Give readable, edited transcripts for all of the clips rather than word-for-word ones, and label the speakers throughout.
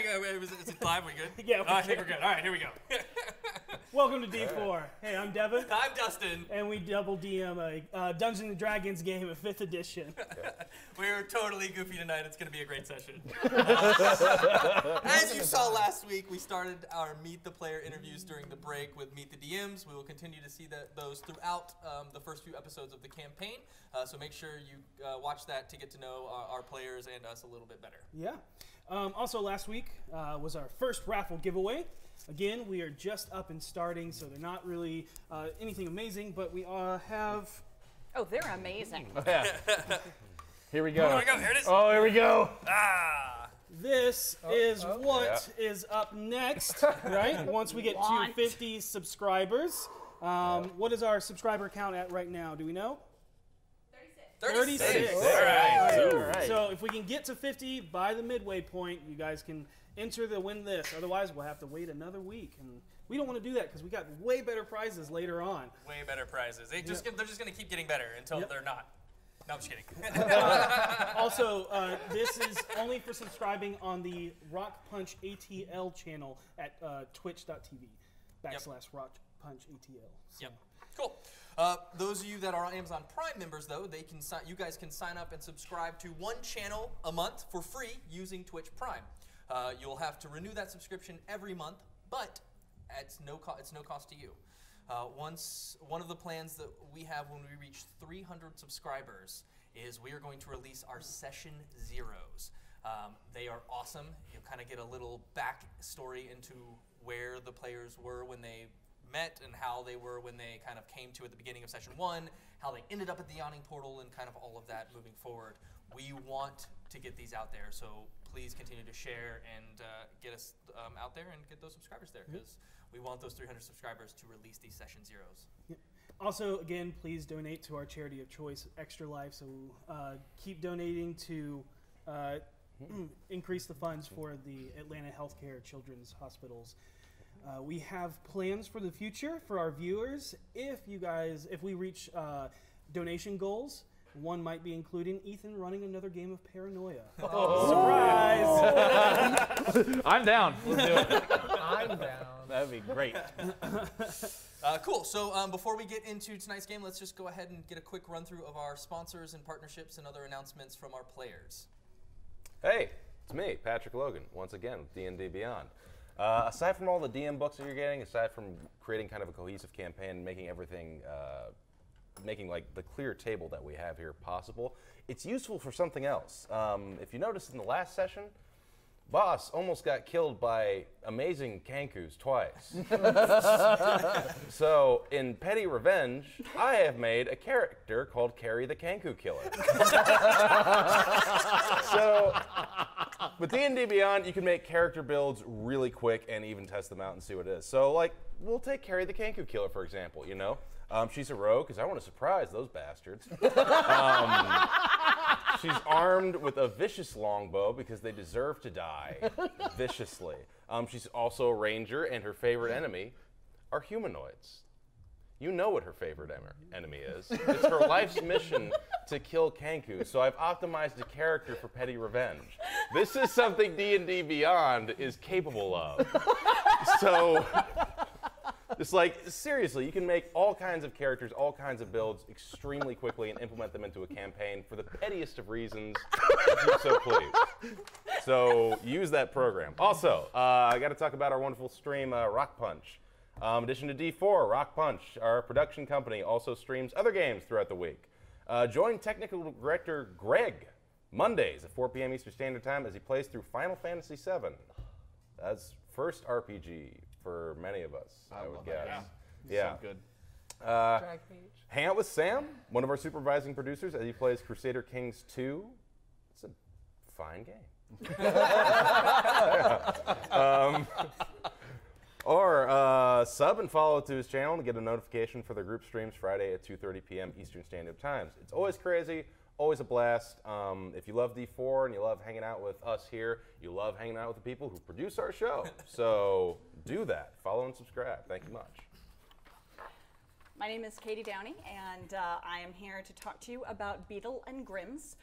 Speaker 1: Is it live? We good?
Speaker 2: Yeah.
Speaker 1: I think we're good. All right, here we go.
Speaker 2: Welcome to D4. Hey, I'm Devin.
Speaker 1: I'm Dustin.
Speaker 2: And we double DM a Dungeons & Dragons game of 5th edition.
Speaker 1: We're totally goofy tonight. It's going to be a great session. As you saw last week, we started our Meet the Player interviews during the break with Meet the DMs. We will continue to see those throughout the first few episodes of the campaign. So make sure you watch that to get to know our players and us a little bit better.
Speaker 2: Yeah. Also, last week was our first raffle giveaway. Again, we are just up and starting, so they're not really anything amazing, but we have...
Speaker 3: Oh, they're amazing.
Speaker 4: Here we go.
Speaker 1: Here we go. Here it is.
Speaker 4: Oh, here we go.
Speaker 2: This is what is up next, right? Once we get to 50 subscribers. What is our subscriber count at right now? Do we know? 36. All right. So if we can get to 50 by the midway point, you guys can enter to win this. Otherwise, we'll have to wait another week. And we don't want to do that because we got way better prizes later on.
Speaker 1: Way better prizes. They're just going to keep getting better until they're not. No, I'm just kidding.
Speaker 2: Also, this is only for subscribing on the RockPunch ATL channel at twitch.tv/RockPunch ATL. So.
Speaker 1: Yep. Cool. Those of you that are Amazon Prime members, though, you guys can sign up and subscribe to one channel a month for free using Twitch Prime. You'll have to renew that subscription every month, but it's no cost to you. One of the plans that we have when we reach 300 subscribers is we are going to release our Session Zeros. They are awesome. You'll kind of get a little backstory into where the players were when they met and how they were when they kind of came to at the beginning of Session 1, how they ended up at the Yawning Portal, and kind of all of that moving forward. We want to get these out there, so please continue to share and get us out there and get those subscribers there, because we want those 300 subscribers to release these Session Zeros.
Speaker 2: Yep. Also, again, please donate to our charity of choice, Extra Life. So keep donating to increase the funds for the Atlanta Healthcare Children's Hospitals. We have plans for the future for our viewers. If we reach donation goals, one might be including Ethan running another game of Paranoia. Oh. Surprise!
Speaker 4: I'm down. Let's do it.
Speaker 5: I'm down.
Speaker 4: That'd be great.
Speaker 1: Cool. So before we get into tonight's game, let's just go ahead and get a quick run through of our sponsors and partnerships and other announcements from our players.
Speaker 6: Hey, it's me, Patrick Logan, once again with D&D Beyond. Aside from all the DM books that you're getting, aside from creating kind of a cohesive campaign, making everything, making like the clear table that we have here possible, it's useful for something else. If you noticed in the last session, Boss almost got killed by amazing Kankus twice. So in Petty Revenge, I have made a character called Carrie the Kanku Killer. So with D&D Beyond, you can make character builds really quick and even test them out and see what it is. So like, we'll take Carrie the Kanku Killer, for example, you know? She's a rogue because I want to surprise those bastards. She's armed with a vicious longbow because they deserve to die viciously. She's also a ranger, and her favorite enemy are humanoids. You know what her favorite enemy is. It's her life's mission to kill Kanku, so I've optimized a character for Petty Revenge. This is something D&D Beyond is capable of. So, it's like, seriously, you can make all kinds of characters, all kinds of builds extremely quickly and implement them into a campaign for the pettiest of reasons, if you're so pleased. So, use that program. Also, I got to talk about our wonderful stream, RockPunch. In addition to D4, RockPunch, our production company, also streams other games throughout the week. Join technical director Greg Mondays at 4 p.m. Eastern Standard Time as he plays through Final Fantasy VII. That's first RPG for many of us, I would guess. Yeah.
Speaker 4: So good.
Speaker 6: Hang out with Sam, one of our supervising producers, as he plays Crusader Kings 2. It's a fine game. Or sub and follow to his channel to get a notification for the group streams Friday at 2:30 p.m. Eastern Standard Time. It's always crazy, always a blast. If you love D4 and you love hanging out with us here, you love hanging out with the people who produce our show. So do that. Follow and subscribe. Thank you much.
Speaker 3: My name is Katie Downey, and I am here to talk to you about Beetle and Grimm's.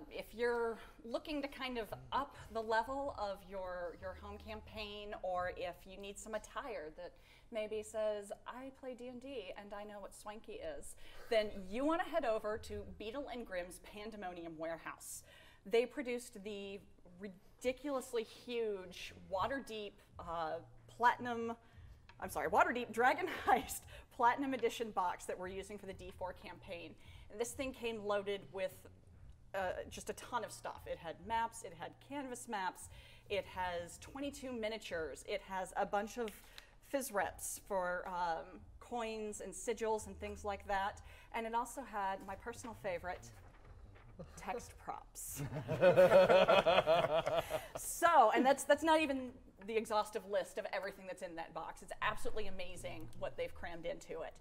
Speaker 3: If you're looking to kind of up the level of your home campaign, or if you need some attire that maybe says, I play D&D and I know what swanky is, then you want to head over to Beetle and Grimm's Pandemonium Warehouse. They produced the ridiculously huge Waterdeep Waterdeep Dragon Heist Platinum Edition box that we're using for the D4 campaign. And this thing came loaded with just a ton of stuff. It had maps, it had canvas maps, it has 22 miniatures, it has a bunch of phys reps for coins and sigils and things like that. And it also had my personal favorite, text props. So, and that's not even the exhaustive list of everything that's in that box. It's absolutely amazing what they've crammed into it.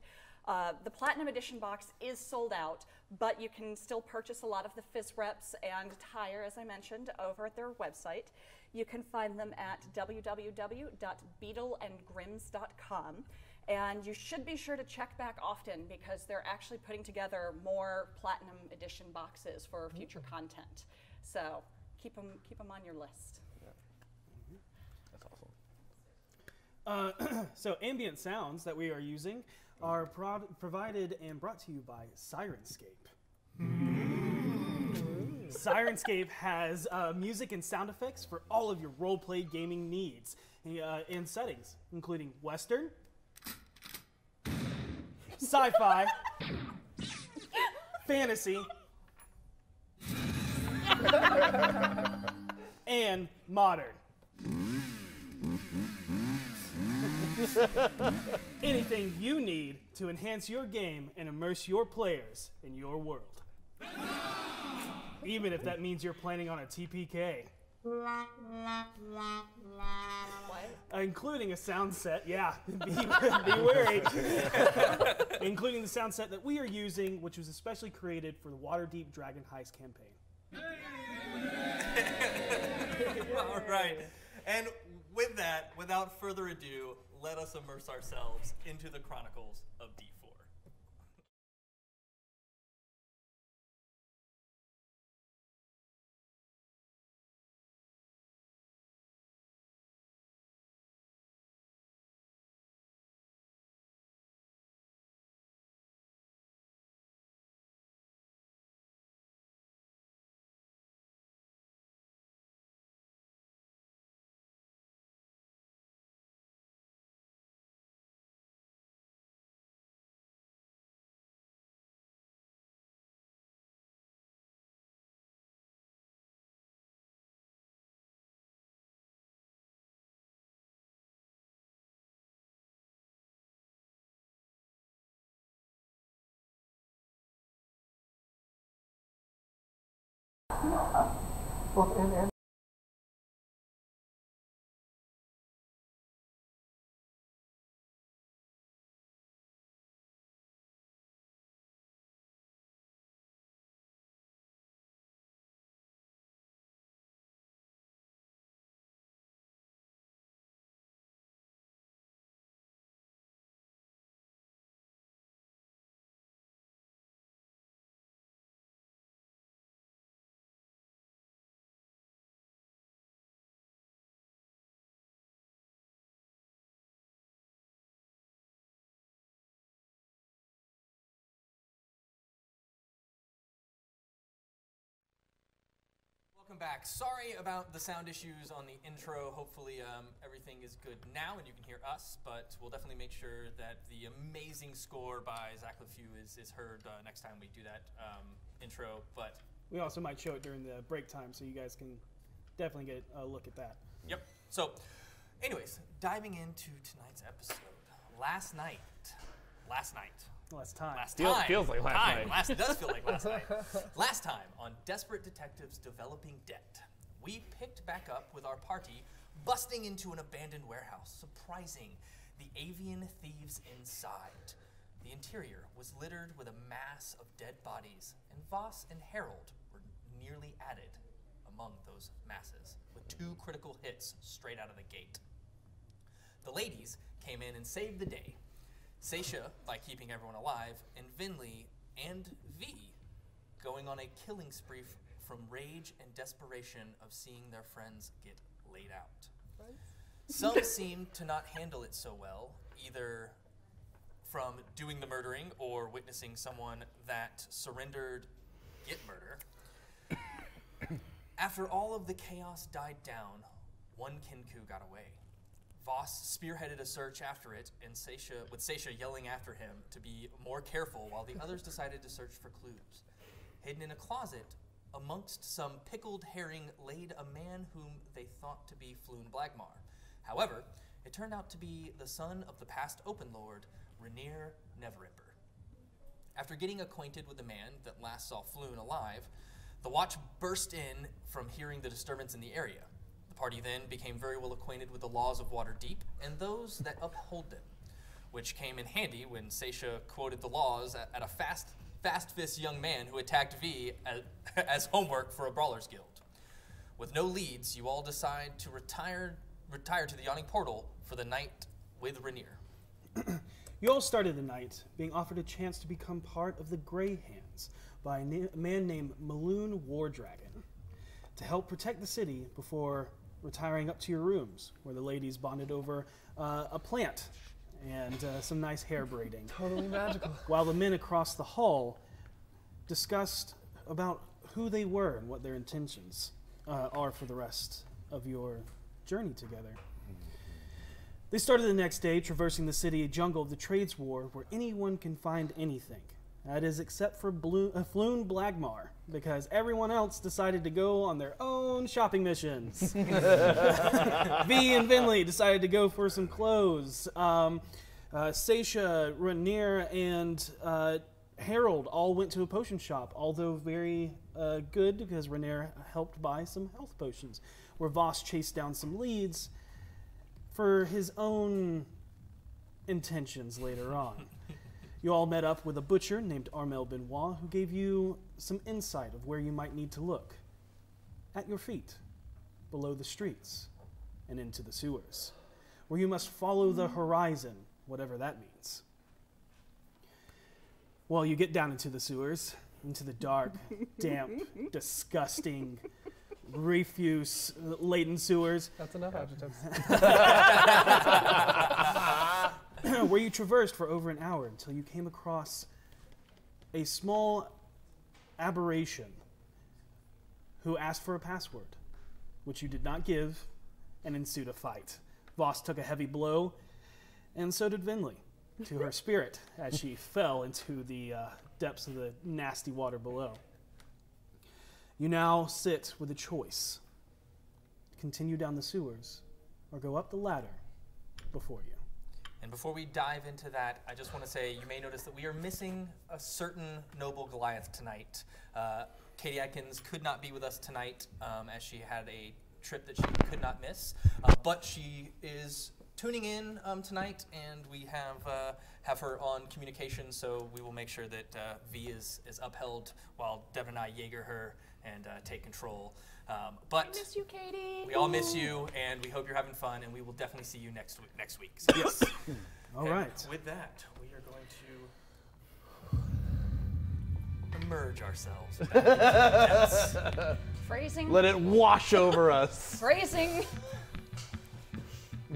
Speaker 3: The Platinum Edition box is sold out, but you can still purchase a lot of the phys reps and attire, as I mentioned, over at their website. You can find them at www.beetleandgrims.com. And you should be sure to check back often because they're actually putting together more Platinum Edition boxes for future content. So keep them on your list.
Speaker 4: That's awesome.
Speaker 2: So ambient sounds that we are using are provided and brought to you by Sirenscape. Sirenscape has music and sound effects for all of your role-play gaming needs and settings, including Western, sci-fi, fantasy, and modern. Anything you need to enhance your game and immerse your players in your world. Even if that means you're planning on a TPK.
Speaker 3: What?
Speaker 2: Including a sound set, yeah, be wary. Including the sound set that we are using, which was especially created for the Waterdeep Dragon Heist campaign.
Speaker 1: All right. And with that, without further ado, let us immerse ourselves into the Chronicles of D4. Welcome back. Sorry about the sound issues on the intro. Hopefully everything is good now and you can hear us, but we'll definitely make sure that the amazing score by Zack Leffew is heard next time we do that intro. But
Speaker 2: we also might show it during the break time, so you guys can definitely get a look at that.
Speaker 1: Yep. So, anyways, diving into tonight's episode. Last time.
Speaker 4: Feels like last night.
Speaker 1: It does feel like last night. Last time on Desperate Detectives Developing Debt, we picked back up with our party busting into an abandoned warehouse, surprising the avian thieves inside. The interior was littered with a mass of dead bodies, and Voss and Harold were nearly added among those masses, with 2 critical hits straight out of the gate. The ladies came in and saved the day. Seisha by keeping everyone alive, and Vinley and V going on a killing spree from rage and desperation of seeing their friends get laid out. Some seem to not handle it so well, either from doing the murdering or witnessing someone that surrendered get murder. After all of the chaos died down, one Kinku got away. Voss spearheaded a search after it, and with Seisha yelling after him to be more careful while the others decided to search for clues. Hidden in a closet, amongst some pickled herring laid a man whom they thought to be Floon Blagmar. However, it turned out to be the son of the past Open Lord, Rainier Neverripper. After getting acquainted with the man that last saw Floon alive, the watch burst in from hearing the disturbance in the area. The party then became very well acquainted with the laws of Waterdeep and those that uphold them, which came in handy when Seisha quoted the laws at a fast-fist young man who attacked V as homework for a Brawlers Guild. With no leads, you all decide to retire to the Yawning Portal for the night with Rainier.
Speaker 2: You all started the night being offered a chance to become part of the Grey Hands by a man named Maloon Wardragon to help protect the city before retiring up to your rooms, where the ladies bonded over a plant and some nice hair braiding.
Speaker 5: Totally magical.
Speaker 2: While the men across the hall discussed about who they were and what their intentions are for the rest of your journey together. They started the next day traversing the city jungle of the Trades War, where anyone can find anything. That is, except for Floon Blagmar, because everyone else decided to go on their own shopping missions. V and Vinley decided to go for some clothes. Seisha, Rainier, and Harold all went to a potion shop, although very good, because Rainier helped buy some health potions, where Voss chased down some leads for his own intentions later on. You all met up with a butcher named Armel Benoit, who gave you some insight of where you might need to look. At your feet, below the streets, and into the sewers, where you must follow the horizon, whatever that means. Well, you get down into the sewers, into the dark, damp, disgusting, refuse-laden sewers.
Speaker 5: That's enough adjectives.
Speaker 2: Where you traversed for over an hour until you came across a small aberration who asked for a password, which you did not give, and ensued a fight. Voss took a heavy blow, and so did Vinley, to her spirit, as she fell into the depths of the nasty water below. You now sit with a choice. Continue down the sewers, or go up the ladder before you.
Speaker 1: And before we dive into that, I just want to say you may notice that we are missing a certain noble Goliath tonight. Katie Atkins could not be with us tonight as she had a trip that she could not miss, but she is tuning in tonight, and we have her on communication, so we will make sure that V is upheld while Devin and I Jaeger her and take control. But
Speaker 3: I miss you, Katie.
Speaker 1: we all miss you, and we hope you're having fun, and we will definitely see you next week. So.
Speaker 2: Yes. All right.
Speaker 1: With that, we are going to immerse ourselves back into the depths.
Speaker 3: Phrasing.
Speaker 5: Let it wash over us.
Speaker 3: Phrasing.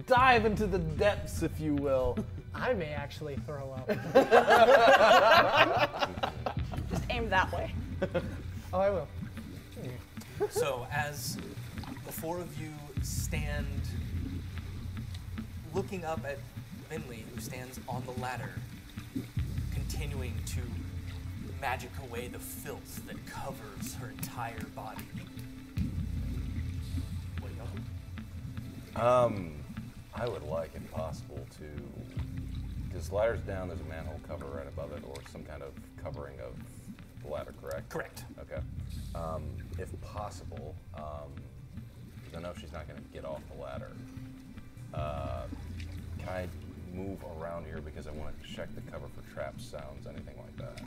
Speaker 5: Dive into the depths, if you will.
Speaker 7: I may actually throw up.
Speaker 3: Just aim that way.
Speaker 7: Oh, I will.
Speaker 1: So as the four of you stand looking up at Vinley, who stands on the ladder, continuing to magic away the filth that covers her entire body. What do y'all do?
Speaker 6: I would like, if possible, to, because the ladder's down, there's a manhole cover right above it, or some kind of covering of the ladder, correct?
Speaker 1: Correct.
Speaker 6: Okay. If possible, because I know she's not going to get off the ladder, can I move around here because I want to check the cover for traps, sounds, anything like that?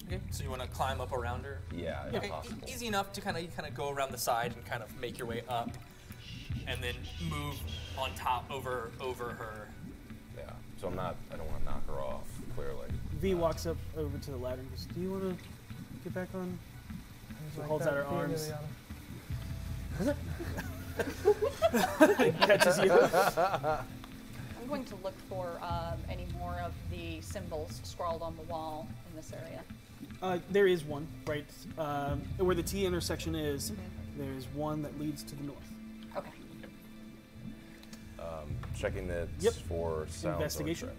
Speaker 1: Okay, so you want to climb up around her?
Speaker 6: Yeah, if
Speaker 1: Okay,
Speaker 6: possible.
Speaker 1: easy enough to kind of go around the side and kind of make your way up, and then move on top over her.
Speaker 6: Yeah, so I don't want to knock her off, clearly.
Speaker 2: V walks up over to the ladder and goes, "Do you want to get back on She
Speaker 7: Like
Speaker 2: holds
Speaker 7: that
Speaker 2: out her
Speaker 7: thing,
Speaker 2: arms.
Speaker 7: Ilyana.
Speaker 2: Catches you.
Speaker 3: I'm going to look for any more of the symbols scrawled on the wall in this area.
Speaker 2: There is one, right where the T intersection is. There's one that leads to the north.
Speaker 3: Okay.
Speaker 6: Checking it
Speaker 2: Yep.
Speaker 6: for sounds.
Speaker 2: Investigation.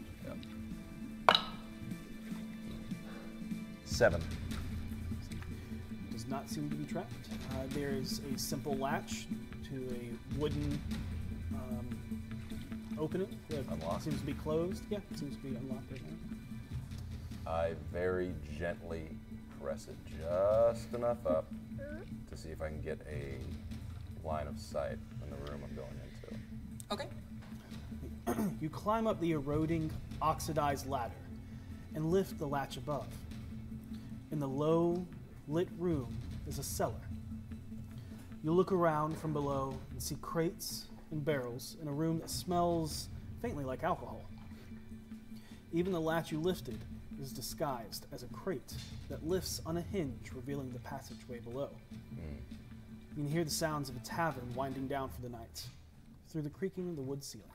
Speaker 6: Yep. 7.
Speaker 2: Does not seem to be trapped. There is a simple latch to a wooden opening that
Speaker 6: Unlocked.
Speaker 2: seems to be closed. Yeah, it seems to be unlocked right now.
Speaker 6: I very gently press it just enough up to see if I can get a line of sight in the room I'm going into.
Speaker 1: Okay.
Speaker 2: You climb up the eroding, oxidized ladder and lift the latch above. In the low, lit room is a cellar. You look around from below and see crates and barrels in a room that smells faintly like alcohol. Even the latch you lifted is disguised as a crate that lifts on a hinge, revealing the passageway below. You can hear the sounds of a tavern winding down for the night through the creaking of the wood ceiling.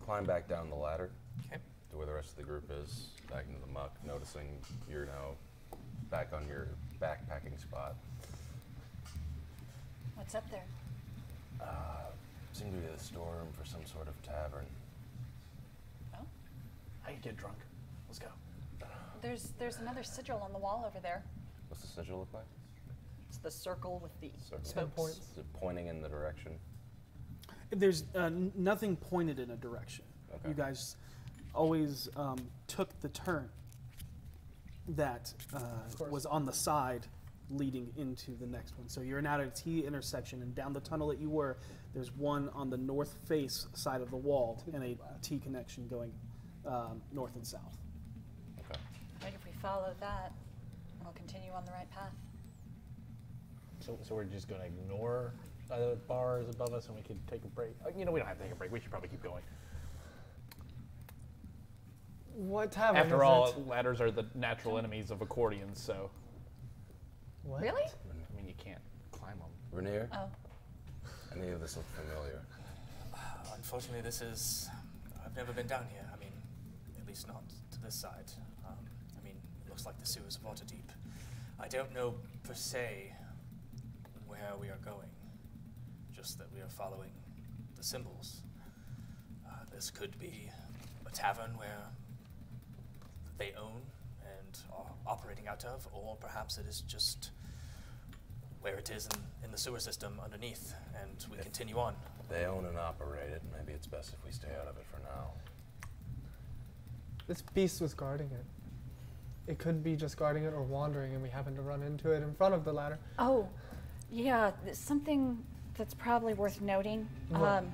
Speaker 6: Climb back down the ladder
Speaker 1: Okay.
Speaker 6: to where the rest of the group is, back into the muck, noticing you're now back on your backpacking spot.
Speaker 3: What's up there?
Speaker 6: Seem to be a storeroom for some sort of tavern.
Speaker 3: Oh,
Speaker 4: I can get drunk. Let's go.
Speaker 3: there's another sigil on the wall over there.
Speaker 6: What's the sigil look like?
Speaker 3: It's the circle with the
Speaker 6: Circle.
Speaker 3: spokes.
Speaker 6: Is it pointing in the direction?
Speaker 2: There's nothing pointed in a direction.
Speaker 6: Okay.
Speaker 2: You guys always took the turn that was on the side leading into the next one. So you're now at a T intersection, and down the tunnel that you were, there's one on the north face side of the wall and a T connection going north and south.
Speaker 6: Okay.
Speaker 3: I think if we follow that, we'll continue on the right path.
Speaker 4: So we're just going to ignore the bars above us and we can take a break. You know, we don't have to take a break. We should probably keep going.
Speaker 7: What tavern
Speaker 4: After
Speaker 7: is
Speaker 4: all,
Speaker 7: it?
Speaker 4: ladders are the natural enemies of accordions, so.
Speaker 7: What?
Speaker 3: Really?
Speaker 4: I mean, you can't climb them.
Speaker 6: Rainier?
Speaker 3: Oh.
Speaker 6: Any of this look familiar?
Speaker 1: Unfortunately, I've never been down here. I mean, at least not to this side. I mean, it looks like the sewers of Waterdeep. I don't know per se where we are going, just that we are following the symbols. This could be a tavern where they own and are operating out of, or perhaps it is just where it is in the sewer system underneath, and we continue on.
Speaker 6: They own and operate it. Maybe it's best if we stay out of it for now.
Speaker 7: This beast was guarding it. It could be just guarding it or wandering, and we happen to run into it in front of the ladder.
Speaker 3: Oh, yeah. Something that's probably worth noting.
Speaker 7: What?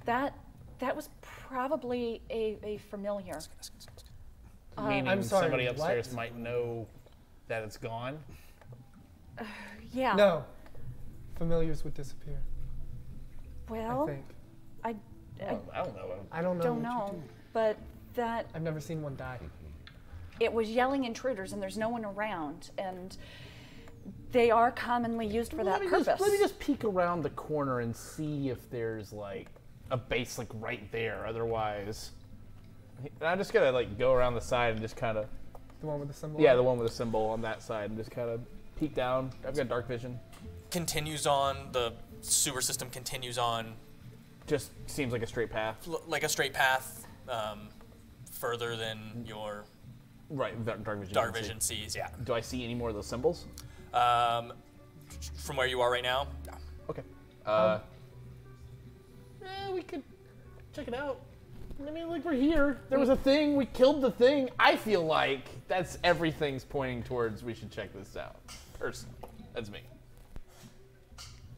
Speaker 3: That was probably a familiar.
Speaker 4: Meaning
Speaker 7: I'm sorry,
Speaker 4: somebody
Speaker 7: what?
Speaker 4: upstairs might know that it's gone.
Speaker 3: Yeah.
Speaker 7: No. Familiars would disappear,
Speaker 3: Well,
Speaker 7: I think.
Speaker 3: I
Speaker 4: Well, I don't know.
Speaker 7: I don't know.
Speaker 3: don't
Speaker 7: what you're
Speaker 3: know,
Speaker 7: doing.
Speaker 3: but that
Speaker 7: I've never seen one die.
Speaker 3: it was yelling intruders, and there's no one around, and they are commonly used for that purpose.
Speaker 4: Let me just peek around the corner and see if there's like a base like right there. Otherwise, I'm just gonna like go around the side and just kind of.
Speaker 7: The one with the symbol.
Speaker 4: Yeah,
Speaker 7: on
Speaker 4: the
Speaker 7: it?
Speaker 4: one with the symbol on that side, and just kind of peek down. I've got dark vision.
Speaker 1: Continues on, the sewer system continues on
Speaker 4: Just seems like a straight path.
Speaker 1: like a straight path, further than your
Speaker 4: Right, dark vision.
Speaker 1: dark
Speaker 4: you can see.
Speaker 1: vision sees, yeah.
Speaker 4: Do I see any more of those symbols?
Speaker 1: From where you are right now, no.
Speaker 4: Okay. We could check it out. I mean, like, we're here. There was a thing. We killed the thing. I feel like that's everything's pointing towards we should check this out. Personally. That's me.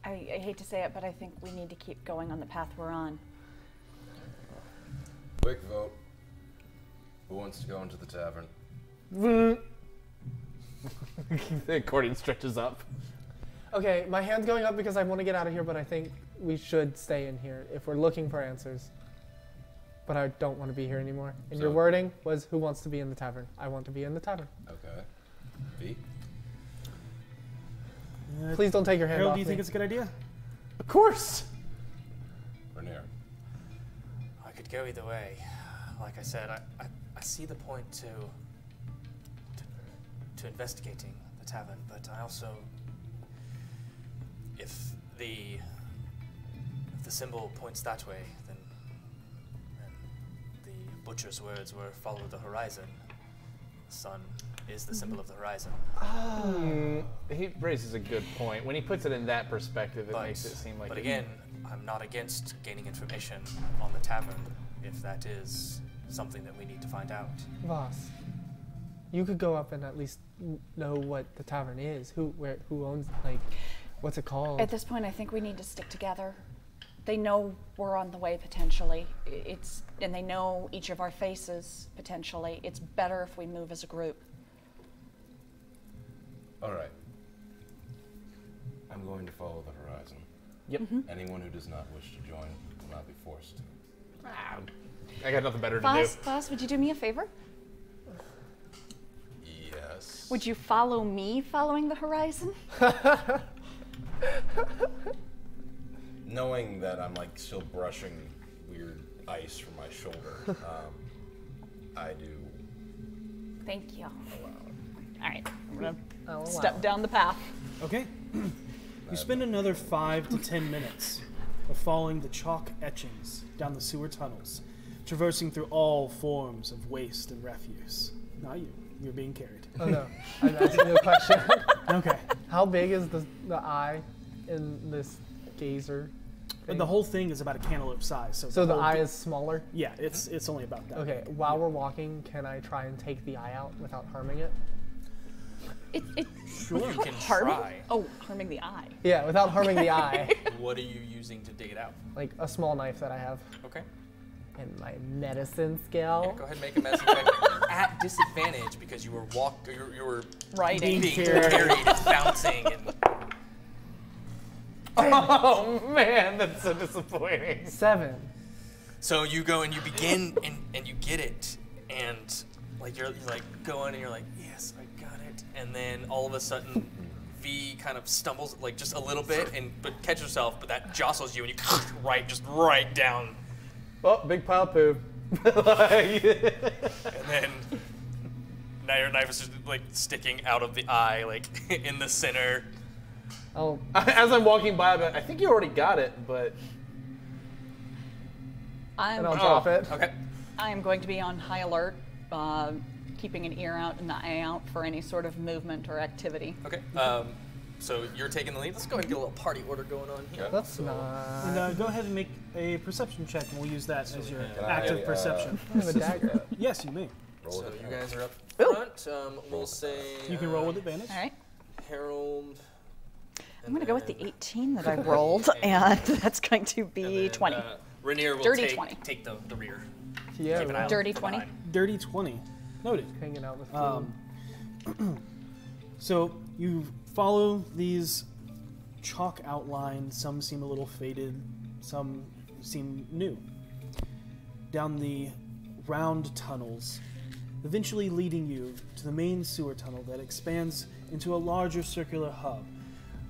Speaker 3: I hate to say it, but I think we need to keep going on the path we're on.
Speaker 6: Quick vote. Who wants to go into the tavern?
Speaker 4: The accordion stretches up.
Speaker 7: Okay, my hand's going up because I want to get out of here, but I think we should stay in here if we're looking for answers. but I don't want to be here anymore. And
Speaker 6: So-
Speaker 7: your wording was, who wants to be in the tavern? I want to be in the tavern.
Speaker 6: Okay. B.
Speaker 7: Please don't take your hand
Speaker 2: Harold,
Speaker 7: off
Speaker 2: do you
Speaker 7: me.
Speaker 2: think it's a good idea?
Speaker 4: Of course.
Speaker 6: Rainier.
Speaker 8: I could go either way. Like I said, I see the point to investigating the tavern, but I also, if the symbol points that way, then the butcher's words were follow the horizon. The sun is the symbol of the horizon.
Speaker 4: He raises a good point. When he puts it in that perspective, it makes it seem like.
Speaker 8: But again, I'm not against gaining information on the tavern if that is something that we need to find out.
Speaker 7: Voss, you could go up and at least know what the tavern is. Who owns, like, what's it called?
Speaker 3: At this point, I think we need to stick together. They know we're on the way potentially. And they know each of our faces potentially. It's better if we move as a group.
Speaker 6: All right. I'm going to follow the horizon.
Speaker 4: Yep.
Speaker 6: Anyone who does not wish to join will not be forced to.
Speaker 4: I got nothing better to
Speaker 3: Voss, would you do me a favor?
Speaker 6: Yes.
Speaker 3: Would you follow me following the horizon?
Speaker 6: Knowing that I'm like still brushing weird ice from my shoulder, I do.
Speaker 3: Thank you. All right, I'm gonna
Speaker 7: Oh,
Speaker 3: step
Speaker 7: wow.
Speaker 3: down the path.
Speaker 2: Okay. You spend another 5 to 10 minutes of following the chalk etchings down the sewer tunnels, traversing through all forms of waste and refuse. Not you. You're being carried.
Speaker 7: Oh no, I'm asking you a question.
Speaker 2: Okay.
Speaker 7: How big is the eye in this gazer thing?
Speaker 2: The whole thing is about a cantaloupe size.
Speaker 7: So the
Speaker 2: whole
Speaker 7: eye
Speaker 2: thing-
Speaker 7: is smaller?
Speaker 2: Yeah, it's only about that.
Speaker 7: Okay,
Speaker 2: big.
Speaker 7: while we're walking, can I try and take the eye out without harming it?
Speaker 2: Sure.
Speaker 8: You can
Speaker 3: Harming?
Speaker 8: try.
Speaker 3: Oh, harming the eye.
Speaker 7: Yeah, without harming the eye.
Speaker 1: What are you using to dig it out?
Speaker 7: Like a small knife that I have.
Speaker 1: Okay.
Speaker 7: And my medicine
Speaker 1: Yeah,
Speaker 7: skill.
Speaker 1: go ahead and make a medicine check at disadvantage because you were you were
Speaker 3: Riding.
Speaker 1: being carried, it's bouncing, and
Speaker 4: Oh man, that's so disappointing.
Speaker 7: 7.
Speaker 1: so you go and you begin and you get it, and like you're like going and you're like, yes, I got it, and then all of a sudden V kind of stumbles like just a little bit but catches herself, but that jostles you and you right down,
Speaker 4: Oh, big pile of poo.
Speaker 1: and then now your knife is just like sticking out of the eye, like in the center.
Speaker 7: Oh,
Speaker 4: As I'm walking by, I'm like, I think you already got it, but
Speaker 7: and I'll
Speaker 3: I'm,
Speaker 7: drop it.
Speaker 1: Okay.
Speaker 3: I am going to be on high alert, keeping an ear out and an eye out for any sort of movement or activity.
Speaker 1: Okay. So you're taking the lead. Let's go ahead and get a little party order going on here.
Speaker 7: That's
Speaker 2: And
Speaker 7: not.
Speaker 2: go ahead and make a perception check, and we'll use that as your
Speaker 6: Can
Speaker 2: active
Speaker 6: I,
Speaker 2: perception.
Speaker 7: I have a dagger.
Speaker 2: Yes, you may.
Speaker 6: Roll
Speaker 1: So
Speaker 6: with
Speaker 1: you
Speaker 6: advantage.
Speaker 1: guys are up front. We'll say
Speaker 2: You can roll with advantage.
Speaker 3: All right.
Speaker 1: Harold.
Speaker 3: I'm going to go with the 18 that I rolled, and that's going to be 20.
Speaker 1: Rainier will
Speaker 3: Dirty
Speaker 1: take
Speaker 3: 20.
Speaker 1: take the rear.
Speaker 7: Yeah,
Speaker 1: Keep an eye out
Speaker 3: Dirty
Speaker 1: from
Speaker 3: 20.
Speaker 1: behind.
Speaker 2: Dirty 20. Noted.
Speaker 7: hanging out with Floon.
Speaker 2: So you follow these chalk outlines. Some seem a little faded, some seem new. Down the round tunnels, eventually leading you to the main sewer tunnel that expands into a larger circular hub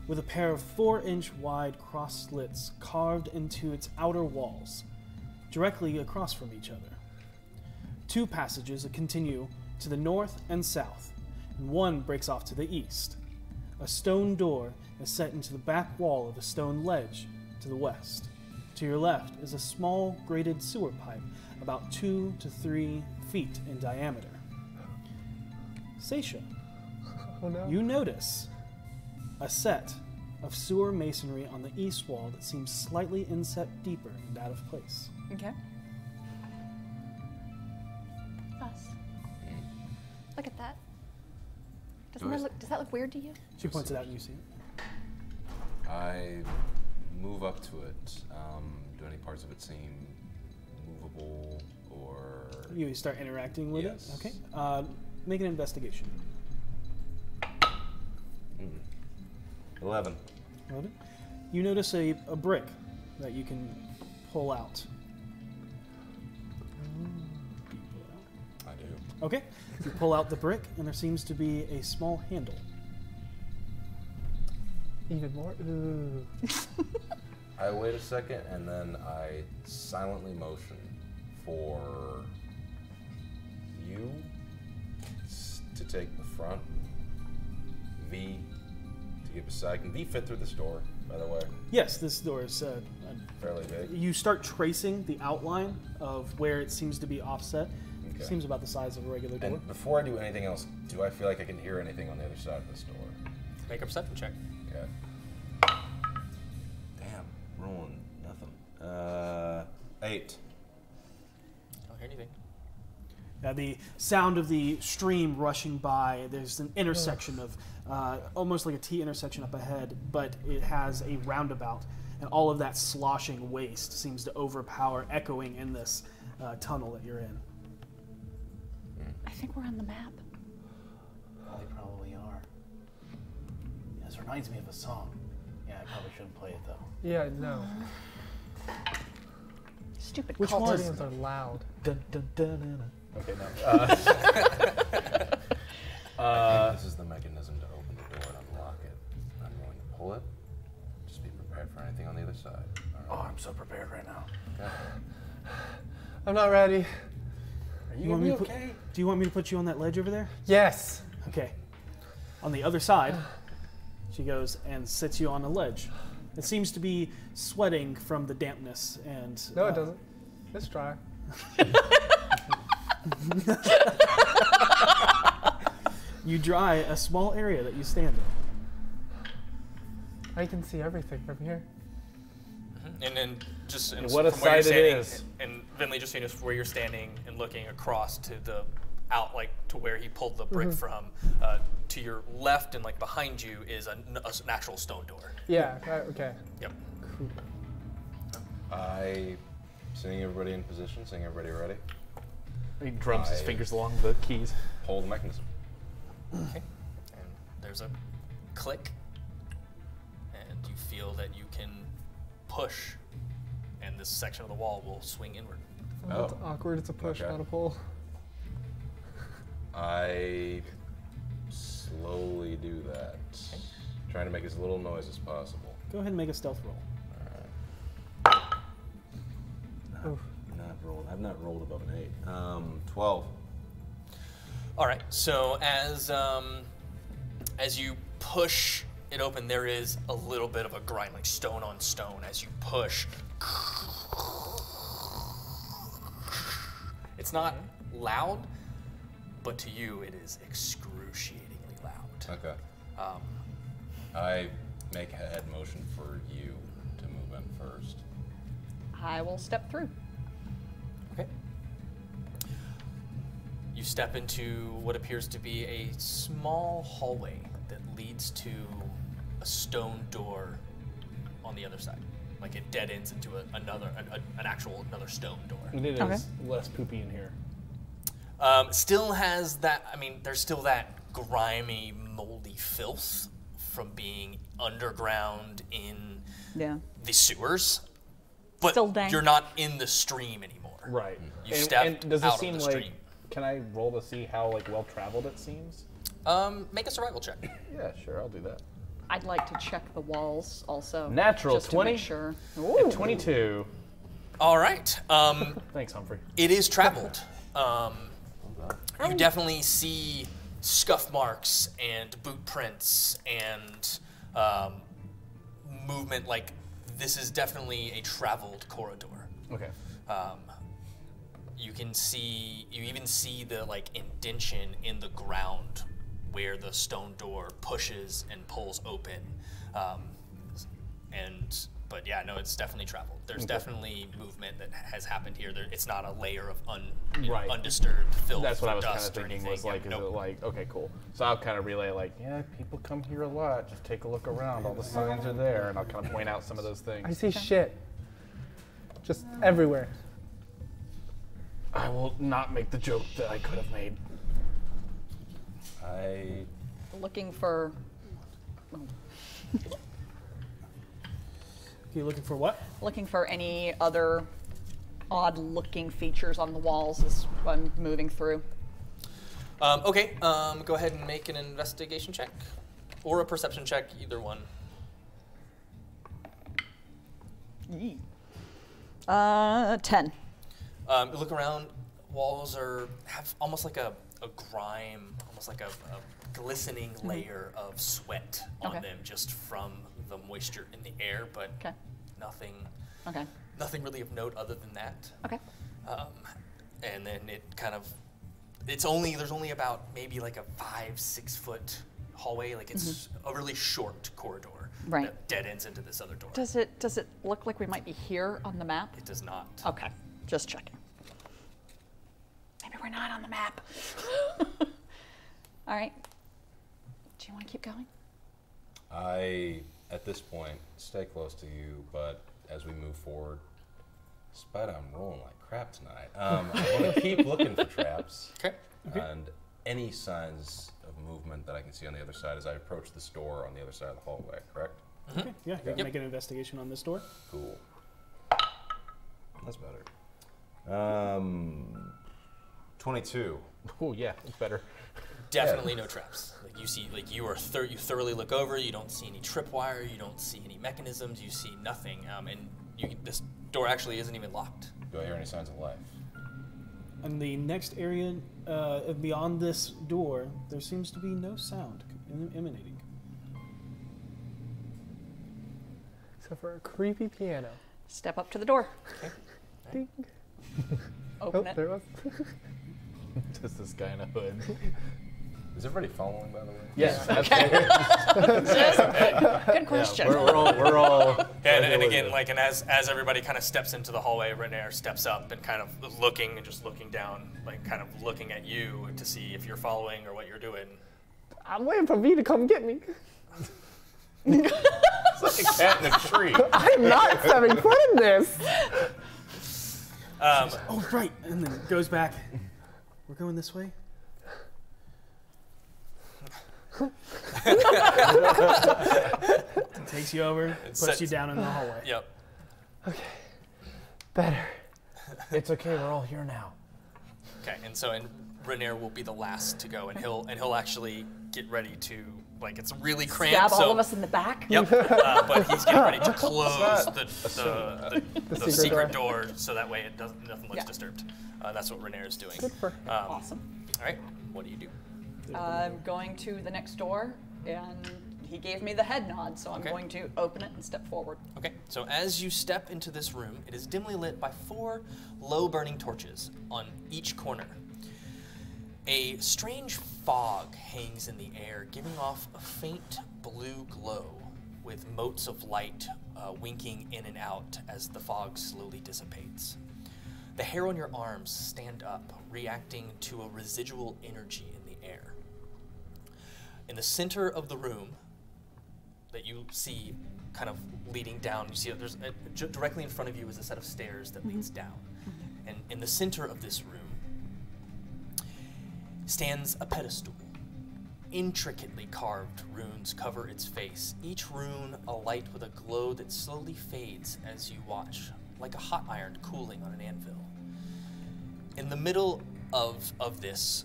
Speaker 2: with a pair of 4-inch wide cross slits carved into its outer walls, directly across from each other. 2 passages continue to the north and south, and one breaks off to the east. A stone door is set into the back wall of a stone ledge to the west. To your left is a small grated sewer pipe about 2 to 3 feet in diameter. Seisha,
Speaker 7: Oh no.
Speaker 2: you notice a set of sewer masonry on the east wall that seems slightly inset deeper and out of place.
Speaker 3: Okay. Us. Look at that. Does that look weird to you?
Speaker 2: She points it out and you see it.
Speaker 6: I move up to it. Do any parts of it seem movable or?
Speaker 2: You start interacting with
Speaker 6: Yes.
Speaker 2: it? Okay. Make an investigation.
Speaker 6: 11.
Speaker 2: Eleven. You notice a brick that you can pull out. Okay. You pull out the brick, and there seems to be a small handle.
Speaker 7: Even more? Ooh.
Speaker 6: I wait a second, and then I silently motion for you to take the front, V to give a side. Can V fit through this door, by the way?
Speaker 2: Yes, this door is
Speaker 6: fairly big.
Speaker 2: You start tracing the outline of where it seems to be offset.
Speaker 6: Okay.
Speaker 2: Seems about the size of a regular door.
Speaker 6: And before I do anything else, do I feel like I can hear anything on the other side of this door?
Speaker 8: Make a perception check.
Speaker 6: Okay. Damn, rolling nothing. 8.
Speaker 8: Don't hear anything.
Speaker 2: The sound of the stream rushing by, there's an intersection of, almost like a T intersection up ahead, but it has a roundabout. And all of that sloshing waste seems to overpower, echoing in this tunnel that you're in.
Speaker 3: I think we're on the map.
Speaker 5: Oh, they probably are. Yeah, this reminds me of a song. Yeah, I probably shouldn't play it though.
Speaker 7: Yeah, no.
Speaker 3: Stupid
Speaker 2: Which
Speaker 3: cult.
Speaker 2: one?
Speaker 7: Audience are loud.
Speaker 5: Dun, dun, dun, dun, dun.
Speaker 6: Okay, no. I think this is the mechanism to open the door and unlock it. I'm going to pull it. Just be prepared for anything on the other side. All
Speaker 5: Oh,
Speaker 6: right.
Speaker 5: I'm so prepared right now.
Speaker 6: Okay.
Speaker 7: I'm not ready.
Speaker 5: Are
Speaker 2: You
Speaker 5: you
Speaker 2: want
Speaker 5: gonna
Speaker 2: me
Speaker 5: be
Speaker 2: to put-
Speaker 5: okay?
Speaker 2: Do you want me to put you on that ledge over there?
Speaker 7: Yes.
Speaker 2: Okay. On the other side, she goes and sits you on a ledge. It seems to be sweating from the dampness and...
Speaker 7: No, it doesn't. It's dry.
Speaker 2: You dry a small area that you stand in.
Speaker 7: I can see everything from here.
Speaker 8: And then just
Speaker 5: And what a
Speaker 8: from where you're
Speaker 5: sight it
Speaker 8: standing,
Speaker 5: is.
Speaker 8: And Vinley, just seeing where you're standing and looking across to the out, like to where he pulled the brick from. To your left and like behind you is an actual stone door.
Speaker 7: Yeah, okay.
Speaker 8: Yep.
Speaker 6: I seeing everybody in position, seeing everybody ready.
Speaker 5: He drums his
Speaker 6: I-
Speaker 5: fingers along the keys.
Speaker 6: Pull the mechanism.
Speaker 8: Okay. And there's a click, and you feel that you can push, and this section of the wall will swing inward.
Speaker 7: Oh, it's awkward. It's a push,
Speaker 6: Okay.
Speaker 7: not a pull.
Speaker 6: I slowly do that, trying to make as little noise as possible.
Speaker 2: Go ahead and make a stealth roll.
Speaker 6: I've not rolled above an 8. 12.
Speaker 8: All right. So as you push it open, there is a little bit of a grind, like stone on stone, as you push. It's not loud, but to you, it is excruciatingly loud.
Speaker 6: Okay. I make a head motion for you to move in first.
Speaker 3: I will step through.
Speaker 8: Okay. You step into what appears to be a small hallway that leads to a stone door on the other side. Like it dead ends into another stone door.
Speaker 5: And it is
Speaker 3: Okay.
Speaker 5: less poopy in here.
Speaker 8: Still has that, I mean, there's still that grimy, moldy filth from being underground in
Speaker 3: Yeah.
Speaker 8: the sewers. But
Speaker 3: Still dank.
Speaker 8: you're not in the stream anymore.
Speaker 5: Right.
Speaker 8: You
Speaker 5: and,
Speaker 8: stepped
Speaker 5: and does it
Speaker 8: out
Speaker 5: seem
Speaker 8: of the
Speaker 5: like?
Speaker 8: stream.
Speaker 5: Can I roll to see how well traveled it seems?
Speaker 8: Make a survival check.
Speaker 5: Yeah, sure. I'll do that.
Speaker 3: I'd like to check the walls also.
Speaker 5: Natural
Speaker 3: just
Speaker 5: 20?
Speaker 3: To make sure.
Speaker 5: At 22.
Speaker 8: All right.
Speaker 5: Thanks, Humphrey.
Speaker 8: It is traveled. You definitely see scuff marks and boot prints and movement. Like this is definitely a traveled corridor.
Speaker 5: Okay.
Speaker 8: You even see the like indention in the ground where the stone door pushes and pulls open. But yeah, no, it's definitely traveled. There's definitely movement that has happened here. It's not a layer of
Speaker 5: Right.
Speaker 8: undisturbed filth.
Speaker 5: That's what
Speaker 8: or
Speaker 5: I was kind of
Speaker 8: dust or
Speaker 5: thinking.
Speaker 8: anything.
Speaker 5: Was like,
Speaker 8: Yeah,
Speaker 5: is
Speaker 8: nope.
Speaker 5: it like, okay, cool. So I'll kind of relay like, yeah, people come here a lot. Just take a look around. All the signs are there, and I'll kind of point out some of those things.
Speaker 7: I see shit. Just everywhere.
Speaker 5: I will not make the joke that I could have made.
Speaker 6: I
Speaker 3: Looking for.
Speaker 2: You looking for what?
Speaker 3: Looking for any other odd-looking features on the walls as I'm moving through.
Speaker 8: Okay, go ahead and make an investigation check. Or a perception check, either one.
Speaker 3: 10.
Speaker 8: You look around, walls have almost like a grime, almost like a glistening layer of sweat on them just from the moisture in the air, but nothing really of note other than that.
Speaker 3: Okay.
Speaker 8: And then it kind of, there's only about maybe like a 5-6 foot hallway, like it's a really short corridor that dead ends into this other door.
Speaker 3: Does it look like we might be here on the map?
Speaker 8: It does not.
Speaker 3: Okay, just checking. Maybe we're not on the map. All right. Do you want to keep going?
Speaker 6: I, at this point, stay close to you, but as we move forward, despite I'm rolling like crap tonight, I want to keep looking for traps.
Speaker 8: Okay.
Speaker 6: And any signs of movement that I can see on the other side as I approach this door on the other side of the hallway, correct?
Speaker 2: Okay, yeah, you can make an investigation on this door.
Speaker 6: Cool. That's better. 22.
Speaker 5: Oh yeah, it's better.
Speaker 8: Definitely no traps. Like you see, like you thoroughly look over. You don't see any tripwire. You don't see any mechanisms. You see nothing. And this door actually isn't even locked.
Speaker 6: Do I hear any signs of life?
Speaker 2: In the next area, beyond this door, there seems to be no sound emanating.
Speaker 7: Except for a creepy piano.
Speaker 3: Step up to the door.
Speaker 8: Okay.
Speaker 7: Ding.
Speaker 3: Open it.
Speaker 7: There it was.
Speaker 5: Just this guy in a hood.
Speaker 6: Is everybody following, by the way?
Speaker 5: Yes.
Speaker 3: Good question.
Speaker 5: Yeah, we're all.
Speaker 8: And again, like, and as everybody kind of steps into the hallway, Renair steps up and kind of looking and just looking down, like kind of looking at you to see if you're following or what you're doing.
Speaker 7: I'm waiting for V to come get me.
Speaker 6: It's like a cat in a tree.
Speaker 7: I'm not stepping foot in this.
Speaker 2: Oh, right, and then goes back. We're going this way? Takes you over, puts you down in the hallway.
Speaker 8: Yep.
Speaker 7: Okay. Better.
Speaker 5: It's okay. We're all here now.
Speaker 8: Okay, and Renair will be the last to go, and he'll actually get ready to, like, it's really cramped.
Speaker 3: Stab
Speaker 8: so,
Speaker 3: all of us in the back.
Speaker 8: Yep. But he's getting ready to close the secret door so that way nothing looks disturbed. That's what Renair is doing.
Speaker 3: Awesome.
Speaker 8: All right. What do you do?
Speaker 3: I'm going to the next door, and he gave me the head nod, so I'm going to open it and step forward.
Speaker 8: Okay, so as you step into this room, it is dimly lit by 4 low-burning torches on each corner. A strange fog hangs in the air, giving off a faint blue glow, with motes of light winking in and out as the fog slowly dissipates. The hair on your arms stand up, reacting to a residual energy in the air. In the center of the room that you see kind of leading down, you see there's directly in front of you is a set of stairs that leads down. And in the center of this room stands a pedestal. Intricately carved runes cover its face, each rune alight with a glow that slowly fades as you watch, like a hot iron cooling on an anvil. In the middle of this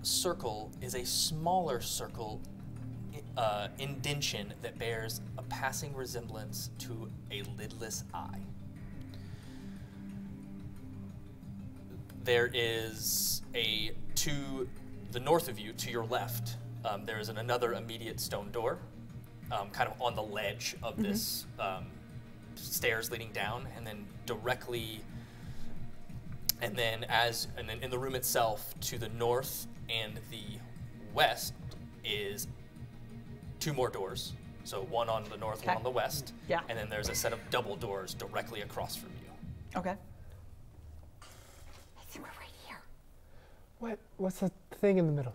Speaker 8: circle is a smaller circle indention that bears a passing resemblance to a lidless eye. There is to the north of you, to your left, there is another immediate stone door, kind of on the ledge of this stairs leading down, and then directly, and then in the room itself, to the north and the west is 2 more doors. So one on the north, one on the west.
Speaker 3: Yeah.
Speaker 8: And then there's a set of double doors directly across from you.
Speaker 3: Okay. I think we're right here.
Speaker 7: What's the thing in the middle?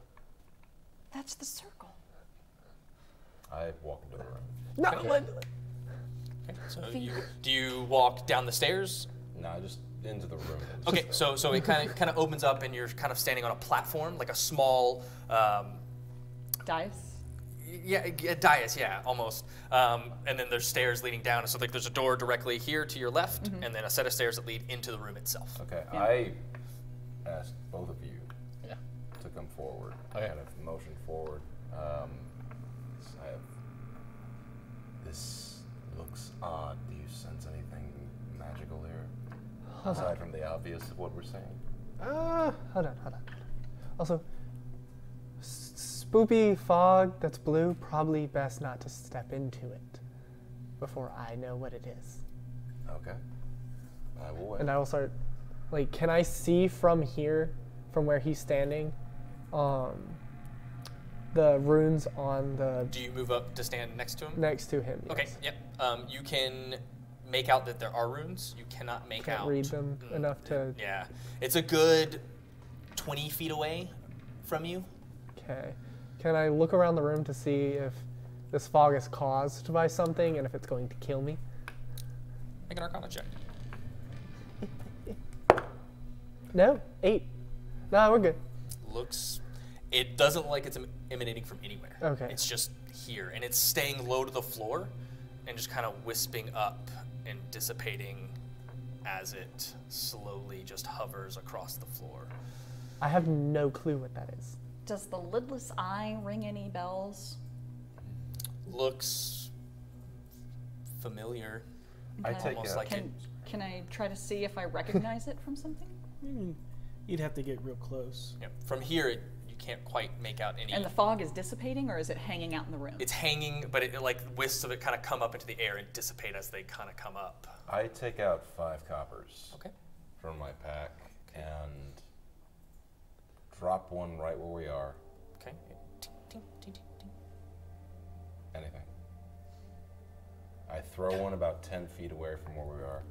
Speaker 3: That's the circle.
Speaker 6: I walk into the room.
Speaker 7: No.
Speaker 8: Okay, so do you walk down the stairs?
Speaker 6: No, just into the room.
Speaker 8: Okay, so it kind of opens up, and you're kind of standing on a platform, like a small
Speaker 3: Dais?
Speaker 8: Yeah, a dais, yeah, almost. And then there's stairs leading down. So like there's a door directly here to your left, and then a set of stairs that lead into the room itself.
Speaker 6: Okay, I asked both of you to come forward.
Speaker 5: Okay.
Speaker 6: Kind of motion forward. I have. This looks odd. Do you sense anything magical here? Aside from the obvious of what we're saying.
Speaker 7: Hold on. Also, spoopy fog that's blue, probably best not to step into it before I know what it is.
Speaker 6: Okay. I will wait.
Speaker 7: And I will start, like, can I see from here, from where he's standing, the runes on the...
Speaker 8: Do you move up to stand next to him?
Speaker 7: Next to him, yes.
Speaker 8: Okay, yep. You can make out that there are runes. You cannot make
Speaker 7: Can't
Speaker 8: out...
Speaker 7: read them enough to...
Speaker 8: Yeah. It's a good 20 feet away from you.
Speaker 7: Okay. Can I look around the room to see if this fog is caused by something and if it's going to kill me?
Speaker 8: Make an Arcana check.
Speaker 7: No? 8. No, we're good.
Speaker 8: Looks... It doesn't look like it's emanating from anywhere.
Speaker 7: Okay.
Speaker 8: It's just here, and it's staying low to the floor and just kind of wisping up and dissipating as it slowly just hovers across the floor.
Speaker 7: I have no clue what that is.
Speaker 3: Does the lidless eye ring any bells?
Speaker 8: Looks familiar.
Speaker 6: I take
Speaker 8: almost like it.
Speaker 3: Can I try to see if I recognize it from something?
Speaker 2: You'd have to get real close.
Speaker 8: Yep. From here, you can't quite make out any.
Speaker 3: And the fog is dissipating, or is it hanging out in the room?
Speaker 8: It's hanging, but it like wisps of it kind of come up into the air and dissipate as they kind of come up.
Speaker 6: I take out 5 coppers
Speaker 8: Okay.
Speaker 6: from my pack and drop one right where we are.
Speaker 8: Okay. Ting, ting, ting, ting, ting.
Speaker 6: Anything. I throw one about 10 feet away from where we are.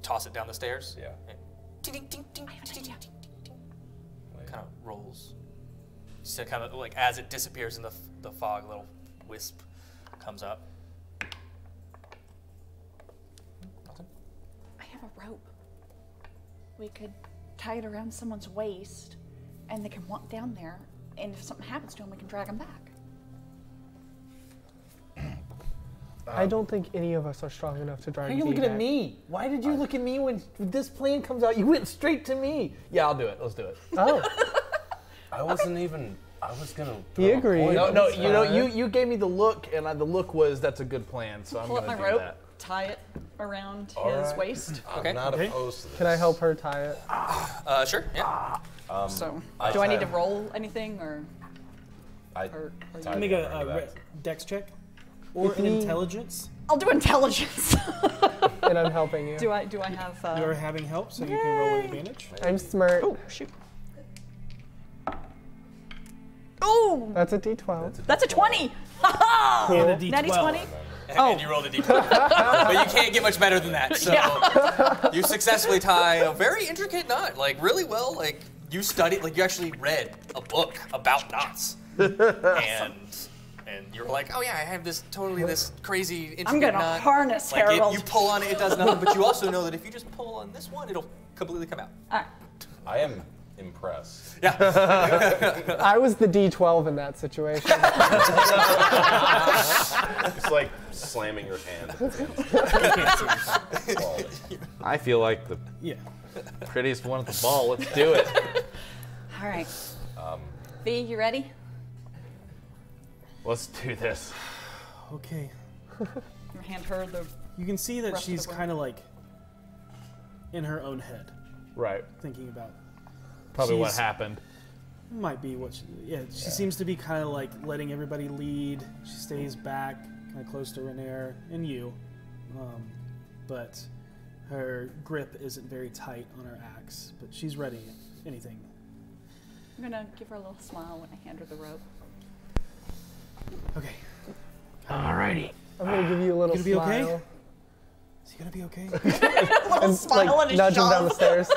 Speaker 8: Toss it down the stairs.
Speaker 6: Yeah.
Speaker 8: Ting, ting, ting, ting, ting, ting, ting, ting.
Speaker 6: Wait.
Speaker 8: Kind of rolls. So kind of like as it disappears in the fog, a little wisp comes up. Nothing.
Speaker 3: I have a rope. We could tie it around someone's waist, and they can walk down there, and if something happens to them, we can drag them back.
Speaker 7: I don't think any of us are strong enough to drive
Speaker 4: Why are you looking at me? Why did you look at me when this plan comes out? You went straight to me. Yeah, I'll do it. Let's do it.
Speaker 7: Oh.
Speaker 6: I wasn't even. I was gonna.
Speaker 7: He
Speaker 6: throw a
Speaker 7: agreed.
Speaker 6: coin
Speaker 4: No,
Speaker 6: on
Speaker 4: no,
Speaker 6: this
Speaker 4: you know,
Speaker 6: guy.
Speaker 4: you gave me the look, and the look was that's a good plan, so I'm
Speaker 3: Pull up
Speaker 4: gonna
Speaker 3: my
Speaker 4: do
Speaker 3: rope,
Speaker 4: that.
Speaker 3: tie it around
Speaker 6: All
Speaker 3: his
Speaker 6: right.
Speaker 3: waist.
Speaker 8: Okay.
Speaker 6: I'm not
Speaker 2: Okay.
Speaker 6: opposed to this.
Speaker 7: Can I help her tie it?
Speaker 8: Sure. Yeah.
Speaker 3: So,
Speaker 6: I
Speaker 3: do I need
Speaker 6: tie-
Speaker 3: to roll anything, or
Speaker 6: I
Speaker 3: or
Speaker 6: tie
Speaker 3: you-
Speaker 2: Make
Speaker 6: the
Speaker 2: a
Speaker 6: back.
Speaker 2: dex check or an intelligence.
Speaker 3: I'll do intelligence.
Speaker 7: And I'm helping you.
Speaker 3: do I have?
Speaker 2: You're having help, so you can roll with
Speaker 3: Yay.
Speaker 2: advantage.
Speaker 7: I'm smart.
Speaker 3: Oh shoot! Oh,
Speaker 7: That's a D12.
Speaker 3: that's a 20.
Speaker 2: And a D12.
Speaker 3: Natty 20.
Speaker 8: And you rolled a d12. But you can't get much better than that. So you successfully tie a very intricate knot, like really well. Like you studied, like you actually read a book about knots, and you're like, oh yeah, I have this crazy intricate
Speaker 3: I'm gonna
Speaker 8: knot.
Speaker 3: harness
Speaker 8: like
Speaker 3: Harold.
Speaker 8: you pull on it, it does nothing. But you also know that if you just pull on this one, it'll completely come out.
Speaker 3: All right.
Speaker 6: I am impressed.
Speaker 8: Yeah.
Speaker 7: I was the D12 in that situation.
Speaker 6: It's like slamming your hand.
Speaker 5: I feel like the
Speaker 2: Yeah.
Speaker 5: prettiest one at the ball. Let's do it.
Speaker 3: All right. V, you ready?
Speaker 5: Let's do this.
Speaker 2: Okay.
Speaker 3: You hand her the.
Speaker 2: You can see that
Speaker 3: Rest of
Speaker 2: she's
Speaker 3: the room.
Speaker 2: kind of like in her own head,
Speaker 5: Right.
Speaker 2: thinking about.
Speaker 5: Probably what
Speaker 2: She's-
Speaker 5: happened.
Speaker 2: Might be what she. Yeah, she seems to be kind of like letting everybody lead. She stays back, kind of close to Renair and you, but her grip isn't very tight on her axe. But she's ready. Anything.
Speaker 3: I'm gonna give her a little smile when I hand her the rope.
Speaker 2: Okay.
Speaker 5: Alrighty.
Speaker 7: I'm gonna give you a little
Speaker 2: Gonna be okay?
Speaker 7: smile.
Speaker 2: Is he gonna be okay?
Speaker 3: little smile
Speaker 7: Like,
Speaker 3: and a
Speaker 7: nudge him down the
Speaker 3: shove.
Speaker 7: stairs.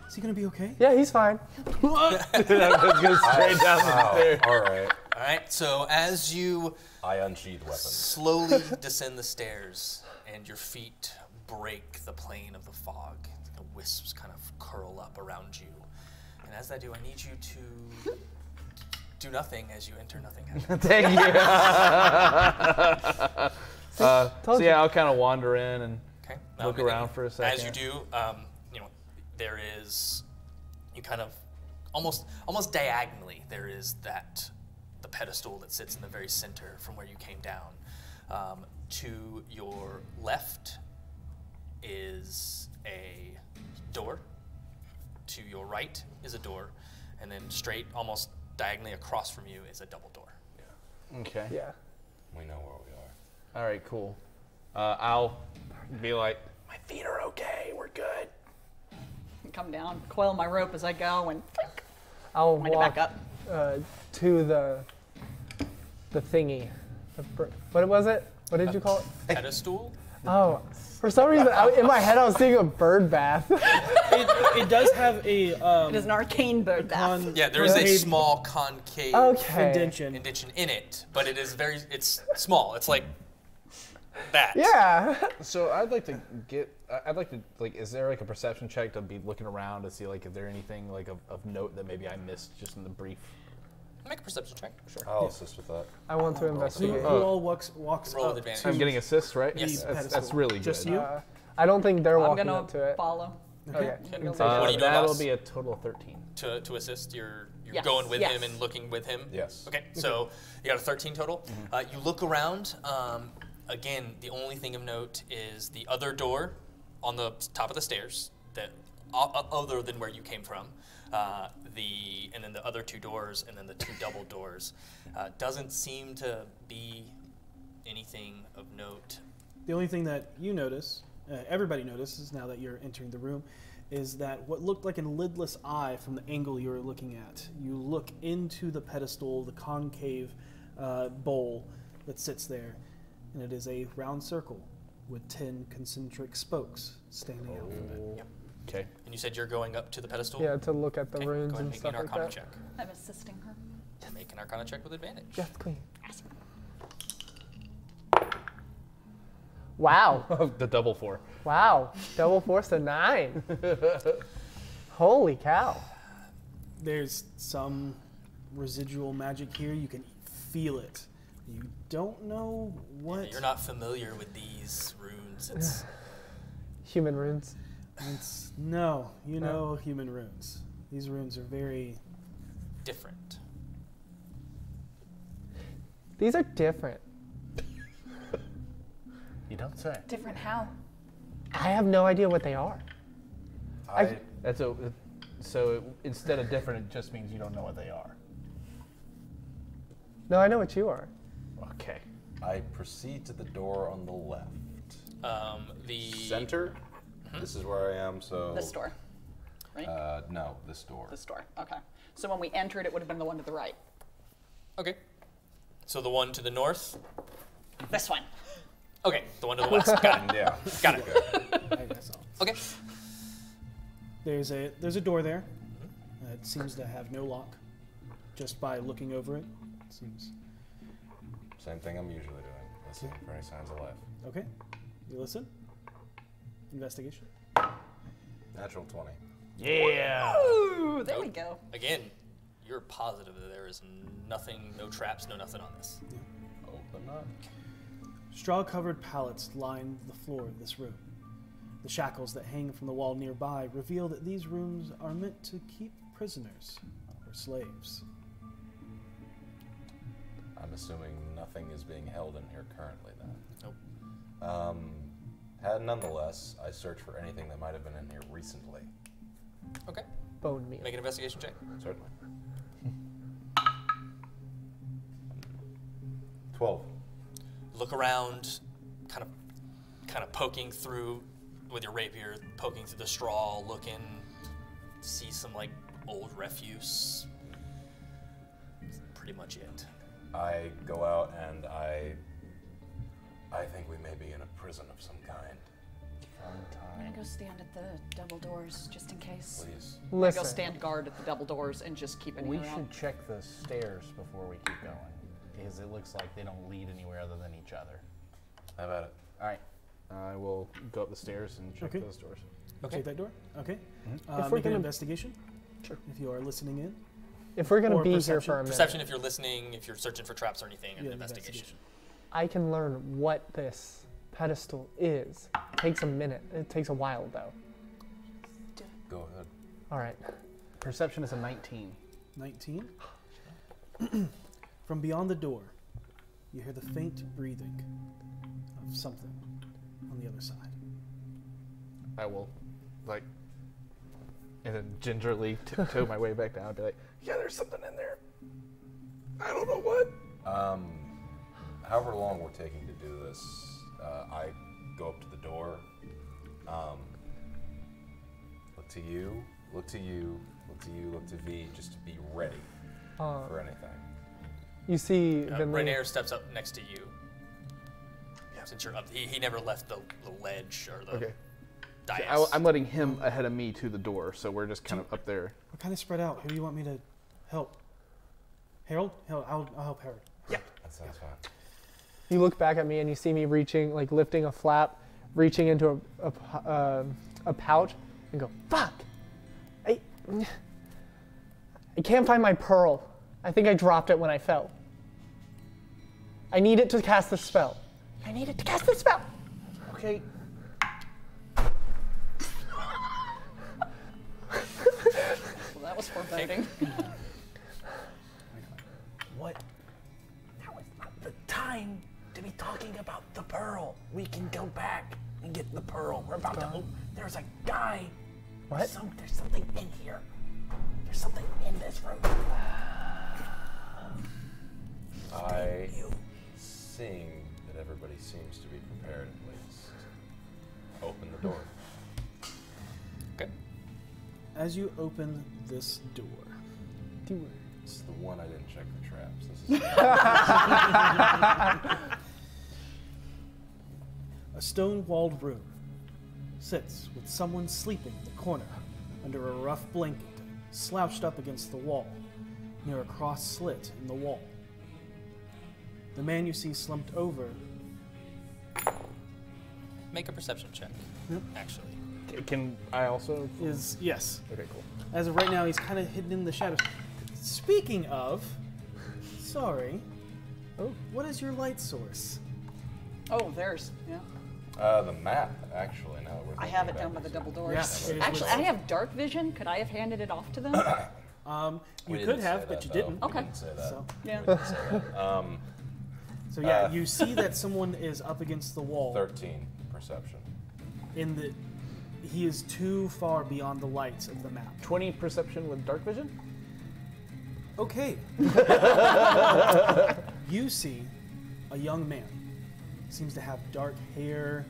Speaker 2: Is he gonna be okay?
Speaker 7: Yeah, he's fine.
Speaker 5: That was go straight down the stairs.
Speaker 6: All right.
Speaker 8: All right. So as you
Speaker 6: I unsheathe weapon.
Speaker 8: slowly descend the stairs and your feet break the plane of the fog, the wisps kind of curl up around you. And as they do, I need you to do nothing as you enter nothing happens.
Speaker 5: Thank you. So
Speaker 7: Told
Speaker 5: yeah, I'll kind of wander in and
Speaker 8: Okay.
Speaker 5: Look
Speaker 8: and
Speaker 5: around for a
Speaker 8: As
Speaker 5: second.
Speaker 8: you do, there is, you kind of almost diagonally, there is the pedestal that sits in the very center from where you came down. To your left is a door. To your right is a door, and then straight, almost diagonally across from you, is a double door.
Speaker 5: Okay.
Speaker 7: Yeah.
Speaker 6: We know where we are.
Speaker 5: All right, cool. I'll be like, my feet are okay. We're good.
Speaker 3: Come down, coil my rope as I go, and
Speaker 7: I'll
Speaker 3: wind it
Speaker 7: walk
Speaker 3: back up.
Speaker 7: to the thingy. What was it? What did you call it?
Speaker 8: Pedestal?
Speaker 7: Oh, for some reason, in my head, I was thinking of bird bath.
Speaker 2: It does have a
Speaker 3: It is an arcane bird bath.
Speaker 8: Yeah, there is a
Speaker 2: concave
Speaker 8: small concave
Speaker 7: Okay.
Speaker 2: indention.
Speaker 8: in it, but it's small. It's like that.
Speaker 7: Yeah.
Speaker 5: So I'd like to is there like a perception check to be looking around to see like if there's anything like of note that maybe I missed just in the brief?
Speaker 8: Make a perception check.
Speaker 5: Sure.
Speaker 6: I'll assist with that.
Speaker 7: I want to
Speaker 2: Who
Speaker 7: investigate.
Speaker 2: all walks
Speaker 8: Roll with
Speaker 2: up
Speaker 8: advantage.
Speaker 2: to
Speaker 5: I'm getting assists, right?
Speaker 8: Yes.
Speaker 5: That's
Speaker 2: pedestal?
Speaker 5: really good.
Speaker 2: Just you?
Speaker 7: I don't think they're
Speaker 3: I'm
Speaker 7: walking
Speaker 3: gonna
Speaker 7: up to it.
Speaker 3: follow.
Speaker 7: Okay.
Speaker 3: I'm gonna
Speaker 8: What do you do,
Speaker 5: That'll
Speaker 8: boss?
Speaker 5: be a total of 13.
Speaker 8: To assist, you're
Speaker 3: Yes,
Speaker 8: going with
Speaker 3: yes.
Speaker 8: him and looking with him?
Speaker 6: Yes.
Speaker 8: Okay, so you got a 13 total. You look around. Again, the only thing of note is the other door on the top of the stairs, that other than where you came from. And then the other two doors, and then the two double doors. Doesn't seem to be anything of note.
Speaker 2: The only thing that you notice, everybody notices now that you're entering the room, is that what looked like a lidless eye from the angle you were looking at. You look into the pedestal, the concave bowl that sits there, and it is a round circle with 10 concentric spokes standing out from it.
Speaker 8: Yep.
Speaker 5: Okay.
Speaker 8: And you said you're going up to the pedestal?
Speaker 7: Yeah, to look at the
Speaker 8: Okay,
Speaker 7: runes
Speaker 8: go ahead
Speaker 7: and
Speaker 8: and make me
Speaker 7: stuff
Speaker 8: an
Speaker 7: like
Speaker 8: Arcana
Speaker 7: that.
Speaker 8: check.
Speaker 3: I'm assisting her.
Speaker 8: Make an Arcana check with advantage.
Speaker 7: Just clean. Wow.
Speaker 5: The double 4.
Speaker 7: Wow. Double force to 9. Holy cow.
Speaker 2: There's some residual magic here. You can feel it. You don't know what.
Speaker 8: You're not familiar with these runes. It's
Speaker 7: Human runes.
Speaker 2: No, you know human runes. These runes are very.
Speaker 8: different.
Speaker 7: These are different.
Speaker 5: You don't say.
Speaker 3: Different how?
Speaker 7: I have no idea what they are.
Speaker 5: So instead of different, it just means you don't know what they are.
Speaker 7: No, I know what you are.
Speaker 5: Okay.
Speaker 6: I proceed to the door on the left.
Speaker 8: The
Speaker 6: Center? This is where I am, so...
Speaker 3: This door, right?
Speaker 6: No, this door.
Speaker 3: This door. Okay. So when we entered, it would have been the one to the right.
Speaker 8: Okay. So the one to the north.
Speaker 3: This one.
Speaker 8: Okay. The one to the west. Got it.
Speaker 6: Yeah.
Speaker 8: Got it.
Speaker 2: I guess so.
Speaker 8: Okay.
Speaker 2: There's a door there. It seems to have no lock. Just by looking over it, it seems.
Speaker 6: Same thing I'm usually doing. Listening for any signs of life.
Speaker 2: Okay. You listen. Investigation.
Speaker 6: Natural 20.
Speaker 5: Yeah.
Speaker 3: Ooh, there we go.
Speaker 8: Again, you're positive that there is nothing, no traps, no nothing on this.
Speaker 6: Open up.
Speaker 2: Straw-covered pallets line the floor of this room. The shackles that hang from the wall nearby reveal that these rooms are meant to keep prisoners or slaves.
Speaker 6: I'm assuming nothing is being held in here currently then.
Speaker 8: Nope.
Speaker 6: Nonetheless, I search for anything that might have been in here recently.
Speaker 8: Okay.
Speaker 7: Bone meal.
Speaker 8: Make an investigation check.
Speaker 6: Certainly. 12.
Speaker 8: Look around, kind of poking through with your rapier, poking through the straw, looking, see some like old refuse. That's pretty much it.
Speaker 6: I go out and I think we may be in a prison of some kind.
Speaker 3: I'm gonna go stand at the double doors just in case.
Speaker 6: Please.
Speaker 3: I'm gonna go
Speaker 7: Listen.
Speaker 3: stand guard at the double doors and just keep an
Speaker 5: We
Speaker 3: ear out.
Speaker 5: should check the stairs before we keep going, because it looks like they don't lead anywhere other than each other.
Speaker 6: How about it?
Speaker 5: All right. I will go up the stairs and check
Speaker 2: Okay.
Speaker 5: those doors.
Speaker 2: Take that door? Okay.
Speaker 7: If we're
Speaker 2: Make an
Speaker 7: gonna-
Speaker 2: investigation. Sure. If you are listening in.
Speaker 7: If we're going to
Speaker 2: Or
Speaker 7: be here
Speaker 2: perception.
Speaker 7: for a minute,
Speaker 8: Perception if you're listening, if you're searching for traps or anything, and
Speaker 2: Yeah,
Speaker 8: investigation.
Speaker 7: I can learn what this pedestal is. It takes a minute. It takes a while, though.
Speaker 6: Go ahead.
Speaker 7: All right.
Speaker 4: Perception is a 19.
Speaker 2: 19. From beyond the door, you hear the faint breathing of something on the other side.
Speaker 4: I will, like, and then gingerly tiptoe my way back down and be like, yeah, there's something in there. I don't know what.
Speaker 6: However long we're taking to do this, I go up to the door, look to you, look to you, look to you, look to V, just to be ready for anything.
Speaker 7: You see,
Speaker 8: Rainier steps up next to you. Since you're up, he never left the ledge or the dais.
Speaker 4: I'm letting him ahead of me to the door, so we're just kind of up there.
Speaker 2: We're kind of spread out. Who do you want me to help? Harold? I'll help Harold.
Speaker 6: Yeah, that sounds fine.
Speaker 7: You look back at me and you see me reaching, like lifting a flap, reaching into a pouch, and go, fuck! I can't find my pearl. I think I dropped it when I fell. I need it to cast the spell. I need it to cast the spell!
Speaker 4: Okay.
Speaker 3: Well, that was foreboding.
Speaker 4: What? That was not the time to be talking about the pearl. We can go back and get the pearl. We're about to open. There's a guy.
Speaker 7: What?
Speaker 4: There's something in here. There's something in this room.
Speaker 6: Seeing that everybody seems to be prepared at least, open the door.
Speaker 8: Okay.
Speaker 2: As you open this door,
Speaker 6: This is the one I didn't check the traps. This is
Speaker 2: a stone-walled room sits with someone sleeping in the corner under a rough blanket, slouched up against the wall, near a cross slit in the wall. The man you see slumped over.
Speaker 8: Make a perception check.
Speaker 2: Yep.
Speaker 8: Actually.
Speaker 4: Can I also?
Speaker 2: Is yes.
Speaker 4: Okay, cool.
Speaker 2: As of right now, he's kind of hidden in the shadows. Speaking of, what is your light source?
Speaker 3: Oh, there's, yeah.
Speaker 6: the map, actually. Now that we're
Speaker 3: I
Speaker 6: thinking
Speaker 3: have it
Speaker 6: about
Speaker 3: down by the
Speaker 6: this.
Speaker 3: double doors.
Speaker 2: Yes, it is
Speaker 3: Actually,
Speaker 2: with-
Speaker 3: I have dark vision. Could I have handed it off to them?
Speaker 2: You
Speaker 6: We
Speaker 2: could
Speaker 6: didn't
Speaker 2: have,
Speaker 6: say
Speaker 2: but
Speaker 6: that,
Speaker 2: you
Speaker 6: though.
Speaker 2: didn't.
Speaker 6: We
Speaker 3: Okay.
Speaker 6: didn't say that.
Speaker 2: So,
Speaker 3: Yeah.
Speaker 6: We didn't say that.
Speaker 2: so yeah, you see that someone is up against the wall.
Speaker 6: 13 perception.
Speaker 2: He is too far beyond the lights of the map.
Speaker 4: 20 perception with dark vision?
Speaker 2: Okay. You see a young man. Seems to have dark hair.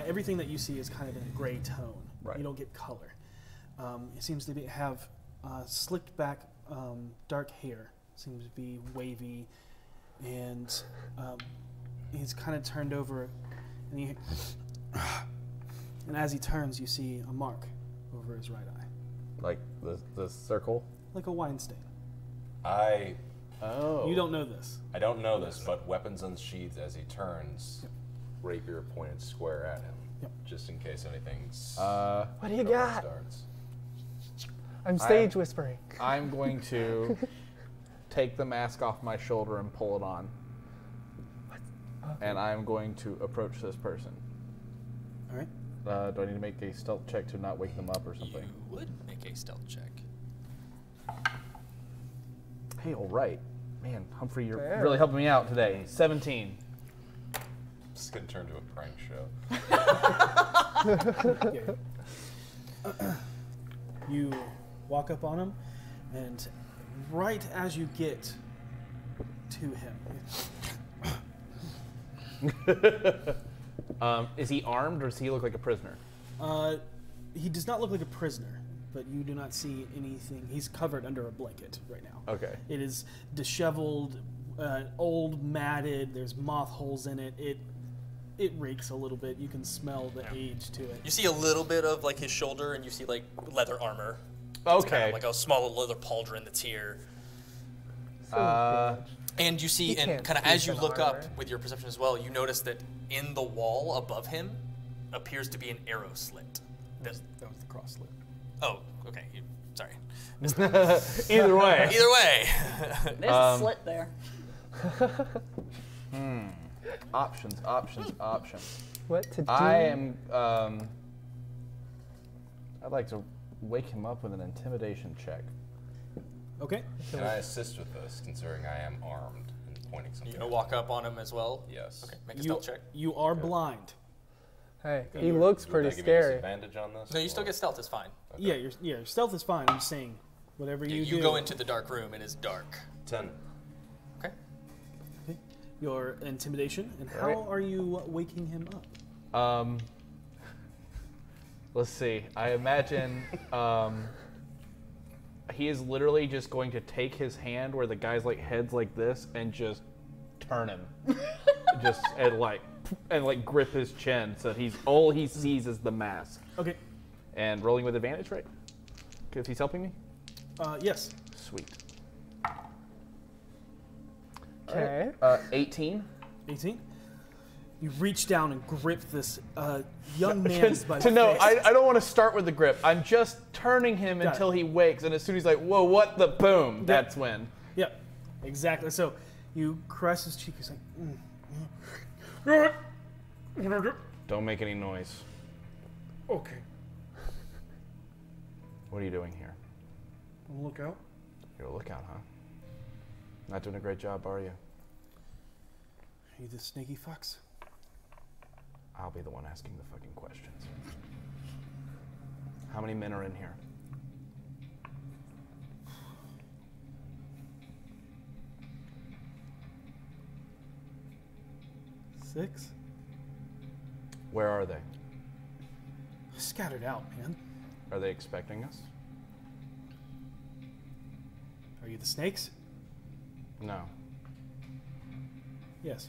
Speaker 2: Everything that you see is kind of in a gray tone.
Speaker 4: Right.
Speaker 2: You don't get color. He seems to have slicked back dark hair. Seems to be wavy. And he's kind of turned over. And as he turns, you see a mark over his right eye.
Speaker 5: Like the circle?
Speaker 2: Like a wine stain.
Speaker 5: Oh.
Speaker 2: You don't know this.
Speaker 6: I don't know this, but weapons unsheathed as he turns, rapier pointed square at him, just in case anything's.
Speaker 7: What do you got?
Speaker 6: Starts.
Speaker 7: I'm stage whispering.
Speaker 4: I'm going to take the mask off my shoulder and pull it on. And I'm going to approach this person.
Speaker 2: All right.
Speaker 4: Do I need to make a stealth check to not wake them up or something?
Speaker 8: You would make a stealth check.
Speaker 4: Hey, all right. Man, Humphrey, you're really helping me out today. 17.
Speaker 6: This is going to turn to a prank show.
Speaker 2: You walk up on him, and right as you get to him,
Speaker 4: Is he armed or does he look like a prisoner?
Speaker 2: he does not look like a prisoner, but you do not see anything. He's covered under a blanket right now.
Speaker 4: Okay.
Speaker 2: It is disheveled, old, matted. There's moth holes in it. It reeks a little bit. You can smell the age to it.
Speaker 8: You see a little bit of like his shoulder, and you see like leather armor. It's
Speaker 4: Okay.
Speaker 8: kind of like a small leather pauldron that's here. And you see, and
Speaker 7: can't
Speaker 8: kind of
Speaker 7: sleep
Speaker 8: as you
Speaker 7: in
Speaker 8: look
Speaker 7: armor.
Speaker 8: up with your perception as well, you notice that in the wall above him appears to be an arrow slit.
Speaker 2: That was the cross slit.
Speaker 8: Oh, okay. Sorry.
Speaker 4: Either way.
Speaker 8: Either way.
Speaker 3: There's a slit there.
Speaker 4: Options.
Speaker 7: What to do?
Speaker 4: I am. I'd like to
Speaker 5: wake him up with an intimidation check.
Speaker 2: Okay.
Speaker 6: Can I assist with this, considering I am armed and pointing something?
Speaker 8: You gonna walk up on him as well?
Speaker 6: Yes.
Speaker 8: Okay, make a stealth check.
Speaker 2: You are blind.
Speaker 7: Hey, he looks
Speaker 6: Would
Speaker 7: pretty
Speaker 6: that give me a
Speaker 7: scary.
Speaker 6: disadvantage on this?
Speaker 8: No, you still get stealth. It's fine.
Speaker 6: Okay.
Speaker 2: Yeah, your stealth is fine. I'm just saying, whatever you do.
Speaker 8: You go into the dark room. It is dark.
Speaker 6: 10.
Speaker 8: Okay.
Speaker 2: Okay. Your intimidation, and how are you waking him up?
Speaker 5: Let's see. I imagine he is literally just going to take his hand where the guy's like head's like this and just turn him, and grip his chin so that all he sees is the mask.
Speaker 2: Okay.
Speaker 5: And rolling with advantage, right? If he's helping me.
Speaker 2: Yes.
Speaker 5: Sweet.
Speaker 7: Okay.
Speaker 5: 18.
Speaker 2: 18. You reach down and grip this young man's by the
Speaker 5: To know,
Speaker 2: face.
Speaker 5: I don't want to start with the grip. I'm just turning him
Speaker 2: Got
Speaker 5: until
Speaker 2: it.
Speaker 5: he wakes, and as soon as he's like, "Whoa, what the boom?" That's when.
Speaker 2: Yep. Exactly. So you caress his cheek. He's like,
Speaker 5: Don't make any noise.
Speaker 2: okay.
Speaker 5: What are you doing here?
Speaker 2: Look out.
Speaker 5: You're a lookout, huh? Not doing a great job, are you?
Speaker 2: Are you the snaky fucks?
Speaker 5: I'll be the one asking the fucking questions. How many men are in here?
Speaker 2: Six.
Speaker 5: Where are they?
Speaker 2: Scattered out, man.
Speaker 5: Are they expecting us?
Speaker 2: Are you the snakes?
Speaker 5: No.
Speaker 2: Yes.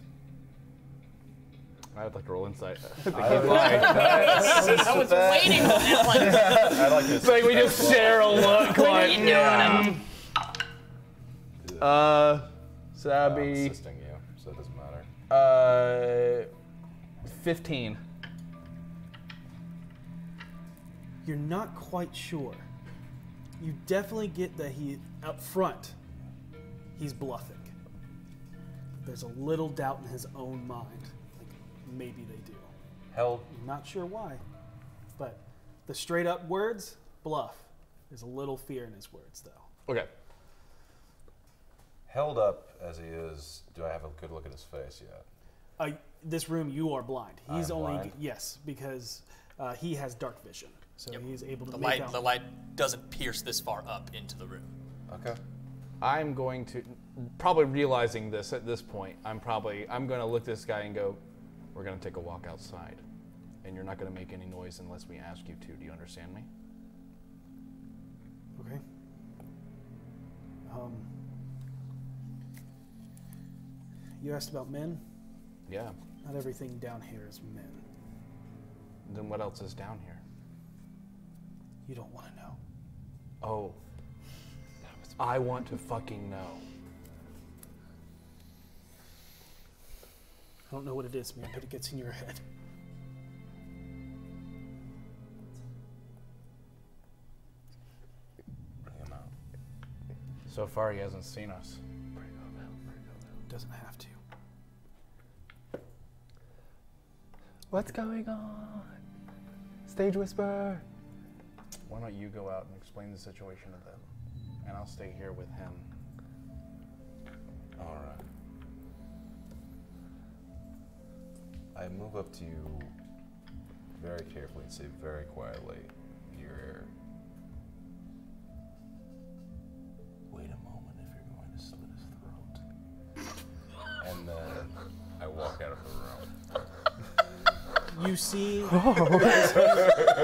Speaker 5: I would like to roll insight.
Speaker 3: I was waiting for that one.
Speaker 6: I like this.
Speaker 5: It's like we just share a look. Like, yeah. So that'd
Speaker 6: I'm
Speaker 5: be
Speaker 6: assisting you, so it doesn't matter.
Speaker 5: 15.
Speaker 2: You're not quite sure. You definitely get that he, up front, he's bluffing. There's a little doubt in his own mind. Like, maybe they do.
Speaker 6: Held.
Speaker 2: Not sure why. But the straight up words, bluff. There's a little fear in his words, though.
Speaker 5: Okay.
Speaker 6: Held up as he is, do I have a good look at his face yet?
Speaker 2: This room, you are blind. He's
Speaker 6: I'm
Speaker 2: only,
Speaker 6: blind?
Speaker 2: yes, because he has dark vision. So
Speaker 8: Yep.
Speaker 2: he's able to
Speaker 8: The
Speaker 2: make
Speaker 8: light.
Speaker 2: out.
Speaker 8: The light doesn't pierce this far up into the room.
Speaker 6: Okay.
Speaker 5: I'm going to, probably realizing this at this point, I'm going to look at this guy and go, we're going to take a walk outside. And you're not going to make any noise unless we ask you to. Do you understand me?
Speaker 2: Okay. You asked about men?
Speaker 5: Yeah.
Speaker 2: Not everything down here is men.
Speaker 5: Then what else is down here?
Speaker 2: You don't want to know.
Speaker 5: Oh. I want to fucking know.
Speaker 2: I don't know what it is, man, but it gets in your head.
Speaker 6: Bring him out.
Speaker 5: So far, he hasn't seen us.
Speaker 2: Doesn't have to.
Speaker 7: What's going on? Stage whisper.
Speaker 5: Why don't you go out and explain the situation to them? And I'll stay here with him.
Speaker 6: All right. I move up to you very carefully and say very quietly in your ear. Wait a moment if you're going to slit his throat. And then I walk out of the room.
Speaker 2: You see,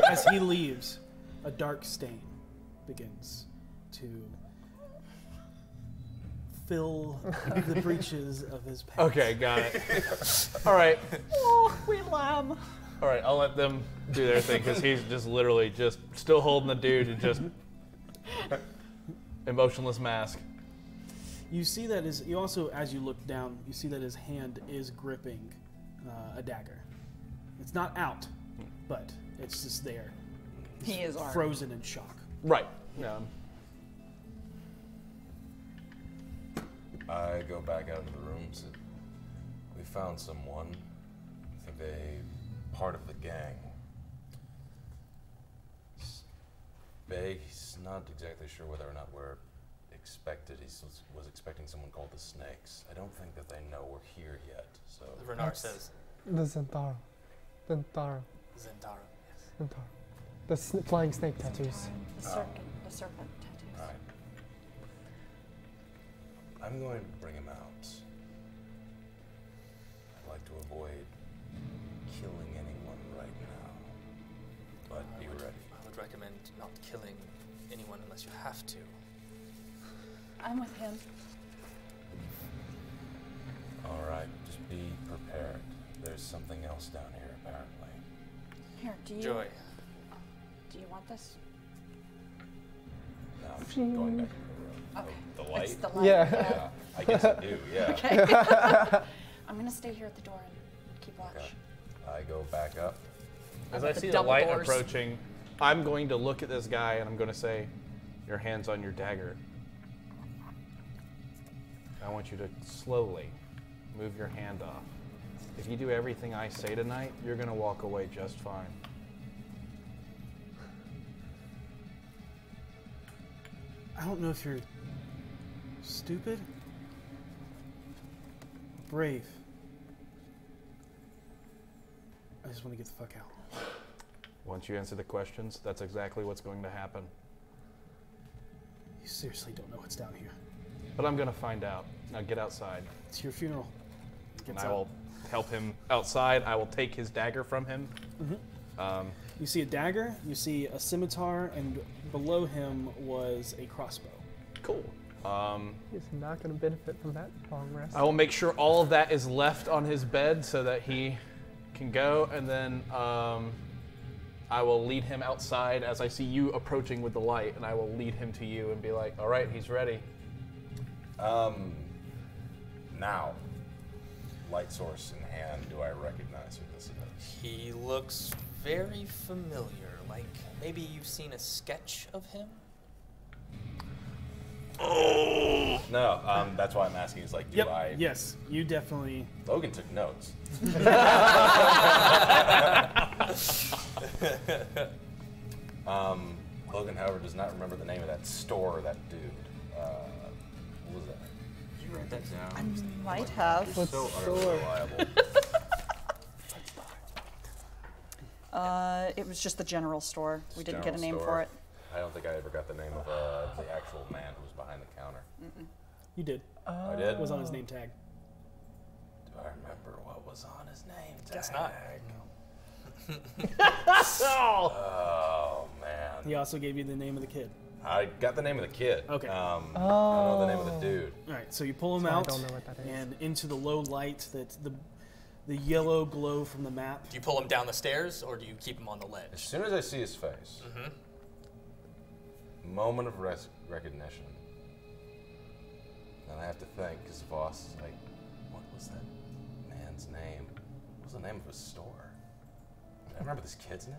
Speaker 2: as he leaves, a dark stain begins to fill the breaches of his pants.
Speaker 5: Okay, got it. All right.
Speaker 3: Oh, we lamb.
Speaker 5: All right, I'll let them do their thing because he's just literally just still holding the dude and just emotionless mask.
Speaker 2: You see that you also, as you look down, you see that his hand is gripping a dagger. It's not out, but it's just there.
Speaker 3: He is armed.
Speaker 2: Frozen in shock.
Speaker 5: Right. Yeah.
Speaker 6: I go back out into the room and say, we found someone. I think they part of the gang. vague. He's not exactly sure whether or not we're expected. He was expecting someone called the Snakes. I don't think that they know we're here yet. So
Speaker 8: Renard says.
Speaker 7: The Zentaro.
Speaker 8: Zentaro, yes.
Speaker 7: Zentaro. The flying snake tattoos.
Speaker 3: The serpent tattoos.
Speaker 6: All right. I'm going to bring him out. I'd like to avoid killing anyone right now. But be ready.
Speaker 8: I would recommend not killing anyone unless you have to.
Speaker 3: I'm with him.
Speaker 6: All right, just be prepared. There's something else down here, apparently.
Speaker 3: Here, do you
Speaker 8: Joy.
Speaker 3: Do you want this?
Speaker 6: No, I'm going back to the room.
Speaker 3: Okay.
Speaker 6: The light?
Speaker 3: It's the light.
Speaker 7: Yeah.
Speaker 6: I guess I do, yeah.
Speaker 3: Okay. I'm gonna stay here at the door and keep watch.
Speaker 6: Okay. I go back up.
Speaker 5: As
Speaker 3: I'm
Speaker 5: I
Speaker 3: at the
Speaker 5: see the
Speaker 3: double
Speaker 5: light
Speaker 3: doors.
Speaker 5: approaching, I'm going to look at this guy and I'm going to say, your hand's on your dagger. I want you to slowly move your hand off. If you do everything I say tonight, you're going to walk away just fine.
Speaker 2: I don't know if you're stupid, brave. I just want to get the fuck out.
Speaker 5: Once you answer the questions, that's exactly what's going to happen.
Speaker 2: You seriously don't know what's down here.
Speaker 5: But I'm going to find out. Now get outside.
Speaker 2: It's your funeral.
Speaker 5: And
Speaker 2: Gets
Speaker 5: I
Speaker 2: out.
Speaker 5: will help him outside. I will take his dagger from him.
Speaker 2: You see a dagger, you see a scimitar, and below him was a crossbow.
Speaker 5: Cool.
Speaker 7: He's not going to benefit from that long rest.
Speaker 5: I will make sure all of that is left on his bed so that he can go, and then I will lead him outside as I see you approaching with the light, and I will lead him to you and be like, all right, he's ready.
Speaker 6: Now, light source in hand, do I recognize who this is?
Speaker 8: He looks very familiar. Like maybe you've seen a sketch of him?
Speaker 6: No, that's why I'm asking. Is like, do I?
Speaker 2: Yes, you definitely.
Speaker 6: Logan took notes. Logan, however, does not remember the name of that store or that dude. What was that?
Speaker 8: Did you write that down?
Speaker 3: I might have.
Speaker 6: You're so unreliable.
Speaker 3: It was just the general store. We didn't get a
Speaker 6: General
Speaker 3: name
Speaker 6: store.
Speaker 3: for it.
Speaker 6: I don't think I ever got the name of the actual man who was behind the counter.
Speaker 2: You did.
Speaker 6: I did?
Speaker 2: It was on his name tag.
Speaker 6: Do I remember what was on his name tag?
Speaker 8: Guess not.
Speaker 6: Oh, man.
Speaker 2: He also gave you the name of the kid.
Speaker 6: I got the name of the kid.
Speaker 2: Okay.
Speaker 6: I don't know the name of the dude.
Speaker 2: All right, so you pull him
Speaker 7: So I
Speaker 2: out
Speaker 7: don't know what that is.
Speaker 2: and into the low light that the yellow glow from the map.
Speaker 8: Do you pull him down the stairs or do you keep him on the
Speaker 6: As
Speaker 8: ledge?
Speaker 6: soon as I see his face, moment of recognition. And I have to think, because the boss is like, what was that man's name? What was the name of his store? I remember this kid's name.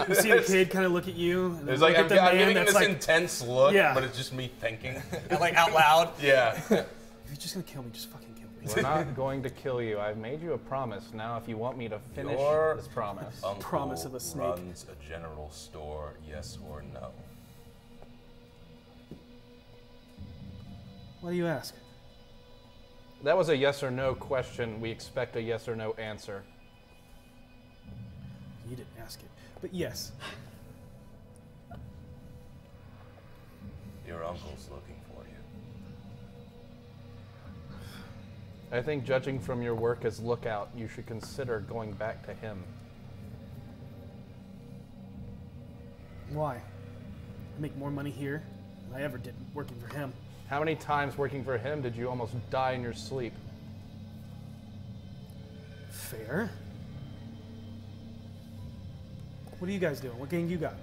Speaker 2: You see the kid kind of look at you. And
Speaker 6: It's
Speaker 2: then
Speaker 6: like
Speaker 2: look
Speaker 6: I'm
Speaker 2: at the
Speaker 6: giving
Speaker 2: man
Speaker 6: him
Speaker 2: that's
Speaker 6: this
Speaker 2: like,
Speaker 6: intense look,
Speaker 2: Yeah.
Speaker 6: but it's just me thinking.
Speaker 8: And like out loud?
Speaker 6: Yeah.
Speaker 2: if you're just gonna kill me, just fucking kill me.
Speaker 5: We're not going to kill you. I've made you a promise. Now, if you want me to finish
Speaker 6: Your
Speaker 5: this promise.
Speaker 6: Uncle
Speaker 2: Promise of a snake.
Speaker 6: runs a general store, yes or no?
Speaker 2: Why do you ask?
Speaker 5: That was a yes or no question. We expect a yes or no answer.
Speaker 2: You didn't ask it, but yes.
Speaker 6: Your uncle's looking for you.
Speaker 5: I think judging from your work as lookout, you should consider going back to him.
Speaker 2: Why? I make more money here than I ever did working for him.
Speaker 5: How many times working for him did you almost die in your sleep?
Speaker 2: Fair. What are you guys doing? What gang you got?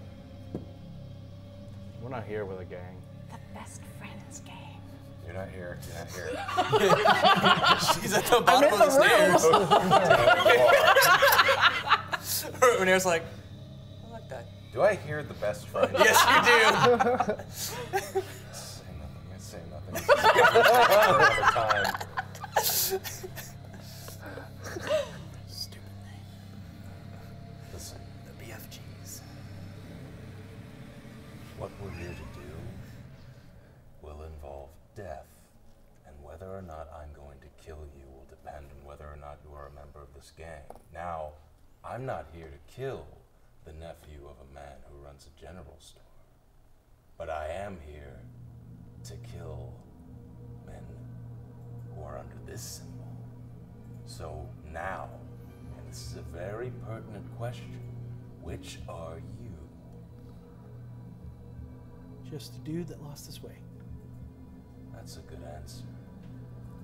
Speaker 5: We're not here with a gang.
Speaker 3: The best friends game.
Speaker 6: You're not here. You're not here.
Speaker 8: She's at the bottom of the stairs. Renere's like, I like that.
Speaker 6: Do I hear the best friend?
Speaker 8: Yes, you do.
Speaker 6: Say nothing. Another time.
Speaker 2: Stupid name.
Speaker 6: Listen, kill you will depend on whether or not you are a member of this gang. Now, I'm not here to kill the nephew of a man who runs a general store, but I am here to kill men who are under this symbol. So now, and this is a very pertinent question, which are you?
Speaker 2: Just a dude that lost his way.
Speaker 6: That's a good answer.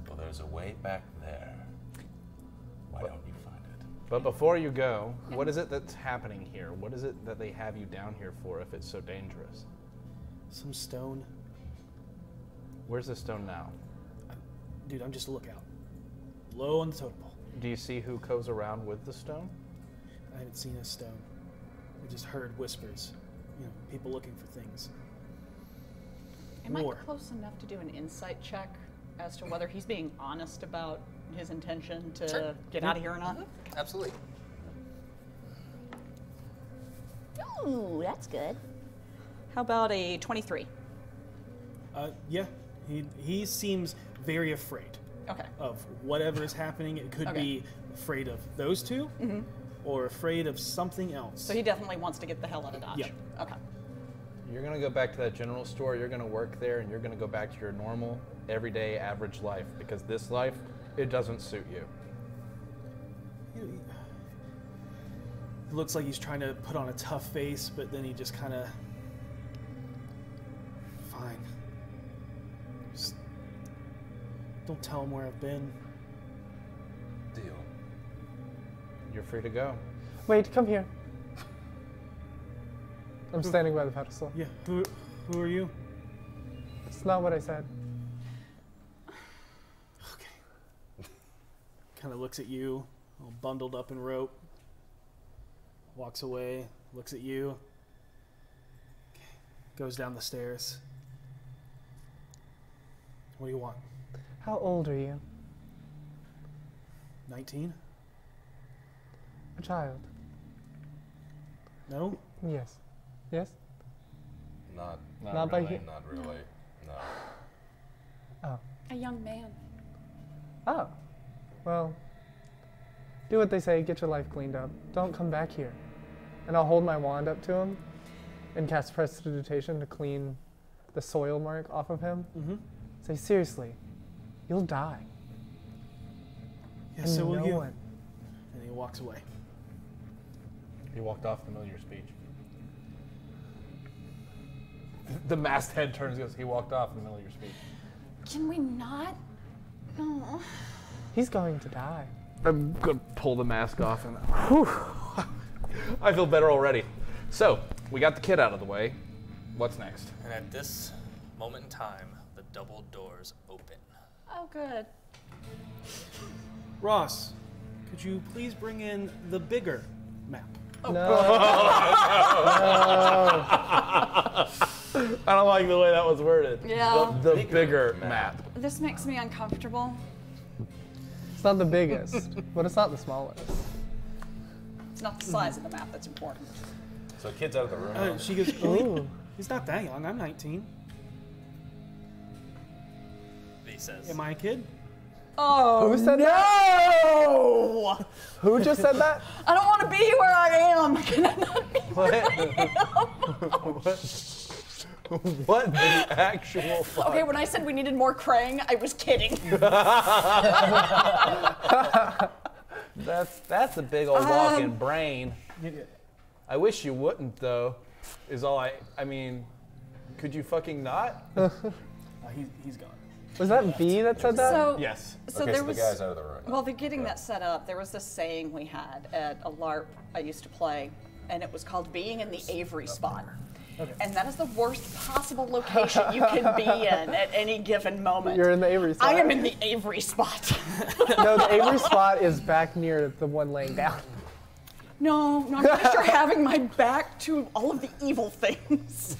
Speaker 6: Well, there's a way back there. Why don't you find it?
Speaker 5: But before you go, what is it that's happening here? What is it that they have you down here for if it's so dangerous?
Speaker 2: Some stone.
Speaker 5: Where's the stone now?
Speaker 2: Dude, I'm just a lookout. Low on the totem pole.
Speaker 5: Do you see who goes around with the stone?
Speaker 2: I haven't seen a stone. I just heard whispers. You know, people looking for things.
Speaker 3: Am I
Speaker 2: More.
Speaker 3: close enough to do an insight check as to whether he's being honest about his intention to
Speaker 1: Sure.
Speaker 3: get out of here or not?
Speaker 1: Absolutely.
Speaker 3: Ooh, that's good. How about a 23?
Speaker 2: Yeah, he seems very afraid
Speaker 3: Okay.
Speaker 2: of whatever is happening. It could
Speaker 3: Okay.
Speaker 2: be afraid of those two, or afraid of something else.
Speaker 3: So he definitely wants to get the hell out of Dodge.
Speaker 2: Yeah.
Speaker 3: Okay.
Speaker 5: You're going to go back to that general store, you're going to work there, and you're going to go back to your normal, everyday, average life, because this life, it doesn't suit you.
Speaker 2: It looks like he's trying to put on a tough face, but then he just kind of... Fine. Just don't tell him where I've been.
Speaker 6: Deal.
Speaker 5: You're free to go.
Speaker 7: Wait, come here. I'm standing by the pedestal.
Speaker 2: Yeah, who are you?
Speaker 7: It's not what I said.
Speaker 2: Okay. Kind of looks at you, all bundled up in rope. Walks away, looks at you. Goes down the stairs. What do you want?
Speaker 7: How old are you?
Speaker 2: 19?
Speaker 7: A child.
Speaker 2: No?
Speaker 7: Yes. Yes?
Speaker 6: Not
Speaker 7: by
Speaker 6: really,
Speaker 7: here.
Speaker 6: not really. No.
Speaker 7: Oh.
Speaker 3: A young man.
Speaker 7: Oh. Well, do what they say, get your life cleaned up. Don't come back here. And I'll hold my wand up to him and cast prestidigitation to clean the soil mark off of him.
Speaker 2: Mm-hmm.
Speaker 7: Say, seriously, you'll die.
Speaker 2: Yeah,
Speaker 7: And
Speaker 2: so will
Speaker 7: no
Speaker 2: you.
Speaker 7: one.
Speaker 2: And he walks away.
Speaker 5: He walked off in the middle of your speech. The masked head turns and goes, he walked off in the middle of your speech.
Speaker 3: Can we not? Oh.
Speaker 7: He's going to die.
Speaker 5: I'm going to pull the mask off and whew, I feel better already. So, we got the kid out of the way. What's next?
Speaker 8: And at this moment in time, the double doors open.
Speaker 3: Oh, good.
Speaker 2: Ross, could you please bring in the bigger map?
Speaker 5: I don't like the way that was worded.
Speaker 3: Yeah.
Speaker 5: The bigger map.
Speaker 3: This makes me uncomfortable.
Speaker 7: It's not the biggest, but it's not the smallest.
Speaker 3: It's not the size of the map that's important.
Speaker 6: So kid's out of the room.
Speaker 2: She goes,
Speaker 7: Ooh.
Speaker 2: he's not that young. I'm 19.
Speaker 8: He says.
Speaker 2: Am I a kid?
Speaker 3: Oh,
Speaker 7: Who said
Speaker 3: no!
Speaker 7: Who just said that?
Speaker 3: I don't want to be where I am. Can I not be
Speaker 5: What?
Speaker 3: where I am?
Speaker 5: What the actual fuck?
Speaker 3: Okay, when I said we needed more Krang, I was kidding.
Speaker 5: That's a big old walking brain. I wish you wouldn't though. Is all I mean, could you fucking not?
Speaker 2: He's gone.
Speaker 7: Was that B that said that?
Speaker 3: So,
Speaker 5: Yes.
Speaker 3: so
Speaker 6: Okay,
Speaker 3: there
Speaker 6: so
Speaker 3: was.
Speaker 6: the guy's out of the room.
Speaker 3: Well, they're getting that set up. There was this saying we had at a LARP I used to play, and it was called being in the Avery spot. And that is the worst possible location you can be in at any given moment.
Speaker 7: You're in the Avery spot.
Speaker 3: I am in the Avery spot.
Speaker 7: No, the Avery spot is back near the one laying down.
Speaker 3: No, I'm pretty sure having my back to all of the evil things.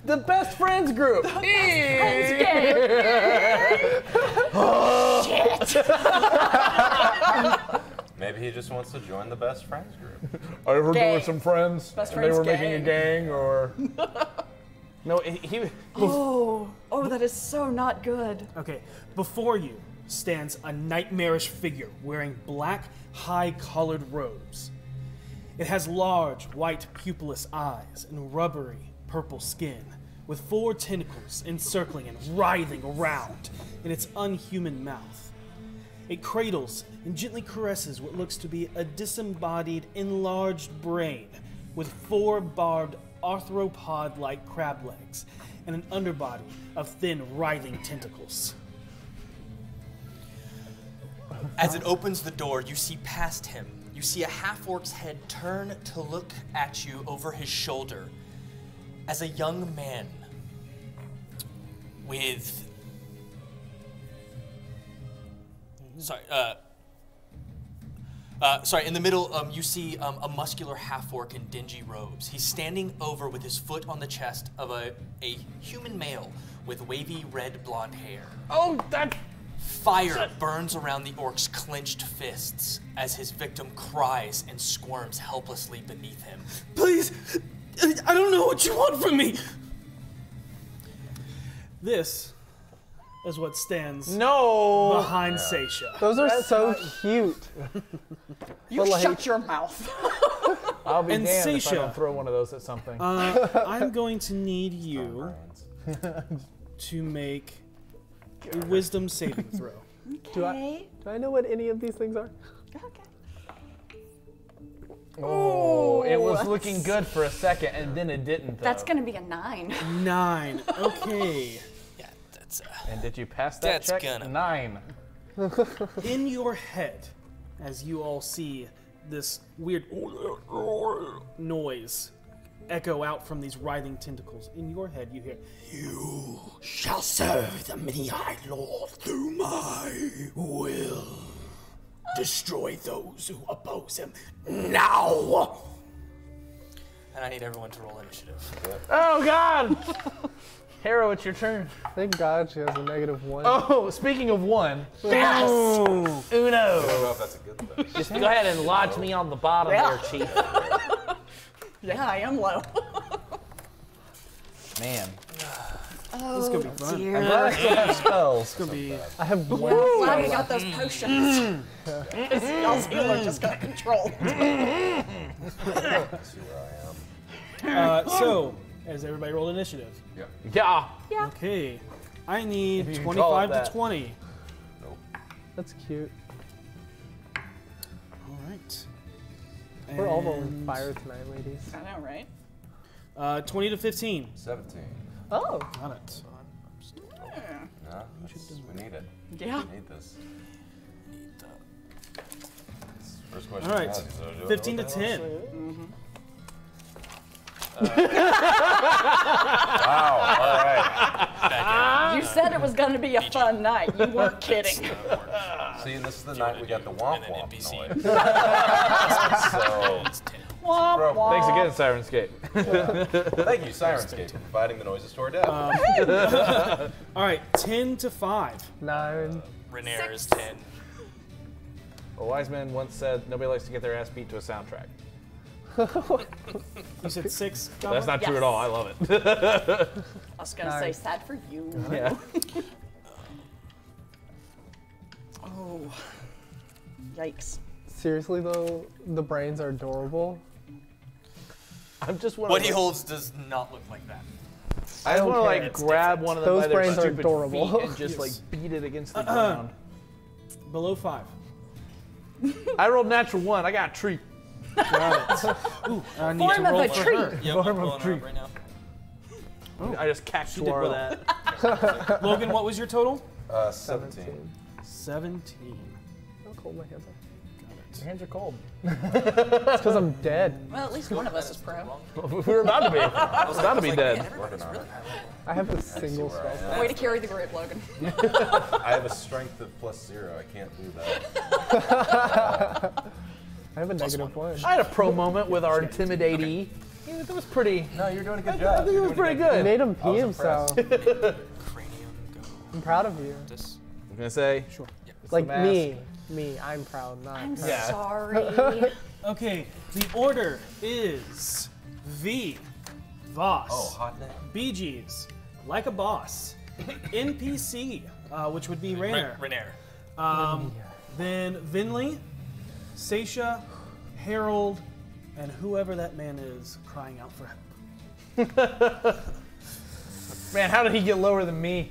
Speaker 5: The best friends group.
Speaker 3: Friends game. Shit.
Speaker 6: Maybe he just wants to join the best friends group.
Speaker 5: I heard
Speaker 3: Gang.
Speaker 5: there were some friends,
Speaker 3: Best
Speaker 5: and they
Speaker 3: friends
Speaker 5: were making a gang, or no, he
Speaker 3: Oh, that is so not good.
Speaker 2: Okay, before you stands a nightmarish figure wearing black, high-collared robes. It has large, white, pupilless eyes and rubbery, purple skin, with 4 tentacles encircling and writhing around in its unhuman mouth. It cradles and gently caresses what looks to be a disembodied, enlarged brain with 4 barbed arthropod-like crab legs and an underbody of thin, writhing tentacles.
Speaker 8: As it opens the door, you see past him. You see a half-orc's head turn to look at you over his shoulder as a young man with... in the middle, you see a muscular half-orc in dingy robes. He's standing over with his foot on the chest of a human male with wavy red blonde hair.
Speaker 5: Oh, that...
Speaker 8: Fire burns around the orc's clenched fists as his victim cries and squirms helplessly beneath him.
Speaker 2: Please! I don't know what you want from me! This is what stands behind Seisha.
Speaker 7: Those are so cute.
Speaker 3: You shut your mouth.
Speaker 5: I'll be
Speaker 2: And
Speaker 5: damned if I
Speaker 2: Seisha.
Speaker 5: don't throw one of those at something.
Speaker 2: I'm going to need you to make a wisdom saving throw.
Speaker 7: Do I know what any of these things are?
Speaker 3: Okay.
Speaker 5: Oh, it was
Speaker 3: that's-
Speaker 5: looking good for a second, and then it didn't, though.
Speaker 3: That's gonna be a 9.
Speaker 2: 9. Okay.
Speaker 8: Yeah, that's...
Speaker 5: And did you pass that
Speaker 8: That's
Speaker 5: check?
Speaker 8: gonna-
Speaker 5: 9.
Speaker 2: In your head, as you all see this weird noise echo out from these writhing tentacles, in your head you hear, "You shall serve the Many-Eyed Lord through my will. Destroy those who oppose him now!"
Speaker 8: And I need everyone to roll initiative.
Speaker 5: Oh, God! Hero, it's your turn.
Speaker 7: Thank God she has a -1.
Speaker 5: Oh, speaking of 1.
Speaker 2: Oh.
Speaker 6: I don't know if that's a good thing.
Speaker 5: Just go ahead and lodge me on the bottom
Speaker 3: Yeah.
Speaker 5: there, Chief.
Speaker 3: Yeah, I am low.
Speaker 5: Man.
Speaker 2: This is gonna be fun.
Speaker 3: dear.
Speaker 5: I'm glad I still have spells.
Speaker 2: It's gonna be.
Speaker 7: I have one.
Speaker 3: Glad we got those potions. Y'all's healer just got controlled.
Speaker 6: See where I am.
Speaker 2: So, has everybody rolled initiative?
Speaker 5: Yeah.
Speaker 3: Yeah.
Speaker 2: Okay. I need
Speaker 5: If you can call it
Speaker 2: 25
Speaker 5: that.
Speaker 2: to 20.
Speaker 7: That's cute.
Speaker 2: All right.
Speaker 7: We're all rolling
Speaker 2: And,
Speaker 7: fire tonight, ladies.
Speaker 3: I know, right?
Speaker 2: 20 to 15.
Speaker 6: 17.
Speaker 7: Oh.
Speaker 2: Got it.
Speaker 6: No, we need it.
Speaker 3: Yeah.
Speaker 6: We need this. First question.
Speaker 2: All right.
Speaker 6: is, do I
Speaker 2: 15
Speaker 6: know
Speaker 2: to
Speaker 6: what the hell
Speaker 2: 10.
Speaker 6: Wow, all right.
Speaker 3: You said it was going to be a fun night. You weren't kidding.
Speaker 6: See, this is the night we got the womp
Speaker 8: And then
Speaker 6: womp
Speaker 8: NPC.
Speaker 6: noise. So,
Speaker 8: It's 10.
Speaker 3: Womp,
Speaker 6: Bro,
Speaker 3: womp.
Speaker 5: Thanks again, Sirenscape.
Speaker 6: thank you, Sirenscape, for providing the noises to our death.
Speaker 2: All right. 10 to 5.
Speaker 7: 9.
Speaker 8: Renair is 10.
Speaker 5: A wise man once said, nobody likes to get their ass beat to a soundtrack.
Speaker 2: You said 6.
Speaker 5: That's not true
Speaker 3: Yes.
Speaker 5: at all. I love it.
Speaker 3: I was going to say,
Speaker 7: Nine.
Speaker 3: sad for you.
Speaker 5: Yeah.
Speaker 3: Oh. Yikes.
Speaker 7: Seriously though, the brains are adorable.
Speaker 5: I'm just want
Speaker 8: What he holds does not look like that.
Speaker 5: I just
Speaker 7: don't
Speaker 5: want to
Speaker 7: care.
Speaker 5: like
Speaker 8: It's
Speaker 5: grab one of them
Speaker 7: Those
Speaker 5: by their
Speaker 7: brains are
Speaker 5: stupid
Speaker 7: adorable.
Speaker 5: feet and just like beat it against the ground.
Speaker 2: Below 5.
Speaker 5: I rolled natural 1. I got a tree.
Speaker 2: Got it. Ooh, I need
Speaker 3: Form
Speaker 2: to
Speaker 3: of
Speaker 2: roll
Speaker 3: a
Speaker 2: for
Speaker 3: tree.
Speaker 2: her.
Speaker 8: Yep, I'm pulling her up right now.
Speaker 5: I just cactuar
Speaker 2: well.
Speaker 5: that.
Speaker 2: Logan, what was your total?
Speaker 6: 17.
Speaker 2: 17.
Speaker 7: How cold my hands are.
Speaker 5: Your hands are cold.
Speaker 7: It's because I'm dead.
Speaker 3: Well, at least one of us is pro.
Speaker 5: We're about to be. About to be dead.
Speaker 6: Working on it.
Speaker 7: I have a single
Speaker 6: where I
Speaker 7: spell.
Speaker 6: am.
Speaker 3: Way to carry the group, Logan.
Speaker 6: I have a strength of +0. I can't do that.
Speaker 7: I have a -1.
Speaker 5: I had a pro moment with our intimidate. Yeah, that was pretty.
Speaker 6: No, you're doing a good
Speaker 5: I
Speaker 6: job.
Speaker 5: think it was pretty
Speaker 7: I
Speaker 5: good.
Speaker 7: made him pee
Speaker 6: was
Speaker 7: himself.
Speaker 8: Cranium, go.
Speaker 7: I'm proud of you.
Speaker 8: This.
Speaker 5: I'm gonna say.
Speaker 2: Sure.
Speaker 5: it's
Speaker 7: Like
Speaker 5: the mask.
Speaker 7: me. I'm proud, not.
Speaker 3: I'm
Speaker 5: Yeah.
Speaker 3: sorry.
Speaker 2: Okay, the order is V, Voss,
Speaker 6: Oh, hot name.
Speaker 2: Bee Gees, Like a Boss, NPC, which would be Rainer,
Speaker 8: Renair.
Speaker 2: Then Vinley, Seisha, Harold, and whoever that man is crying out for help.
Speaker 4: Man, how did he get lower than me?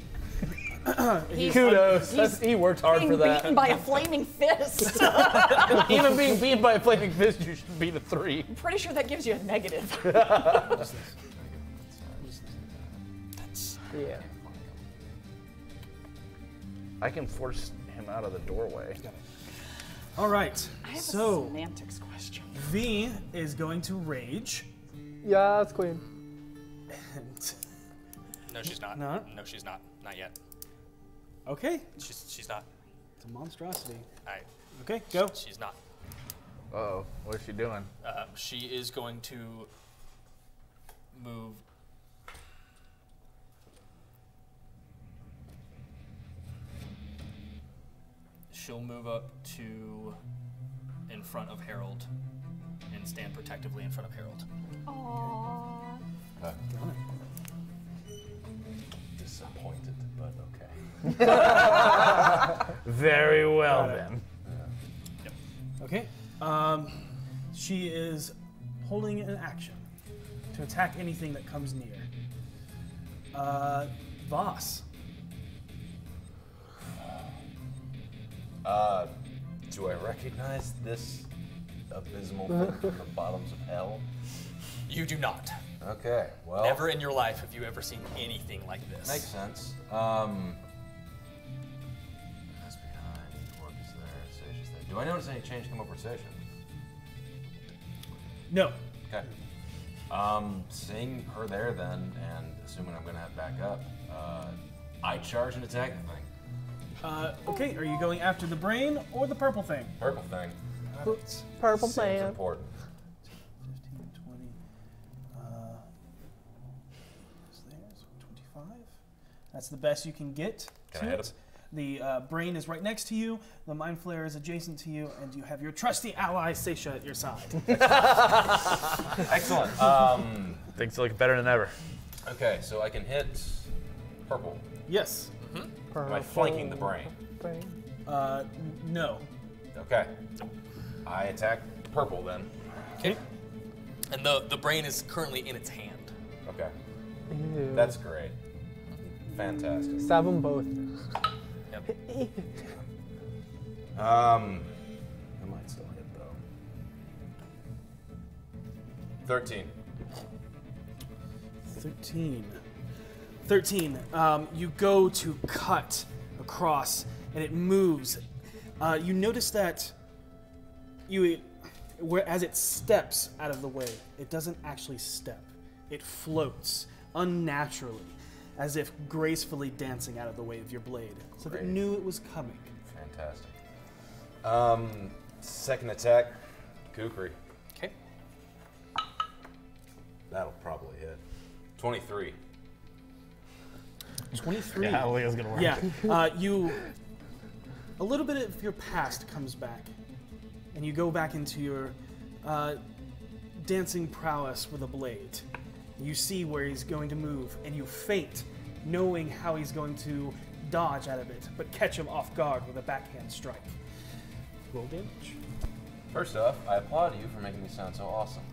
Speaker 3: He's
Speaker 4: Kudos. He worked hard
Speaker 3: being
Speaker 4: for that.
Speaker 3: beaten by a flaming fist.
Speaker 4: Even being beaten by a flaming fist, you should beat a 3.
Speaker 3: I'm pretty sure that gives you a negative.
Speaker 4: Yeah.
Speaker 5: I can force him out of the doorway.
Speaker 2: All right.
Speaker 3: I have a
Speaker 2: So
Speaker 3: semantics question.
Speaker 2: V is going to rage.
Speaker 7: Yeah, it's queen.
Speaker 2: And
Speaker 8: No, she's not.
Speaker 2: Not?
Speaker 8: No, she's not. Not yet.
Speaker 2: okay,
Speaker 8: She's not.
Speaker 2: it's a monstrosity.
Speaker 8: All right.
Speaker 2: Okay, go.
Speaker 8: She's not.
Speaker 5: Uh-oh, what is she doing?
Speaker 8: She is going to move. She'll move up to in front of Harold and stand protectively in front of Harold.
Speaker 3: Aww.
Speaker 6: Disappointed, but okay.
Speaker 4: Very well then.
Speaker 2: Okay. She is holding an action to attack anything that comes near. Voss.
Speaker 6: Do I recognize this abysmal thing from the bottoms of hell?
Speaker 8: You do not.
Speaker 6: Okay, well.
Speaker 8: Never in your life have you ever seen anything like this.
Speaker 6: Makes sense. That's behind. Orc is there. Sage's there. Do I notice any change come over Sage?
Speaker 2: No.
Speaker 6: Okay. Seeing her there then, and assuming I'm gonna have backup, I charge and attack the thing.
Speaker 2: Okay, are you going after the brain or the purple thing?
Speaker 6: Purple thing.
Speaker 7: Purple
Speaker 6: Seems
Speaker 7: man.
Speaker 6: important.
Speaker 2: 15, 20. Is there? So 25. That's the best you can get.
Speaker 6: Can
Speaker 2: to
Speaker 6: I hit
Speaker 2: it.
Speaker 6: him?
Speaker 2: The brain is right next to you. The mind flare is adjacent to you, and you have your trusty ally Seisha at your side.
Speaker 6: Excellent.
Speaker 5: Things look better than ever.
Speaker 6: Okay, so I can hit purple.
Speaker 2: Yes.
Speaker 6: Am I flanking the brain?
Speaker 2: No.
Speaker 6: Okay. I attack purple then.
Speaker 2: Okay.
Speaker 8: And the brain is currently in its hand.
Speaker 6: Okay.
Speaker 7: Ew.
Speaker 6: That's great. Fantastic.
Speaker 7: Stab them both.
Speaker 8: Yep.
Speaker 6: I might still hit though. 13.
Speaker 2: 13. You go to cut across, and it moves. You notice that as it steps out of the way, it doesn't actually step. It floats unnaturally, as if gracefully dancing out of the way of your blade. So that it
Speaker 6: Great.
Speaker 2: knew it was coming.
Speaker 6: Fantastic. Second attack, Kukri.
Speaker 8: Okay.
Speaker 6: That'll probably hit. 23.
Speaker 2: 23.
Speaker 5: Yeah, Ilya's gonna work.
Speaker 2: Yeah, a little bit of your past comes back, and you go back into your dancing prowess with a blade. You see where he's going to move, and you feint, knowing how he's going to dodge out of it, but catch him off guard with a backhand strike. Roll damage.
Speaker 6: First off, I applaud you for making me sound so awesome.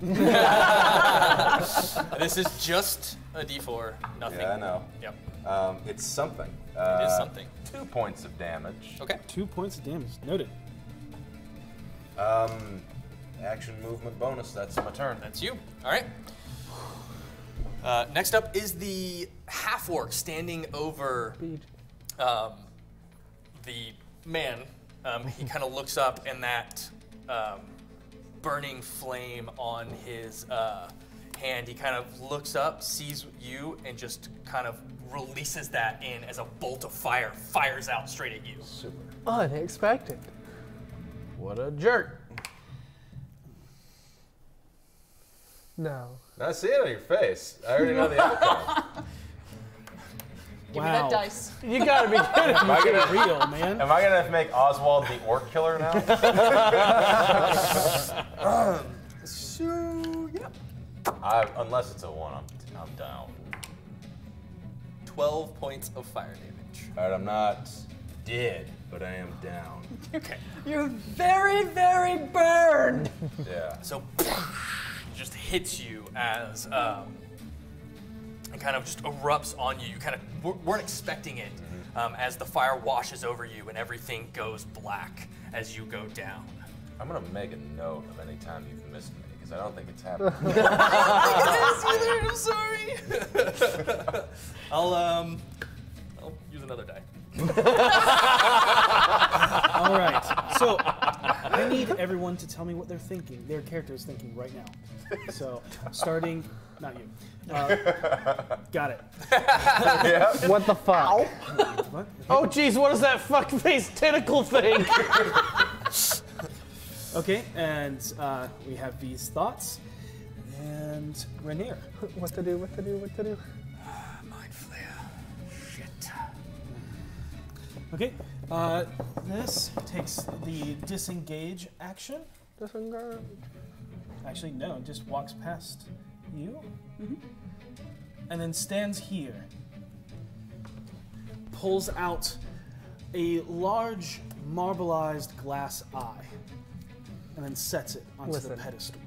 Speaker 8: This is just a D4, nothing.
Speaker 6: Yeah, I know.
Speaker 8: Yep.
Speaker 6: It's something.
Speaker 8: It is something.
Speaker 6: 2 points of damage.
Speaker 8: Okay.
Speaker 2: 2 points of damage. Noted.
Speaker 6: Action movement bonus. That's my turn.
Speaker 8: That's you. All right. Next up is the half-orc standing over the man. He kind of looks up, and that burning flame on his hand, he kind of looks up, sees you, and just kind of releases that in as a bolt of fire fires out straight at you.
Speaker 6: Super.
Speaker 7: Unexpected.
Speaker 5: What a jerk.
Speaker 7: No.
Speaker 6: I see it on your face. I already know the outcome.
Speaker 3: Give me that dice.
Speaker 4: You gotta be kidding.
Speaker 6: Am I gonna
Speaker 2: Real, man.
Speaker 6: Am I gonna make Oswald the orc killer now?
Speaker 1: So, yeah.
Speaker 6: Unless it's a 1, I'm down.
Speaker 1: 12 points of fire damage.
Speaker 6: All right, I'm not dead, but I am down.
Speaker 8: Okay.
Speaker 7: You're very, very burned.
Speaker 6: Yeah.
Speaker 8: So just hits you as it kind of just erupts on you. You kind of weren't expecting it as the fire washes over you and everything goes black as you go down.
Speaker 6: I'm gonna make a note of any time you've missed me, because I don't think it's happening.
Speaker 8: I'm sorry. I'll use another die.
Speaker 2: All right. So I need everyone to tell me what they're thinking. Their character is thinking right now. So starting, not you. Got it.
Speaker 6: Yeah.
Speaker 7: What the fuck?
Speaker 2: What?
Speaker 4: Oh, jeez, what is that fuck-faced tentacle thing?
Speaker 2: Okay, and we have these thoughts, and Rainier.
Speaker 7: What to do? What to do? What to do?
Speaker 8: Mind flare. Shit.
Speaker 2: Okay, this takes the disengage action.
Speaker 7: Disengage.
Speaker 2: Actually, no, it just walks past you, and then stands here. Pulls out a large marbleized glass eye, and then sets it onto the
Speaker 7: Listen.
Speaker 2: pedestal.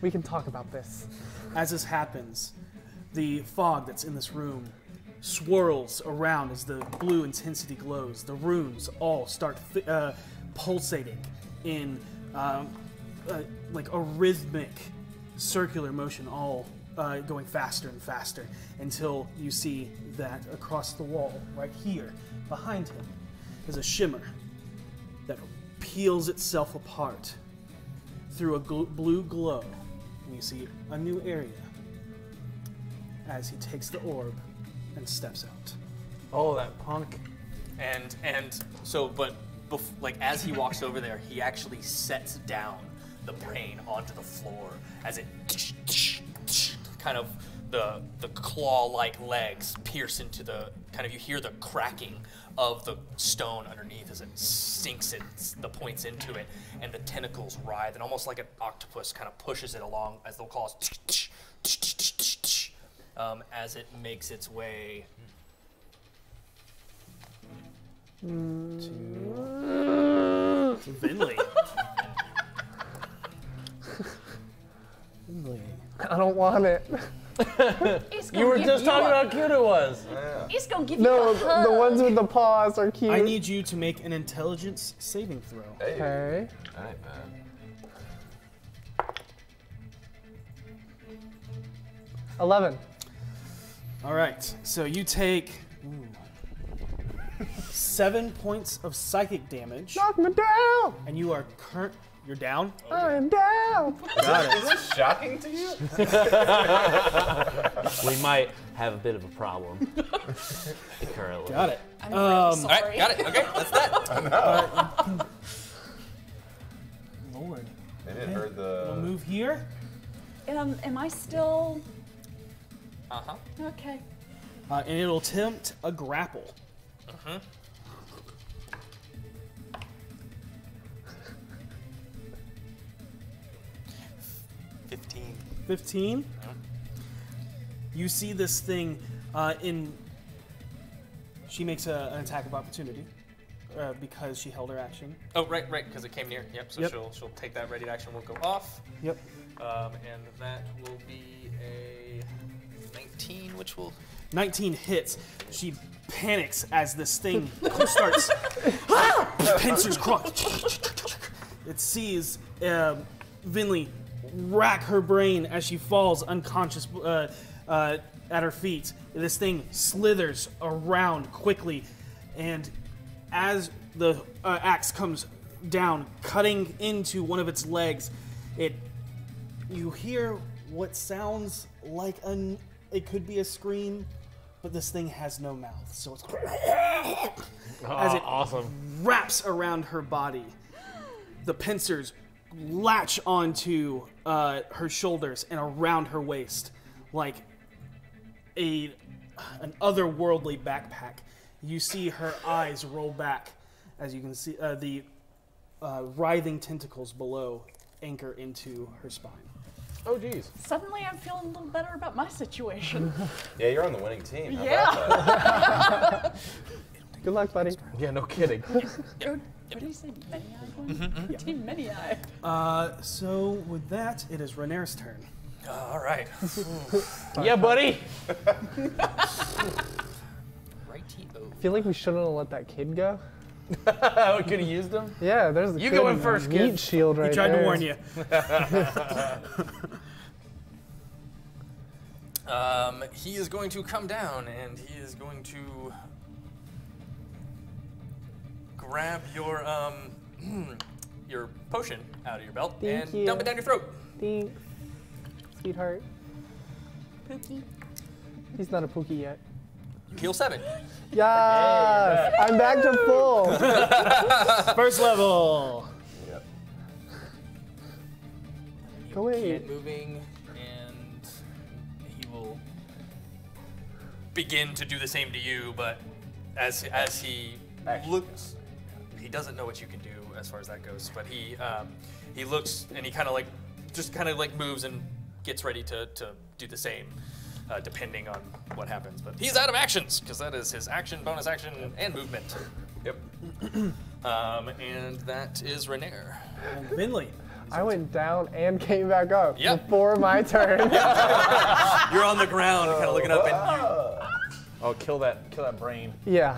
Speaker 7: We can talk about this.
Speaker 2: As this happens, the fog that's in this room swirls around as the blue intensity glows. The runes all start pulsating in like a rhythmic circular motion, all going faster and faster, until you see that across the wall, right here, behind him, is a shimmer that peels itself apart through a blue glow, and you see a new area as he takes the orb and steps out.
Speaker 4: Oh, that punk.
Speaker 8: And so, but like as he walks over there, he actually sets down the brain onto the floor as it kind of the claw-like legs pierce into the kind of, you hear the cracking of the stone underneath as it sinks the points into it, and the tentacles writhe, and almost like an octopus kind of pushes it along, as they'll call it, as it makes its way
Speaker 2: To Vinley. Vinley.
Speaker 7: I don't want it.
Speaker 4: You were just talking about how cute it was.
Speaker 3: He's gonna give you
Speaker 7: No,
Speaker 3: a hug.
Speaker 7: the ones with the paws are cute.
Speaker 2: I need you to make an intelligence saving throw.
Speaker 6: Hey.
Speaker 7: Okay.
Speaker 6: All right, man.
Speaker 7: 11.
Speaker 2: All right, so you take 7 points of psychic damage,
Speaker 7: Knock me down.
Speaker 2: and you are you're down.
Speaker 7: I am down.
Speaker 6: Is this shocking to you?
Speaker 4: We might have a bit of a problem currently.
Speaker 2: Got it.
Speaker 3: I'm really
Speaker 8: all
Speaker 3: sorry.
Speaker 8: right, got it. Okay, that's that.
Speaker 2: Lord.
Speaker 6: They didn't heard
Speaker 2: We'll
Speaker 6: the.
Speaker 2: move here.
Speaker 3: Am I still
Speaker 8: Uh-huh.
Speaker 3: okay?
Speaker 2: And it'll attempt a grapple.
Speaker 8: Uh-huh.
Speaker 2: 15. You see this thing she makes an attack of opportunity because she held her action.
Speaker 8: Oh, right, because it came near. Yep, so
Speaker 2: Yep.
Speaker 8: she'll take that ready action, will go off.
Speaker 2: Yep.
Speaker 8: And that will be a 19, which will...
Speaker 2: 19 hits. She panics as this thing starts. Pincers crawl. It sees Vinley rack her brain as she falls unconscious at her feet. This thing slithers around quickly, and as the axe comes down, cutting into one of its legs, you hear what sounds like it could be a scream, but this thing has no mouth, so it's as it
Speaker 4: Awesome.
Speaker 2: wraps around her body. The pincers latch onto her shoulders and around her waist like an otherworldly backpack. You see her eyes roll back as you can see the writhing tentacles below anchor into her spine.
Speaker 4: Oh, geez.
Speaker 3: Suddenly, I'm feeling a little better about my situation.
Speaker 6: Yeah, you're on the winning team. How
Speaker 3: Yeah.
Speaker 6: about that?
Speaker 7: Good luck, buddy.
Speaker 5: Yeah, no kidding.
Speaker 3: What did you say? Many-eyed one? Team Many-Eye.
Speaker 2: So with that, it is Renair's turn.
Speaker 8: All right.
Speaker 5: Yeah, buddy.
Speaker 8: Righty-o.
Speaker 7: I feel like we shouldn't have let that kid go.
Speaker 5: We could have used him.
Speaker 7: Yeah, there's a
Speaker 5: You
Speaker 7: good
Speaker 5: go in first,
Speaker 7: meat
Speaker 5: kid.
Speaker 7: shield right
Speaker 2: He tried
Speaker 7: there.
Speaker 2: to warn you.
Speaker 8: He is going to come down and he is going to grab your potion out of your belt
Speaker 7: Thank
Speaker 8: and
Speaker 7: you.
Speaker 8: dump it down your throat.
Speaker 7: Thanks, sweetheart.
Speaker 3: Pookie.
Speaker 7: He's not a Pookie yet.
Speaker 8: You heal 7.
Speaker 7: Yes! I'm back to full.
Speaker 2: First level.
Speaker 6: Yep.
Speaker 7: Go away.
Speaker 8: Keep moving, and he will begin to do the same to you. But as he looks, he doesn't know what you can do as far as that goes. But he looks and he kind of like moves and gets ready to do the same, depending on what happens. But he's out of actions because that is his action, bonus action, and movement.
Speaker 6: Yep.
Speaker 8: And that is Renair.
Speaker 2: And Finley.
Speaker 7: I went down and came back up
Speaker 8: Yep.
Speaker 7: before my turn.
Speaker 8: You're on the ground, kind of looking up, and
Speaker 5: Oh, kill that brain.
Speaker 7: Yeah.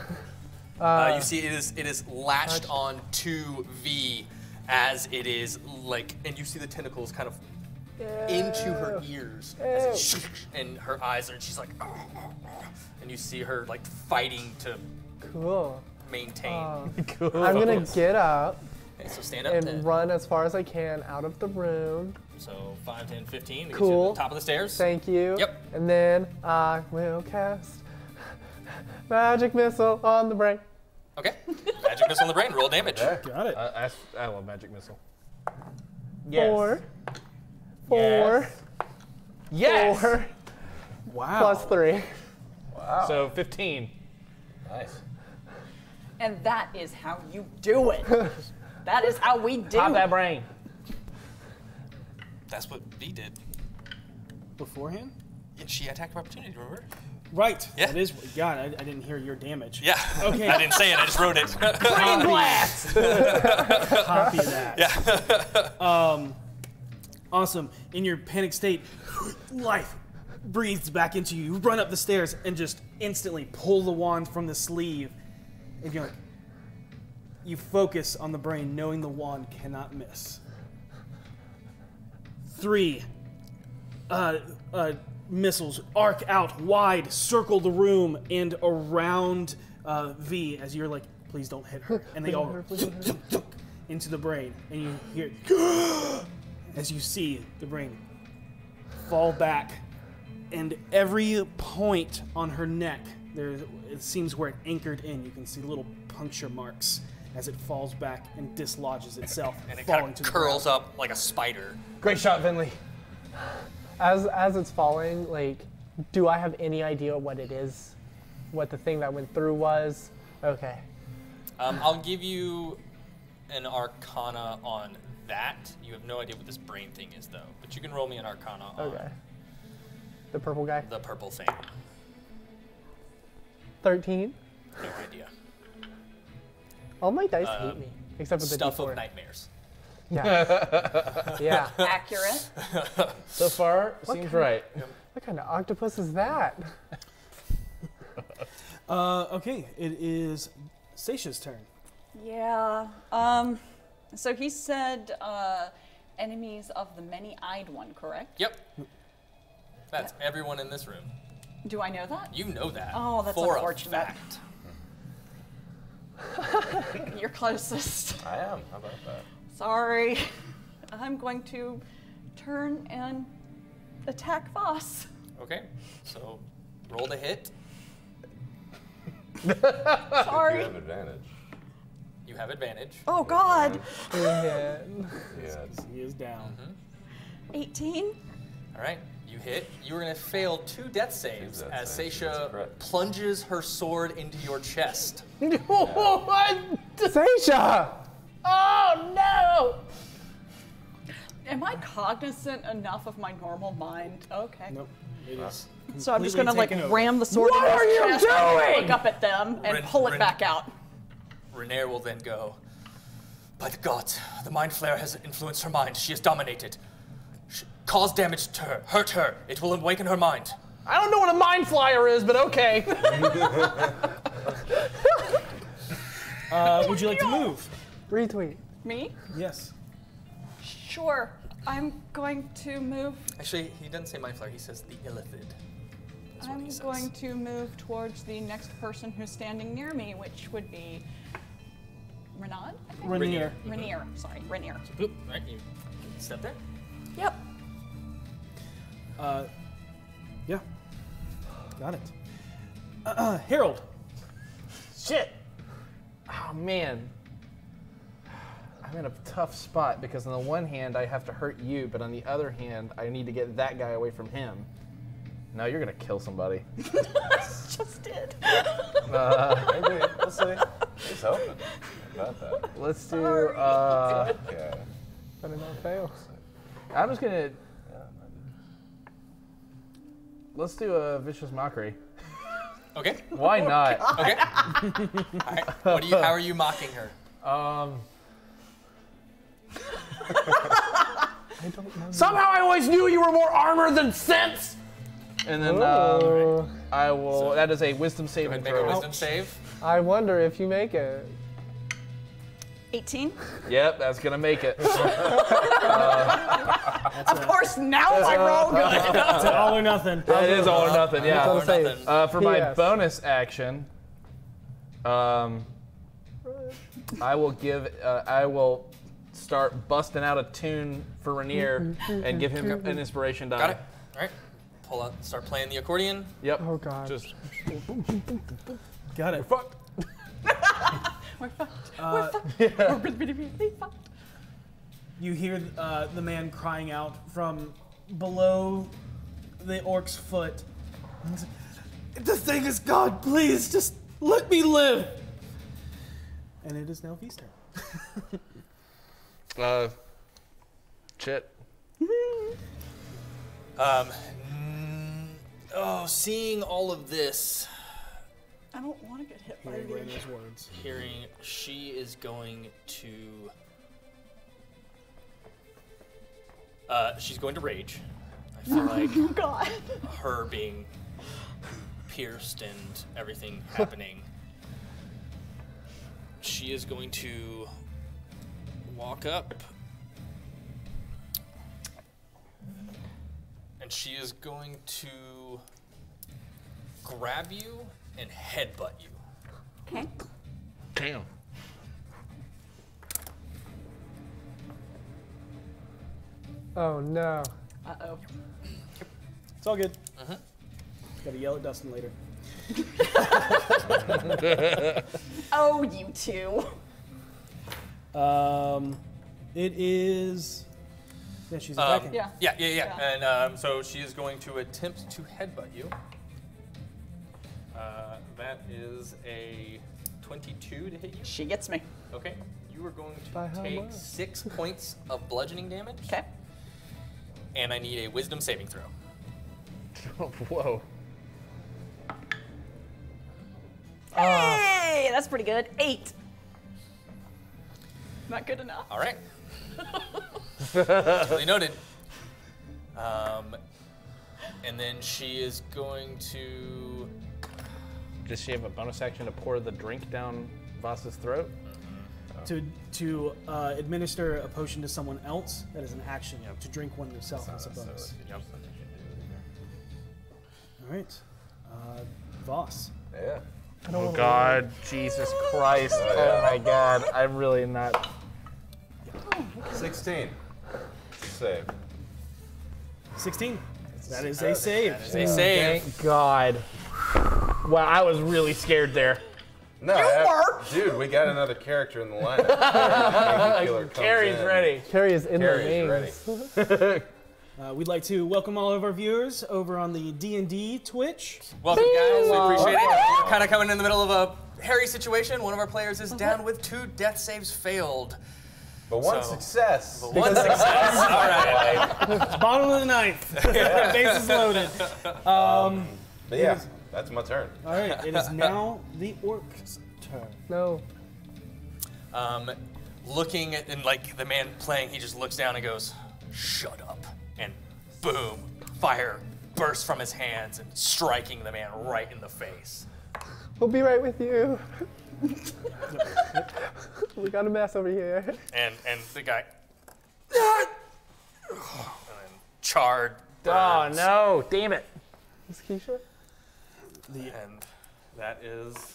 Speaker 8: you see it is latched on to V as it is like, and you see the tentacles kind of into her ears, as it and her eyes are, and she's like, and you see her like fighting to
Speaker 7: Cool.
Speaker 8: maintain.
Speaker 5: Cool.
Speaker 7: I'm gonna get up
Speaker 8: Okay, so stand up
Speaker 7: and
Speaker 8: then.
Speaker 7: run as far as I can out of the room.
Speaker 8: So 5, 10, 15. to get you to
Speaker 7: Cool.
Speaker 8: the top of the stairs.
Speaker 7: Thank you.
Speaker 8: Yep.
Speaker 7: And then I will cast magic missile on the brain.
Speaker 8: Okay. Magic missile on the brain. Roll damage.
Speaker 2: Got it.
Speaker 5: I love magic missile.
Speaker 7: 4.
Speaker 5: Yes.
Speaker 7: 4
Speaker 2: Wow.
Speaker 7: plus 3.
Speaker 5: So 15.
Speaker 6: Nice.
Speaker 3: And that is how you do it. That is how we do
Speaker 5: Pop that
Speaker 3: it.
Speaker 5: brain.
Speaker 8: That's what V did.
Speaker 2: Beforehand?
Speaker 8: Yeah, she attacked of opportunity, remember?
Speaker 2: Right.
Speaker 8: Yeah.
Speaker 2: That is. God, I didn't hear your damage.
Speaker 8: Yeah.
Speaker 2: Okay.
Speaker 8: I didn't say it, I just wrote it.
Speaker 2: Brain blast. Copy that.
Speaker 8: Yeah.
Speaker 2: Awesome. In your panic state, life breathes back into you. You run up the stairs and just instantly pull the wand from the sleeve. And you're like, you focus on the brain, knowing the wand cannot miss. 3 missiles arc out wide, circle the room and around V as you're like, please don't hit her. And they all into the brain. And you hear as you see the brain fall back. And every point on her neck, it seems where it anchored in. You can see little puncture marks as it falls back and dislodges itself,
Speaker 8: And it
Speaker 2: falling
Speaker 8: kind
Speaker 2: to
Speaker 8: of
Speaker 2: the
Speaker 8: curls
Speaker 2: ground.
Speaker 8: up like a spider.
Speaker 5: Great shot, Finley.
Speaker 7: As it's falling, like, do I have any idea what it is? What the thing that went through was? Okay.
Speaker 8: I'll give you an Arcana on that. You have no idea what this brain thing is, though. But you can roll me an Arcana on
Speaker 7: Okay. The purple guy?
Speaker 8: the purple thing.
Speaker 7: 13.
Speaker 8: No idea.
Speaker 7: All my dice hate me, except for the
Speaker 8: Stuff
Speaker 7: D4.
Speaker 8: of nightmares.
Speaker 7: Yeah. Yeah.
Speaker 3: Accurate.
Speaker 5: So far, seems right.
Speaker 7: What kind of octopus is that?
Speaker 2: Okay, it is Seisha's turn.
Speaker 3: Yeah. So he said enemies of the many-eyed one, correct?
Speaker 8: Yep. That's everyone in this room.
Speaker 3: Do I know that?
Speaker 8: You know that.
Speaker 3: Oh, that's
Speaker 8: for
Speaker 3: unfortunate.
Speaker 8: a fact.
Speaker 3: You're closest.
Speaker 6: I am. How about that?
Speaker 3: Sorry. I'm going to turn and attack Voss.
Speaker 8: Okay. So roll the hit.
Speaker 3: Sorry.
Speaker 6: You have advantage.
Speaker 8: You have advantage.
Speaker 3: Oh, God.
Speaker 7: Yeah.
Speaker 6: Yeah.
Speaker 2: He is down.
Speaker 3: 18.
Speaker 8: All right. You hit. You are going to fail 2 death saves
Speaker 6: Death
Speaker 8: as
Speaker 6: saves,
Speaker 8: Seisha
Speaker 6: that's correct.
Speaker 8: plunges her sword into your chest.
Speaker 7: Seisha! Oh, no!
Speaker 3: Am I cognizant enough of my normal mind? Okay.
Speaker 2: Nope. It is.
Speaker 3: So I'm just
Speaker 2: completely
Speaker 3: gonna like
Speaker 2: taken over.
Speaker 3: ram the sword
Speaker 4: What
Speaker 3: in
Speaker 4: are
Speaker 3: his
Speaker 4: you
Speaker 3: chest and
Speaker 4: doing?
Speaker 3: look up at them and pull it back out.
Speaker 8: Renair will then go, by the gods, the mind flare has influenced her mind. She is dominated. Cause damage to her, hurt her. It will awaken her mind.
Speaker 4: I don't know what a mind flyer is, but okay.
Speaker 2: Would you like to move?
Speaker 7: Retweet.
Speaker 3: Me?
Speaker 2: Yes.
Speaker 3: Sure. I'm going to move.
Speaker 1: Actually, he doesn't say mind flare. He says the illithid. That's what
Speaker 3: I'm
Speaker 1: he says.
Speaker 3: going to move towards the next person who's standing near me, which would be Renaud? I think?
Speaker 2: Rainier.
Speaker 3: Rainier. Sorry, Rainier.
Speaker 1: Boop. Right, you step there.
Speaker 3: Yep.
Speaker 2: Yeah. Got it. Harold.
Speaker 4: Shit. Oh man. I'm in a tough spot because on the one hand I have to hurt you, but on the other hand I need to get that guy away from him. No, you're gonna kill somebody.
Speaker 3: Just did.
Speaker 6: Maybe. We'll see. He's hoping about that.
Speaker 4: Let's do.
Speaker 6: Yeah.
Speaker 7: But it not fail.
Speaker 4: I'm just gonna. Let's do a vicious mockery.
Speaker 1: Okay.
Speaker 4: Why not?
Speaker 1: Okay. All right. How are you mocking her?
Speaker 4: Somehow I always knew you were more armor than sense. And then
Speaker 7: Ooh.
Speaker 4: I will. That is a wisdom
Speaker 1: Go
Speaker 4: saving
Speaker 1: ahead and make a
Speaker 4: throw.
Speaker 1: wisdom save.
Speaker 7: I wonder if you make it.
Speaker 3: 18.
Speaker 4: Yep, that's gonna make it.
Speaker 3: Of course, now I roll good.
Speaker 2: It's an all or nothing.
Speaker 4: It is all or nothing.
Speaker 7: That's what
Speaker 4: Yeah.
Speaker 7: I'm saying.
Speaker 1: nothing.
Speaker 4: For my
Speaker 7: Yes.
Speaker 4: bonus action, I will give. I will start busting out a tune for Rainier and give him an inspiration die.
Speaker 1: Got it. All right. Pull out. Start playing the accordion.
Speaker 4: Yep.
Speaker 7: Oh god.
Speaker 4: Just
Speaker 2: Got it.
Speaker 4: fuck.
Speaker 3: We're fucked. We're fucked. We're really, really fucked.
Speaker 2: You hear the man crying out from below the orc's foot. He's like, the thing is gone. Please, just let me live. And it is now V's turn.
Speaker 5: Chit.
Speaker 1: Seeing all of this,
Speaker 3: I don't want to get hit by
Speaker 2: Hearing
Speaker 3: the
Speaker 2: Rainier's words.
Speaker 1: hearing she is going to. She's going to rage. I feel like
Speaker 3: Oh god.
Speaker 1: her being pierced and everything happening. She is going to walk up. And she is going to grab you and headbutt you.
Speaker 3: Okay.
Speaker 5: Damn.
Speaker 7: Oh no.
Speaker 3: Uh-oh.
Speaker 2: It's all good. Gotta yell at Dustin later.
Speaker 3: Oh, you two.
Speaker 2: It is. Yeah, she's
Speaker 1: Um,
Speaker 2: attacking.
Speaker 3: Yeah.
Speaker 1: Yeah. And so she is going to attempt to headbutt you. That is a 22 to hit you.
Speaker 3: She gets me.
Speaker 1: Okay. You are going
Speaker 7: By
Speaker 1: to
Speaker 7: how
Speaker 1: take
Speaker 7: much?
Speaker 1: 6 points of bludgeoning damage.
Speaker 3: Okay.
Speaker 1: And I need a wisdom saving throw.
Speaker 5: Whoa.
Speaker 3: Hey, that's pretty good. 8. Not good enough.
Speaker 1: All right. Duly noted. And then she is going to.
Speaker 5: Does she have a bonus action to pour the drink down Voss's throat?
Speaker 2: To administer a potion to someone else, that is an action. To drink one yourself is a bonus.
Speaker 1: Yep.
Speaker 2: All right. Voss.
Speaker 6: Yeah.
Speaker 5: Oh God, Jesus Christ! Oh my God, I'm really not.
Speaker 6: 16. Save.
Speaker 2: 16. That is a save.
Speaker 1: That is a save.
Speaker 4: Thank God. Wow, I was really scared there.
Speaker 6: No, dude, we got another character in the lineup.
Speaker 4: Carrie's ready.
Speaker 7: Carrie is in
Speaker 6: Carrie's
Speaker 7: the
Speaker 6: ready.
Speaker 7: wings.
Speaker 2: We'd like to welcome all of our viewers over on the D&D Twitch.
Speaker 1: Welcome, guys. We appreciate it. We're kind of coming in the middle of a hairy situation. One of our players is down with 2 death saves failed.
Speaker 6: But one
Speaker 8: So-
Speaker 6: success.
Speaker 8: But one success. All right.
Speaker 2: Bottom of the ninth. Bases loaded.
Speaker 6: But yeah, that's my turn.
Speaker 2: All right, it is now the orc's turn.
Speaker 7: No.
Speaker 8: Looking at, and like the man playing, he just looks down and goes, "Shut up!" And boom, fire bursts from his hands and striking the man right in the face.
Speaker 7: We'll be right with you. We got a mess over here.
Speaker 8: And the guy, and then charred.
Speaker 4: Oh
Speaker 8: burns.
Speaker 4: no! Damn it!
Speaker 7: Is Keisha?
Speaker 8: And that is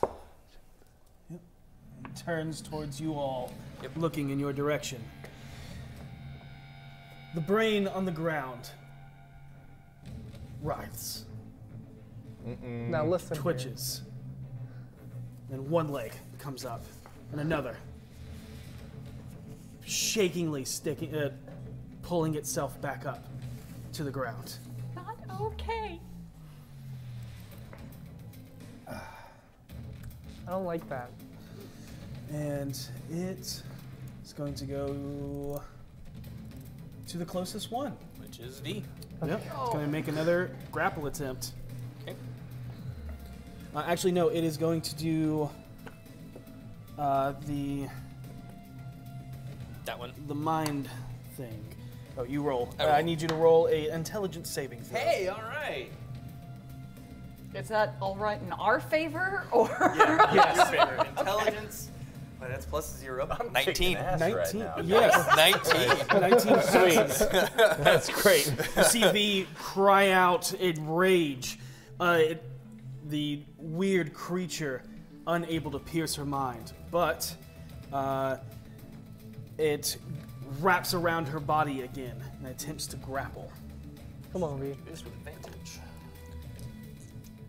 Speaker 2: Turns towards you all, looking in your direction. The brain on the ground writhes,
Speaker 7: Now listen.
Speaker 2: twitches. Then one leg comes up, and another, shakingly pulling itself back up to the ground.
Speaker 3: Not okay.
Speaker 7: I don't like that.
Speaker 2: And it is going to go to the closest one.
Speaker 8: which is D.
Speaker 2: Yep. It's going to make another grapple attempt.
Speaker 8: Okay.
Speaker 2: Actually, no. It is going to do the
Speaker 8: That one.
Speaker 2: mind thing. Oh, you roll.
Speaker 8: I roll.
Speaker 2: I need you to roll a intelligence saving throw.
Speaker 1: Hey, all right.
Speaker 3: Is that all right in our favor, or?
Speaker 1: Yes. Your favorite intelligence. Well, that's plus 0. 19.
Speaker 6: Ass
Speaker 2: 19.
Speaker 6: right now.
Speaker 2: Yes.
Speaker 8: 19.
Speaker 2: 19 passes.
Speaker 4: That's great.
Speaker 2: You see V cry out in rage. The weird creature unable to pierce her mind, but it wraps around her body again and attempts to grapple.
Speaker 7: Come on, V.
Speaker 8: This with advantage.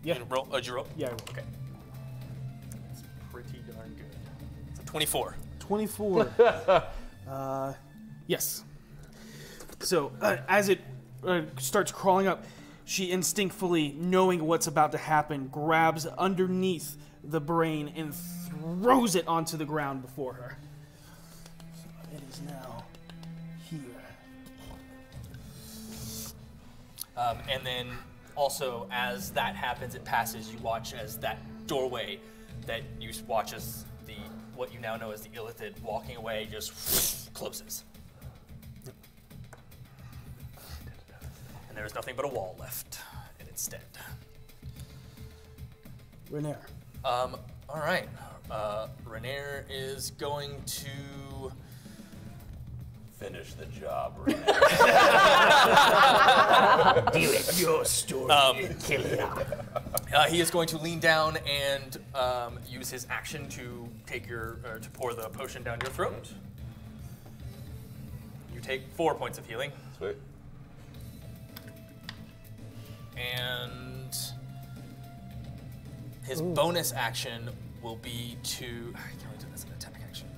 Speaker 2: Yeah.
Speaker 8: You roll. Oh, did you roll?
Speaker 2: Yeah.
Speaker 8: Okay. It's pretty darn good. It's a 24.
Speaker 2: 24. Yes. So as it starts crawling up, she instinctively, knowing what's about to happen, grabs underneath the brain and throws it onto the ground before her. So it is now here.
Speaker 8: And then also, as that happens, it passes. You watch as that doorway that you watch as what you now know as the Illithid walking away just closes. And there is nothing but a wall left in its stead.
Speaker 2: Renair.
Speaker 8: All right. Renair is going to.
Speaker 6: Finish the job, Renee.
Speaker 2: Do it your story,
Speaker 8: He is going to lean down and use his action to take to pour the potion down your throat. You take 4 points of healing,
Speaker 6: Sweet.
Speaker 8: and his bonus action will be to. I can only do this as an attack action.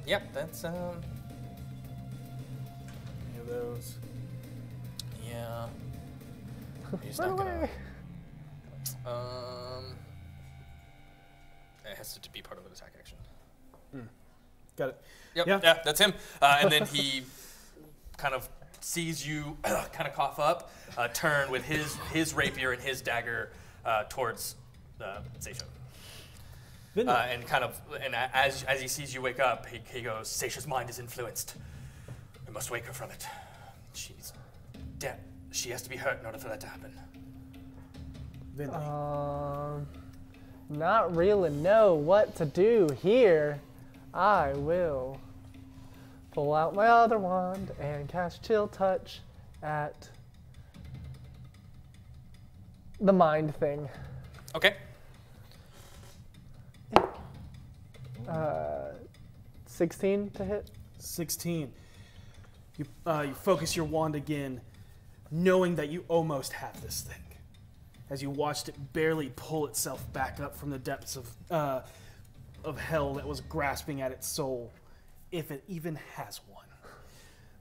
Speaker 8: Yep, that's
Speaker 2: Any of those.
Speaker 8: yeah. He's
Speaker 7: Run
Speaker 8: not gonna.
Speaker 7: away.
Speaker 8: It has to be part of an attack action.
Speaker 2: Got it.
Speaker 8: Yep,
Speaker 2: Yeah.
Speaker 8: yeah, that's him. And then he kind of sees you kind of cough up, turn with his rapier and his dagger towards Seisha. And kind of, and as he sees you wake up, he goes, Seisha's mind is influenced. We must wake her from it. She's dead. She has to be hurt in order for that to happen.
Speaker 2: Vinley.
Speaker 7: Not really know what to do here. I will pull out my other wand and cast Chill Touch at the mind thing.
Speaker 8: Okay.
Speaker 7: 16 to hit.
Speaker 2: 16. You focus your wand again, knowing that you almost have this thing. As you watched it barely pull itself back up from the depths of hell that was grasping at its soul, if it even has one.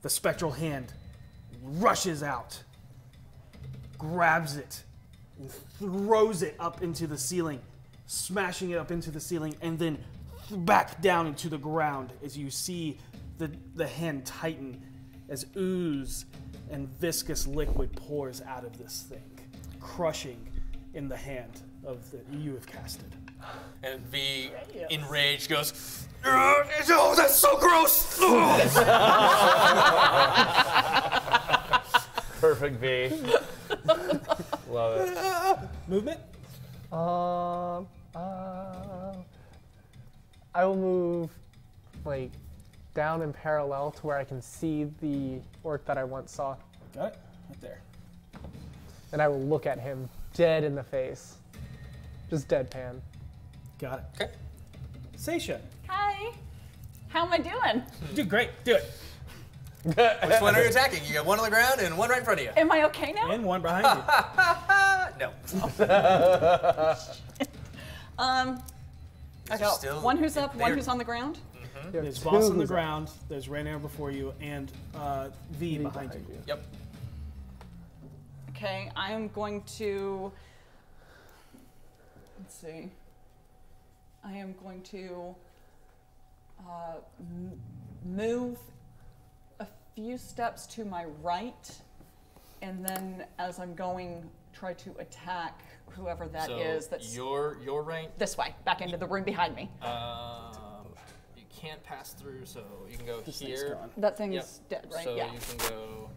Speaker 2: The spectral hand rushes out, grabs it, and throws it up into the ceiling, smashing it up into the ceiling, and then back down into the ground as you see the hand tighten as ooze and viscous liquid pours out of this thing, crushing in the hand of the you have casted.
Speaker 8: And V, enraged, goes, "Oh, that's so gross!"
Speaker 5: Perfect V. Love it.
Speaker 2: Movement?
Speaker 7: I will move like down in parallel to where I can see the orc that I once saw.
Speaker 2: Got it? Right there.
Speaker 7: And I will look at him dead in the face. Just deadpan.
Speaker 2: Got it.
Speaker 8: Okay.
Speaker 2: Seisha.
Speaker 3: Hi. How am I doing?
Speaker 2: You do great. Do it.
Speaker 8: Which one are you attacking? You got one on the ground and one right in front of you.
Speaker 3: Am I okay now?
Speaker 2: And one behind you.
Speaker 8: No.
Speaker 3: I got
Speaker 8: still-
Speaker 3: one who's up, one
Speaker 8: they're-
Speaker 3: who's on the ground.
Speaker 2: There's boss on the ground, there's Rainier before you, and V behind you.
Speaker 8: Yep.
Speaker 3: Okay, I am going to. Let's see. I am going to move a few steps to my right, and then as I'm going, try to attack whoever that is. That's
Speaker 8: your right.
Speaker 3: this way, back into the room behind me.
Speaker 8: You can't pass through, so you can go
Speaker 2: This thing's
Speaker 8: here.
Speaker 2: gone.
Speaker 3: That thing's
Speaker 8: Yep.
Speaker 3: dead, right?
Speaker 8: So
Speaker 3: yeah.
Speaker 8: you can go.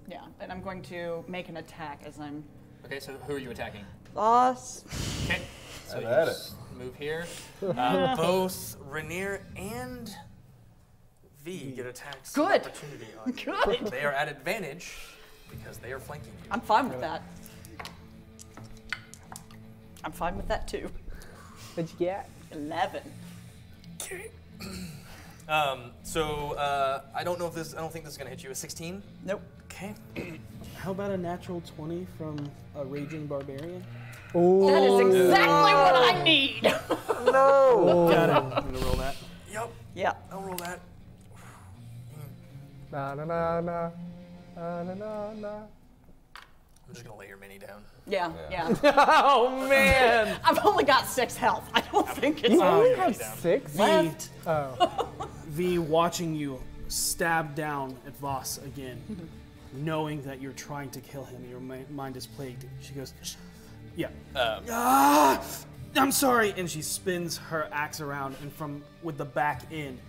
Speaker 3: Yeah, and I'm going to make an attack as I'm.
Speaker 8: Okay, so who are you attacking?
Speaker 3: Boss.
Speaker 8: Okay. So you
Speaker 6: at it.
Speaker 8: just move here. Both Rainier and V get attacks. of
Speaker 3: Good.
Speaker 8: Opportunity on you.
Speaker 3: Good.
Speaker 8: They are at advantage because they are flanking you.
Speaker 3: I'm fine with that. I'm fine with that too.
Speaker 7: What'd you get?
Speaker 3: 11.
Speaker 8: Okay. I don't know if this. I don't think this is gonna hit you. A 16.
Speaker 3: Nope.
Speaker 8: Okay.
Speaker 2: How about a natural 20 from a raging barbarian?
Speaker 3: That is exactly what I need.
Speaker 2: Got it. I'm gonna roll that.
Speaker 8: Yep.
Speaker 3: Yeah.
Speaker 8: I'll roll that.
Speaker 7: Na na na na. Na na na na.
Speaker 8: I'm just gonna lay your mini down.
Speaker 3: Yeah.
Speaker 5: Oh man!
Speaker 3: I've only got 6 health. I don't think it's.
Speaker 7: You only
Speaker 8: yeah,
Speaker 7: have
Speaker 8: down.
Speaker 7: 6
Speaker 2: V,
Speaker 7: left? Oh.
Speaker 2: V watching you stab down at Voss again, knowing that you're trying to kill him and your mind is plagued. She goes, yeah. I'm sorry. And she spins her axe around and with the back in,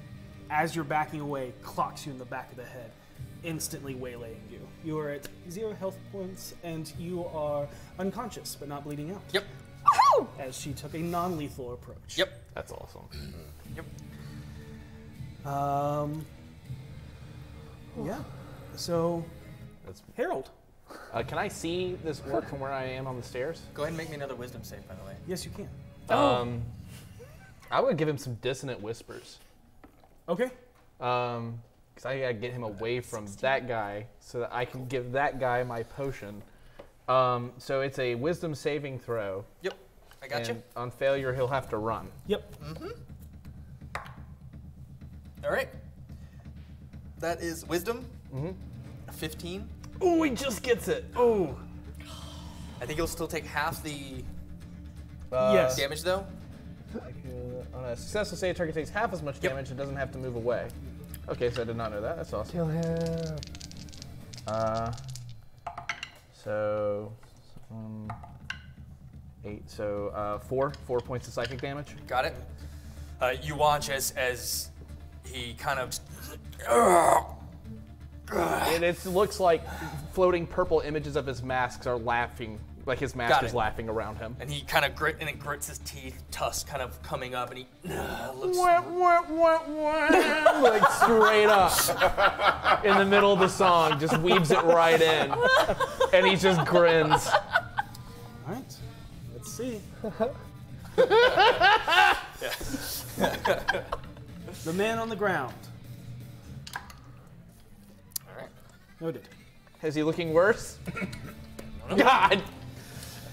Speaker 2: as you're backing away, clocks you in the back of the head, instantly waylaying you. You are at 0 health points and you are unconscious but not bleeding out.
Speaker 8: Yep.
Speaker 2: As she took a non-lethal approach.
Speaker 8: Yep.
Speaker 5: That's awesome.
Speaker 8: Yep.
Speaker 2: Yeah. So,
Speaker 5: That's,
Speaker 2: Harold.
Speaker 5: can I see this orc from where I am on the stairs?
Speaker 8: Go ahead and make me another wisdom save, by the way.
Speaker 2: Yes, you can.
Speaker 5: I would give him some dissonant whispers.
Speaker 2: Okay.
Speaker 5: Because I gotta get him away from that guy so that I can give that guy my potion. So it's a wisdom saving throw.
Speaker 8: Yep. I got you.
Speaker 5: And on failure, he'll have to run.
Speaker 2: Yep.
Speaker 8: All right. That is wisdom. 15.
Speaker 5: Oh, he just gets it. Oh.
Speaker 8: I think he'll still take half the
Speaker 2: Yes.
Speaker 8: damage, though.
Speaker 5: On a successful save, target takes half as much damage and doesn't have to move away. Okay, so I did not know that. That's awesome.
Speaker 7: Kill him.
Speaker 5: So 8. So 4 points of psychic damage.
Speaker 8: Got it. You watch as he kind of.
Speaker 5: And it looks like floating purple images of his masks are laughing, like his mask
Speaker 8: Got
Speaker 5: is
Speaker 8: it.
Speaker 5: laughing around him.
Speaker 8: And he kind of grits his teeth, tusk kind of coming up, and he looks.
Speaker 5: Like straight up in the middle of the song, just weaves it right in, and he just grins.
Speaker 2: All right. Let's see. The man on the ground.
Speaker 8: All right.
Speaker 2: Noted.
Speaker 5: Is he looking worse? God.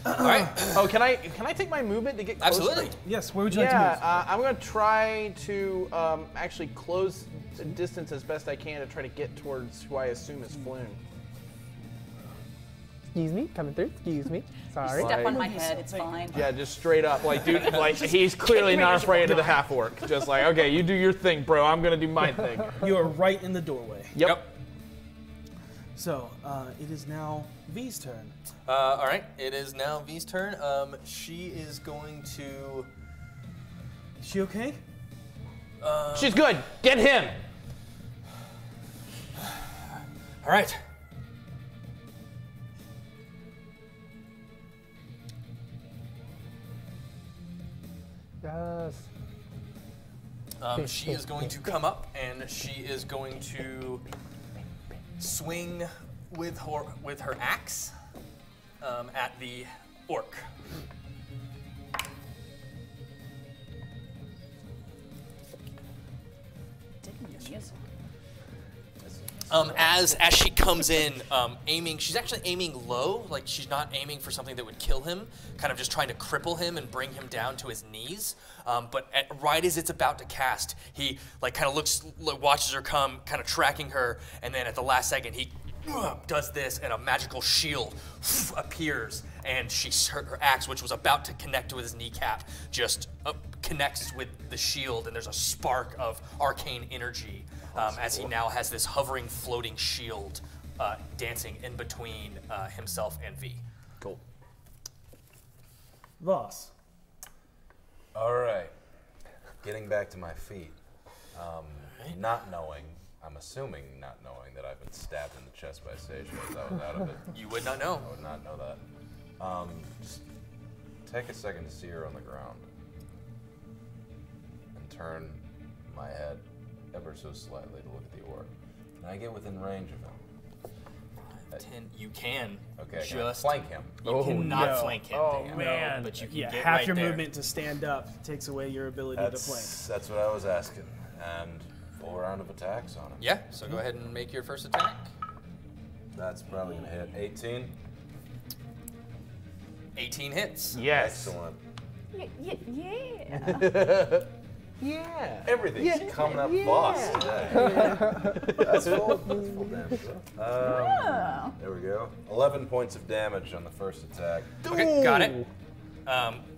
Speaker 8: All right.
Speaker 5: Oh, can I take my movement to get closer?
Speaker 8: Absolutely.
Speaker 2: Yes, where would you like to move?
Speaker 5: Yeah, I'm gonna try to actually close the distance as best I can to try to get towards who I assume is Floon.
Speaker 7: excuse me, coming through, excuse me. Sorry.
Speaker 3: Step on my head, it's fine.
Speaker 5: Yeah, just straight up, like, dude, like he's clearly not afraid of the half orc. Just like, okay, you do your thing, bro. I'm gonna do my thing.
Speaker 2: You are right in the doorway.
Speaker 5: Yep.
Speaker 2: So, it is now V's turn.
Speaker 1: All right, it is now V's turn. She is going to.
Speaker 2: Is she okay?
Speaker 5: She's good. Get him.
Speaker 1: All right.
Speaker 7: Yes.
Speaker 1: She is going to come up and she is going to swing with her axe at the orc.
Speaker 3: Didn't use it.
Speaker 1: As she comes in, aiming, she's actually aiming low, like she's not aiming for something that would kill him, kind of just trying to cripple him and bring him down to his knees. But right as it's about to cast, he like kind of looks, watches her come, kind of tracking her, and then at the last second he does this, and a magical shield appears, and her axe, which was about to connect with his kneecap, just connects with the shield, and there's a spark of arcane energy. As he now has this hovering, floating shield dancing in between himself and V.
Speaker 5: Cool.
Speaker 2: Voss.
Speaker 6: All right. Getting back to my feet. Not knowing, I'm assuming not knowing that I've been stabbed in the chest by Sage as I was out of it.
Speaker 1: You would not know.
Speaker 6: I would not know that. Just take a second to see her on the ground. And turn my head ever so slightly to look at the orc. Can I get within range of him?
Speaker 1: 10. You can.
Speaker 6: Okay, can I
Speaker 1: Just
Speaker 6: flank him?
Speaker 1: You cannot
Speaker 2: no.
Speaker 1: flank him.
Speaker 5: Oh,
Speaker 1: Dan.
Speaker 5: man.
Speaker 1: But you can
Speaker 2: Yeah,
Speaker 1: get
Speaker 2: half
Speaker 1: right
Speaker 2: your
Speaker 1: there.
Speaker 2: movement to stand up takes away your ability to flank.
Speaker 6: That's what I was asking. And full round of attacks on him.
Speaker 1: Yeah. So go ahead and make your first attack.
Speaker 6: That's probably gonna hit 18.
Speaker 1: 18 hits.
Speaker 5: Yes.
Speaker 6: Excellent.
Speaker 3: Yeah.
Speaker 5: Yeah.
Speaker 6: Everything's coming up boss today. That's full damage. There we go. 11 points of damage on the first attack.
Speaker 1: Okay, got it.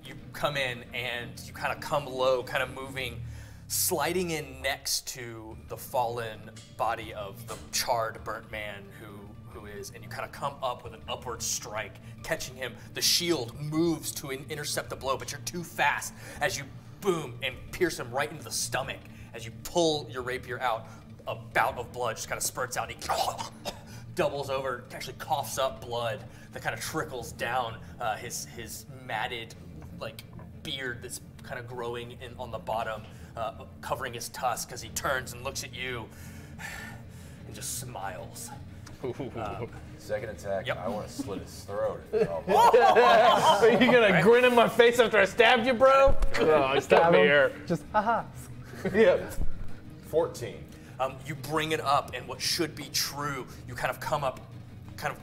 Speaker 1: You come in and you kind of come low, kind of moving, sliding in next to the fallen body of the charred, burnt man who is, and you kind of come up with an upward strike, catching him. The shield moves to intercept the blow, but you're too fast as you boom and pierce him right into the stomach. As you pull your rapier out, a bout of blood just kind of spurts out, and he doubles over, actually coughs up blood that kind of trickles down his matted like beard that's kind of growing in on the bottom, covering his tusk, as he turns and looks at you and just smiles.
Speaker 6: Second attack,
Speaker 1: Yep.
Speaker 6: I want to slit his throat.
Speaker 5: Are you gonna grin in my face after I stabbed you, bro? Oh, stop me here.
Speaker 7: Just haha.
Speaker 6: Yeah. 14.
Speaker 1: You bring it up, and what should be true, you kind of come up, kind of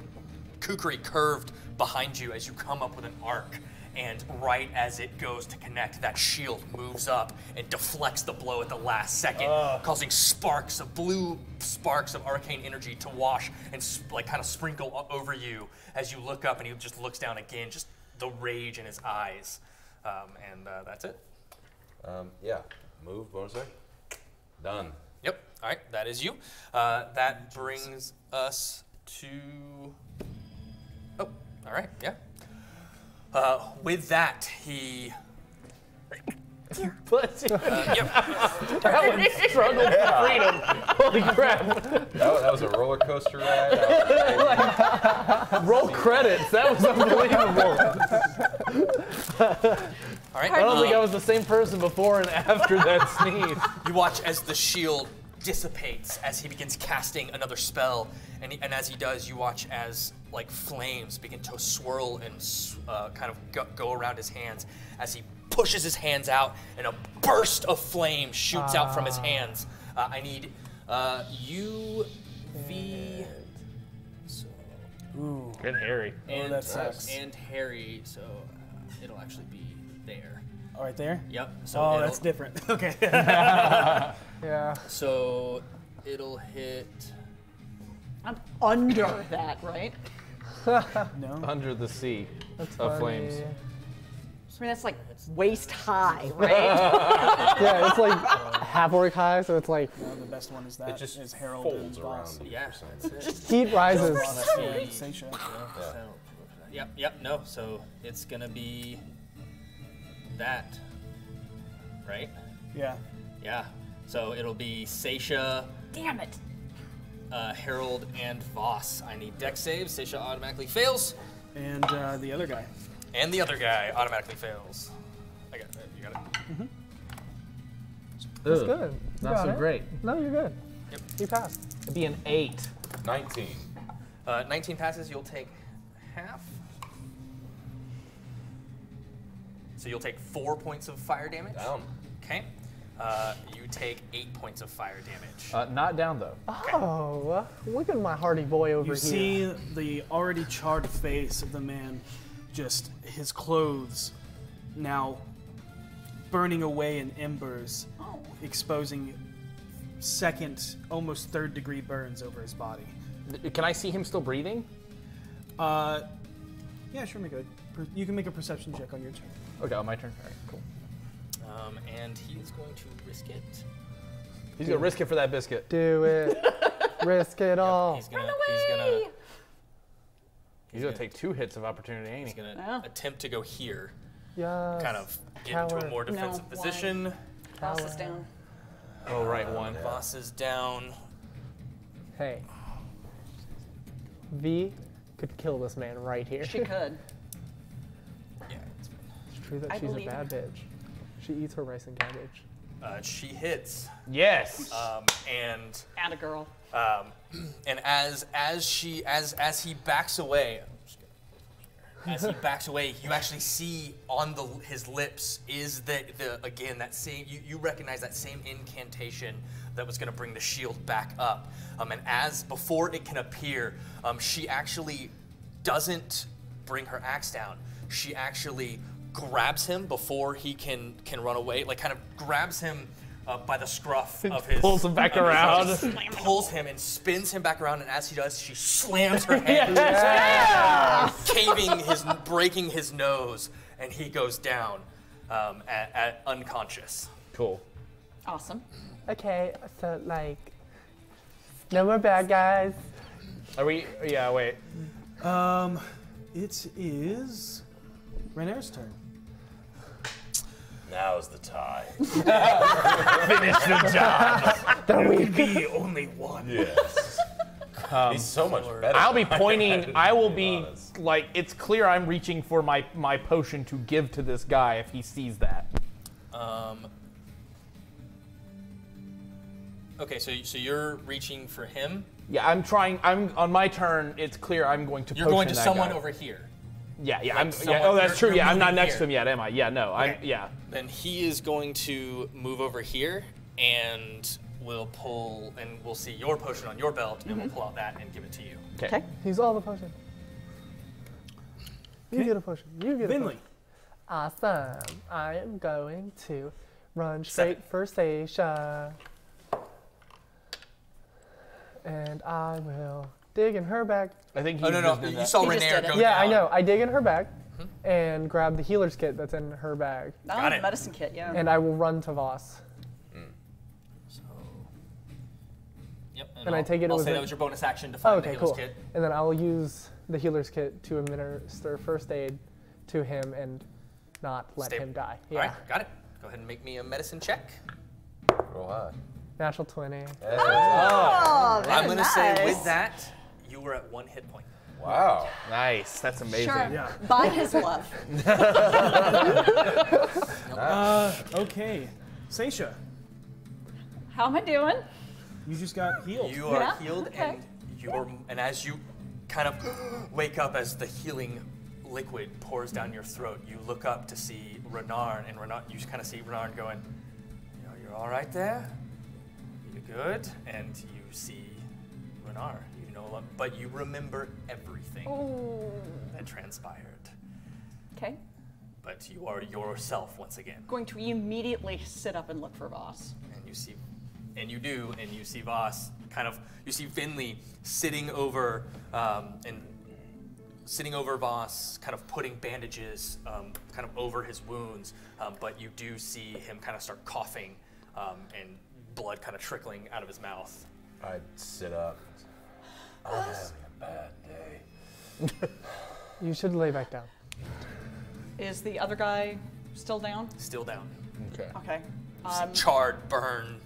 Speaker 1: kukri curved behind you as you come up with an arc. And right as it goes to connect, that shield moves up and deflects the blow at the last second, causing blue sparks of arcane energy to wash and like kind of sprinkle over you as you look up, and he just looks down again, just the rage in his eyes. And that's it.
Speaker 6: Yeah. Move, bonus action. Done.
Speaker 1: Yep. All right, that is you. That brings us to. Oh, all right. Yeah. With that, he.
Speaker 5: Bless you.
Speaker 1: Yep.
Speaker 5: That one struggled for freedom. Holy crap.
Speaker 6: That was a roller coaster ride.
Speaker 5: Roll credits. That was unbelievable.
Speaker 1: All right.
Speaker 5: I don't think I was the same person before and after that sneeze.
Speaker 1: You watch as the shield dissipates as he begins casting another spell, and as he does, you watch as like flames begin to swirl and kind of go around his hands as he pushes his hands out, and a burst of flame shoots out from his hands. I need you, V, so,
Speaker 5: And Harry.
Speaker 1: and,
Speaker 2: that sucks.
Speaker 1: and Harry, so it'll actually be there.
Speaker 2: All right, there?
Speaker 1: Yep. So
Speaker 2: Oh,
Speaker 1: it'll-
Speaker 2: that's different. Okay.
Speaker 7: Yeah.
Speaker 1: So it'll hit.
Speaker 3: I'm under that, right?
Speaker 2: No.
Speaker 5: Under the sea
Speaker 7: That's
Speaker 5: of
Speaker 7: funny.
Speaker 5: flames.
Speaker 3: I mean, that's like waist high, right?
Speaker 7: Yeah, it's like half orc high, so it's like
Speaker 2: No, the best one is that.
Speaker 6: It just
Speaker 2: is Harold
Speaker 6: folds
Speaker 2: and Boss.
Speaker 6: around.
Speaker 8: Yeah, that's it.
Speaker 7: heat rises.
Speaker 2: And Seisha.
Speaker 8: So, yep, no. So it's gonna be that, right?
Speaker 2: Yeah.
Speaker 8: Yeah. So it'll be Seisha,
Speaker 3: Damn it.
Speaker 8: Harold, and Voss. I need dex saves. Seisha automatically fails,
Speaker 2: And the other guy.
Speaker 8: and the other guy automatically fails. I got it. You got it.
Speaker 7: That's
Speaker 5: Ugh,
Speaker 7: good. You
Speaker 5: Not
Speaker 7: got
Speaker 5: so
Speaker 7: it.
Speaker 5: great.
Speaker 7: No, you're good.
Speaker 8: Yep.
Speaker 7: You passed.
Speaker 5: It'd be an 8.
Speaker 6: 19.
Speaker 8: 19 passes. You'll take half. So you'll take 4 points of fire damage.
Speaker 6: Down.
Speaker 8: Okay. You take 8 points of fire damage.
Speaker 5: Not down though.
Speaker 7: Oh, look at my hardy boy over
Speaker 2: You
Speaker 7: here.
Speaker 2: see the already charred face of the man, just his clothes now burning away in embers, exposing second, almost third-degree burns over his body.
Speaker 5: Can I see him still breathing?
Speaker 2: Yeah, sure, you can make a perception check on your turn.
Speaker 5: Okay, on my turn. All right, cool.
Speaker 8: And he is going to risk it.
Speaker 5: He's gonna risk it for that biscuit.
Speaker 7: Do it. Risk it all.
Speaker 8: He's gonna,
Speaker 5: He's gonna take 2 hits of opportunity, ain't
Speaker 8: he's
Speaker 5: he?
Speaker 8: gonna attempt to go here,
Speaker 7: Yes.
Speaker 8: kind of get into a
Speaker 7: Coward.
Speaker 8: more defensive
Speaker 3: No,
Speaker 8: position.
Speaker 3: Boss is down.
Speaker 5: Oh, right, 1.
Speaker 8: Boss is down.
Speaker 7: Hey. V could kill this man right here.
Speaker 3: She could.
Speaker 8: Yeah,
Speaker 7: It's true that
Speaker 3: I
Speaker 7: she's a
Speaker 3: believe
Speaker 7: bad bitch. She eats her rice and cabbage.
Speaker 8: she hits,
Speaker 5: Yes.
Speaker 8: and
Speaker 3: Atta girl.
Speaker 8: and as he backs away, you actually see on his lips is the again that same you recognize that same incantation that was going to bring the shield back up. And as before it can appear, she actually doesn't bring her axe down. She actually grabs him before he can run away, like kind of grabs him by the scruff of his.
Speaker 5: Pulls him back around.
Speaker 8: Pulls him and spins him back around, and as he does, she slams her head, breaking his nose, and he goes down at unconscious.
Speaker 5: Cool.
Speaker 3: Awesome.
Speaker 7: Okay, so like, no more bad guys.
Speaker 5: Are we? Yeah. Wait.
Speaker 2: It is Renair's turn.
Speaker 6: Now's the time.
Speaker 5: Finish the job.
Speaker 7: There we go.
Speaker 8: Be only one.
Speaker 6: Yes. He's so much better.
Speaker 5: I'll be pointing. I will be
Speaker 6: honest.
Speaker 5: like. It's clear I'm reaching for my potion to give to this guy if he sees that.
Speaker 8: Okay, so you're reaching for him.
Speaker 5: Yeah, I'm trying. I'm on my turn. It's clear I'm going to.
Speaker 8: You're going to
Speaker 5: potion that
Speaker 8: someone
Speaker 5: guy.
Speaker 8: over here.
Speaker 5: Yeah, yeah.
Speaker 8: like
Speaker 5: I'm.
Speaker 8: someone-
Speaker 5: Yeah, oh, that's
Speaker 8: you're
Speaker 5: true. Yeah, I'm not
Speaker 8: moving
Speaker 5: next
Speaker 8: here.
Speaker 5: to him yet, am I? Yeah, no. I'm.
Speaker 8: Okay.
Speaker 5: Yeah.
Speaker 8: Then he is going to move over here, and we'll pull, and we'll see your potion on your belt, and we'll pull out that and give it to you.
Speaker 5: Okay.
Speaker 7: Use all the potion. You
Speaker 2: Okay.
Speaker 7: get a potion. You get a
Speaker 2: Vinley.
Speaker 7: potion. Awesome. I am going to run straight for Seisha. And I will dig in her bag.
Speaker 5: I think he
Speaker 8: Oh no,
Speaker 5: just
Speaker 8: no,
Speaker 5: did
Speaker 8: you
Speaker 5: that.
Speaker 8: saw
Speaker 3: He just
Speaker 8: Renair
Speaker 3: did it.
Speaker 8: go
Speaker 7: Yeah, I
Speaker 8: down.
Speaker 7: know. I dig in her bag and grab the healer's kit that's in her bag.
Speaker 3: Oh,
Speaker 8: Got it.
Speaker 3: medicine kit, yeah.
Speaker 7: And I will run to Voss.
Speaker 8: So, yep.
Speaker 7: And I take it
Speaker 8: I'll
Speaker 7: was
Speaker 8: say
Speaker 7: a-
Speaker 8: that was your bonus action to
Speaker 7: Oh,
Speaker 8: find
Speaker 7: okay,
Speaker 8: the healer's
Speaker 7: cool.
Speaker 8: kit.
Speaker 7: And then I will use the healer's kit to administer first aid to him and not let
Speaker 8: Stay-
Speaker 7: him die.
Speaker 8: All right, got it. Go ahead and make me a medicine check.
Speaker 6: Roll high.
Speaker 7: Natural 20.
Speaker 3: Oh, very
Speaker 8: I'm gonna say
Speaker 3: nice.
Speaker 8: with that, you were at 1 hit point.
Speaker 6: Wow.
Speaker 5: Nice. That's amazing.
Speaker 3: Sure.
Speaker 2: Yeah.
Speaker 3: By his love.
Speaker 2: Okay. Seisha,
Speaker 3: How am I doing?
Speaker 2: you just got healed.
Speaker 8: You are
Speaker 3: Yeah,
Speaker 8: healed,
Speaker 3: okay.
Speaker 8: and as you kind of wake up as the healing liquid pours down your throat, you look up to see Renard, and Renard, you kind of see Renard going, "You're all right there? You good?" And you see Renard. You know, but you remember everything that transpired.
Speaker 3: Okay.
Speaker 8: But you are yourself once again.
Speaker 3: Going to immediately sit up and look for Voss.
Speaker 8: And you see, and you do, and you see Voss kind of, you see Vinley sitting over, and sitting over Voss, kind of putting bandages kind of over his wounds, but you do see him kind of start coughing and blood kind of trickling out of his mouth.
Speaker 6: I'd sit up. I'm having a bad day.
Speaker 7: You should lay back down.
Speaker 3: Is the other guy still down?
Speaker 8: Still down.
Speaker 6: Okay.
Speaker 3: Okay.
Speaker 8: Charred, burned.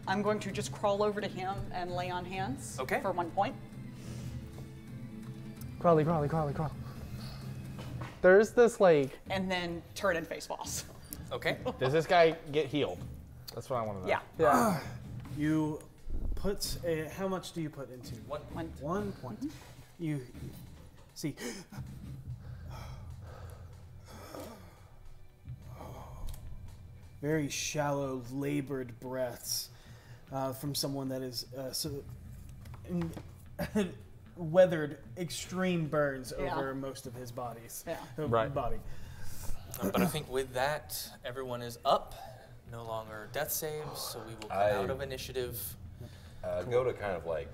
Speaker 3: I'm going to just crawl over to him and lay on hands.
Speaker 8: Okay.
Speaker 3: For 1 point.
Speaker 7: Crawly, crawly, crawly, crawl. There's this like.
Speaker 3: And then turn and face Voss.
Speaker 8: Okay.
Speaker 4: Does this guy get healed? That's what I want to know.
Speaker 3: Yeah.
Speaker 7: Yeah.
Speaker 2: You put how much do you put into?
Speaker 8: 1 point.
Speaker 2: 1 point. You see. Very shallow, labored breaths from someone that is weathered extreme burns over most of his bodies.
Speaker 3: Yeah.
Speaker 2: Body.
Speaker 8: But I think with that, everyone is up. No longer death saves, so we will come out of initiative.
Speaker 6: Go to kind of like,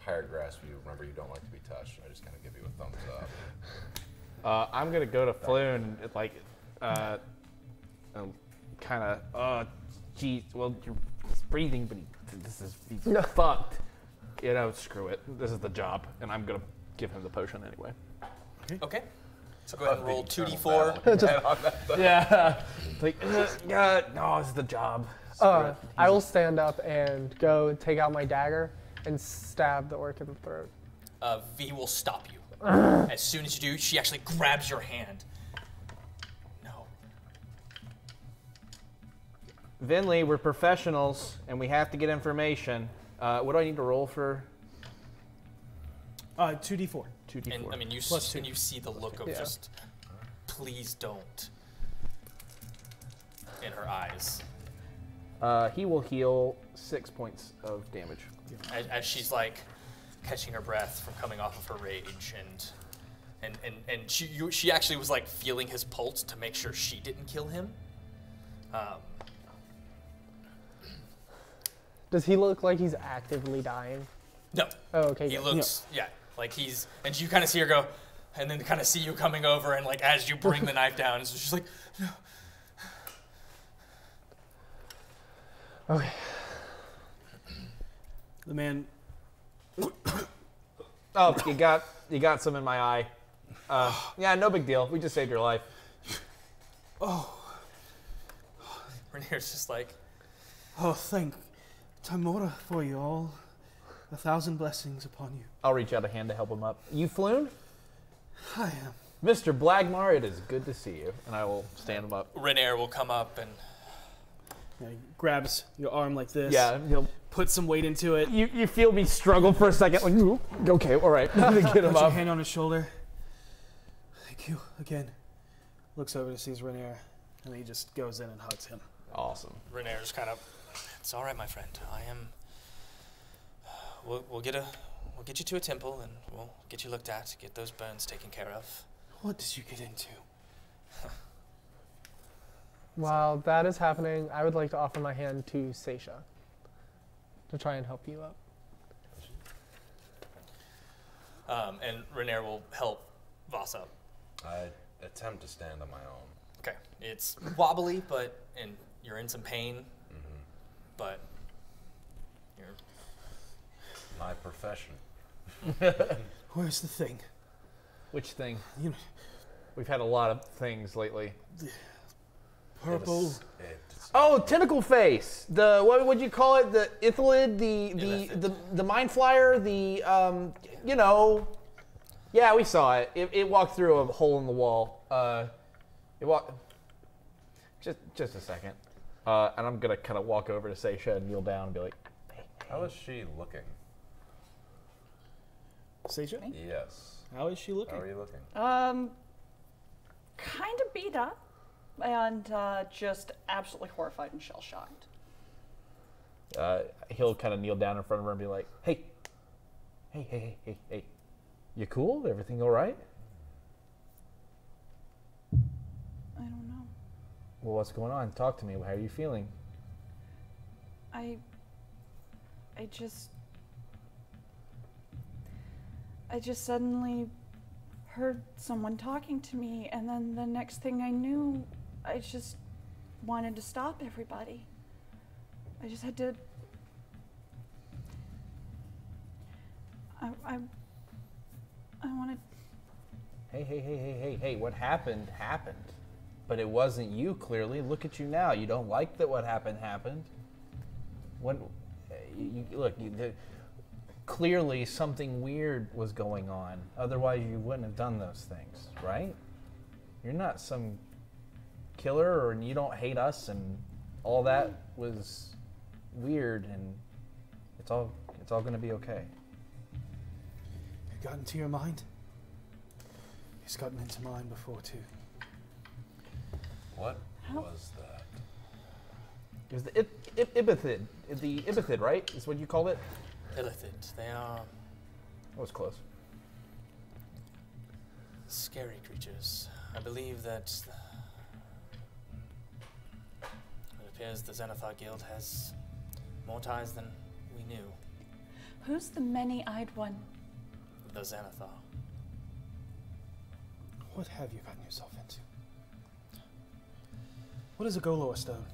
Speaker 6: pirate grasp view. Remember, you don't like to be touched. I just kind of give you a thumbs up.
Speaker 4: I'm gonna go to Floon, kind of, geez, well, he's breathing, but he's fucked. Screw it. This is the job, and I'm gonna give him the potion anyway.
Speaker 8: Okay. So go ahead and roll 2d4.
Speaker 4: Yeah. Like, no, this is the job.
Speaker 7: I will stand up and go take out my dagger and stab the orc in the throat.
Speaker 8: V will stop you. As soon as you do, she actually grabs your hand. No.
Speaker 4: Vinley, we're professionals, and we have to get information. What do I need to roll for?
Speaker 2: 2d4.
Speaker 4: 2d4.
Speaker 8: And I mean, you
Speaker 2: Plus
Speaker 8: when
Speaker 2: 2.
Speaker 8: you see the look of just, please don't, in her eyes.
Speaker 4: He will heal 6 points of damage.
Speaker 8: As she's like catching her breath from coming off of her rage, and she actually was like feeling his pulse to make sure she didn't kill him.
Speaker 7: Does he look like he's actively dying?
Speaker 8: No.
Speaker 7: Oh, okay.
Speaker 8: He
Speaker 7: good.
Speaker 8: looks, like he's, and you kind of see her go, and then kind of see you coming over, and like as you bring the knife down, and so she's like, no.
Speaker 7: Okay.
Speaker 2: The man.
Speaker 4: Oh, you got some in my eye. Yeah, no big deal. We just saved your life.
Speaker 8: Rainier's just like,
Speaker 2: Oh, thank Timora for you all. 1,000 blessings upon you.
Speaker 4: I'll reach out a hand to help him up. You Floon?
Speaker 2: I am.
Speaker 4: Mr. Blagmar, it is good to see you. And I will stand him up.
Speaker 8: Rainier will come up and
Speaker 2: He grabs your arm like this.
Speaker 4: Yeah, he'll.
Speaker 2: Put some weight into it.
Speaker 4: You feel me struggle for a second, like, "Ooh, okay, all right." Get him
Speaker 2: Put your
Speaker 4: up.
Speaker 2: hand on his shoulder. Thank you again. Looks over to see Rainier, and he just goes in and hugs him.
Speaker 4: Awesome.
Speaker 8: Rainier's kind of, it's all right, my friend. I am. We'll get you to a temple, and we'll get you looked at, get those burns taken care of.
Speaker 2: What did you get into?
Speaker 7: While that is happening, I would like to offer my hand to Seisha to try and help you up.
Speaker 8: And Rainier will help Voss up.
Speaker 6: I attempt to stand on my own.
Speaker 8: Okay. It's wobbly, and you're in some pain, but you're.
Speaker 6: My profession.
Speaker 2: Where's the thing?
Speaker 4: Which thing?
Speaker 2: You know,
Speaker 4: We've had a lot of things lately.
Speaker 2: purple.
Speaker 4: Oh, tentacle face. The what would you call it? The ithlid, the mind flyer, Yeah, we saw it. It walked through a hole in the wall. It walked. Just a second. And I'm gonna kind of walk over to Seisha and kneel down and be like, "Hey,
Speaker 6: How is she looking?
Speaker 2: Seisha?
Speaker 6: Yes.
Speaker 2: How is she looking?
Speaker 6: How are you looking?
Speaker 3: Kind of beat up and just absolutely horrified and shell-shocked.
Speaker 4: He'll kind of kneel down in front of her and be like, hey, you cool? Everything all right?
Speaker 3: I don't know.
Speaker 4: Well, what's going on? Talk to me. How are you feeling?
Speaker 3: I just suddenly heard someone talking to me, and then the next thing I knew, I just wanted to stop everybody. I just had to. I wanted.
Speaker 5: Hey, what happened, happened. But it wasn't you, clearly. Look at you now. You don't like that what happened, happened. Clearly something weird was going on. Otherwise, you wouldn't have done those things, right? You're not some killer, or you don't hate us, and all that was weird, and it's all going to be okay.
Speaker 2: It got into your mind? It's gotten into mine before, too.
Speaker 6: What was that?
Speaker 5: It was the Ibithid. The Ibithid, right? Is what you called it?
Speaker 8: Illithid. They are
Speaker 5: That was close.
Speaker 8: scary creatures. I believe that it appears the Xanathar Guild has more ties than we knew.
Speaker 3: Who's the many-eyed one?
Speaker 8: The Xanathar.
Speaker 2: What have you gotten yourself into? What is a Golo stone?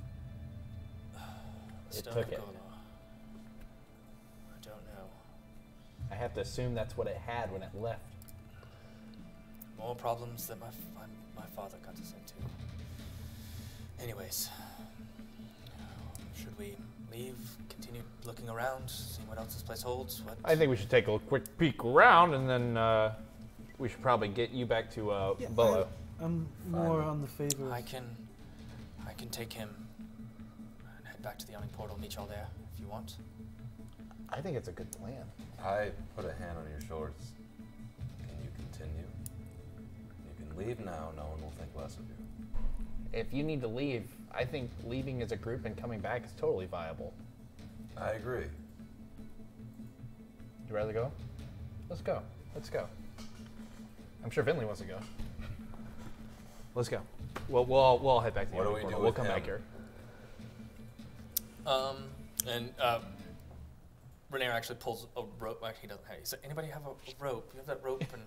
Speaker 8: Stone
Speaker 5: took
Speaker 8: of
Speaker 5: it.
Speaker 8: Gola. I don't know.
Speaker 5: I have to assume that's what it had when it left.
Speaker 8: More problems that my father got us into. Anyways, should we leave? Continue looking around, seeing what else this place holds? What?
Speaker 5: I think we should take a quick peek around, and then we should probably get you back to Bolo.
Speaker 2: I'm more on the favor of...
Speaker 8: I can take him and head back to the yawning portal. Meet y'all there if you want.
Speaker 5: I think it's a good plan.
Speaker 6: I put a hand on your shoulders. Can you continue? You can leave now. No one will think less of you.
Speaker 5: If you need to leave, I think leaving as a group and coming back is totally viable.
Speaker 6: I agree.
Speaker 5: You rather go? Let's go. Let's go. I'm sure Finley wants to go. Let's go. We'll all head back to the
Speaker 6: What do
Speaker 5: yawning
Speaker 6: we do
Speaker 5: portal. We'll
Speaker 6: with
Speaker 5: come
Speaker 6: him?
Speaker 5: back here.
Speaker 8: Renair actually pulls a rope. Actually, he doesn't. Hey, so anybody have a rope? You have that rope? And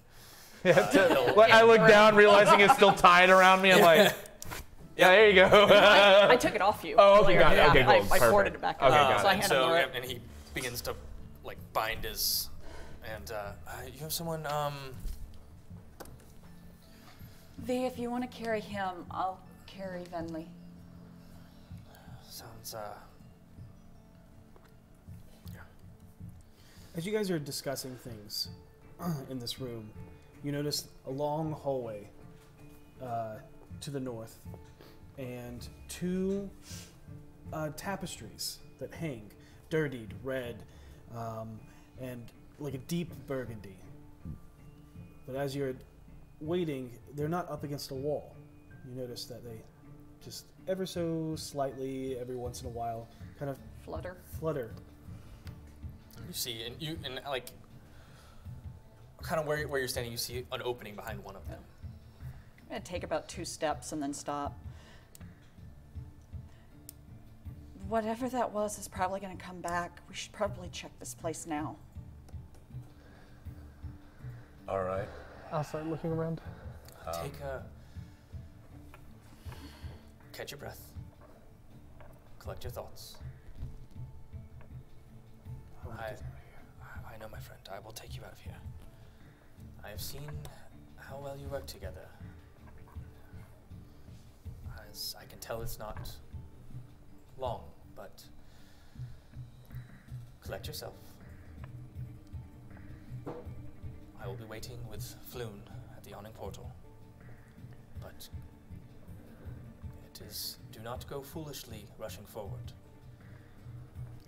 Speaker 5: I look down, realizing it's still tied around me. I'm like, yeah, there you go.
Speaker 3: I took it off you.
Speaker 5: Oh, okay,
Speaker 3: earlier.
Speaker 5: got it.
Speaker 3: Yeah,
Speaker 5: Okay, cool.
Speaker 3: I
Speaker 5: Perfect.
Speaker 3: forwarded it back.
Speaker 5: Okay, got
Speaker 3: so
Speaker 5: it.
Speaker 3: I
Speaker 8: and
Speaker 3: handed him the rope.
Speaker 8: and he begins to like bind his. And you have someone.
Speaker 3: V, if you want to carry him, I'll carry Venley.
Speaker 8: Sounds.
Speaker 2: As you guys are discussing things in this room, you notice a long hallway to the north and two tapestries that hang, dirtied red and like a deep burgundy. But as you're waiting, they're not up against a wall. You notice that they just ever so slightly, every once in a while, kind of flutter.
Speaker 8: You see, and like, kind of where you're standing, you see an opening behind one of them.
Speaker 3: I'm going to take about 2 steps and then stop. Whatever that was is probably going to come back. We should probably check this place now.
Speaker 6: All right.
Speaker 7: I'll start looking around.
Speaker 8: Catch your breath. Collect your thoughts. I know, my friend. I will take you out of here. I have seen how well you work together. As I can tell, it's not long, but collect yourself. I will be waiting with Floon at the yawning portal. But it is, do not go foolishly rushing forward.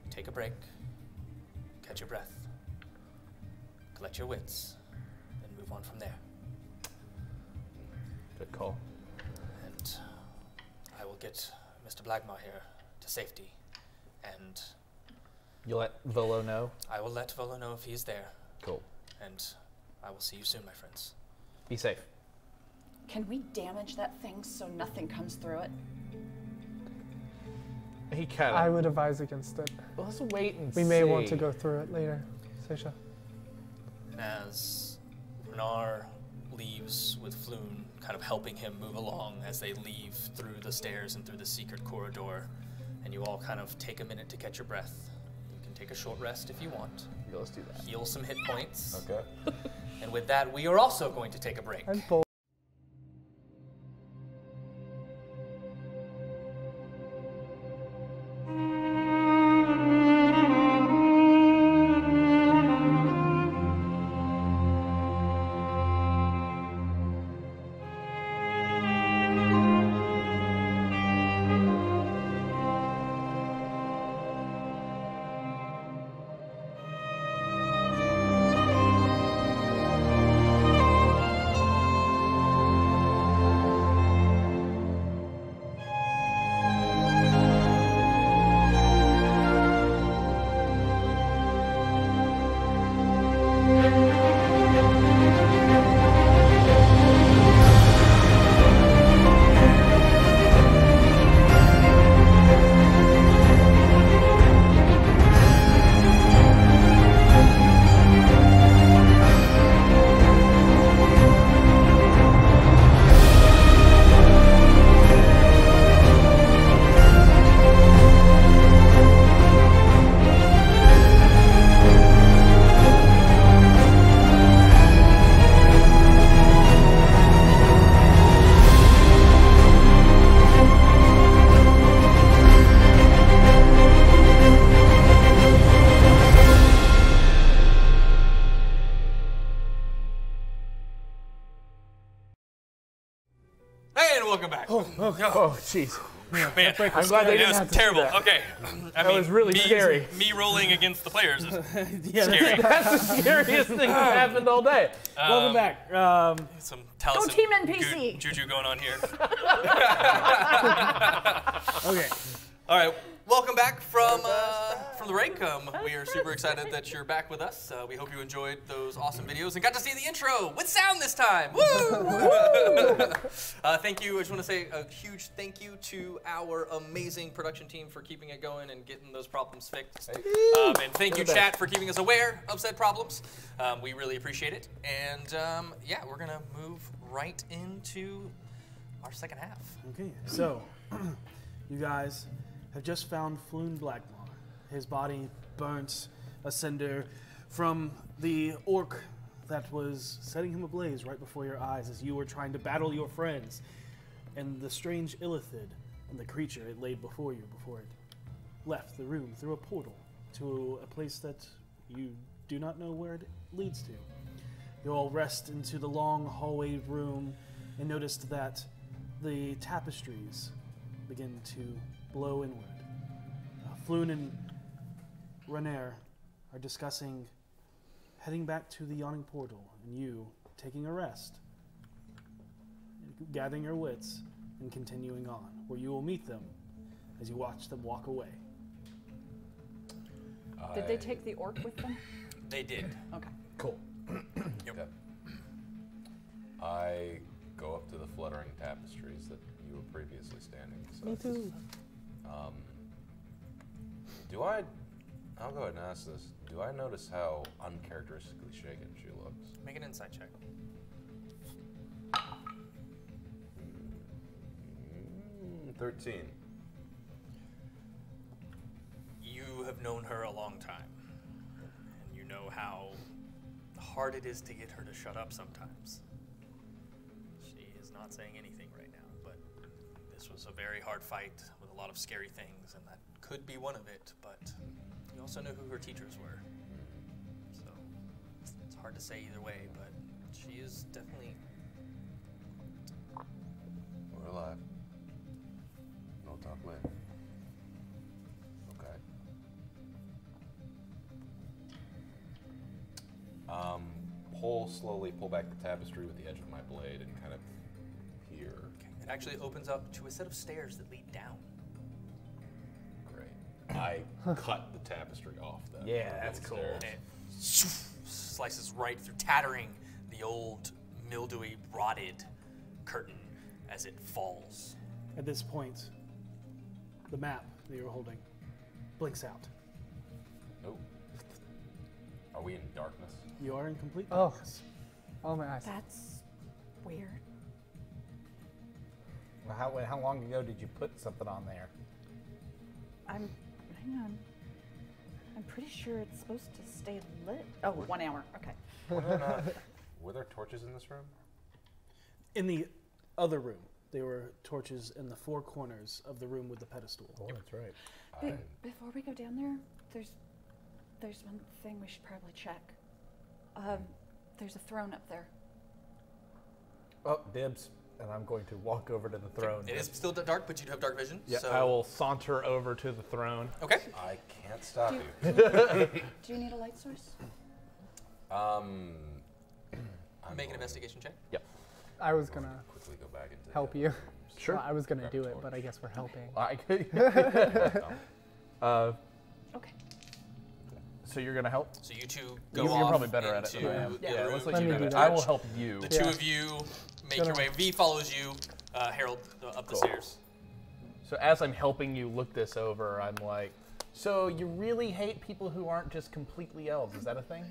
Speaker 8: Take a break. Catch your breath, collect your wits, and move on from there.
Speaker 5: Good call.
Speaker 8: And I will get Mr. Blagmar here to safety, and
Speaker 5: You let Volo know?
Speaker 8: I will let Volo know if he is there.
Speaker 5: Cool.
Speaker 8: And I will see you soon, my friends.
Speaker 5: Be safe.
Speaker 3: Can we damage that thing so nothing comes through it?
Speaker 5: He kind
Speaker 7: I
Speaker 5: of.
Speaker 7: would advise against it.
Speaker 5: Let's wait and
Speaker 7: We
Speaker 5: see.
Speaker 7: may want to go through it later, Seisha.
Speaker 8: And as Renar leaves with Floon kind of helping him move along as they leave through the stairs and through the secret corridor. And you all kind of take a minute to catch your breath. You can take a short rest if you want.
Speaker 4: Yeah, let's do that.
Speaker 8: Heal some hit points.
Speaker 6: Okay.
Speaker 8: And with that, we are also going to take a break.
Speaker 7: I'm full.
Speaker 8: Welcome back.
Speaker 4: Oh, jeez.
Speaker 8: Man,
Speaker 4: I'm glad they
Speaker 8: it
Speaker 4: didn't
Speaker 8: was
Speaker 4: have to see
Speaker 8: terrible.
Speaker 4: that.
Speaker 8: Okay.
Speaker 4: That was really scary.
Speaker 8: Me rolling against the players is
Speaker 2: Yeah,
Speaker 8: scary.
Speaker 4: That's the scariest thing that happened all day.
Speaker 2: Welcome back.
Speaker 8: Some
Speaker 3: Go
Speaker 8: Taliesin
Speaker 3: Team NPC.
Speaker 8: Juju going on here.
Speaker 2: Okay.
Speaker 1: All right, welcome back from the break. We are super excited that you're back with us. We hope you enjoyed those awesome videos and got to see the intro with sound this time. Woo! Thank you. I just want to say a huge thank you to our amazing production team for keeping it going and getting those problems fixed. And thank you, chat, for keeping us aware of said problems. We really appreciate it. And yeah, we're gonna move right into our second half.
Speaker 2: Okay, so you guys have just found Floon Blackmore. His body burnt a cinder from the orc that was setting him ablaze right before your eyes as you were trying to battle your friends. And the strange illithid and the creature it laid before you before it left the room through a portal to a place that you do not know where it leads to. You all rest into the long hallway room and noticed that the tapestries begin to blow inward. Floon and Renair are discussing heading back to the yawning portal, and you taking a rest, gathering your wits, and continuing on, where you will meet them as you watch them walk away.
Speaker 3: Did they take the orc with them?
Speaker 8: They did.
Speaker 3: Okay.
Speaker 4: Cool.
Speaker 6: Yep. I go up to the fluttering tapestries that you were previously standing beside.
Speaker 7: Me too.
Speaker 6: I'll go ahead and ask this. Do I notice how uncharacteristically shaken she looks?
Speaker 8: Make an insight check.
Speaker 6: 13.
Speaker 8: You have known her a long time, and you know how hard it is to get her to shut up sometimes. She is not saying anything right now, but this was a very hard fight with a lot of scary things, and that could be one of it, but you also know who her teachers were. So it's hard to say either way, but she is definitely...
Speaker 6: We're alive. We'll talk later. Okay. Slowly pull back the tapestry with the edge of my blade and kind of peer.
Speaker 1: It actually opens up to a set of stairs that lead down.
Speaker 6: Great. I cut the tapestry off then.
Speaker 4: Yeah, that's cool.
Speaker 1: And it slices right through, tattering the old, mildewy, rotted curtain as it falls.
Speaker 2: At this point, the map that you were holding blinks out.
Speaker 6: Oh. Are we in darkness?
Speaker 2: You are in complete
Speaker 7: Oh.
Speaker 2: darkness.
Speaker 7: Oh my eyes.
Speaker 3: That's weird.
Speaker 4: Well, how long ago did you put something on there?
Speaker 3: Hang on. I'm pretty sure it's supposed to stay lit. Oh, 1 hour. Okay.
Speaker 6: Were there torches in this room?
Speaker 2: In the other room, there were torches in the 4 corners of the room with the pedestal.
Speaker 4: Oh, that's right.
Speaker 3: Before we go down there, there's one thing we should probably check. There's a throne up there.
Speaker 4: Oh, dibs. And I'm going to walk over to the throne.
Speaker 1: It is still dark, but you do have dark vision.
Speaker 4: Yeah,
Speaker 1: so.
Speaker 4: I will saunter over to the throne.
Speaker 1: Okay.
Speaker 6: I can't stop you.
Speaker 3: Do you need a light source?
Speaker 1: Make an investigation check.
Speaker 4: Yep.
Speaker 7: I was gonna
Speaker 6: quickly go back into
Speaker 7: help you.
Speaker 4: Sure.
Speaker 7: Well, I was gonna do it, but I guess we're helping.
Speaker 3: Okay.
Speaker 4: So you're gonna help?
Speaker 1: So you two go
Speaker 4: You're
Speaker 1: off
Speaker 4: probably better at it
Speaker 1: into
Speaker 4: than I am.
Speaker 1: the
Speaker 4: Yeah,
Speaker 1: room.
Speaker 4: let's
Speaker 7: Let
Speaker 4: let you
Speaker 7: me
Speaker 4: do
Speaker 7: do
Speaker 4: it.
Speaker 7: that.
Speaker 4: I will help you.
Speaker 1: The two of you make your way. V follows you, Harold, up the stairs.
Speaker 4: So as I'm helping you look this over, I'm like, so you really hate people who aren't just completely elves? Is that a thing?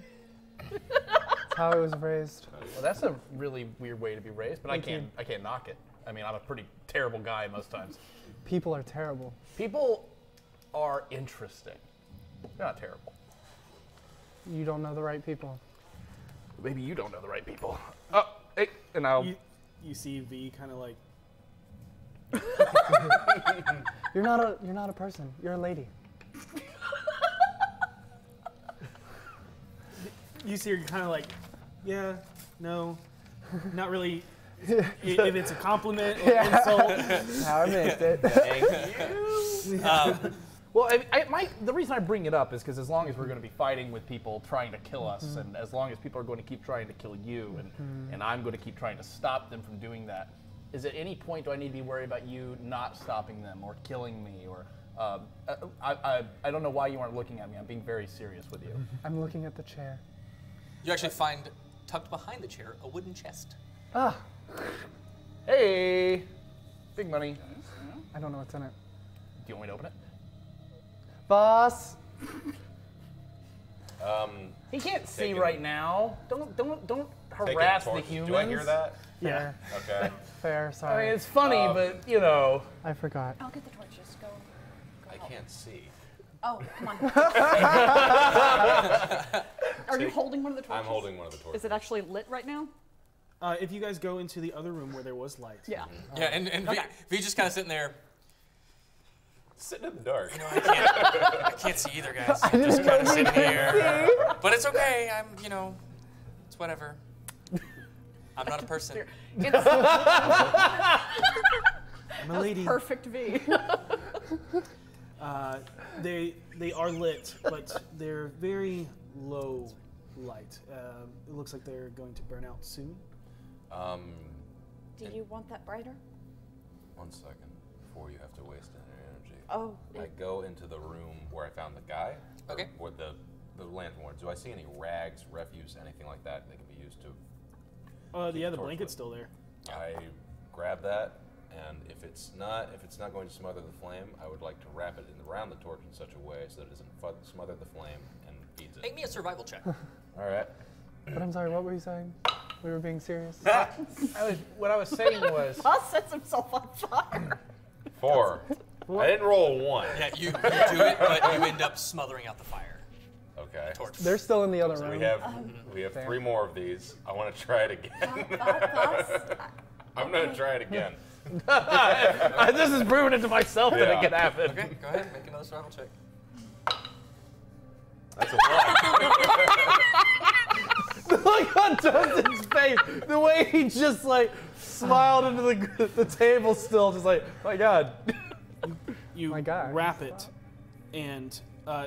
Speaker 7: That's how I was raised.
Speaker 4: Well, that's a really weird way to be raised, but
Speaker 7: Thank you.
Speaker 4: I can't knock it. I mean, I'm a pretty terrible guy most times.
Speaker 7: People are terrible.
Speaker 4: People are interesting. They're not terrible.
Speaker 7: You don't know the right people.
Speaker 4: Maybe you don't know the right people. Oh, hey, and I'll.
Speaker 2: You see V kind of like.
Speaker 7: You're not a person. You're a lady.
Speaker 2: You see her kind of like, yeah, no, not really. If it's a compliment or insult.
Speaker 7: That's how I missed it.
Speaker 4: Well, the reason I bring it up is because as long as we're going to be fighting with people trying to kill us, and as long as people are going to keep trying to kill you, and I'm going to keep trying to stop them from doing that, is at any point do I need to be worried about you not stopping them or killing me? Or I don't know why you aren't looking at me. I'm being very serious with you.
Speaker 7: I'm looking at the chair.
Speaker 1: You actually find, tucked behind the chair, a wooden chest.
Speaker 7: Ah,
Speaker 4: Hey, big money.
Speaker 7: I don't know what's in it.
Speaker 4: Do you want me to open it?
Speaker 7: Boss.
Speaker 4: He can't see
Speaker 6: Taking-
Speaker 4: right now. Don't
Speaker 6: Taking
Speaker 4: harass the
Speaker 6: torch.
Speaker 4: humans.
Speaker 6: Do I hear that?
Speaker 2: Yeah.
Speaker 6: Okay.
Speaker 7: Fair.
Speaker 4: I
Speaker 7: Sorry.
Speaker 4: mean, it's funny, but you know.
Speaker 7: I forgot.
Speaker 3: I'll get the torches. Go
Speaker 6: I
Speaker 3: help.
Speaker 6: can't see.
Speaker 3: Oh, come on. Are you holding one of the torches?
Speaker 6: I'm holding one of the torches.
Speaker 3: Is it actually lit right now?
Speaker 2: If you guys go into the other room where there was light.
Speaker 3: Yeah.
Speaker 1: Yeah, and V just kind of sitting there.
Speaker 6: Sitting in the dark.
Speaker 1: You know, I can't see either, guys. I'm just kind of sitting here. But it's okay. It's whatever. I'm not a person.
Speaker 3: It's
Speaker 2: I'm a lady.
Speaker 3: perfect V.
Speaker 2: They are lit, but they're very low light. It looks like they're going to burn out soon.
Speaker 3: Do you want that brighter?
Speaker 6: 1 second before you have to waste any energy.
Speaker 3: Oh,
Speaker 6: I go into the room where I found the guy.
Speaker 1: Okay.
Speaker 6: Where the lantern was. Do I see any rags, refuse, anything like that that can be used to?
Speaker 2: The
Speaker 6: torch
Speaker 2: blanket's
Speaker 6: lit?
Speaker 2: still there.
Speaker 6: I grab that, and if it's not going to smother the flame, I would like to wrap it around the torch in such a way so that it doesn't smother the flame and feeds it.
Speaker 1: Make me a survival check.
Speaker 6: All right.
Speaker 7: But I'm sorry. What were you saying? We were being serious.
Speaker 4: What I was saying was.
Speaker 3: Boss sets himself on fire.
Speaker 6: 4. I didn't roll a 1.
Speaker 1: Yeah, you do it, but you end up smothering out the fire.
Speaker 6: Okay.
Speaker 1: Torch.
Speaker 7: They're still in the other
Speaker 6: So
Speaker 7: room.
Speaker 6: we have 3 more of these. I want to try it again.
Speaker 3: Boss,
Speaker 6: I'm going to try it again.
Speaker 4: This is proving it to myself that
Speaker 6: Yeah.
Speaker 4: it can happen.
Speaker 1: Okay, go ahead. Make another survival check.
Speaker 6: That's a 1.
Speaker 4: Look on Dustin's face. The way he just like smiled into the table still, just like, my God.
Speaker 2: You
Speaker 7: My God.
Speaker 2: wrap it, and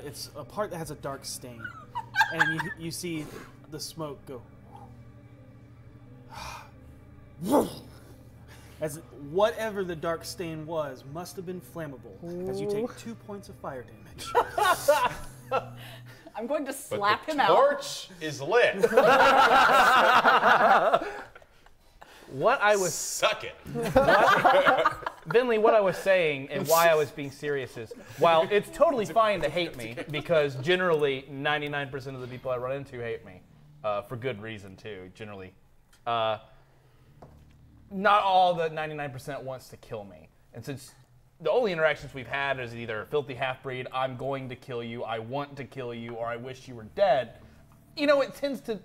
Speaker 2: it's a part that has a dark stain, and you see the smoke go. As whatever the dark stain was must have been flammable, as you take 2 points of fire damage.
Speaker 3: I'm going to
Speaker 6: But
Speaker 3: slap
Speaker 6: the
Speaker 3: him out.
Speaker 6: torch is lit.
Speaker 4: What I was
Speaker 6: Suck it.
Speaker 4: Vinley, what I was saying and why I was being serious is, while it's totally fine to hate me, because generally 99% of the people I run into hate me, for good reason too, generally.
Speaker 5: not all the 99% wants to kill me. And since the only interactions we've had is either filthy half-breed, I'm going to kill you, I want to kill you, or I wish you were dead, you know, it tends to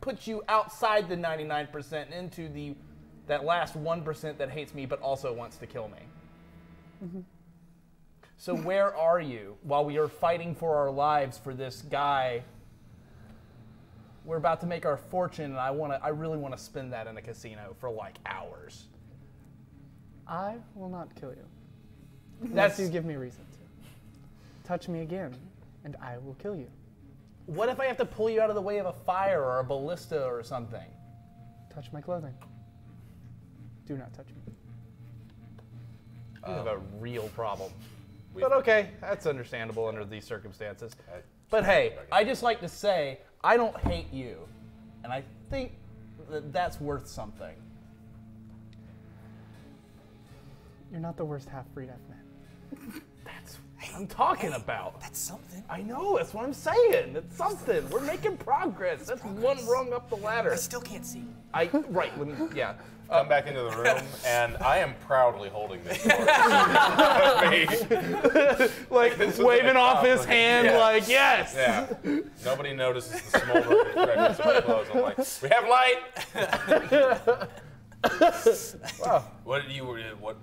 Speaker 5: put you outside the 99% into that last 1% that hates me but also wants to kill me. Mm-hmm. So where are you while we are fighting for our lives for this guy? We're about to make our fortune, and I really want to spend that in a casino for like hours.
Speaker 7: I will not kill you. Unless you give me reason to. Touch me again, and I will kill you.
Speaker 5: What if I have to pull you out of the way of a fire or a ballista or something?
Speaker 7: Touch my clothing. Do not touch me.
Speaker 5: You have a real problem. But okay, that's understandable under these circumstances. But hey, I just like to say, I don't hate you. And I think that that's worth something.
Speaker 7: You're not the worst half-breed I've met.
Speaker 5: That's what I'm talking about.
Speaker 1: That's something.
Speaker 5: I know, that's what I'm saying. It's something. We're making progress. That's one rung up the ladder.
Speaker 1: I still can't see.
Speaker 5: Right, yeah.
Speaker 6: Come back into the room, and I am proudly holding this torch.
Speaker 5: Like waving off his hand, like, yes!
Speaker 6: Yeah. Nobody notices the smoldering fragments of my clothes. I'm like, we have light!
Speaker 5: Wow.
Speaker 6: What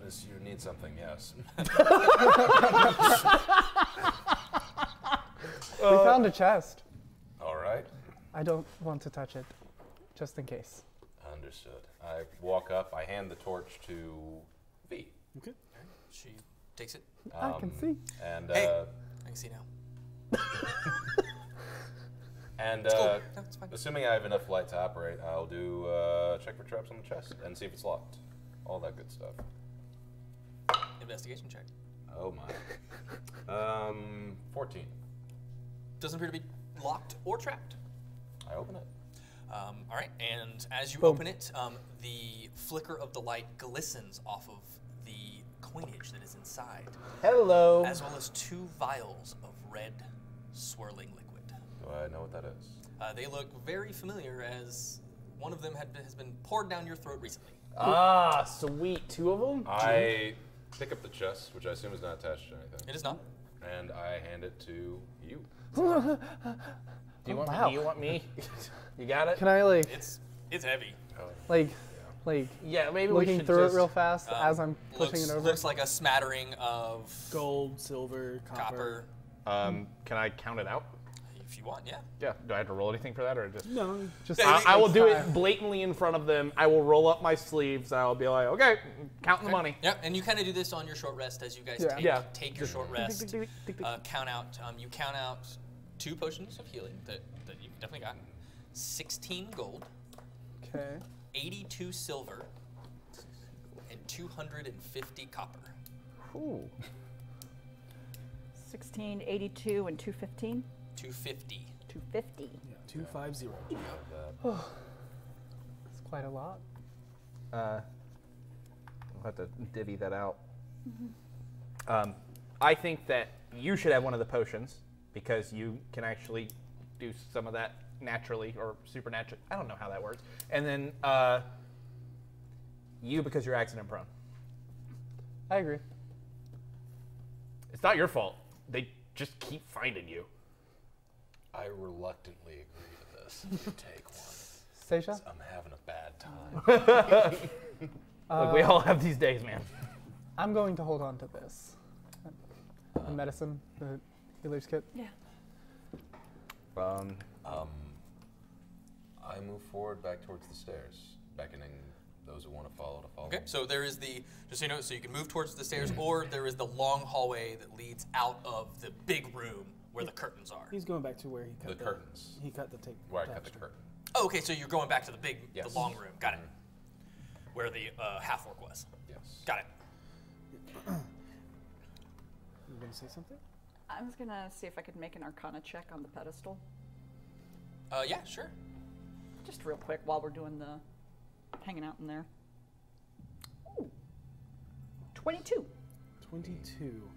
Speaker 6: is you need something, yes.
Speaker 7: We found a chest.
Speaker 6: All right.
Speaker 7: I don't want to touch it, just in case.
Speaker 6: Understood. I walk up, I hand the torch to V.
Speaker 1: Okay. She takes it.
Speaker 7: I can see.
Speaker 6: And
Speaker 1: Hey, I can see now.
Speaker 6: and
Speaker 1: It's cool. No, it's fine.
Speaker 6: assuming I have enough light to operate, I'll do check for traps on the chest and see if it's locked. All that good stuff.
Speaker 1: Investigation check.
Speaker 6: Oh my. 14.
Speaker 1: Doesn't appear to be locked or trapped.
Speaker 6: I open it.
Speaker 1: All right, and as you
Speaker 7: Boom.
Speaker 1: open it, the flicker of the light glistens off of the coinage that is inside,
Speaker 5: Hello.
Speaker 1: as well as 2 vials of red, swirling liquid.
Speaker 6: Do I know what that is?
Speaker 1: They look very familiar, as one of them has been poured down your throat recently.
Speaker 5: Ah, sweet. 2 of them?
Speaker 6: I pick up the chest, which I assume is not attached to anything,
Speaker 1: It is not.
Speaker 6: and I hand it to you.
Speaker 5: Do you want
Speaker 7: wow.
Speaker 5: me? Do you want me? You got it?
Speaker 7: Can I
Speaker 1: It's heavy.
Speaker 7: like
Speaker 5: Yeah, maybe we
Speaker 7: looking
Speaker 5: should
Speaker 7: through
Speaker 5: just,
Speaker 7: it real fast as I'm pushing
Speaker 1: looks,
Speaker 7: it over?
Speaker 1: Looks like a smattering of
Speaker 2: Gold, silver, copper.
Speaker 1: copper.
Speaker 5: Can I count it out?
Speaker 1: If you want, yeah.
Speaker 5: Yeah. Do I have to roll anything for that, or just?
Speaker 2: No,
Speaker 7: Just
Speaker 5: I will do it blatantly in front of them. I will roll up my sleeves. I will be like, okay, counting the money.
Speaker 1: Yeah, and you kind of do this on your short rest as you guys
Speaker 7: Yeah.
Speaker 1: take your short rest. Count out. You count out 2 potions of healing that you've definitely got. 16 gold,
Speaker 7: Okay.
Speaker 1: 82 silver, and 250 copper.
Speaker 5: Ooh.
Speaker 3: 16, 82, and 215.
Speaker 1: 250.
Speaker 3: 250.
Speaker 2: 250.
Speaker 7: That's quite a lot.
Speaker 5: We'll have to divvy that out. I think that you should have one of the potions because you can actually do some of that naturally or supernaturally. I don't know how that works. And then you because you're accident prone.
Speaker 7: I agree.
Speaker 5: It's not your fault. They just keep finding you.
Speaker 6: I reluctantly agree to this. You take one.
Speaker 7: Seisha?
Speaker 6: I'm having a bad time.
Speaker 5: Look, we all have these days, man.
Speaker 7: I'm going to hold on to this. The medicine, the healer's kit.
Speaker 3: Yeah.
Speaker 6: I move forward back towards the stairs, beckoning those who want to follow.
Speaker 1: Okay, so there is the, just so you know, so you can move towards the stairs, or there is the long hallway that leads out of the big room where the curtains are.
Speaker 2: He's going back to where he cut
Speaker 6: The curtains.
Speaker 2: He cut the tape.
Speaker 6: Where I cut the curtain.
Speaker 1: Oh, okay, so you're going back to the big,
Speaker 6: Yes.
Speaker 1: the long room. Got it. Where the half-orc was.
Speaker 6: Yes.
Speaker 1: Got it.
Speaker 2: You gonna say something?
Speaker 3: I was going to see if I could make an Arcana check on the pedestal.
Speaker 1: Yeah, sure.
Speaker 3: Just real quick while we're doing the hanging out in there. Ooh. 22.
Speaker 2: 22.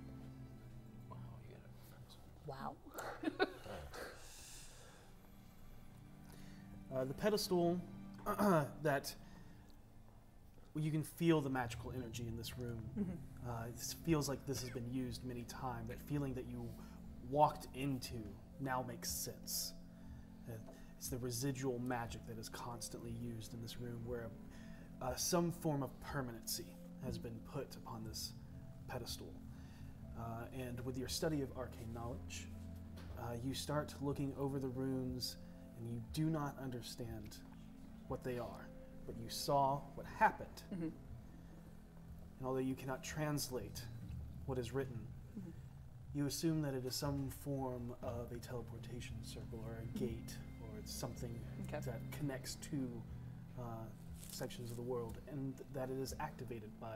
Speaker 6: Wow, you get it.
Speaker 3: Wow.
Speaker 2: The pedestal that you can feel the magical energy in this room. It feels like this has been used many times. That feeling that you walked into now makes sense. It's the residual magic that is constantly used in this room, where some form of permanency has been put upon this pedestal. And with your study of arcane knowledge, you start looking over the runes, and you do not understand what they are, but you saw what happened. And although you cannot translate what is written, you assume that it is some form of a teleportation circle or a gate, or it's something that connects to sections of the world, and that it is activated by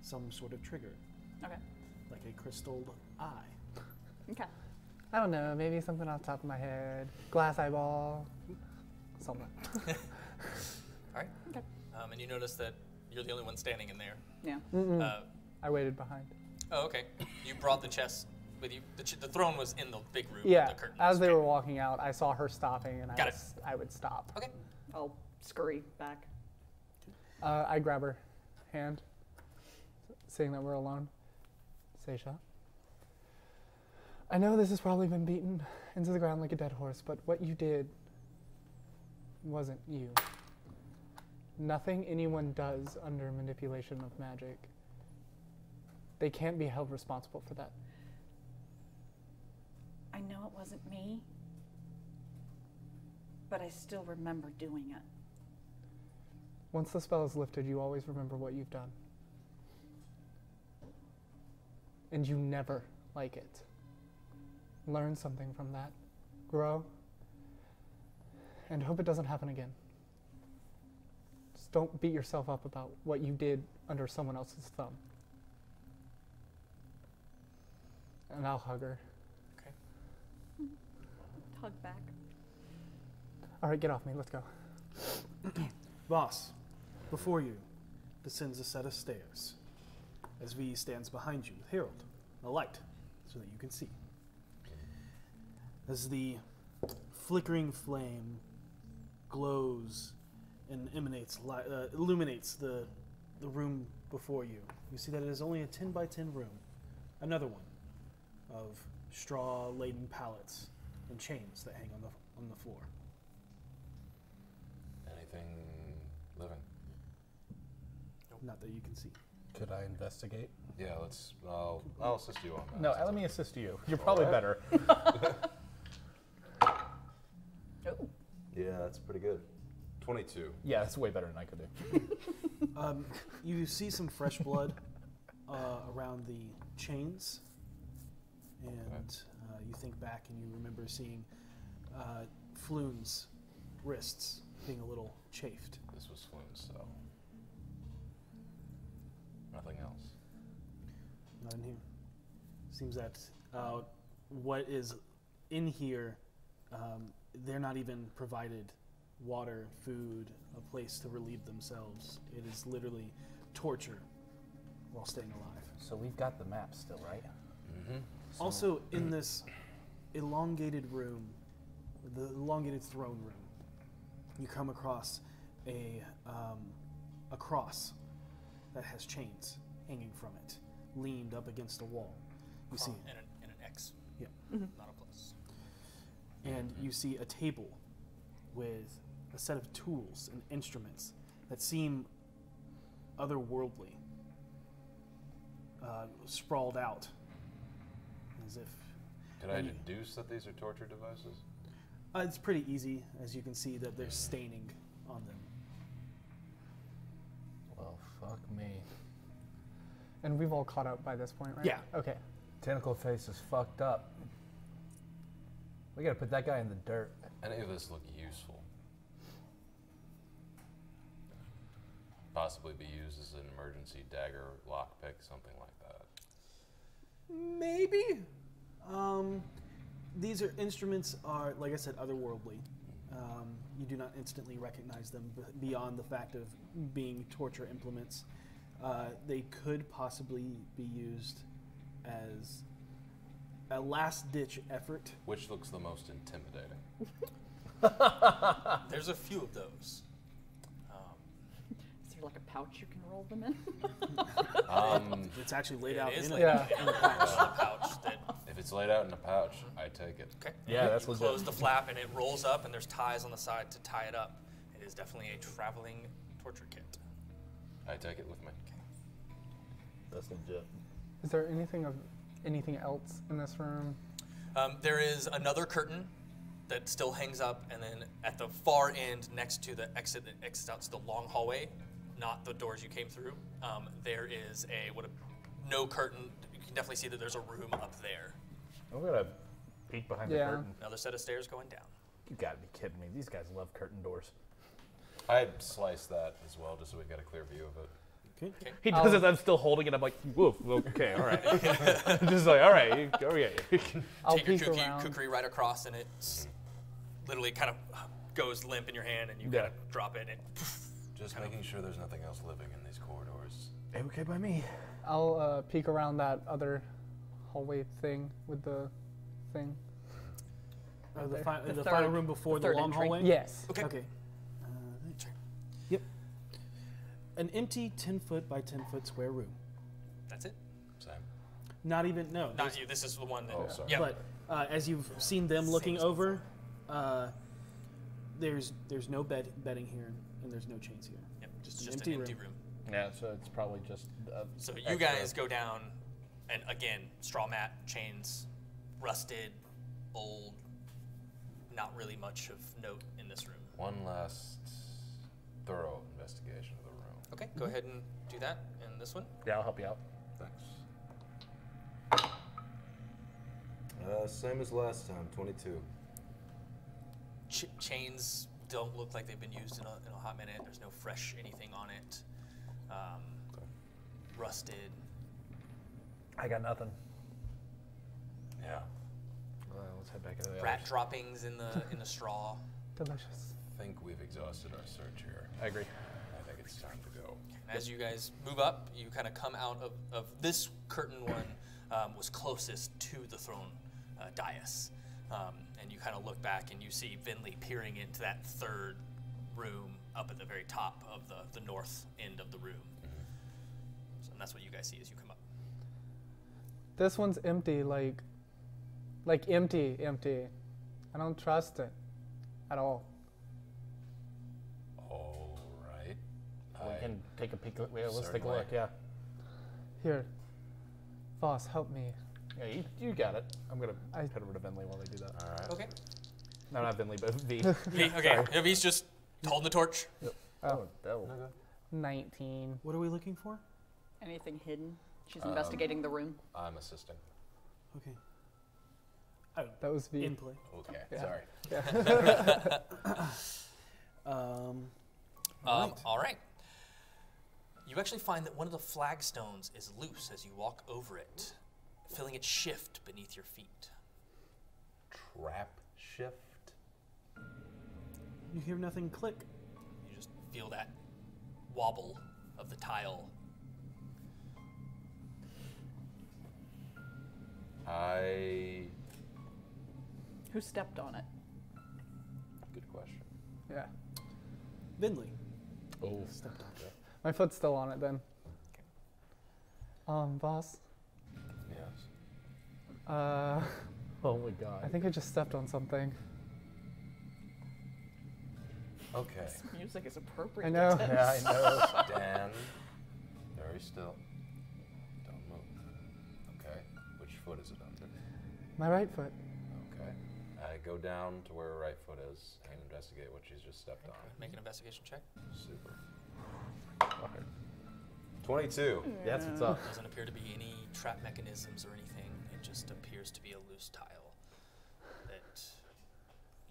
Speaker 2: some sort of trigger.
Speaker 3: Okay.
Speaker 2: Like a crystal eye.
Speaker 3: Okay.
Speaker 7: I don't know, maybe something off the top of my head. Glass eyeball. Something.
Speaker 8: All right.
Speaker 3: Okay.
Speaker 8: And you notice that you're the only one standing in there.
Speaker 3: Yeah.
Speaker 7: I waited behind.
Speaker 8: Oh, okay. You brought the chest with you. The throne was in the big room.
Speaker 7: Yeah,
Speaker 8: With the curtains.
Speaker 7: as they were walking out, I saw her stopping, and
Speaker 8: Got it.
Speaker 7: I would stop.
Speaker 8: Okay.
Speaker 3: I'll scurry back.
Speaker 7: I grab her hand, seeing that we're alone. Seisha, I know this has probably been beaten into the ground like a dead horse, but what you did wasn't you. Nothing anyone does under manipulation of magic, they can't be held responsible for that.
Speaker 3: I know it wasn't me, but I still remember doing it.
Speaker 7: Once the spell is lifted, you always remember what you've done. And you never like it. Learn something from that. Grow. And hope it doesn't happen again. Just don't beat yourself up about what you did under someone else's thumb. And I'll hug her.
Speaker 8: Okay.
Speaker 3: Hug back.
Speaker 7: All right, get off me. Let's go.
Speaker 2: Boss, before you descends a set of stairs. As V stands behind you with Harold, a light, so that you can see. As the flickering flame glows and illuminates the room before you, you see that it is only a 10 by 10 room. Another one of straw-laden pallets and chains that hang on the floor.
Speaker 6: Anything living?
Speaker 2: Not that you can see.
Speaker 5: Could I investigate?
Speaker 6: Yeah, let's. I'll assist you on that.
Speaker 5: No, let me assist you. You're probably better.
Speaker 6: Yeah, that's pretty good. 22.
Speaker 5: Yeah, that's way better than I could do.
Speaker 2: You see some fresh blood around the chains, and you think back and you remember seeing Floon's wrists being a little chafed.
Speaker 6: This was Floon's, so. Nothing else.
Speaker 2: Not in here. Seems that what is in here, they're not even provided water, food, a place to relieve themselves. It is literally torture while staying alive.
Speaker 5: So we've got the map still, right?
Speaker 6: Mm-hmm.
Speaker 2: Also, in this elongated room, the elongated throne room, you come across a cross that has chains hanging from it, leaned up against a wall. You see,
Speaker 8: And an X.
Speaker 2: yeah,
Speaker 8: Not a plus.
Speaker 2: and you see a table with a set of tools and instruments that seem otherworldly, sprawled out, as if.
Speaker 6: Could I deduce that these are torture devices?
Speaker 2: It's pretty easy, as you can see that there's staining on them.
Speaker 5: Well, fuck me.
Speaker 7: And we've all caught up by this point, right?
Speaker 2: Yeah.
Speaker 7: Okay.
Speaker 5: Tentacle face is fucked up. We gotta put that guy in the dirt.
Speaker 6: Any of this look useful? Possibly be used as an emergency dagger, lockpick, something like that.
Speaker 2: Maybe. These are instruments are, like I said, otherworldly. You do not instantly recognize them beyond the fact of being torture implements. They could possibly be used as a last-ditch effort.
Speaker 6: Which looks the most intimidating?
Speaker 8: There's a few of those.
Speaker 3: Is there like a pouch you can roll them in?
Speaker 2: It's actually laid out
Speaker 8: It is
Speaker 2: in
Speaker 8: laid
Speaker 2: a
Speaker 8: out in a pouch that
Speaker 6: If it's laid out in a pouch, I take it.
Speaker 8: okay.
Speaker 5: Yeah, that's
Speaker 8: you
Speaker 5: legit.
Speaker 8: close the flap and it rolls up, and there's ties on the side to tie it up. It is definitely a traveling torture kit.
Speaker 6: I take it with me.
Speaker 5: That's legit.
Speaker 7: Is there anything else in this room?
Speaker 8: There is another curtain that still hangs up, and then at the far end, next to the exit that exits out to the long hallway, not the doors you came through, there is no curtain. You can definitely see that there's a room up there.
Speaker 5: I'm gonna peek behind the curtain.
Speaker 8: Another set of stairs going down.
Speaker 5: You gotta be kidding me. These guys love curtain doors.
Speaker 6: I slice that as well, just so we got a clear view of it.
Speaker 2: Okay.
Speaker 5: He does it. I'm still holding it. I'm like, whoa, okay, all right. Just like, all right, go yeah.
Speaker 7: I'll
Speaker 8: Take your
Speaker 7: peek around.
Speaker 8: kukri right across, and it's literally kind of goes limp in your hand, and you
Speaker 5: Yeah.
Speaker 8: kind of drop it, and
Speaker 6: Just making sure there's nothing else living in these corridors.
Speaker 5: Okay by me.
Speaker 7: I'll peek around that other hallway thing with the thing.
Speaker 2: The
Speaker 7: there.
Speaker 3: The
Speaker 2: final
Speaker 3: third-
Speaker 2: room before
Speaker 3: the
Speaker 2: the
Speaker 3: third
Speaker 2: long
Speaker 3: entry.
Speaker 2: hallway?
Speaker 7: Yes.
Speaker 8: okay.
Speaker 2: Okay. Yep. An empty 10-foot by 10-foot square room.
Speaker 8: That's it.
Speaker 6: Same.
Speaker 2: Not even, no.
Speaker 8: Not
Speaker 2: there's-
Speaker 8: you. This is the one that.
Speaker 6: Oh, sorry.
Speaker 8: Yeah.
Speaker 2: But as you've seen them looking
Speaker 8: as
Speaker 2: over, there's no bedding here, and there's no chains here.
Speaker 8: Yep,
Speaker 2: Just an
Speaker 8: just
Speaker 2: empty
Speaker 8: an empty
Speaker 2: room.
Speaker 8: room.
Speaker 5: Yeah, so it's probably just.
Speaker 8: So you guys go down, and again, straw mat, chains, rusted, old, not really much of note in this room.
Speaker 6: One last thorough investigation of the room.
Speaker 8: Okay, go ahead and do that in this one.
Speaker 5: Yeah, I'll help you out.
Speaker 6: Thanks. Same as last time, 22.
Speaker 8: Chains don't look like they've been used in a hot minute. There's no fresh anything on it. Rusted.
Speaker 5: I got nothing.
Speaker 6: Yeah.
Speaker 5: Well, let's head back into the
Speaker 8: Rat
Speaker 5: others.
Speaker 8: droppings in the straw.
Speaker 7: Delicious.
Speaker 6: I think we've exhausted our search here.
Speaker 5: I agree.
Speaker 6: I think it's time to go.
Speaker 8: And as you guys move up, you kind of come out of this curtain one was closest to the throne dais. And you kind of look back and you see Vinley peering into that third room up at the very top of the north end of the room. So, and that's what you guys see as you come up.
Speaker 7: This one's empty, like empty. I don't trust it at all.
Speaker 6: All right.
Speaker 5: We can take a peek. Yeah, let's take a
Speaker 6: Certainly.
Speaker 5: look. Yeah.
Speaker 7: Here, Voss, help me.
Speaker 5: Yeah, you got it. I'm gonna
Speaker 7: I-
Speaker 5: head over to Vinley while they do that.
Speaker 6: All right.
Speaker 8: Okay.
Speaker 5: No, not Vinley, but V.
Speaker 8: Okay. He's just holding the torch.
Speaker 5: Oh, devil.
Speaker 7: 19.
Speaker 2: What are we looking for?
Speaker 3: Anything hidden? She's investigating the room.
Speaker 6: I'm assisting.
Speaker 2: Okay. Oh,
Speaker 7: That was V.
Speaker 2: in play.
Speaker 6: Okay.
Speaker 7: Yeah.
Speaker 6: Sorry.
Speaker 8: All right. You actually find that one of the flagstones is loose as you walk over it, feeling it shift beneath your feet.
Speaker 6: Trap shift.
Speaker 2: You hear nothing click.
Speaker 8: You just feel that wobble of the tile.
Speaker 3: Who stepped on it?
Speaker 6: Good question.
Speaker 7: Yeah.
Speaker 2: Vinley.
Speaker 5: Oh.
Speaker 2: Stepped on it.
Speaker 7: My foot's still on it then. Voss.
Speaker 6: Yes.
Speaker 5: Oh my God.
Speaker 7: I think I just stepped on something.
Speaker 6: Okay.
Speaker 3: This music is appropriate.
Speaker 7: I know.
Speaker 3: to
Speaker 5: Yeah, I know.
Speaker 6: Stand very still. Don't move. Okay. Which foot is it under?
Speaker 7: My right foot.
Speaker 6: Okay. I go down to where her right foot is and investigate what she's just stepped on.
Speaker 8: Make an investigation check.
Speaker 6: Super. 22.
Speaker 5: That's what's up.
Speaker 8: Doesn't appear to be any trap mechanisms or anything. It just appears to be a loose tile. That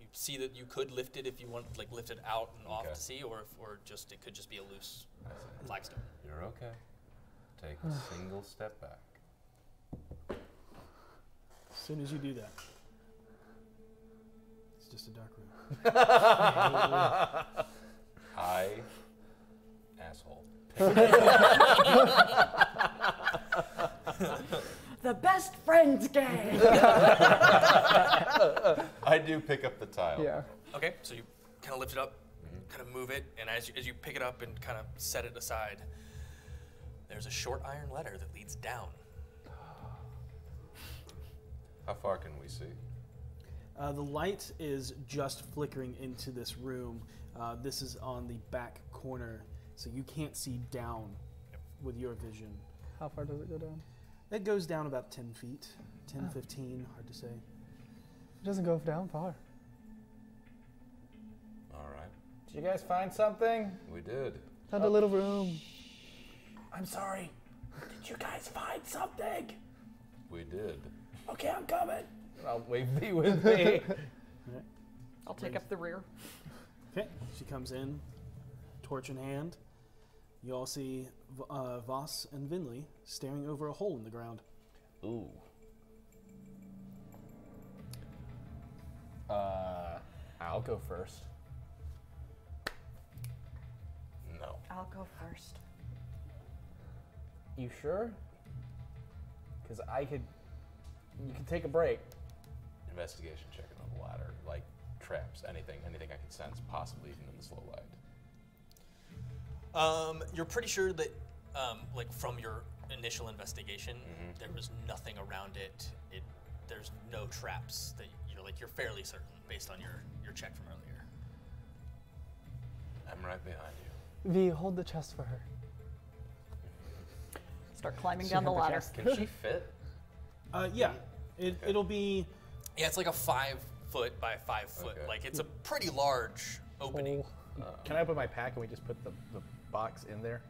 Speaker 8: you see that you could lift it if you want, like lift it out and off
Speaker 6: Okay.
Speaker 8: to see, or just it could just be a loose flagstone.
Speaker 6: You're okay. Take a single step back.
Speaker 2: As soon as you do that, it's just a dark room.
Speaker 6: I, asshole.
Speaker 3: The best friends game.
Speaker 6: I do pick up the tile.
Speaker 7: Yeah.
Speaker 8: Okay, so you kind of lift it up, kind of move it, and as you pick it up and kind of set it aside, there's a short iron ladder that leads down.
Speaker 6: How far can we see?
Speaker 2: The light is just flickering into this room. This is on the back corner, so you can't see down with your vision.
Speaker 7: How far does it go down?
Speaker 2: It goes down about 10 feet, 10, 15, hard to say.
Speaker 7: It doesn't go down far.
Speaker 6: All right.
Speaker 4: Did you guys find something?
Speaker 6: We did.
Speaker 7: Found a little room.
Speaker 4: I'm sorry. Did you guys find something?
Speaker 6: We did.
Speaker 4: Okay, I'm coming. I'll wave V with me.
Speaker 3: I'll take up the rear.
Speaker 2: Okay, she comes in, torch in hand. You all see Voss and Vinley staring over a hole in the ground.
Speaker 6: Ooh.
Speaker 4: I'll go first.
Speaker 6: No.
Speaker 3: I'll go first.
Speaker 4: You sure? Because you could take a break.
Speaker 6: Investigation checking on the ladder, like traps, anything I can sense, possibly even in the slow light.
Speaker 8: You're pretty sure that, like from your initial investigation, there was nothing around it. There's no traps that you're fairly certain based on your check from earlier.
Speaker 6: I'm right behind you.
Speaker 7: V, hold the chest for her.
Speaker 3: Start climbing down the ladder.
Speaker 6: Can she fit?
Speaker 2: Yeah, it'll be.
Speaker 8: Yeah, it's like a 5 foot by 5 foot.
Speaker 6: Okay.
Speaker 8: Like it's a pretty large opening.
Speaker 4: Can I open my pack and we just put the box in there?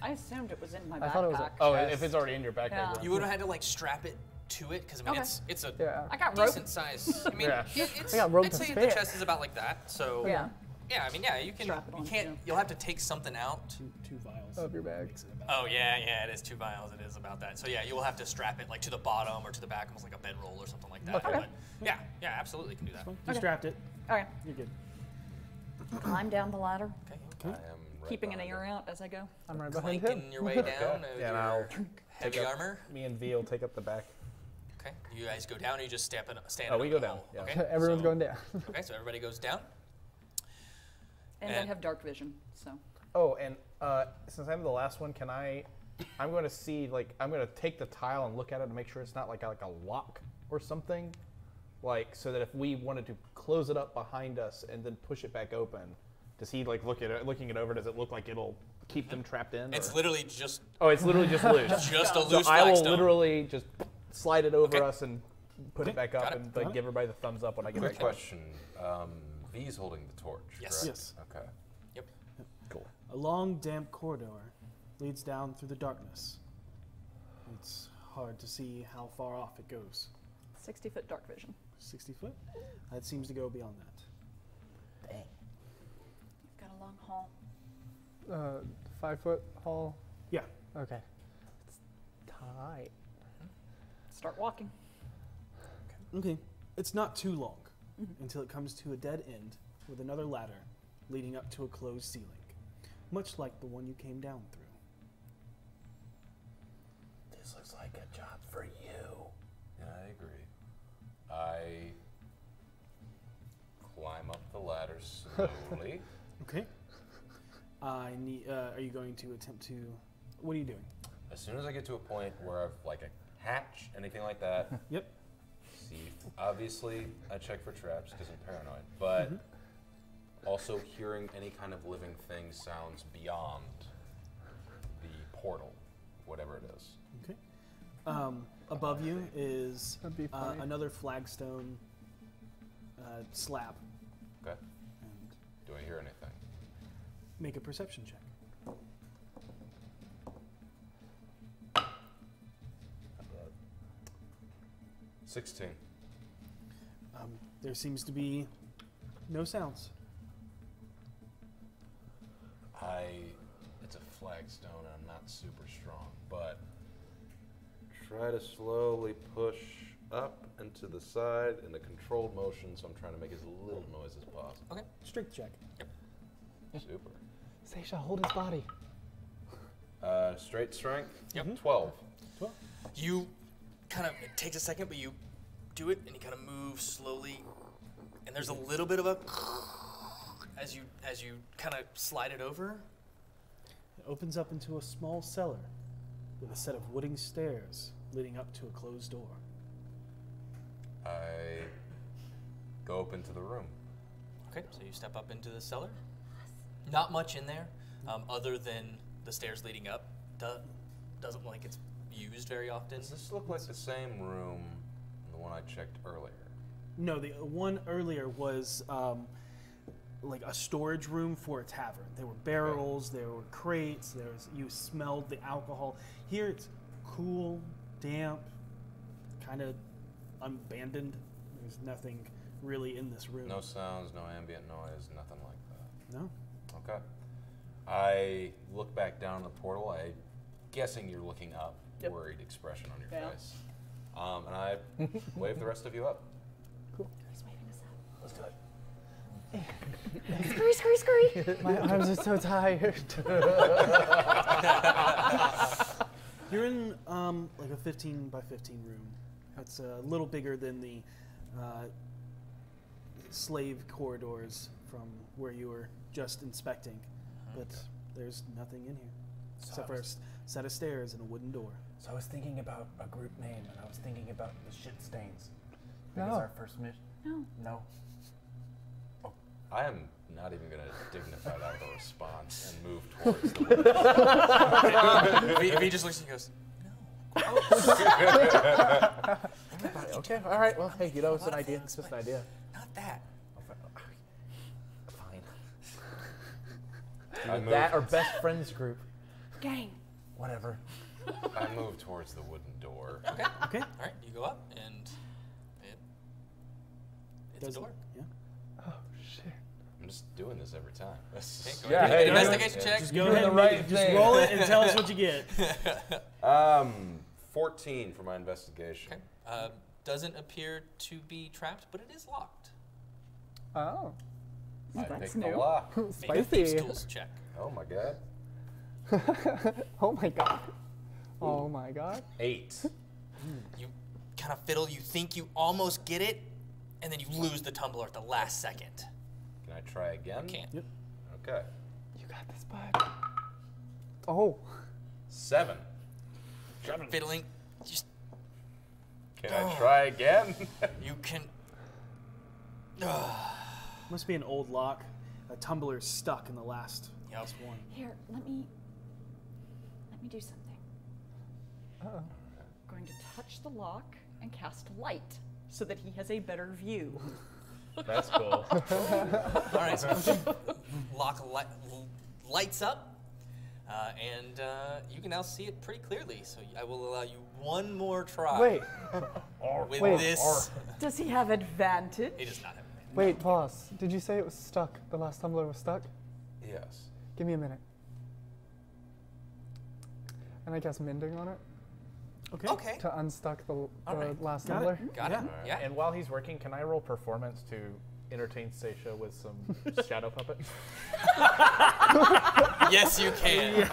Speaker 3: I assumed it was in my
Speaker 7: I
Speaker 3: backpack.
Speaker 7: thought it was
Speaker 4: Oh, if it's already in your backpack.
Speaker 3: Yeah.
Speaker 4: we'll-
Speaker 8: You would have had to like strap it to it because I mean
Speaker 3: Okay.
Speaker 8: it's a
Speaker 7: Yeah.
Speaker 3: I got rope.
Speaker 8: decent size. I mean,
Speaker 4: Yeah.
Speaker 8: it's
Speaker 7: I got rope
Speaker 8: I'd
Speaker 7: to
Speaker 8: say
Speaker 7: spare.
Speaker 8: the chest is about like that. So
Speaker 3: Yeah.
Speaker 8: yeah, I mean you can
Speaker 3: Strap it
Speaker 8: you
Speaker 3: on,
Speaker 8: can't
Speaker 3: yeah.
Speaker 8: you'll have to take something out.
Speaker 2: Two vials.
Speaker 7: Of your bag.
Speaker 2: Makes it about-
Speaker 8: Oh yeah, it is 2 vials. It is about that. So yeah, you will have to strap it like to the bottom or to the back, almost like a bedroll or something like that.
Speaker 3: Okay.
Speaker 8: But yeah, absolutely can do that.
Speaker 2: You
Speaker 3: Okay.
Speaker 2: strapped it.
Speaker 3: Okay.
Speaker 2: You're good.
Speaker 3: Climb down the ladder,
Speaker 6: I am right
Speaker 3: keeping an
Speaker 6: behind
Speaker 3: ear
Speaker 6: you.
Speaker 3: out as I go.
Speaker 7: I'm right behind him.
Speaker 8: Clanking your way down. with
Speaker 4: Yeah, and
Speaker 8: your
Speaker 4: I'll
Speaker 8: heavy
Speaker 4: take up-
Speaker 8: armor.
Speaker 4: Me and V will take up the back.
Speaker 8: Okay. You guys go down, or you just stand
Speaker 4: Oh, we
Speaker 8: in
Speaker 4: go
Speaker 8: the
Speaker 4: down,
Speaker 8: hole?
Speaker 4: yeah.
Speaker 8: Okay.
Speaker 7: Everyone's
Speaker 8: so-
Speaker 7: going down.
Speaker 8: Okay, so everybody goes down.
Speaker 3: And I
Speaker 8: And-
Speaker 3: have dark vision, so.
Speaker 4: Oh, and since I'm the last one, I'm going to see, like, I'm going to take the tile and look at it to make sure it's not like a lock or something. Like, so that if we wanted to close it up behind us and then push it back open, does he, like, looking it over, does it look like it'll keep them trapped in?
Speaker 8: It's
Speaker 4: or-
Speaker 8: literally just
Speaker 4: Oh, it's literally just loose.
Speaker 8: just a
Speaker 4: So
Speaker 8: loose
Speaker 4: I will
Speaker 8: flagstone.
Speaker 4: literally just slide it over
Speaker 8: Okay.
Speaker 4: us and put it back up
Speaker 8: Got it.
Speaker 4: and, like,
Speaker 2: Got it.
Speaker 4: give everybody the thumbs up when I get
Speaker 6: Quick
Speaker 4: back up.
Speaker 6: question. V's holding the torch.
Speaker 8: Yes.
Speaker 6: correct?
Speaker 2: Yes.
Speaker 6: Okay.
Speaker 8: Yep.
Speaker 4: Cool.
Speaker 2: A long, damp corridor leads down through the darkness. It's hard to see how far off it goes.
Speaker 3: 60-foot dark vision.
Speaker 2: 60 foot? That seems to go beyond that.
Speaker 3: You've got a long hall.
Speaker 7: 5-foot hall.
Speaker 2: Yeah.
Speaker 7: Okay. It's tight.
Speaker 3: Start walking.
Speaker 2: Okay. It's not too long until it comes to a dead end with another ladder leading up to a closed ceiling, much like the one you came down through.
Speaker 4: This looks like a job for you.
Speaker 6: Yeah, I agree. I climb up the ladder slowly.
Speaker 2: Okay. I need. Are you going to attempt to? What are you doing?
Speaker 6: As soon as I get to a point where I've like a hatch, anything like that,
Speaker 2: Yep.
Speaker 6: see, obviously I check for traps because I'm paranoid, but also hearing any kind of living thing sounds beyond the portal, whatever it is.
Speaker 2: Okay. Above you is
Speaker 7: That'd be funny.
Speaker 2: another flagstone slab.
Speaker 6: Okay.
Speaker 2: And
Speaker 6: Do I hear anything?
Speaker 2: make a perception check.
Speaker 6: 16.
Speaker 2: There seems to be no sounds.
Speaker 6: It's a flagstone and I'm not super strong, but try to slowly push up and to the side in a controlled motion, so I'm trying to make as little noise as possible.
Speaker 8: Okay.
Speaker 2: Strength check.
Speaker 6: Super.
Speaker 7: Seisha, hold his body.
Speaker 6: Straight strength?
Speaker 8: Yep.
Speaker 6: 12.
Speaker 2: 12.
Speaker 8: You kind of, it takes a second, but you do it and you kind of move slowly. And there's a little bit of a as you kind of slide it over,
Speaker 2: It opens up into a small cellar with a set of wooden stairs leading up to a closed door.
Speaker 6: I go up into the room.
Speaker 8: okay, so you step up into the cellar. Not much in there, other than the stairs leading up. Doesn't look like it's used very often.
Speaker 6: Does this look like the same room, the one I checked earlier?
Speaker 2: No, the one earlier was like a storage room for a tavern. There were barrels, there were crates, you smelled the alcohol. Here it's cool, damp, kind of abandoned. There's nothing really in this room.
Speaker 6: No sounds, no ambient noise, nothing like that.
Speaker 2: No.
Speaker 6: Okay. I look back down the portal. I'm guessing you're looking up,
Speaker 3: Yep.
Speaker 6: worried expression on your
Speaker 3: Yeah.
Speaker 6: face. And I wave the rest of you up.
Speaker 3: He's waving us up.
Speaker 6: Let's do it.
Speaker 3: Scurry, scurry, scurry.
Speaker 7: My arms are so tired.
Speaker 2: You're in like a 15 by 15 room. It's a little bigger than the slave corridors from where you were just inspecting, but there's nothing in here except for a set of stairs and a wooden door.
Speaker 4: So I was thinking about a group name, and I was thinking about the shit stains.
Speaker 7: No.
Speaker 4: That is our first mission.
Speaker 3: No.
Speaker 4: No.
Speaker 6: I am not even going to dignify that with a response and move towards the window.
Speaker 8: V just looks and goes,
Speaker 4: Okay, all right. Well, hey, you know, it's an idea. It's just an idea.
Speaker 8: not that.
Speaker 4: Fine.
Speaker 6: I
Speaker 4: Either
Speaker 6: move,
Speaker 4: that or best friends group.
Speaker 3: Gang.
Speaker 4: Whatever.
Speaker 6: I move towards the wooden door.
Speaker 8: Okay.
Speaker 2: Okay.
Speaker 8: All right, you go up, and it's a
Speaker 2: Does it-
Speaker 8: door.
Speaker 2: Yeah.
Speaker 7: Oh shit.
Speaker 6: I'm just doing this every time. This is-
Speaker 8: Okay, go ahead.
Speaker 4: hey,
Speaker 8: Investigation
Speaker 6: yeah.
Speaker 8: check.
Speaker 2: Just go
Speaker 4: You're
Speaker 2: ahead
Speaker 4: the
Speaker 2: and
Speaker 4: right
Speaker 2: just
Speaker 4: thing.
Speaker 2: roll it and tell us what you get.
Speaker 6: 14 for my investigation.
Speaker 8: Okay. Doesn't appear to be trapped, but it is locked.
Speaker 7: Oh.
Speaker 6: I
Speaker 3: That's
Speaker 6: picked the
Speaker 3: new.
Speaker 6: lock.
Speaker 8: Make a
Speaker 7: Spicy.
Speaker 8: thieves' tools check.
Speaker 6: Oh my god.
Speaker 7: Oh my god. Oh my god.
Speaker 6: 8.
Speaker 8: You kind of fiddle. You think you almost get it, and then you lose the tumbler at the last second.
Speaker 6: Can I try again?
Speaker 8: Can't.
Speaker 2: Yep.
Speaker 6: Okay.
Speaker 7: You got this, bud. Oh.
Speaker 6: 7.
Speaker 8: You're fiddling. Just
Speaker 6: Can I try again?
Speaker 8: you can.
Speaker 2: Must be an old lock. A tumbler's stuck in the last
Speaker 8: Yep.
Speaker 2: one.
Speaker 3: Here, let me do something.
Speaker 7: Uh-oh.
Speaker 3: Going to touch the lock and cast light so that he has a better view.
Speaker 4: That's cool.
Speaker 8: All right, so lock lights up, and you can now see it pretty clearly. So I will allow you one more try.
Speaker 7: Wait.
Speaker 8: With
Speaker 7: wait.
Speaker 8: this,
Speaker 3: Does he have advantage?
Speaker 8: he does not have it.
Speaker 7: Wait, boss. Did you say it was stuck? The last tumbler was stuck?
Speaker 6: Yes.
Speaker 7: Give me a minute. And I cast mending on it
Speaker 2: Okay.
Speaker 8: Okay.
Speaker 7: to unstuck the
Speaker 8: right.
Speaker 7: last
Speaker 2: Got
Speaker 7: tumbler.
Speaker 2: it.
Speaker 8: Got
Speaker 2: Yeah.
Speaker 8: it. Yeah.
Speaker 4: And while he's working, can I roll performance to entertain Seisha with some shadow puppet?
Speaker 8: Yes, you can.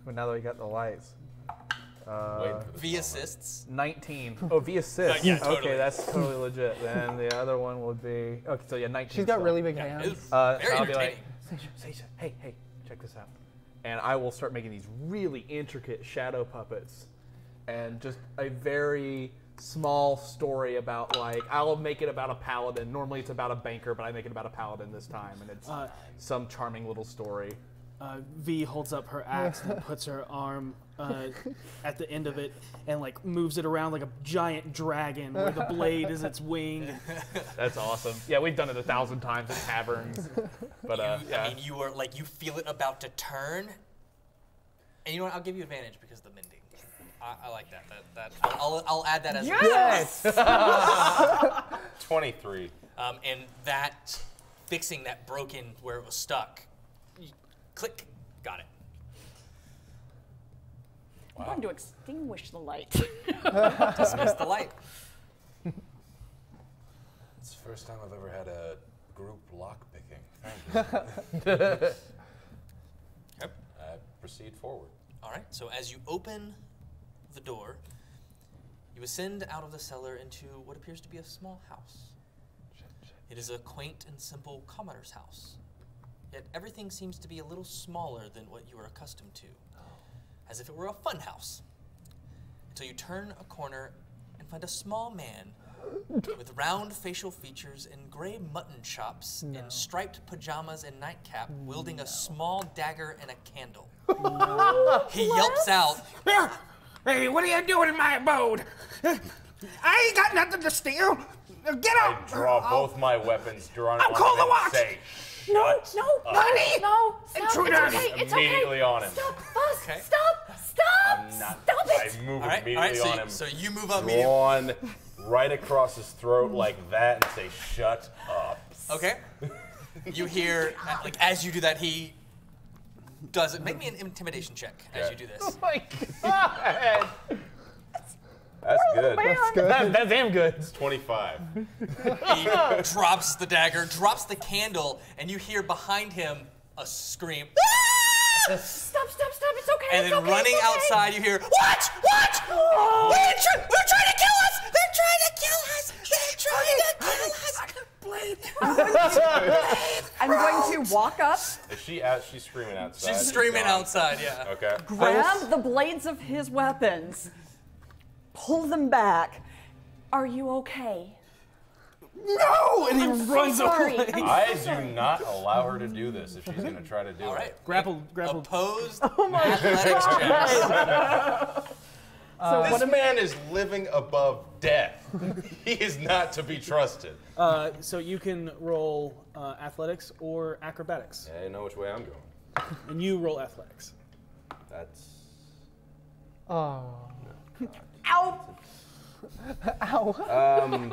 Speaker 4: But now that we got the lights.
Speaker 6: Wait for this
Speaker 8: V
Speaker 6: moment.
Speaker 8: assists.
Speaker 4: 19. Oh, V assist.
Speaker 8: Yeah, totally.
Speaker 4: Okay, that's totally legit. Then the other one would be. Okay, so yeah, 19.
Speaker 7: She's got
Speaker 4: still.
Speaker 7: really big
Speaker 8: Yeah,
Speaker 7: hands.
Speaker 8: it was
Speaker 4: So
Speaker 8: very
Speaker 4: I'll be
Speaker 8: entertaining.
Speaker 4: like, Seisha, hey, check this out. And I will start making these really intricate shadow puppets and just a very small story about, like, I'll make it about a paladin. Normally it's about a banker, but I make it about a paladin this time. And it's some charming little story.
Speaker 2: V holds up her axe and puts her arm at the end of it and like moves it around like a giant dragon where the blade is its wing.
Speaker 4: That's awesome. Yeah, we've done it 1,000 times in taverns. But yeah.
Speaker 8: I mean, you are like, you feel it about to turn, and you know what? I'll give you advantage because of the mending. I like that. I'll add that as
Speaker 3: Yes!
Speaker 6: 23.
Speaker 8: and that fixing that broken where it was stuck. Click, got it.
Speaker 3: I'm going to extinguish the light.
Speaker 8: Dismiss the light.
Speaker 6: It's the first time I've ever had a group lock picking. Thank you.
Speaker 8: Yep.
Speaker 6: Proceed forward.
Speaker 8: All right. So as you open the door, you ascend out of the cellar into what appears to be a small house. It is a quaint and simple commoner's house. yet everything seems to be a little smaller than what you are accustomed to, as if it were a fun house. Until you turn a corner and find a small man with round facial features and gray mutton chops in striped pajamas and nightcap, wielding a small dagger and a candle. He yelps out,
Speaker 9: Hey, what are you doing in my abode? I ain't got nothing to steal. Get
Speaker 6: I
Speaker 9: out!
Speaker 6: draw both my weapons, drawn
Speaker 9: I'm
Speaker 6: on
Speaker 9: called
Speaker 6: him,
Speaker 9: the watch.
Speaker 6: say,
Speaker 3: No,
Speaker 6: "Shut
Speaker 3: no,
Speaker 6: up."
Speaker 3: buddy! No, stop.
Speaker 9: Intruders.
Speaker 3: It's okay, it's okay.
Speaker 6: Immediately on him.
Speaker 3: Stop, boss,
Speaker 8: Okay.
Speaker 3: stop,
Speaker 6: I'm not.
Speaker 3: stop it!
Speaker 6: I move
Speaker 8: all right,
Speaker 6: immediately on him.
Speaker 8: so you move up immediately.
Speaker 6: Drawn right across his throat like that and say, "Shut up."
Speaker 8: Okay. You hear, like, as you do that, he does it. Make me an intimidation check as you do this.
Speaker 4: Oh my god!
Speaker 6: That's good.
Speaker 7: That's good.
Speaker 4: That's damn good.
Speaker 6: It's 25.
Speaker 8: He drops the dagger, drops the candle, and you hear behind him a scream.
Speaker 3: Stop, it's okay,
Speaker 8: And
Speaker 3: it's
Speaker 8: then
Speaker 3: okay,
Speaker 8: running
Speaker 3: it's okay.
Speaker 8: outside, you hear, What? They're trying to kill us! They're trying to kill us! They're trying to kill us!
Speaker 3: I'm going to walk up,
Speaker 6: Is she out? She's screaming outside.
Speaker 8: She's screaming
Speaker 6: Gone.
Speaker 8: outside, yeah.
Speaker 6: Okay.
Speaker 3: grab the blades of his weapons, pull them back. Are you okay?
Speaker 2: No! And he runs
Speaker 3: Sorry.
Speaker 2: away.
Speaker 6: I do not allow her to do this if she's going to try to do
Speaker 8: All
Speaker 6: it.
Speaker 8: right.
Speaker 2: Grapple.
Speaker 8: Opposed athletics checks.
Speaker 6: This man is living above death. He is not to be trusted.
Speaker 2: So you can roll athletics or acrobatics.
Speaker 6: I know which way I'm going.
Speaker 2: And you roll athletics.
Speaker 6: That's
Speaker 7: Oh.
Speaker 3: Ow!
Speaker 7: Ow.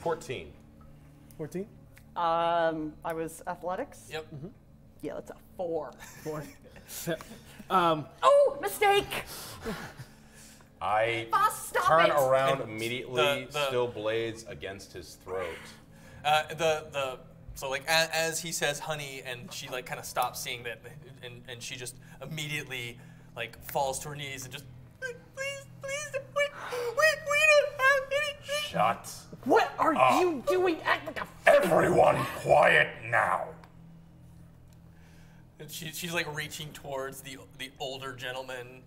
Speaker 6: 14.
Speaker 2: 14?
Speaker 3: I was athletics.
Speaker 8: Yep.
Speaker 3: Yeah, that's a 4.
Speaker 2: 4.
Speaker 3: Oh, mistake!
Speaker 6: I
Speaker 3: Boss, stop
Speaker 6: turn
Speaker 3: it!
Speaker 6: around
Speaker 8: And
Speaker 6: immediately,
Speaker 8: the-
Speaker 6: still blades against his throat.
Speaker 8: So like as he says honey, and she like kind of stops seeing that, and she just immediately like falls to her knees and just please we don't have any.
Speaker 6: Shut.
Speaker 4: What are you doing? Act like a
Speaker 6: Everyone quiet now.
Speaker 8: And she's like reaching towards the older gentleman.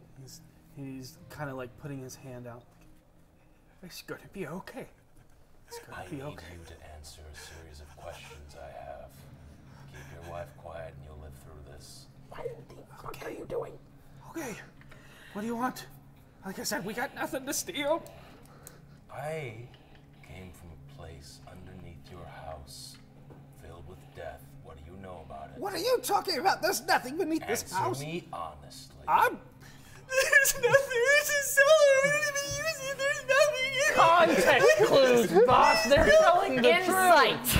Speaker 2: He's kind of like putting his hand out. It's gonna be okay. It's
Speaker 6: I
Speaker 2: gonna
Speaker 6: need
Speaker 2: be okay.
Speaker 6: you to answer a series of questions I have. Keep your wife quiet and you'll live through this.
Speaker 9: What are you doing?
Speaker 2: Okay. What do you want? Like I said, we got nothing to steal.
Speaker 6: I came from a place underneath your house filled with death. What do you know about it?
Speaker 9: What are you talking about? There's nothing beneath this
Speaker 6: Answer
Speaker 9: house.
Speaker 6: me honestly.
Speaker 8: There's nothing. There's a cellar. We don't even use it. There's nothing.
Speaker 4: context clues, boss. They're telling the truth.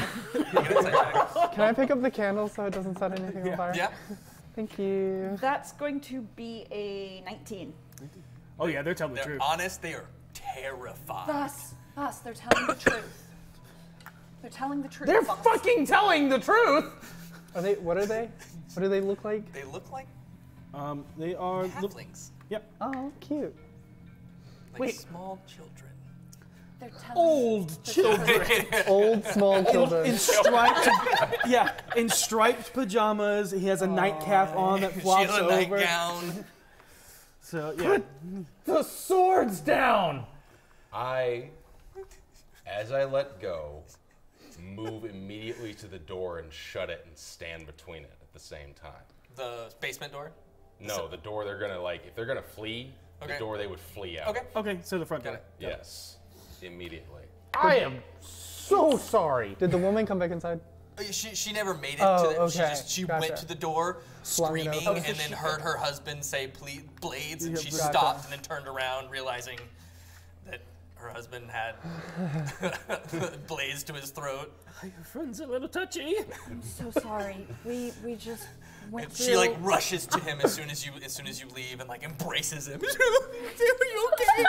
Speaker 7: Can I pick up the candle so it doesn't set anything on fire?
Speaker 8: Yeah.
Speaker 7: Thank you.
Speaker 3: That's going to be a 19.
Speaker 2: Oh yeah, they're telling the
Speaker 8: They're
Speaker 2: truth.
Speaker 8: honest. They are terrified.
Speaker 3: Thus, they're telling the truth. They're telling the truth.
Speaker 4: They're
Speaker 3: boss.
Speaker 4: fucking telling the truth.
Speaker 7: Are they? What are they? What do they look like?
Speaker 8: They look like
Speaker 2: They are.
Speaker 8: halflings.
Speaker 2: Yep.
Speaker 7: Oh, cute.
Speaker 8: Like small children.
Speaker 3: They're telling
Speaker 2: Old children.
Speaker 7: Old small children.
Speaker 2: in striped. Yeah, in striped pajamas. He has a nightcap on that
Speaker 8: She
Speaker 2: flops
Speaker 8: has a
Speaker 2: over.
Speaker 8: nightgown.
Speaker 2: So yeah.
Speaker 4: The sword's down.
Speaker 6: As I let go, move immediately to the door and shut it and stand between it at the same time.
Speaker 8: The basement door.
Speaker 6: No, the door they're gonna if they're gonna flee,
Speaker 8: Okay.
Speaker 6: the door they would flee out.
Speaker 8: Okay.
Speaker 2: Okay, so the front
Speaker 8: Got
Speaker 2: door.
Speaker 8: it.
Speaker 6: Yes, immediately.
Speaker 4: I am so sorry.
Speaker 7: Did the woman come back inside?
Speaker 8: She never made it
Speaker 7: Oh,
Speaker 8: to the,
Speaker 7: okay.
Speaker 8: she
Speaker 7: Gotcha.
Speaker 8: went to the door
Speaker 7: Flung it
Speaker 8: screaming
Speaker 7: open.
Speaker 8: and then heard her husband say please blades and she
Speaker 7: Gotcha.
Speaker 8: stopped and then turned around realizing that her husband had blades to his throat.
Speaker 2: Your friend's a little touchy.
Speaker 3: I'm so sorry. We just went
Speaker 8: And
Speaker 3: through.
Speaker 8: she like rushes to him as soon as you leave and like embraces him. Are you okay?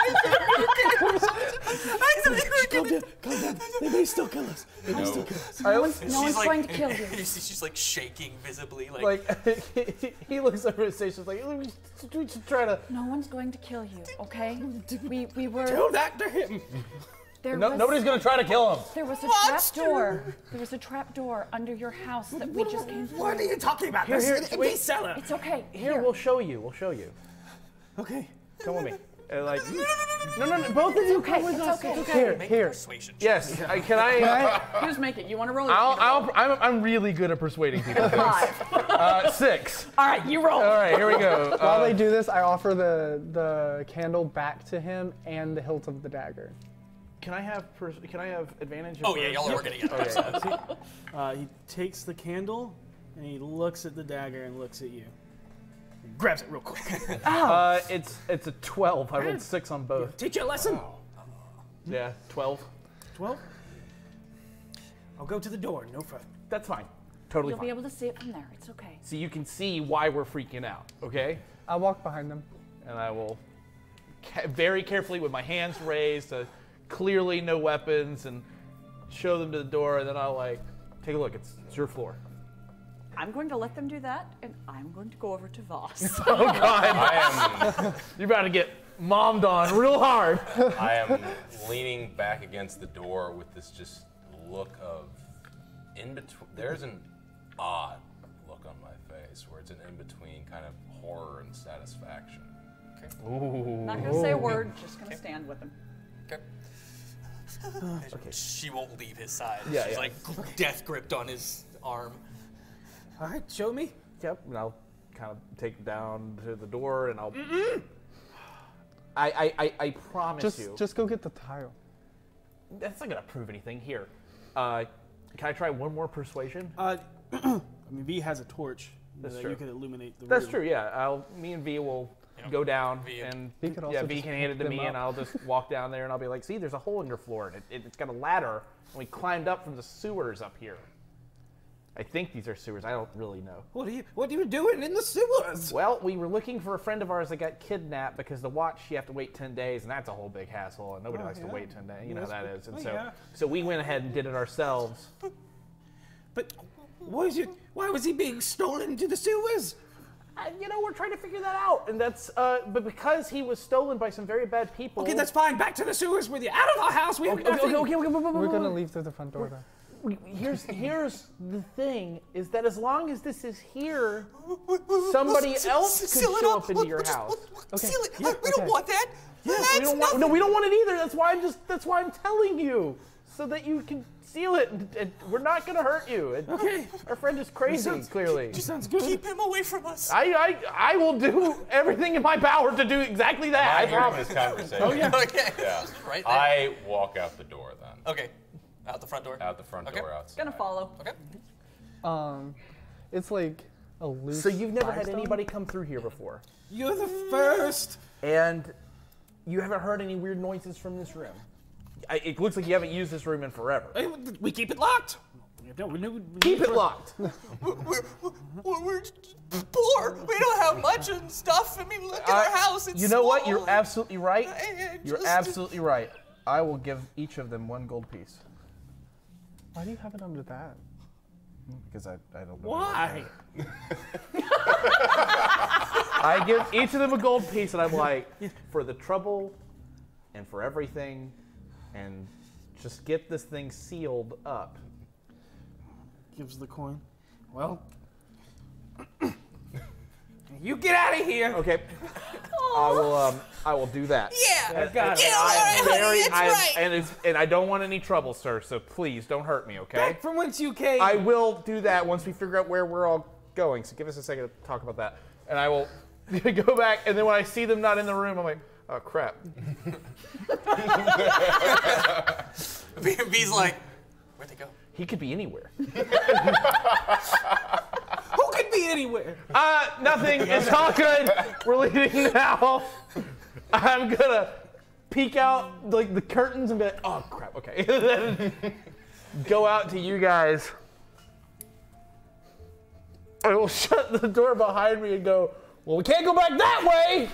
Speaker 2: Calm down. They may still kill us. They may still kill us.
Speaker 3: No one's
Speaker 8: She's like,
Speaker 3: going to kill you.
Speaker 8: She's like shaking visibly,
Speaker 4: Like he looks over his face, like we should try to.
Speaker 3: No one's going to kill you, okay? We were.
Speaker 2: Tell that to him.
Speaker 5: Nobody's gonna try to kill him.
Speaker 3: There was a trap door. There was a trap door under your house that we just came through.
Speaker 9: What are you talking about?
Speaker 5: Here,
Speaker 9: This is an empty
Speaker 5: wait.
Speaker 9: cellar.
Speaker 3: It's okay.
Speaker 5: Here, we'll show you. We'll show you.
Speaker 9: Okay.
Speaker 5: Come with me. Like, no, both of you
Speaker 3: Okay,
Speaker 5: come with
Speaker 3: it's
Speaker 5: us.
Speaker 3: okay.
Speaker 5: It's okay.
Speaker 8: Make
Speaker 7: Here.
Speaker 8: persuasion.
Speaker 5: Yes. Can I?
Speaker 3: Who's making? You want to roll?
Speaker 5: I'm really good at persuading people.
Speaker 3: 5.
Speaker 5: 6.
Speaker 3: All right, you roll.
Speaker 5: All right, here we go.
Speaker 7: While they do this, I offer the candle back to him and the hilt of the dagger.
Speaker 5: Can I have advantage?
Speaker 8: Oh yeah, y'all are working together.
Speaker 2: He takes the candle and he looks at the dagger and looks at you. He grabs it real quick.
Speaker 5: It's a 12. I rolled 6 on both.
Speaker 9: Teach you a lesson.
Speaker 5: Yeah, 12.
Speaker 2: 12.
Speaker 9: I'll go to the door. No further.
Speaker 5: That's fine. Totally
Speaker 3: You'll
Speaker 5: fine.
Speaker 3: be able to see it from there. It's okay.
Speaker 5: So you can see why we're freaking out, okay?
Speaker 7: I'll walk behind them.
Speaker 5: And I will very carefully with my hands raised, clearly no weapons, and show them to the door, and then I'll like, take a look, it's your floor.
Speaker 3: I'm going to let them do that, and I'm going to go over to Voss.
Speaker 5: Oh God, you're about to get mommed on real hard.
Speaker 6: I am leaning back against the door with this just look of in between. There's an odd look on my face where it's an in between kind of horror and satisfaction.
Speaker 5: Ooh.
Speaker 3: Not going to say a word, just going to stand with him.
Speaker 8: Okay. She won't leave his side.
Speaker 5: Yeah,
Speaker 8: She's
Speaker 5: yeah.
Speaker 8: like death gripped on his arm.
Speaker 9: All right, show me.
Speaker 5: Yep, and I'll kind of take it down to the door, and I'll. I promise you.
Speaker 7: Just go get the tile.
Speaker 5: That's not gonna prove anything. Here, can I try one more persuasion?
Speaker 2: I mean, V has a torch
Speaker 5: That's
Speaker 2: that
Speaker 5: true.
Speaker 2: you can illuminate the
Speaker 5: That's
Speaker 2: room.
Speaker 5: true. Yeah, me and V will go down, and
Speaker 7: V could
Speaker 5: yeah,
Speaker 7: also
Speaker 5: V
Speaker 7: just
Speaker 5: can hand it to
Speaker 7: pick
Speaker 5: me,
Speaker 7: them
Speaker 5: and
Speaker 7: up.
Speaker 5: I'll just walk down there, and I'll be like, "See, there's a hole in your floor, and it's got a ladder, and we climbed up from the sewers up here." I think these are sewers. I don't really know.
Speaker 9: What are you doing in the sewers?
Speaker 5: Well, we were looking for a friend of ours that got kidnapped because the watch you have to wait 10 days, and that's a whole big hassle, and nobody likes to wait 10 days. You know how that is. And so we went ahead and did it ourselves.
Speaker 9: But why was he being stolen to the sewers?
Speaker 5: You know, we're trying to figure that out, and that's but because he was stolen by some very bad people.
Speaker 9: Okay, that's fine. Back to the sewers with you. Out of our house. We have nothing.
Speaker 7: We're gonna leave through the front door though.
Speaker 5: Here's the thing: is that as long as this is here, somebody else could show up into your house.
Speaker 1: Okay. Seal it. We don't want that.
Speaker 5: We don't want. No, we don't want it either. That's why I'm telling you, so that you can seal it. And we're not gonna hurt you.
Speaker 9: Okay.
Speaker 5: Our friend is crazy. Clearly.
Speaker 9: Sounds good.
Speaker 1: Keep him away from us.
Speaker 5: I will do everything in my power to do exactly that. I
Speaker 6: I hear
Speaker 5: promise.
Speaker 6: this conversation.
Speaker 1: Okay.
Speaker 6: Yeah.
Speaker 1: Right there.
Speaker 6: I walk out the door then.
Speaker 1: Okay. Out the front door.
Speaker 6: Out the front door outside.
Speaker 3: Gonna follow.
Speaker 1: Okay.
Speaker 7: It's like a loose.
Speaker 5: So you've never had
Speaker 7: limestone?
Speaker 5: anybody come through here before,
Speaker 9: You're the first.
Speaker 5: and you haven't heard any weird noises from this room. It looks like you haven't used this room in forever.
Speaker 9: We keep it locked.
Speaker 5: Keep it locked.
Speaker 1: We're poor. We don't have much and stuff. I mean, look at our house. It's
Speaker 5: You know what?
Speaker 1: small.
Speaker 5: You're absolutely right. You're
Speaker 1: Just-
Speaker 5: absolutely right. I will give each of them 1 gold piece.
Speaker 7: Why do you have it under that?
Speaker 5: Because I don't know.
Speaker 9: Why?
Speaker 5: I give each of them a gold piece, and I'm like, for the trouble and for everything, and just get this thing sealed up.
Speaker 2: Gives the coin.
Speaker 9: Well, you get out of here.
Speaker 5: Okay. I will do that.
Speaker 1: Yeah.
Speaker 9: I've got it.
Speaker 1: Yeah, all right, honey, that's right.
Speaker 5: And I don't want any trouble, sir. So please don't hurt me, okay?
Speaker 9: Back from whence you came.
Speaker 5: I will do that once we figure out where we're all going. So give us a second to talk about that, and I will go back. And then when I see them not in the room, I'm like, oh crap.
Speaker 1: V's like, where'd they go?
Speaker 5: He could be anywhere.
Speaker 9: Who could be anywhere?
Speaker 5: Nothing. It's all good. We're leaving now. I'm gonna peek out like the curtains and be like, oh crap, okay. Then go out to you guys. I will shut the door behind me and go, well, we can't go back that way.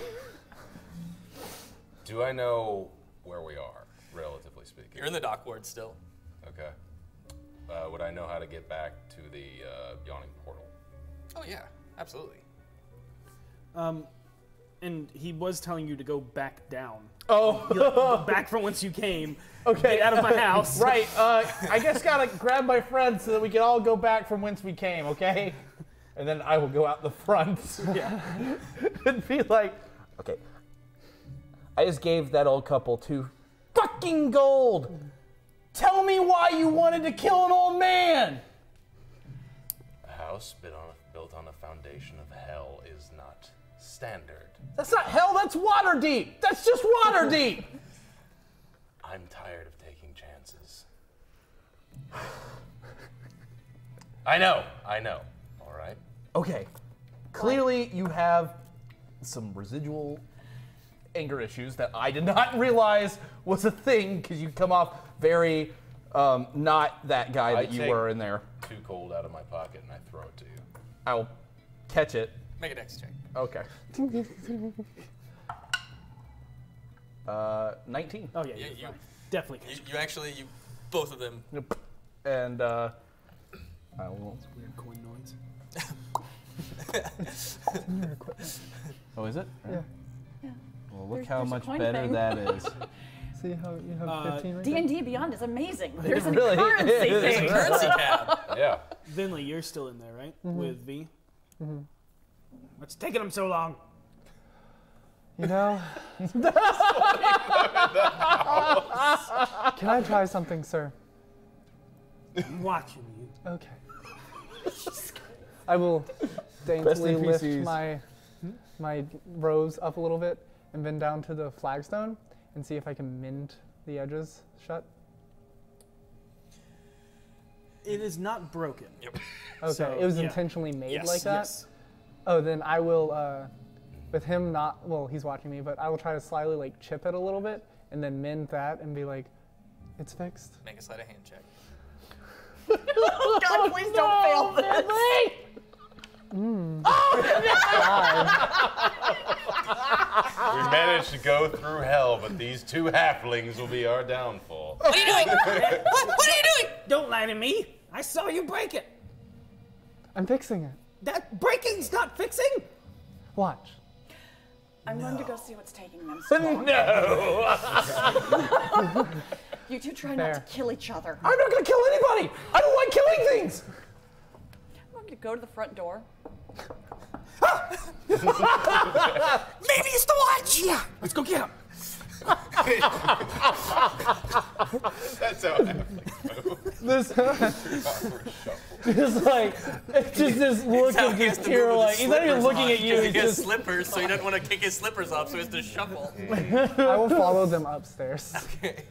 Speaker 6: Do I know where we are, relatively speaking?
Speaker 8: You're in the dock ward still.
Speaker 6: Okay. Would I know how to get back to the yawning portal?
Speaker 8: Oh yeah, absolutely.
Speaker 2: And he was telling you to go back down.
Speaker 4: Oh.
Speaker 2: Back from whence you came.
Speaker 4: Okay.
Speaker 2: Get out of my house.
Speaker 4: Right. I guess gotta grab my friend so that we can all go back from whence we came, okay? And then I will go out the front.
Speaker 2: Yeah.
Speaker 4: And be like, okay, I just gave that old couple 2 fucking gold. Tell me why you wanted to kill an old man.
Speaker 6: A house built on a foundation of hell is not standard.
Speaker 4: That's not hell, that's Waterdeep. That's just Waterdeep.
Speaker 6: I'm tired of taking chances. I know. All right.
Speaker 4: Okay, clearly you have some residual anger issues that I did not realize was a thing because you come off very not that guy that you were in there.
Speaker 6: 2 gold out of my pocket and I throw it to you.
Speaker 4: I'll catch it.
Speaker 8: Make a dex check.
Speaker 4: Okay. 19.
Speaker 2: Oh yeah,
Speaker 8: Yeah,
Speaker 2: you're fine. Definitely.
Speaker 8: You both of them.
Speaker 4: And I will.
Speaker 2: Weird coin noise.
Speaker 4: Oh, is it?
Speaker 7: Yeah.
Speaker 4: Well, look
Speaker 3: There's
Speaker 4: how
Speaker 3: a
Speaker 4: much
Speaker 3: coin
Speaker 4: better
Speaker 3: thing.
Speaker 4: that is.
Speaker 7: See how you have 15 right there?
Speaker 3: D&D Beyond is amazing. There's a
Speaker 4: really
Speaker 3: currency
Speaker 4: is.
Speaker 3: thing.
Speaker 8: Currency cap.
Speaker 6: Yeah.
Speaker 2: Vinley, you're still in there, right? With V. What's taking him so long?
Speaker 7: You know? Can I try something, sir?
Speaker 2: I'm watching you.
Speaker 7: Okay. I will daintily lift
Speaker 4: NPCs.
Speaker 7: my rose up a little bit and bend down to the flagstone and see if I can mend the edges shut.
Speaker 2: It is not broken.
Speaker 8: Yep.
Speaker 7: Okay,
Speaker 2: So,
Speaker 7: it was
Speaker 2: yeah.
Speaker 7: intentionally made
Speaker 2: Yes,
Speaker 7: like that?
Speaker 2: yes.
Speaker 7: Oh, then I will, with him not, well, he's watching me, but I will try to slyly like chip it a little bit and then mend that and be like, it's fixed.
Speaker 8: Make a sleight of hand check.
Speaker 3: Oh God, please don't fail this.
Speaker 6: We managed to go through hell, but these 2 halflings will be our downfall.
Speaker 8: What are you doing? What are you doing?
Speaker 2: Don't lie to me. I saw you break it.
Speaker 7: I'm fixing it.
Speaker 2: That breaking's not fixing.
Speaker 7: Watch.
Speaker 3: I'm going to go see what's taking them so long.
Speaker 4: No!
Speaker 3: You two try
Speaker 7: Fair.
Speaker 3: not to kill each other.
Speaker 4: I'm not gonna kill anybody! I don't like killing things!
Speaker 3: I'm going to go to the front door.
Speaker 9: Maybe it's the watch. Yeah. Let's go get him.
Speaker 6: That's how halflings move.
Speaker 4: This,
Speaker 6: Awkward shuffle.
Speaker 4: just like, it's just this look
Speaker 8: How
Speaker 4: of
Speaker 8: he has
Speaker 4: just
Speaker 8: to
Speaker 4: pure
Speaker 8: move with
Speaker 4: like,
Speaker 8: his
Speaker 4: he's not even
Speaker 8: slippers
Speaker 4: looking
Speaker 8: on,
Speaker 4: at you,
Speaker 8: 'cause
Speaker 4: he's
Speaker 8: he has
Speaker 4: just,
Speaker 8: slippers, so he doesn't want to kick his slippers off, so he has to shuffle.
Speaker 7: I will follow them upstairs.
Speaker 8: Okay.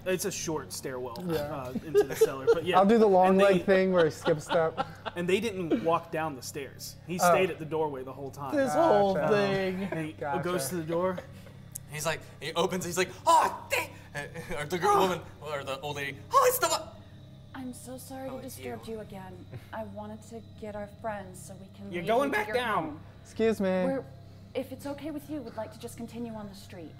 Speaker 2: It's a short stairwell into the cellar, but yeah.
Speaker 7: I'll do the long
Speaker 2: and they-
Speaker 7: leg thing where I skip step.
Speaker 2: And they didn't walk down the stairs. He stayed at the doorway the whole time.
Speaker 4: this whole
Speaker 7: Gotcha.
Speaker 4: thing.
Speaker 2: And he
Speaker 7: Gotcha.
Speaker 2: goes to the door.
Speaker 8: He's like, he opens, he's like, oh, dang! Or the girl, woman, or the old lady, oh, it's the one.
Speaker 3: I'm so sorry to disturb you again. I wanted to get our friends so we can
Speaker 2: You're
Speaker 3: lead
Speaker 2: going
Speaker 3: you to
Speaker 2: back
Speaker 3: your
Speaker 2: down.
Speaker 3: home.
Speaker 7: Excuse me.
Speaker 3: If it's okay with you, would like to just continue on the street.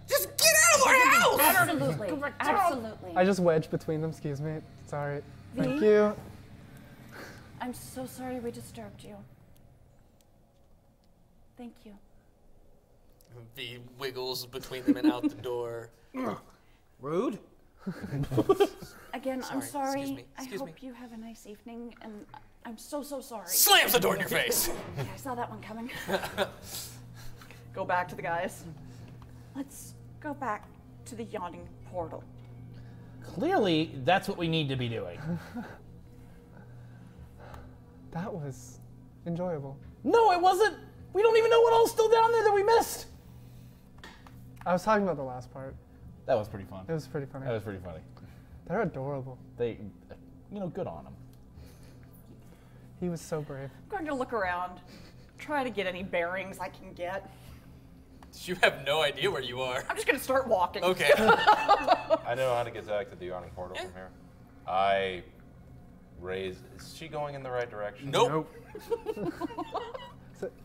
Speaker 9: Just get out of our house.
Speaker 3: Absolutely. Absolutely.
Speaker 7: I just wedge between them. Excuse me. Sorry. Thank
Speaker 3: V?
Speaker 7: you.
Speaker 3: I'm so sorry we disturbed you. Thank you.
Speaker 8: V wiggles between them and out the door.
Speaker 2: Rude.
Speaker 3: Again, I'm
Speaker 8: Sorry,
Speaker 3: sorry.
Speaker 8: excuse
Speaker 3: I
Speaker 8: me.
Speaker 3: hope you have a nice evening, and I'm so sorry.
Speaker 8: Slams the door in your face.
Speaker 3: Yeah, I saw that one coming. Go back to the guys. Let's go back to the yawning portal.
Speaker 4: Clearly, that's what we need to be doing.
Speaker 7: That was enjoyable.
Speaker 4: No, it wasn't. We don't even know what all's still down there that we missed.
Speaker 7: I was talking about the last part.
Speaker 4: That was pretty fun.
Speaker 7: It was pretty funny.
Speaker 4: That was pretty funny.
Speaker 7: They're adorable.
Speaker 4: They, good on them.
Speaker 7: He was so brave.
Speaker 3: I'm going to look around, try to get any bearings I can get.
Speaker 8: You have no idea where you are.
Speaker 3: I'm just going to start walking.
Speaker 8: Okay.
Speaker 6: I know how to get Zack to the yawning portal from here. I raise. Is she going in the right direction?
Speaker 8: Nope.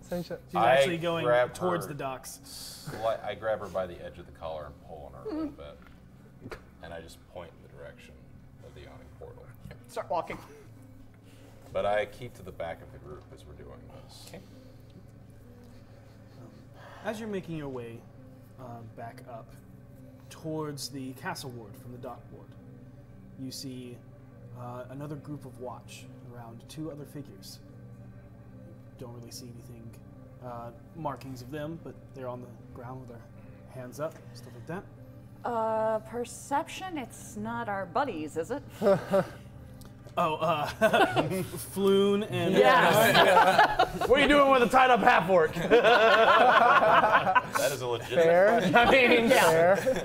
Speaker 7: Same shit.
Speaker 2: She's
Speaker 6: I
Speaker 2: actually going
Speaker 6: grab
Speaker 2: towards
Speaker 6: her
Speaker 2: the docks.
Speaker 6: I grab her by the edge of the collar and pull on her a little bit, and I just point in the direction of the yawning portal.
Speaker 3: Start walking.
Speaker 6: But I keep to the back of the group as we're doing this.
Speaker 8: Okay.
Speaker 2: As you're making your way back up towards the castle ward from the dock ward, you see another group of watch around 2 other figures. You don't really see anything markings of them, but they're on the ground with their hands up, stuff like that.
Speaker 3: Perception? It's not our buddies, is it?
Speaker 2: Floon and
Speaker 5: What are you doing with a tied up half orc?
Speaker 6: That is a legitimate
Speaker 7: Fair.
Speaker 5: I mean,
Speaker 7: Fair.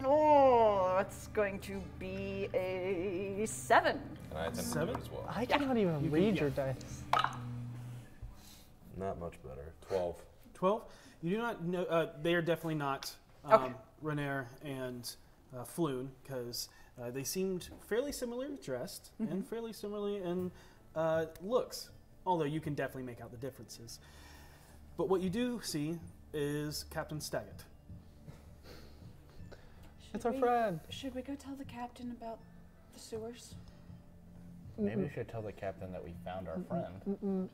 Speaker 3: Oh, it's going to be a 7.
Speaker 6: And I attempt to do
Speaker 2: 7?
Speaker 6: it as well.
Speaker 7: I cannot even read your dice.
Speaker 6: Not much better. 12.
Speaker 2: 12. You do not know. They are definitely not
Speaker 3: Okay.
Speaker 2: Renair and Floon, because they seemed fairly similar dressed and fairly similarly in looks, although you can definitely make out the differences. But what you do see is Captain Staggett.
Speaker 7: It's our friend.
Speaker 3: Should we go tell the captain about the sewers?
Speaker 5: maybe we should tell the captain that we found our friend.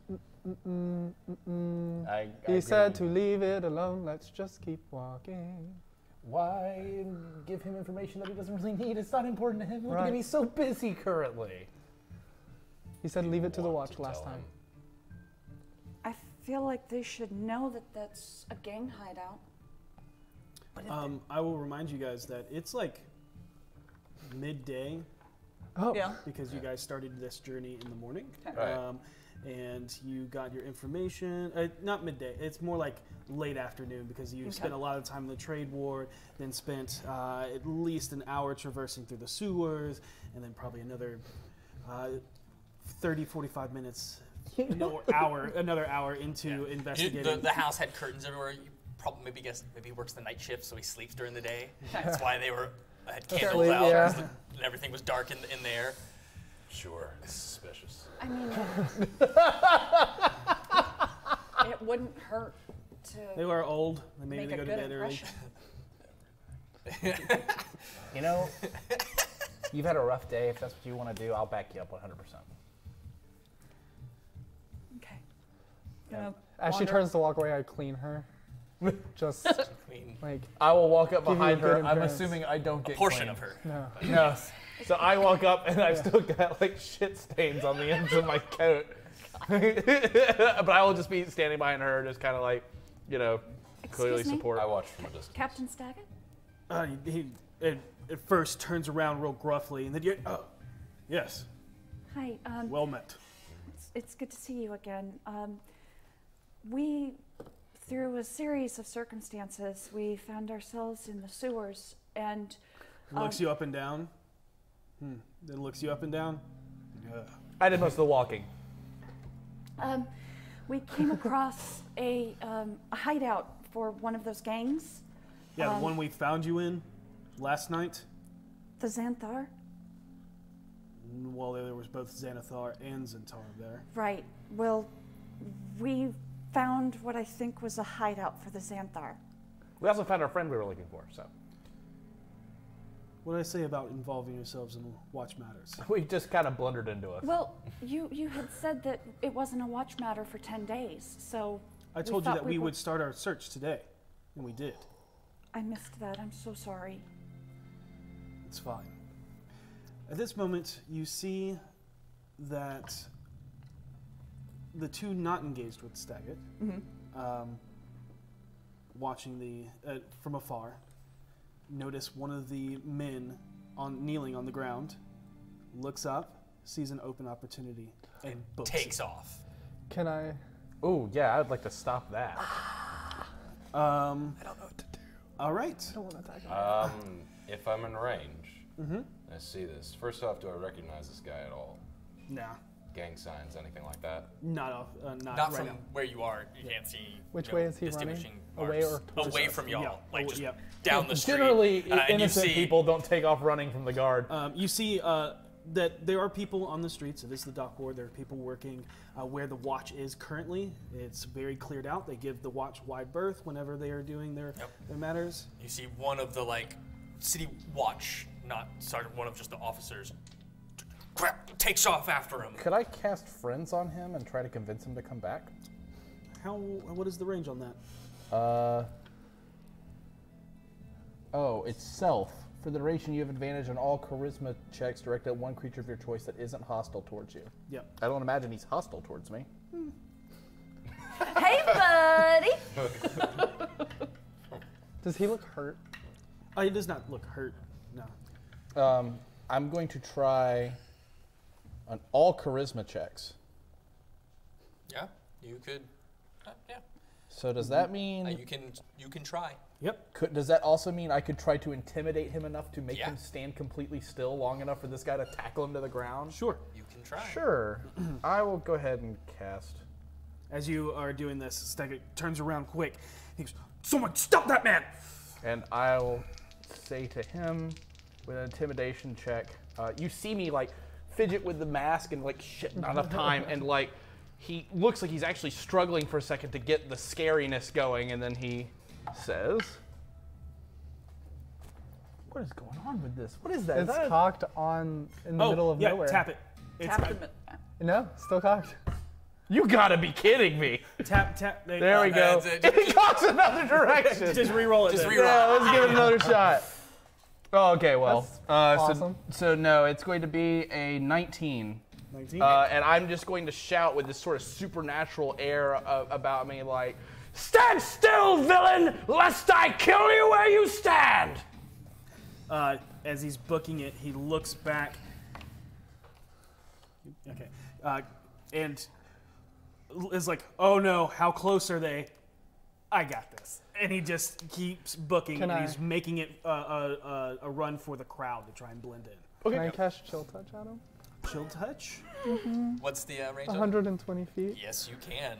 Speaker 5: I
Speaker 7: He
Speaker 5: agree
Speaker 7: said
Speaker 5: with
Speaker 7: to
Speaker 5: you.
Speaker 7: leave it alone. Let's just keep walking.
Speaker 5: Why give him information that he doesn't really need? It's not important to him. Look at
Speaker 7: Right.
Speaker 5: him, he's so busy currently.
Speaker 7: He said leave it to the
Speaker 6: Want
Speaker 7: watch
Speaker 6: to
Speaker 7: last
Speaker 6: tell
Speaker 7: time.
Speaker 6: him.
Speaker 3: I feel like they should know that that's a gang hideout.
Speaker 2: I will remind you guys that it's like midday
Speaker 7: Oh,
Speaker 3: Yeah.
Speaker 2: because you guys started this journey in the morning.
Speaker 3: Okay.
Speaker 6: Right.
Speaker 2: And you got your information, not midday, it's more like late afternoon because you spent a lot of time in the trade ward, then spent at least an hour traversing through the sewers, and then probably another 30, 45 minutes, another hour into investigating.
Speaker 8: The house had curtains everywhere. You probably maybe he works the night shift, so he sleeps during the day. That's why they had candles out,
Speaker 7: yeah.
Speaker 8: 'cause and everything was dark in there.
Speaker 6: Sure, it's suspicious.
Speaker 3: I mean, it wouldn't hurt
Speaker 2: They
Speaker 3: to
Speaker 2: were old, and maybe
Speaker 3: make
Speaker 2: they
Speaker 3: a
Speaker 2: go to
Speaker 3: good
Speaker 2: bed early.
Speaker 3: impression.
Speaker 5: You know, you've had a rough day. If that's what you want to do, I'll back you up 100%.
Speaker 3: Okay. Gonna
Speaker 7: as she
Speaker 3: wander-
Speaker 7: turns to walk away, I clean her. Just
Speaker 8: I mean,
Speaker 7: like
Speaker 5: I will walk up
Speaker 7: Give you
Speaker 5: behind
Speaker 7: a good
Speaker 5: her. I'm
Speaker 7: appearance.
Speaker 5: assuming I don't get
Speaker 8: portion
Speaker 5: clean.
Speaker 8: of her.
Speaker 7: no.
Speaker 5: No. So I walk up and I've still got like shit stains on the ends of my coat. But I will just be standing behind her, just kind of like, you know, clearly
Speaker 3: Excuse me?
Speaker 5: support.
Speaker 6: I watched from a distance.
Speaker 3: Captain Staggett?
Speaker 2: He at first turns around real gruffly, and then yes,
Speaker 3: Hi.
Speaker 2: well met.
Speaker 3: It's good to see you again. We, through a series of circumstances, we found ourselves in the sewers, and
Speaker 2: Looks you up and down. Then looks you up and down.
Speaker 5: I did most of the walking.
Speaker 3: we came across a hideout for one of those gangs,
Speaker 2: Yeah, the one we found you in last night.
Speaker 3: the Xanthar.
Speaker 2: Well, there was both Xanathar and Xantar there.
Speaker 3: Right. Well, we found what I think was a hideout for the Xanthar.
Speaker 5: We also found our friend we were looking for, so.
Speaker 2: What did I say about involving yourselves in watch matters?
Speaker 5: We just kind of blundered into it.
Speaker 3: Well, you had said that it wasn't a watch matter for 10 days, so
Speaker 2: I told you
Speaker 3: thought
Speaker 2: that we
Speaker 3: were-
Speaker 2: would start our search today, and we did.
Speaker 3: I missed that. I'm so sorry.
Speaker 2: It's fine. At this moment, you see that the two not engaged with Staggett, watching from afar, notice one of the men kneeling on the ground, looks up, sees an open opportunity, and books
Speaker 8: Takes
Speaker 2: it.
Speaker 8: off.
Speaker 7: Can I?
Speaker 5: Oh, yeah, I'd like to stop that.
Speaker 2: I don't know what to do. All right.
Speaker 7: I don't want to attack him.
Speaker 6: If I'm in range, I see this. First off, do I recognize this guy at all?
Speaker 2: Nah,
Speaker 6: Gang signs, anything like that?
Speaker 2: not
Speaker 8: Not
Speaker 2: right
Speaker 8: from
Speaker 2: now.
Speaker 8: where you are. You can't see.
Speaker 7: Which
Speaker 8: you
Speaker 7: way
Speaker 8: know,
Speaker 7: is he running?
Speaker 8: distinguishing
Speaker 7: Away
Speaker 8: marks.
Speaker 7: or towards
Speaker 8: away
Speaker 7: us?
Speaker 8: from y'all?
Speaker 2: Yeah.
Speaker 8: Like
Speaker 2: Oh,
Speaker 8: just
Speaker 2: yeah.
Speaker 8: down the street.
Speaker 5: Generally,
Speaker 8: and you
Speaker 5: innocent
Speaker 8: see,
Speaker 5: people don't take off running from the guard.
Speaker 2: You see that there are people on the streets. It is the dock ward. There are people working where the watch is currently. It's very cleared out. They give the watch wide berth whenever they are doing their matters.
Speaker 8: You see one of the city watch, not sergeant, one of just the officers, takes off after him.
Speaker 5: Could I cast friends on him and try to convince him to come back?
Speaker 2: What is the range on that?
Speaker 5: It's self. For the duration, you have advantage on all charisma checks directed at one creature of your choice that isn't hostile towards you.
Speaker 2: Yep.
Speaker 5: I don't imagine he's hostile towards me.
Speaker 3: Hey, buddy.
Speaker 7: Does he look hurt?
Speaker 2: He does not look hurt. No.
Speaker 5: I'm going to try on all charisma checks.
Speaker 8: Yeah, you could. Yeah.
Speaker 5: So does that mean
Speaker 8: you can try.
Speaker 2: Yep.
Speaker 5: Does that also mean I could try to intimidate him enough to make
Speaker 8: Yeah.
Speaker 5: him stand completely still long enough for this guy to tackle him to the ground?
Speaker 2: Sure.
Speaker 8: You can try.
Speaker 5: Sure. I will go ahead and cast.
Speaker 2: As you are doing this, Stegger turns around quick. He goes, "Someone stop that man!"
Speaker 5: And I'll say to him with an intimidation check, you see me like fidget with the mask and like shit, not enough time, and like he looks like he's actually struggling for a second to get the scariness going, and then he says, "What is going on with this? What is that?
Speaker 7: It's cocked on in the middle of nowhere.
Speaker 2: Tap it.
Speaker 3: Tap him.
Speaker 7: No, still cocked.
Speaker 5: You gotta be kidding me!"
Speaker 2: Tap.
Speaker 5: There we go. It cocks another direction.
Speaker 2: Just re-roll it.
Speaker 8: Just
Speaker 2: then.
Speaker 8: re-roll.
Speaker 5: Yeah, let's give it another shot. Oh, okay, well,
Speaker 7: awesome.
Speaker 5: so no, it's going to be a 19.
Speaker 2: 19.
Speaker 5: And I'm just going to shout with this sort of supernatural air about me, like, "Stand still, villain, lest I kill you where you stand!"
Speaker 2: As he's booking it, he looks back. Okay. And is like, "Oh no, how close are they? I got this." And he just keeps booking, and he's making it a run for the crowd to try and blend in.
Speaker 7: Can I cast Chill Touch at him?
Speaker 2: Chill touch?
Speaker 8: What's the range?
Speaker 7: 120 feet.
Speaker 8: Yes, you can.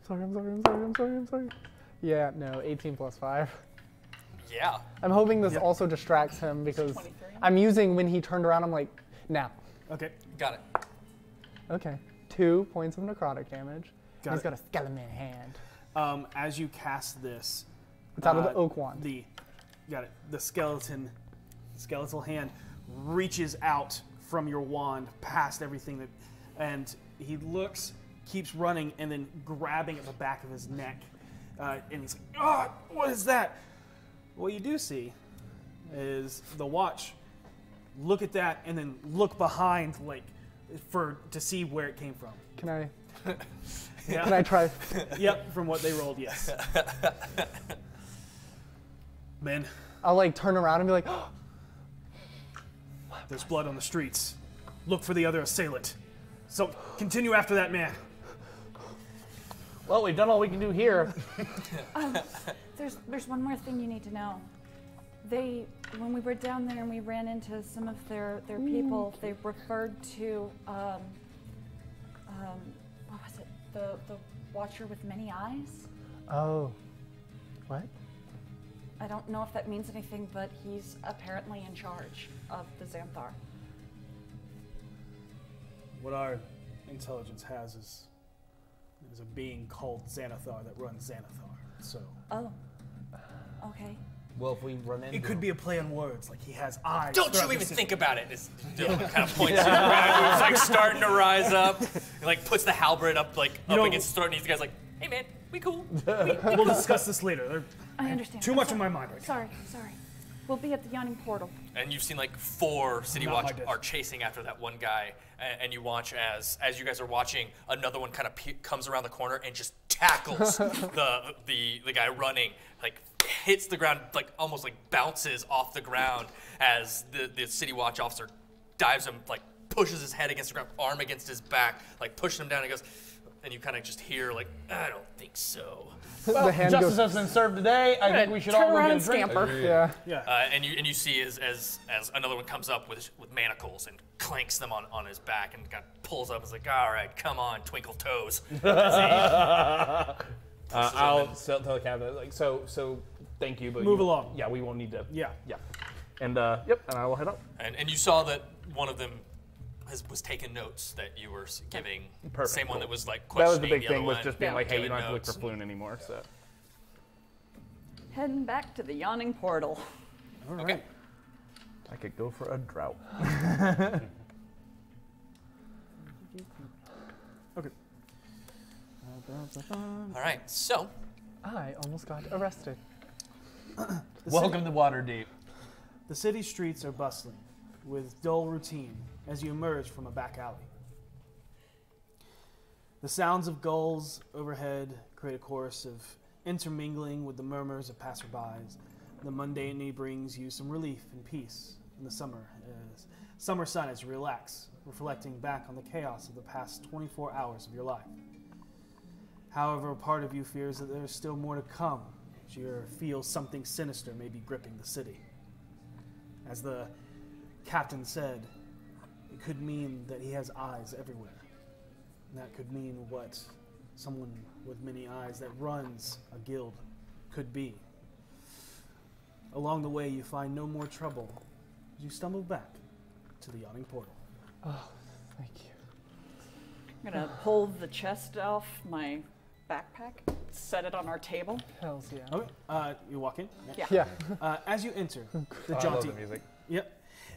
Speaker 7: I'm sorry. Yeah, no, 18 plus 5.
Speaker 8: Yeah.
Speaker 7: I'm hoping this also distracts him because I'm using when he turned around, I'm like, now.
Speaker 2: Okay.
Speaker 8: Got it.
Speaker 7: Okay. 2 points of necrotic damage.
Speaker 2: Got
Speaker 7: He's
Speaker 2: it.
Speaker 7: got a skeleton hand.
Speaker 2: As you cast this,
Speaker 7: It's out of the oak wand.
Speaker 2: The skeletal hand reaches out from your wand past everything and he looks, keeps running, and then grabbing at the back of his neck, and he's like, "Oh, what is that?" What you do see is the watch look at that and then look behind, like, to see where it came from.
Speaker 7: Can I?
Speaker 2: Yeah.
Speaker 7: Can I try?
Speaker 2: Yep, from what they rolled, yes. Man,
Speaker 7: I'll like turn around and be like, oh,
Speaker 2: there's blood on the streets. Look for the other assailant. So continue after that man.
Speaker 5: Well, we've done all we can do here.
Speaker 3: There's one more thing you need to know. When we were down there and we ran into some of their people, they referred to what was it? The Watcher with many eyes?
Speaker 7: oh, what?
Speaker 3: I don't know if that means anything, but he's apparently in charge of the Xanthar.
Speaker 2: What our intelligence has is a being called Xanathar that runs Xanathar. So
Speaker 3: Oh. Okay.
Speaker 5: Well, if we run into
Speaker 2: it could be a play on words, like he has eyes.
Speaker 8: Don't
Speaker 2: throughout
Speaker 8: you
Speaker 2: the
Speaker 8: even
Speaker 2: city.
Speaker 8: think about it. Dylan kind of points to the ground. He's like starting to rise up. He like puts the halberd up up against his throat, and he's the guy's like, "Hey man, we cool."
Speaker 2: We'll discuss this later.
Speaker 3: I understand.
Speaker 2: Too much on my mind right now.
Speaker 3: Sorry. We'll be at the Yawning Portal.
Speaker 8: And you've seen like 4 City
Speaker 2: Not
Speaker 8: Watch
Speaker 2: like this.
Speaker 8: are chasing after that one guy, and you watch as you guys are watching, another one kind of comes around the corner and just tackles the guy running, like hits the ground, like almost like bounces off the ground as the City Watch officer dives him, like pushes his head against the ground, arm against his back, like pushing him down. And he goes, and you kind of just hear like, "I don't think so."
Speaker 5: Well,
Speaker 7: The hand
Speaker 5: justice
Speaker 7: goes-
Speaker 5: has been served today. I think we should all
Speaker 3: Turn
Speaker 5: go
Speaker 3: around
Speaker 5: get a
Speaker 3: and
Speaker 5: drink.
Speaker 3: scamper.
Speaker 7: Yeah.
Speaker 8: And you see as another one comes up with manacles and clanks them on his back and kind of pulls up and is like, "All right, come on, twinkle toes."
Speaker 5: I'll tell the captain, like, so thank you, but
Speaker 2: Move along.
Speaker 5: Yeah, we won't need to.
Speaker 2: Yeah.
Speaker 5: And yep, and I will head up.
Speaker 8: And you saw that one of them was taking notes that you were giving.
Speaker 5: Perfect,
Speaker 8: Same one
Speaker 5: cool.
Speaker 8: that was like
Speaker 5: That was
Speaker 8: questioning
Speaker 5: the big
Speaker 8: other
Speaker 5: thing, was
Speaker 8: one,
Speaker 5: just being like, hey, you
Speaker 8: giving
Speaker 5: don't have to look
Speaker 8: notes.
Speaker 5: for Floon anymore. So
Speaker 3: Heading back to the Yawning Portal.
Speaker 2: All right.
Speaker 8: Okay.
Speaker 5: I could go for a drought.
Speaker 2: Okay.
Speaker 8: All right, so
Speaker 7: I almost got arrested.
Speaker 5: Welcome to Waterdeep.
Speaker 2: The city streets are bustling with dull routine as you emerge from a back alley. The sounds of gulls overhead create a chorus of intermingling with the murmurs of passerbys. The mundanity brings you some relief and peace in the summer sun as you relax, reflecting back on the chaos of the past 24 hours of your life. However, a part of you fears that there is still more to come, as you feel something sinister may be gripping the city. As the captain said, it could mean that he has eyes everywhere. And that could mean what someone with many eyes that runs a guild could be. Along the way, you find no more trouble as you stumble back to the yawning portal.
Speaker 7: Oh, thank you.
Speaker 3: I'm gonna pull the chest off my backpack, set it on our table.
Speaker 7: Hells yeah.
Speaker 2: Okay, you walk in.
Speaker 3: Yeah.
Speaker 2: As you enter the
Speaker 5: I love
Speaker 2: jaunty,
Speaker 5: the music.
Speaker 2: Yep.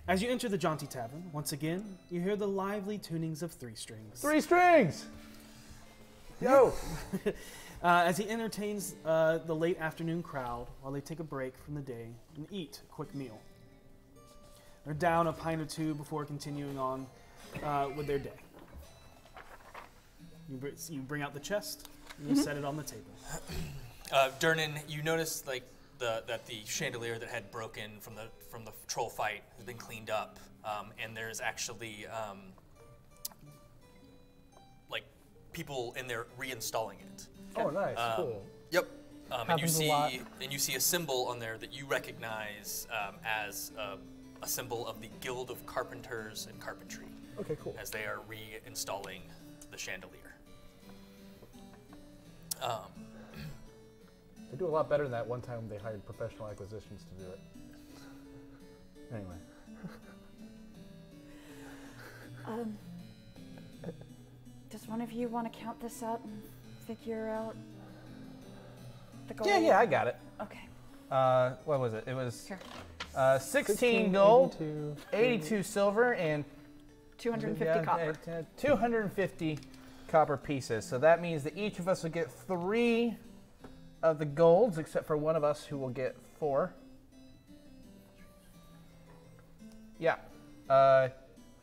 Speaker 2: As you enter the jaunty tavern, once again, you hear the lively tunings of three strings.
Speaker 5: 3 strings. Yo.
Speaker 2: As he entertains the late afternoon crowd while they take a break from the day and eat a quick meal. They're down a pint or two before continuing on with their day. You bring out the chest and you set it on the table.
Speaker 8: Durnan, you notice like that the chandelier that had broken from the troll fight has been cleaned up, and there's actually like people in there reinstalling it.
Speaker 5: Oh, nice. Cool.
Speaker 8: Yep. And
Speaker 7: Happens a lot.
Speaker 8: you see a symbol on there that you recognize as a symbol of the Guild of Carpenters and Carpentry.
Speaker 5: Okay, cool.
Speaker 8: As they are reinstalling the chandelier.
Speaker 5: They do a lot better than that one time they hired professional acquisitions to do it. Anyway.
Speaker 3: Does one of you want to count this out and figure out the goal?
Speaker 5: Yeah, I got it.
Speaker 3: Okay.
Speaker 5: What was it? It was
Speaker 3: Here.
Speaker 5: 16 gold,
Speaker 7: 82.
Speaker 5: 82 silver, and
Speaker 3: 250 copper.
Speaker 5: 250 copper pieces. So that means that each of us will get 3 of the golds, except for one of us who will get 4. Yeah.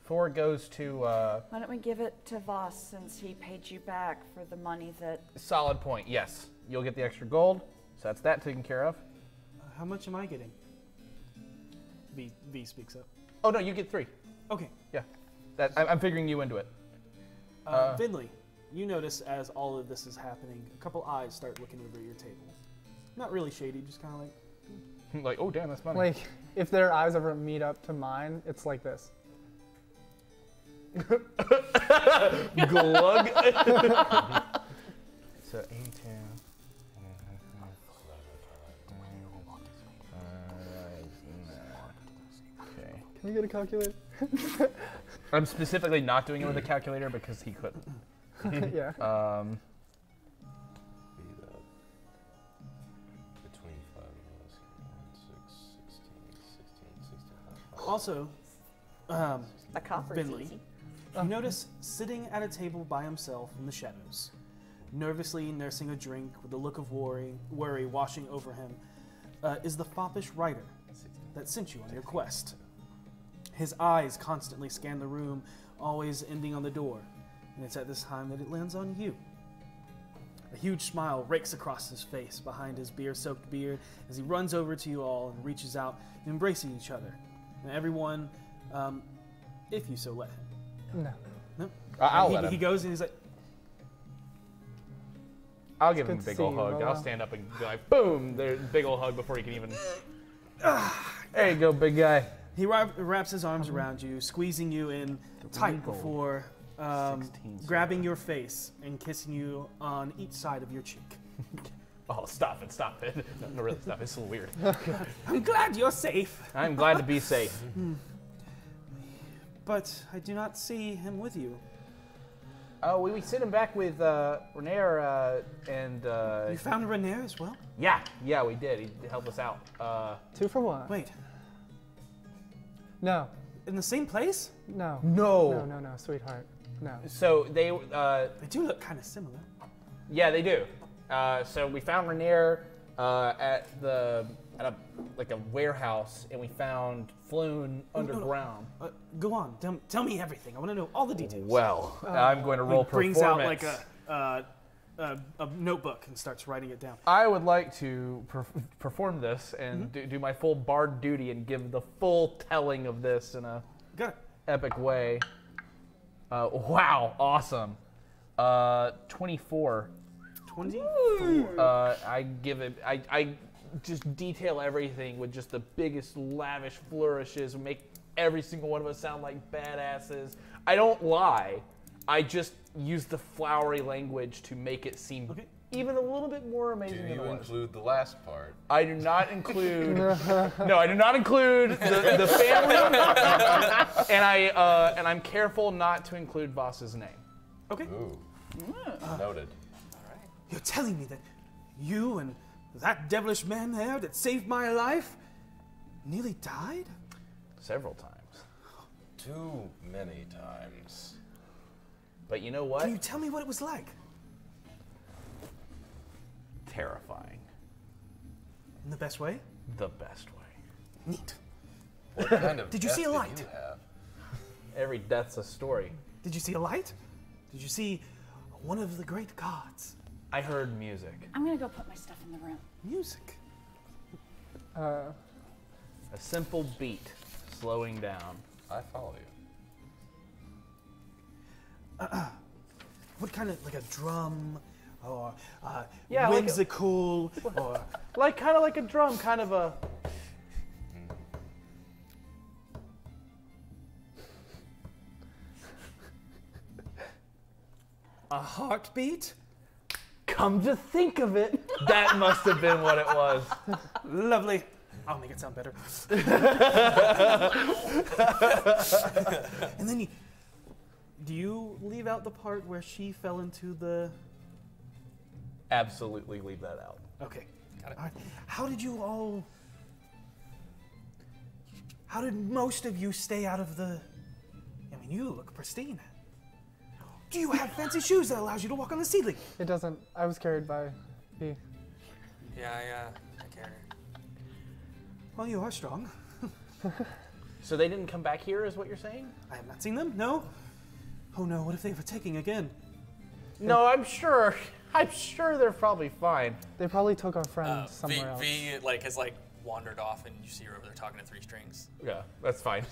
Speaker 5: 4 goes to...
Speaker 3: Why don't we give it to Voss since he paid you back for the money that...
Speaker 5: Solid point, yes. You'll get the extra gold, so that's that taken care of.
Speaker 2: How much am I getting? V speaks up.
Speaker 5: Oh, no, you get 3.
Speaker 2: Okay.
Speaker 5: Yeah. I'm figuring you into it.
Speaker 2: Finley, you notice as all of this is happening, a couple eyes start looking over your table. Not really shady, just kind of like...
Speaker 5: Like, oh, damn, that's money.
Speaker 7: Like, if their eyes ever meet up to mine, it's like this.
Speaker 5: Glug. So 82. Okay.
Speaker 7: Can we get a calculator?
Speaker 5: I'm specifically not doing it with a calculator because he couldn't.
Speaker 7: Yeah.
Speaker 6: Between 5 of us. 6, 16.
Speaker 2: Also,
Speaker 3: A copper is
Speaker 2: Finley,
Speaker 3: easy.
Speaker 2: you notice sitting at a table by himself in the shadows, nervously nursing a drink with a look of worry washing over him, is the foppish writer that sent you on your quest. His eyes constantly scan the room, always ending on the door, and it's at this time that it lands on you. A huge smile rakes across his face behind his beer-soaked beard as he runs over to you all and reaches out, embracing each other. And everyone, if you so let him.
Speaker 7: No.
Speaker 2: No?
Speaker 5: I'll let him.
Speaker 2: He goes and he's like,
Speaker 5: I'll give him a
Speaker 7: Good to
Speaker 5: big
Speaker 7: see
Speaker 5: old
Speaker 7: you,
Speaker 5: hug.
Speaker 7: Lola.
Speaker 5: I'll stand up and be like, boom, there's a big old hug before he can even... There you go, big guy.
Speaker 2: he wraps his arms around you, squeezing you in tight
Speaker 5: regal
Speaker 2: before
Speaker 5: 16
Speaker 2: grabbing your face and kissing you on each side of your cheek.
Speaker 5: Oh, stop it. No, really, stop it. It's a little weird.
Speaker 2: I'm glad you're safe,
Speaker 5: I'm glad to be safe.
Speaker 2: but I do not see him with you.
Speaker 5: Oh, we sent him back with Renair and...
Speaker 2: You found Renair as well?
Speaker 5: Yeah, we did. He helped us out.
Speaker 7: 2 for 1.
Speaker 2: Wait,
Speaker 7: No.
Speaker 2: in the same place?
Speaker 7: No.
Speaker 5: No.
Speaker 7: No, sweetheart. No.
Speaker 5: So they...
Speaker 2: They do look kind of similar.
Speaker 4: Yeah, they do. So we found Rainier at a warehouse, and we found Floon underground.
Speaker 2: Go on. Tell me everything. I want to know all the details.
Speaker 4: Well, I'm going to roll
Speaker 2: Brings
Speaker 4: performance.
Speaker 2: out like a notebook and starts writing it down.
Speaker 4: I would like to perform this and do my full bard duty and give the full telling of this in a epic way. Wow, awesome. 24.
Speaker 2: 24.
Speaker 4: I give it. I just detail everything with just the biggest lavish flourishes, make every single one of us sound like badasses. I don't lie. I just use the flowery language to make it seem even a little bit more amazing than it was.
Speaker 6: Do you include the last part?
Speaker 4: I do not include. No, I do not include the family, and I'm careful not to include Voss's name.
Speaker 2: Okay.
Speaker 6: Ooh. Noted.
Speaker 2: You're telling me that you and that devilish man there that saved my life nearly died?
Speaker 4: Several times.
Speaker 6: Too many times.
Speaker 4: But you know what?
Speaker 2: Can you tell me what it was like?
Speaker 4: Terrifying.
Speaker 2: In the best way?
Speaker 4: The best way.
Speaker 2: Neat.
Speaker 6: What kind of
Speaker 2: Did you
Speaker 6: death
Speaker 2: see a light?
Speaker 6: Did you have?
Speaker 4: Every death's a story.
Speaker 2: Did you see a light? Did you see one of the great gods?
Speaker 4: I heard music.
Speaker 3: I'm gonna go put my stuff in the room.
Speaker 2: Music.
Speaker 4: A simple beat, slowing down.
Speaker 6: I follow you.
Speaker 2: What kind of, like a drum, or
Speaker 4: Yeah, like a-
Speaker 2: whimsical, or
Speaker 4: Kind of like a drum, kind of a.
Speaker 2: a heartbeat?
Speaker 4: Come to think of it, that must have been what it was.
Speaker 2: Lovely. I'll make it sound better. And then do you leave out the part where she fell into the...
Speaker 4: Absolutely leave that out.
Speaker 2: Okay. Got it. All right. How did you all... How did most of you stay out of the... I mean, you look pristine. Do you have fancy shoes that allows you to walk on the ceiling?
Speaker 7: It doesn't. I was carried by B.
Speaker 8: Yeah, I carry her.
Speaker 2: Well, you are strong.
Speaker 4: So they didn't come back here, is what you're saying?
Speaker 2: I have not seen them, no. Oh no, what if they were taking again?
Speaker 4: No, I'm sure they're probably fine.
Speaker 7: They probably took our friend somewhere else.
Speaker 8: V has wandered off, and you see her over there talking to three strings.
Speaker 4: Yeah, that's fine.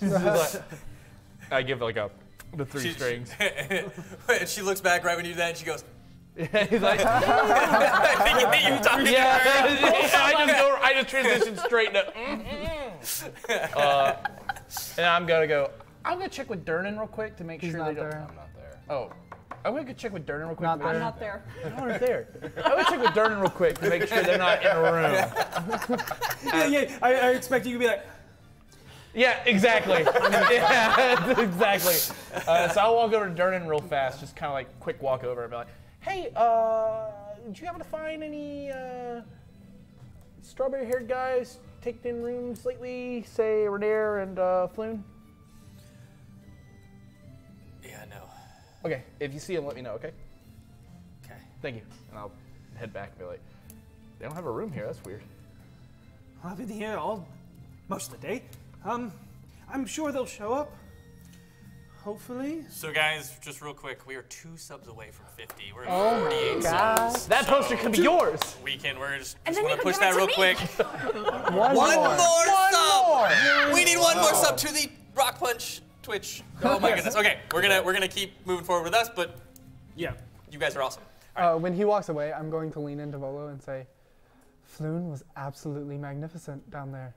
Speaker 4: I give the three strings.
Speaker 8: And she looks back right when you do that, and she goes,
Speaker 4: He's like,
Speaker 8: I think you talking to her.
Speaker 4: I just transition straight to. And I'm gonna check with Durnan real quick to make
Speaker 7: He's
Speaker 4: sure
Speaker 7: not
Speaker 4: they don't.
Speaker 7: there.
Speaker 6: I'm not there.
Speaker 4: Oh, I'm gonna go check with Durnan real quick.
Speaker 7: Not
Speaker 4: to make
Speaker 3: I'm
Speaker 7: there.
Speaker 3: not there.
Speaker 4: sure- No, they're there. I'm gonna check with Durnan real quick to make sure they're not in a room.
Speaker 2: Yeah, I expect you to be like,
Speaker 4: Yeah, exactly. Yeah, exactly. So I'll walk over to Durnan real fast, just kind of quick walk over and be like, "Hey, did you happen to find any strawberry-haired guys taken in rooms lately? Say Rainier and Floon?"
Speaker 8: Yeah, no.
Speaker 4: Okay, if you see them, let me know. Okay.
Speaker 8: Okay.
Speaker 4: Thank you. And I'll head back and be like, "They don't have a room here. That's weird."
Speaker 2: I've been here most of the day. I'm sure they'll show up. Hopefully.
Speaker 8: So guys, just real quick, we are 2 subs away from 50. We're at
Speaker 7: Oh
Speaker 8: 48
Speaker 7: my God.
Speaker 8: subs.
Speaker 4: That poster could be yours.
Speaker 8: We're just
Speaker 3: And then
Speaker 8: want
Speaker 3: you
Speaker 8: to push
Speaker 3: can
Speaker 8: that
Speaker 3: give it
Speaker 8: real
Speaker 3: to
Speaker 8: quick.
Speaker 7: One
Speaker 8: One
Speaker 7: more.
Speaker 8: more sub. We need one more sub to the RockPunch Twitch. Oh my goodness. Okay, we're gonna keep moving forward with us, but
Speaker 2: Yeah.
Speaker 8: you guys are awesome.
Speaker 7: When he walks away, I'm going to lean into Volo and say, Floon was absolutely magnificent down there.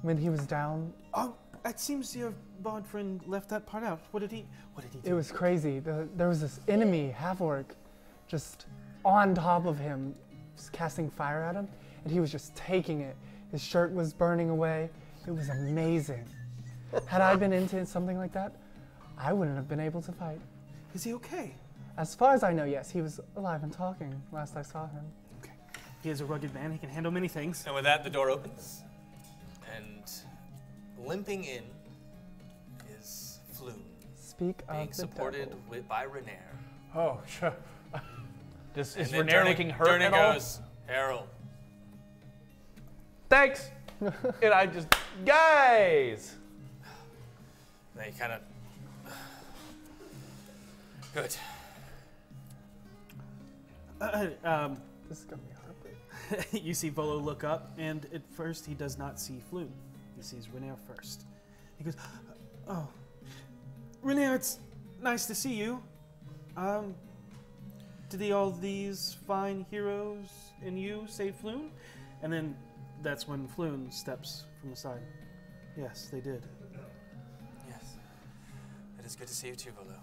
Speaker 7: When he was down,
Speaker 2: Oh, it seems your bard friend left that part out. What did he do?
Speaker 7: it was crazy. There was this enemy, half-orc, just on top of him, just casting fire at him, and he was just taking it. His shirt was burning away. It was amazing. Had I been into something like that, I wouldn't have been able to fight.
Speaker 2: Is he okay?
Speaker 7: As far as I know, yes, he was alive and talking last I saw him.
Speaker 2: Okay. He is a rugged man. He can handle many things.
Speaker 8: And with that, the door opens, and limping in is Floon,
Speaker 7: Speak
Speaker 8: being
Speaker 7: of the
Speaker 8: supported
Speaker 7: devil.
Speaker 8: by Rainier.
Speaker 4: Oh, sure.
Speaker 5: Is
Speaker 8: And then
Speaker 5: Renair looking hurt
Speaker 8: Durnan
Speaker 5: at all?
Speaker 8: goes, Harold.
Speaker 5: Thanks. And I just, guys.
Speaker 8: They kind of. Good.
Speaker 7: This is gonna be heartbreak.
Speaker 2: You see Volo look up, and at first he does not see Floon. He sees Renair first. He goes, "Oh, Renair, it's nice to see you. Did all these fine heroes and you save Floon?" And then that's when Floon steps from the side. "Yes, they did."
Speaker 8: Yes. It is good to see you too, Volo.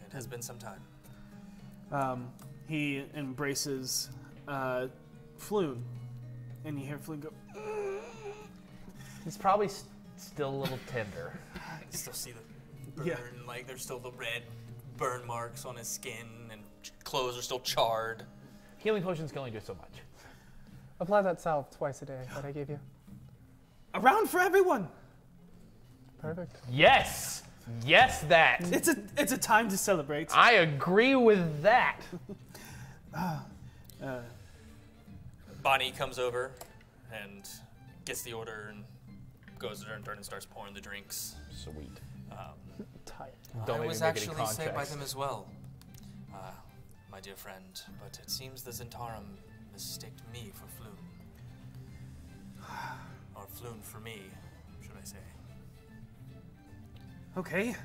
Speaker 8: It has been some time.
Speaker 2: He embraces Floon, and you hear Floon go,
Speaker 4: He's probably still a little tender.
Speaker 8: I can still see the burn,
Speaker 2: Yeah.
Speaker 8: like there's still the red burn marks on his skin, and clothes are still charred.
Speaker 4: Healing potions can only do so much.
Speaker 7: Apply that salve twice a day that I gave you.
Speaker 2: "Around for everyone!
Speaker 7: Perfect.
Speaker 4: Yes! Yes, that!
Speaker 2: It's a time to celebrate."
Speaker 4: I agree with that.
Speaker 8: Bonnie comes over and gets the order and goes there, and Durnan starts pouring the drinks.
Speaker 5: Sweet.
Speaker 7: Tight.
Speaker 5: Don't
Speaker 8: I
Speaker 5: make
Speaker 8: was
Speaker 5: me make any
Speaker 8: actually saved by
Speaker 5: contracts.
Speaker 8: them as well, my dear friend, but it seems the Zentarum mistaked me for Floon. Or Floon for me, should I say.
Speaker 2: "Okay.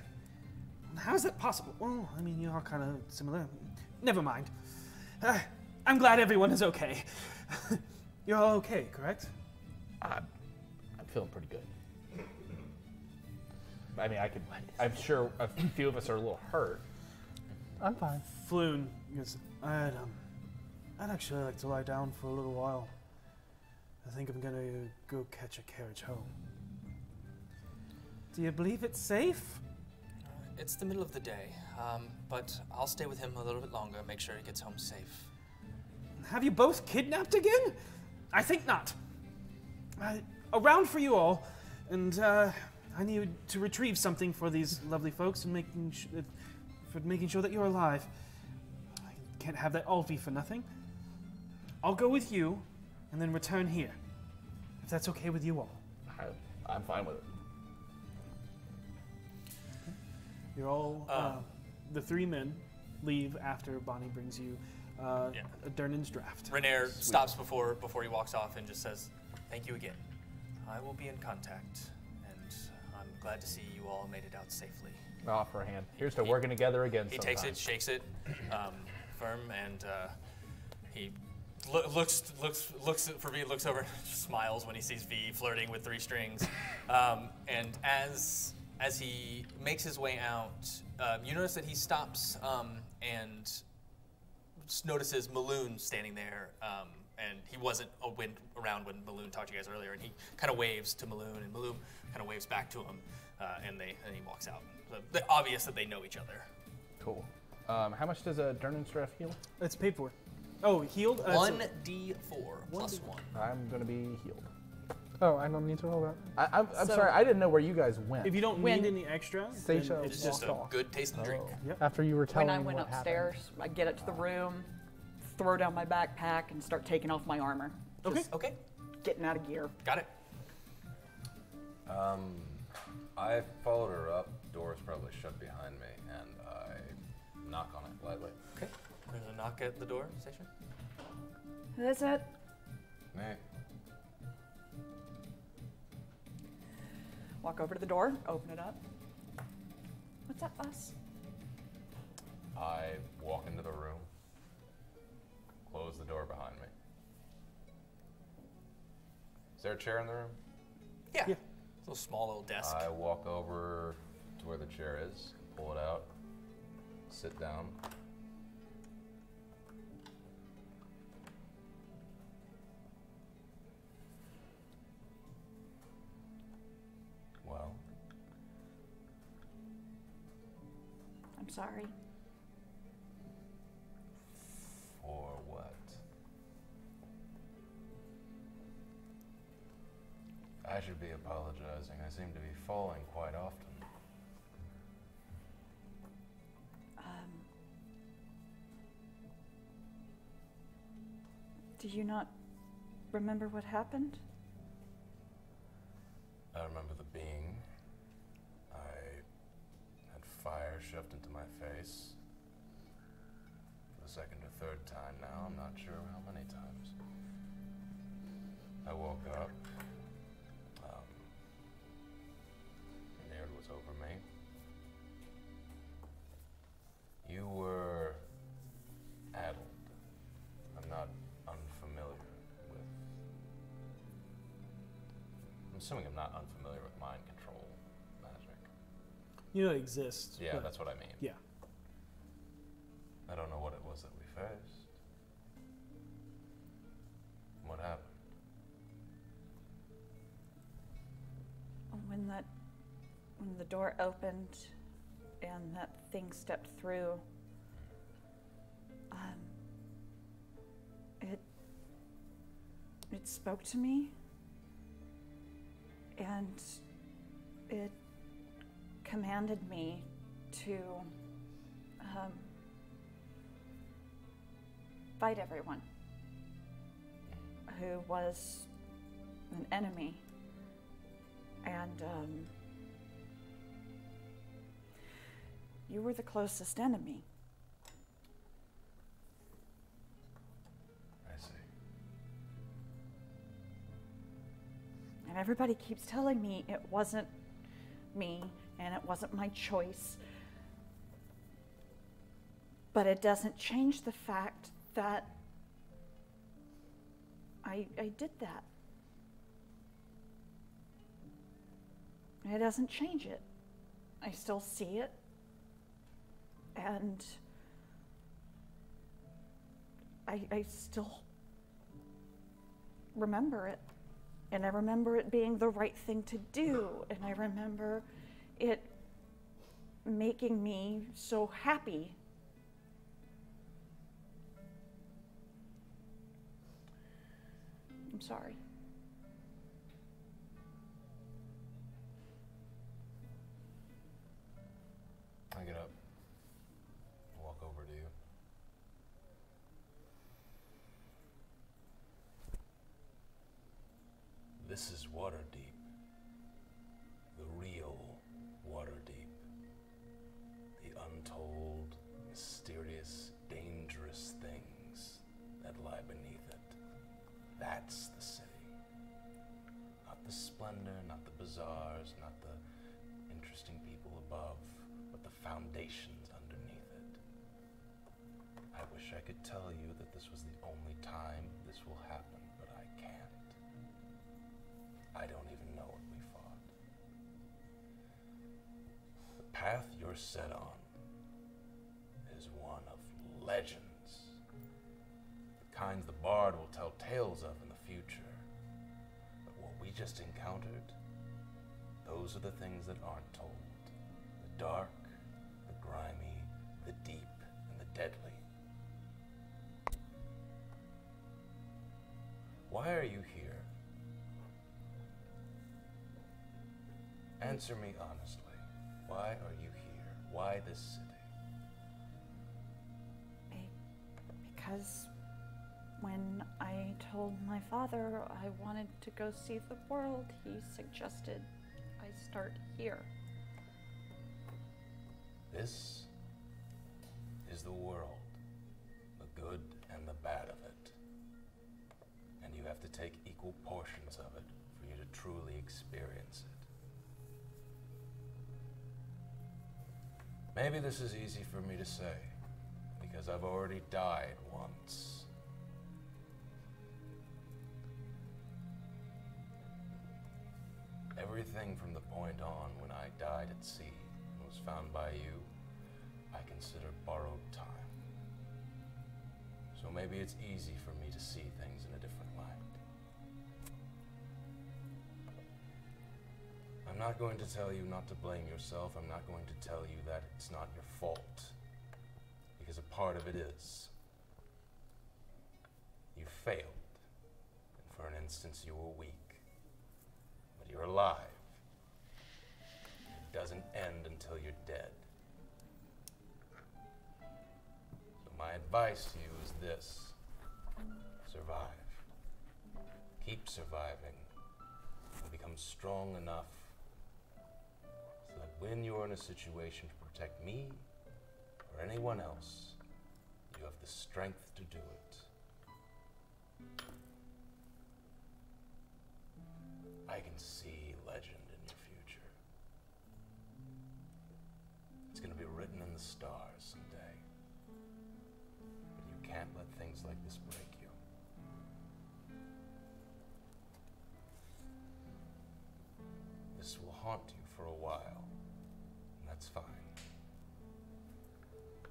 Speaker 2: How is that possible?" "Well, I mean, you are kind of similar. Never mind. I'm glad everyone is okay." "You're all okay, correct?"
Speaker 5: I'm feeling pretty good. I mean, I'm sure a few of us are a little hurt.
Speaker 7: I'm fine.
Speaker 2: Floon goes, I'd actually like to lie down for a little while. I think I'm gonna go catch a carriage home." "Do you believe it's safe?"
Speaker 8: It's the middle of the day, but I'll stay with him a little bit longer, make sure he gets home safe.
Speaker 2: "Have you both kidnapped again?" "I think not. Around for you all, and I need to retrieve something for these lovely folks and making sure that you're alive. I can't have that all be for nothing. I'll go with you, and then return here, if that's okay with you all."
Speaker 5: I'm fine with it.
Speaker 2: You're all, the three men leave after Bonnie brings you a Durnan's draft.
Speaker 8: Renair stops before he walks off and just says, "Thank you again. I will be in contact, and I'm glad to see you all made it out safely."
Speaker 4: I'll offer a hand. Here's to working together again
Speaker 8: He
Speaker 4: sometime.
Speaker 8: takes it, shakes it, firm, and he looks for V, looks over, smiles when he sees V flirting with 3 strings, and as he makes his way out, you notice that he stops and notices Maloon standing there, and he wasn't around when Maloon talked to you guys earlier, and he kind of waves to Maloon, and Maloon kind of waves back to him, and he walks out. So it's obvious that they know each other.
Speaker 5: Cool. How much does a Durnan's draft heal?
Speaker 2: It's paid for. Oh, healed?
Speaker 8: 1d4 plus 1.
Speaker 5: I'm going to be healed.
Speaker 7: Oh, I don't need to roll that.
Speaker 5: I'm
Speaker 3: So-
Speaker 5: sorry, I didn't know where you guys went.
Speaker 2: If you don't
Speaker 3: When-
Speaker 2: need any extra,
Speaker 7: Stacia
Speaker 2: then
Speaker 8: It's
Speaker 2: it's
Speaker 8: just
Speaker 2: just
Speaker 8: a good tasting drink.
Speaker 7: After you were telling
Speaker 3: When I
Speaker 7: me
Speaker 3: went
Speaker 7: what
Speaker 3: upstairs, I get up to the room, throw down my backpack, and start taking off my armor.
Speaker 2: Okay.
Speaker 8: Okay,
Speaker 3: Getting out of gear.
Speaker 8: got it.
Speaker 6: I followed her up. Door's probably shut behind me, and I knock on it lightly.
Speaker 8: Okay. There's a knock at the door station.
Speaker 3: That's it.
Speaker 6: Me.
Speaker 3: Walk over to the door, open it up. What's up, us?
Speaker 6: I walk into the room, close the door behind me. Is there a chair in the room?
Speaker 8: Yeah.
Speaker 2: Yeah.
Speaker 8: It's a little small little desk.
Speaker 6: I walk over to where the chair is, pull it out, sit down. Well,
Speaker 3: I'm sorry.
Speaker 6: for what? I should be apologizing. I seem to be falling quite often.
Speaker 3: Do you not remember what happened?
Speaker 6: I remember the being. I had fire shoved into my face. For the second or third time now, I'm not sure how many times. I woke up. The air was over me. You were addled. I'm not unfamiliar with... I'm assuming I'm not unfamiliar with mind control magic.
Speaker 2: You know it exists.
Speaker 6: Yeah,
Speaker 2: but-
Speaker 6: that's what I mean.
Speaker 2: Yeah.
Speaker 6: I don't know what it was that we faced. What happened?
Speaker 3: When the door opened and that thing stepped through, it spoke to me, and it commanded me to fight everyone who was an enemy. And you were the closest enemy.
Speaker 6: I see.
Speaker 3: And everybody keeps telling me it wasn't me and it wasn't my choice. But it doesn't change the fact that I did that. It doesn't change it. I still see it. And I still remember it. And I remember it being the right thing to do. And I remember it making me so happy. I'm sorry.
Speaker 6: I get up, walk over to you. This is Waterdeep. The real Waterdeep. The untold, mysterious, dangerous things that lie beneath it. That's the city. Not the splendor, not the bazaars, not the interesting people above, but the foundations underneath it. I wish I could tell you that this was the only time this will happen, but I can't. I don't even know what we fought. The path you're set on is one of legends. The kinds the bard will tell tales of in the future. But what we just encountered, those are the things that aren't told. The dark, the grimy, the deep, and the deadly. Why are you here? Answer me honestly. Why are you here? Why this city?
Speaker 3: Because when I told my father I wanted to go see the world, he suggested I start here.
Speaker 6: This is the world, the good and the bad of it. And you have to take equal portions of it for you to truly experience it. Maybe this is easy for me to say, because I've already died once. Everything from the point on when I died at sea and was found by you, I consider borrowed time. So maybe it's easy for me to see things in a different light. I'm not going to tell you not to blame yourself. I'm not going to tell you that it's not your fault, because a part of it is. You failed, and for an instance you were weak. But you're alive. It doesn't end until you're dead. So my advice to you is this. Survive. Keep surviving. And become strong enough so that when you're in a situation to protect me or anyone else, you have the strength to do it. I can see legend in your future. It's going to be written in the stars someday. But you can't let things like this break you. This will haunt you for a while, and that's fine.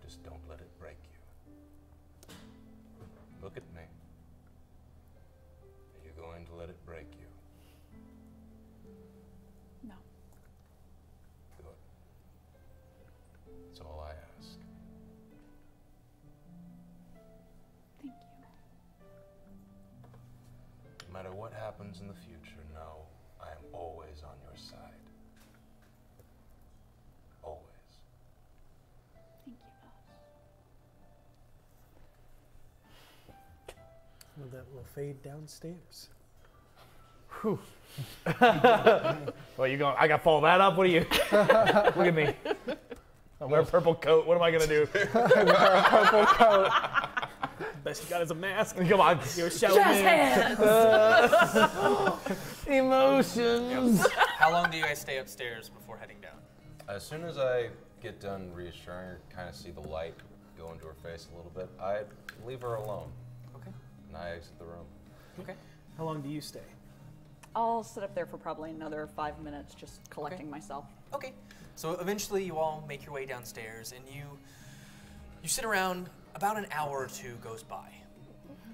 Speaker 6: Just don't let it break you. Look at me. Are you going to let it break you?
Speaker 3: No.
Speaker 6: Good. That's all I ask.
Speaker 3: Thank you.
Speaker 6: No matter what happens in the future, know I am always on your side. Always.
Speaker 3: Thank you, boss.
Speaker 2: Well, that will fade downstairs.
Speaker 4: Whew. Well, you going? I got to follow that up. What are you? Look at me. I wear a purple coat. What am I gonna do?
Speaker 7: I wear a purple coat.
Speaker 2: Best you got is a mask.
Speaker 4: Come on.
Speaker 2: You're a show man.
Speaker 4: Emotions.
Speaker 8: How long do you guys stay upstairs before heading down?
Speaker 6: As soon as I get done reassuring her, kind of see the light go into her face a little bit, I leave her alone.
Speaker 8: Okay.
Speaker 6: And I exit the room.
Speaker 8: Okay.
Speaker 2: How long do you stay?
Speaker 3: I'll sit up there for probably another 5 minutes, just collecting myself.
Speaker 8: Okay. So eventually you all make your way downstairs and you sit around. About an hour or two goes by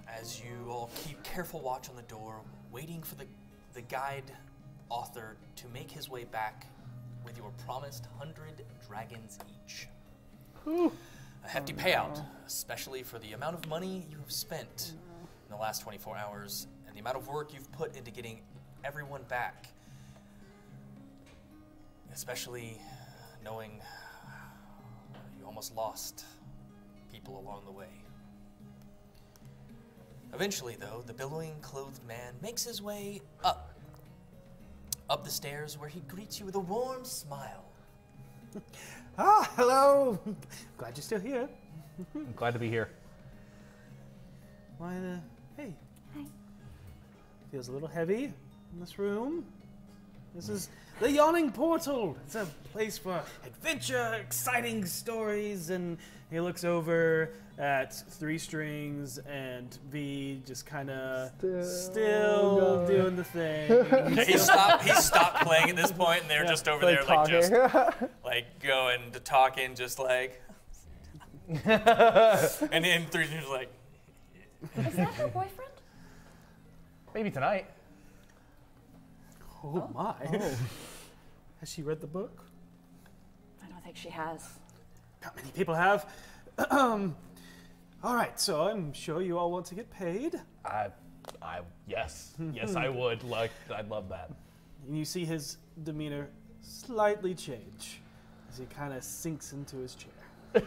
Speaker 8: as you all keep careful watch on the door, waiting for the guide author to make his way back with your promised 100 dragons each. A hefty payout, especially for the amount of money you have spent in the last 24 hours and the amount of work you've put into getting everyone back. Especially knowing you almost lost people along the way. Eventually, though, the billowing-clothed man makes his way up the stairs where he greets you with a warm smile.
Speaker 2: Ah, hello. Glad you're still here.
Speaker 4: I'm glad to be here.
Speaker 2: Why, hey. Hi. Feels a little heavy in this room. This is the Yawning Portal. It's a place for adventure, exciting stories, and he looks over at Three Strings and V just kind of still doing the thing.
Speaker 8: He stopped playing at this point, and they're just over there, like just like going to talking, just like. And then Three Strings like.
Speaker 3: Is that her boyfriend?
Speaker 4: Maybe tonight.
Speaker 2: Oh my. Oh. Has she read the book?
Speaker 3: I don't think she has.
Speaker 2: Not many people have. All right, so I'm sure you all want to get paid.
Speaker 4: Yes, I would. Like, I'd love that.
Speaker 2: And you see his demeanor slightly change as he kind of sinks into his chair.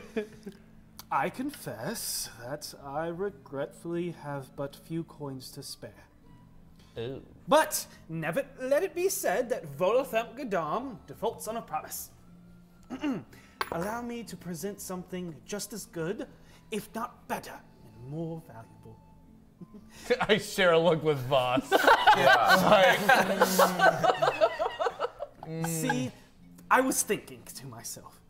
Speaker 2: I confess that I regretfully have but few coins to spare.
Speaker 4: Ooh.
Speaker 2: But never let it be said that Volothamp Gadam defaults on a promise. Allow me to present something just as good, if not better, and more valuable.
Speaker 4: I share a look with Voss.
Speaker 2: See, I was thinking to myself,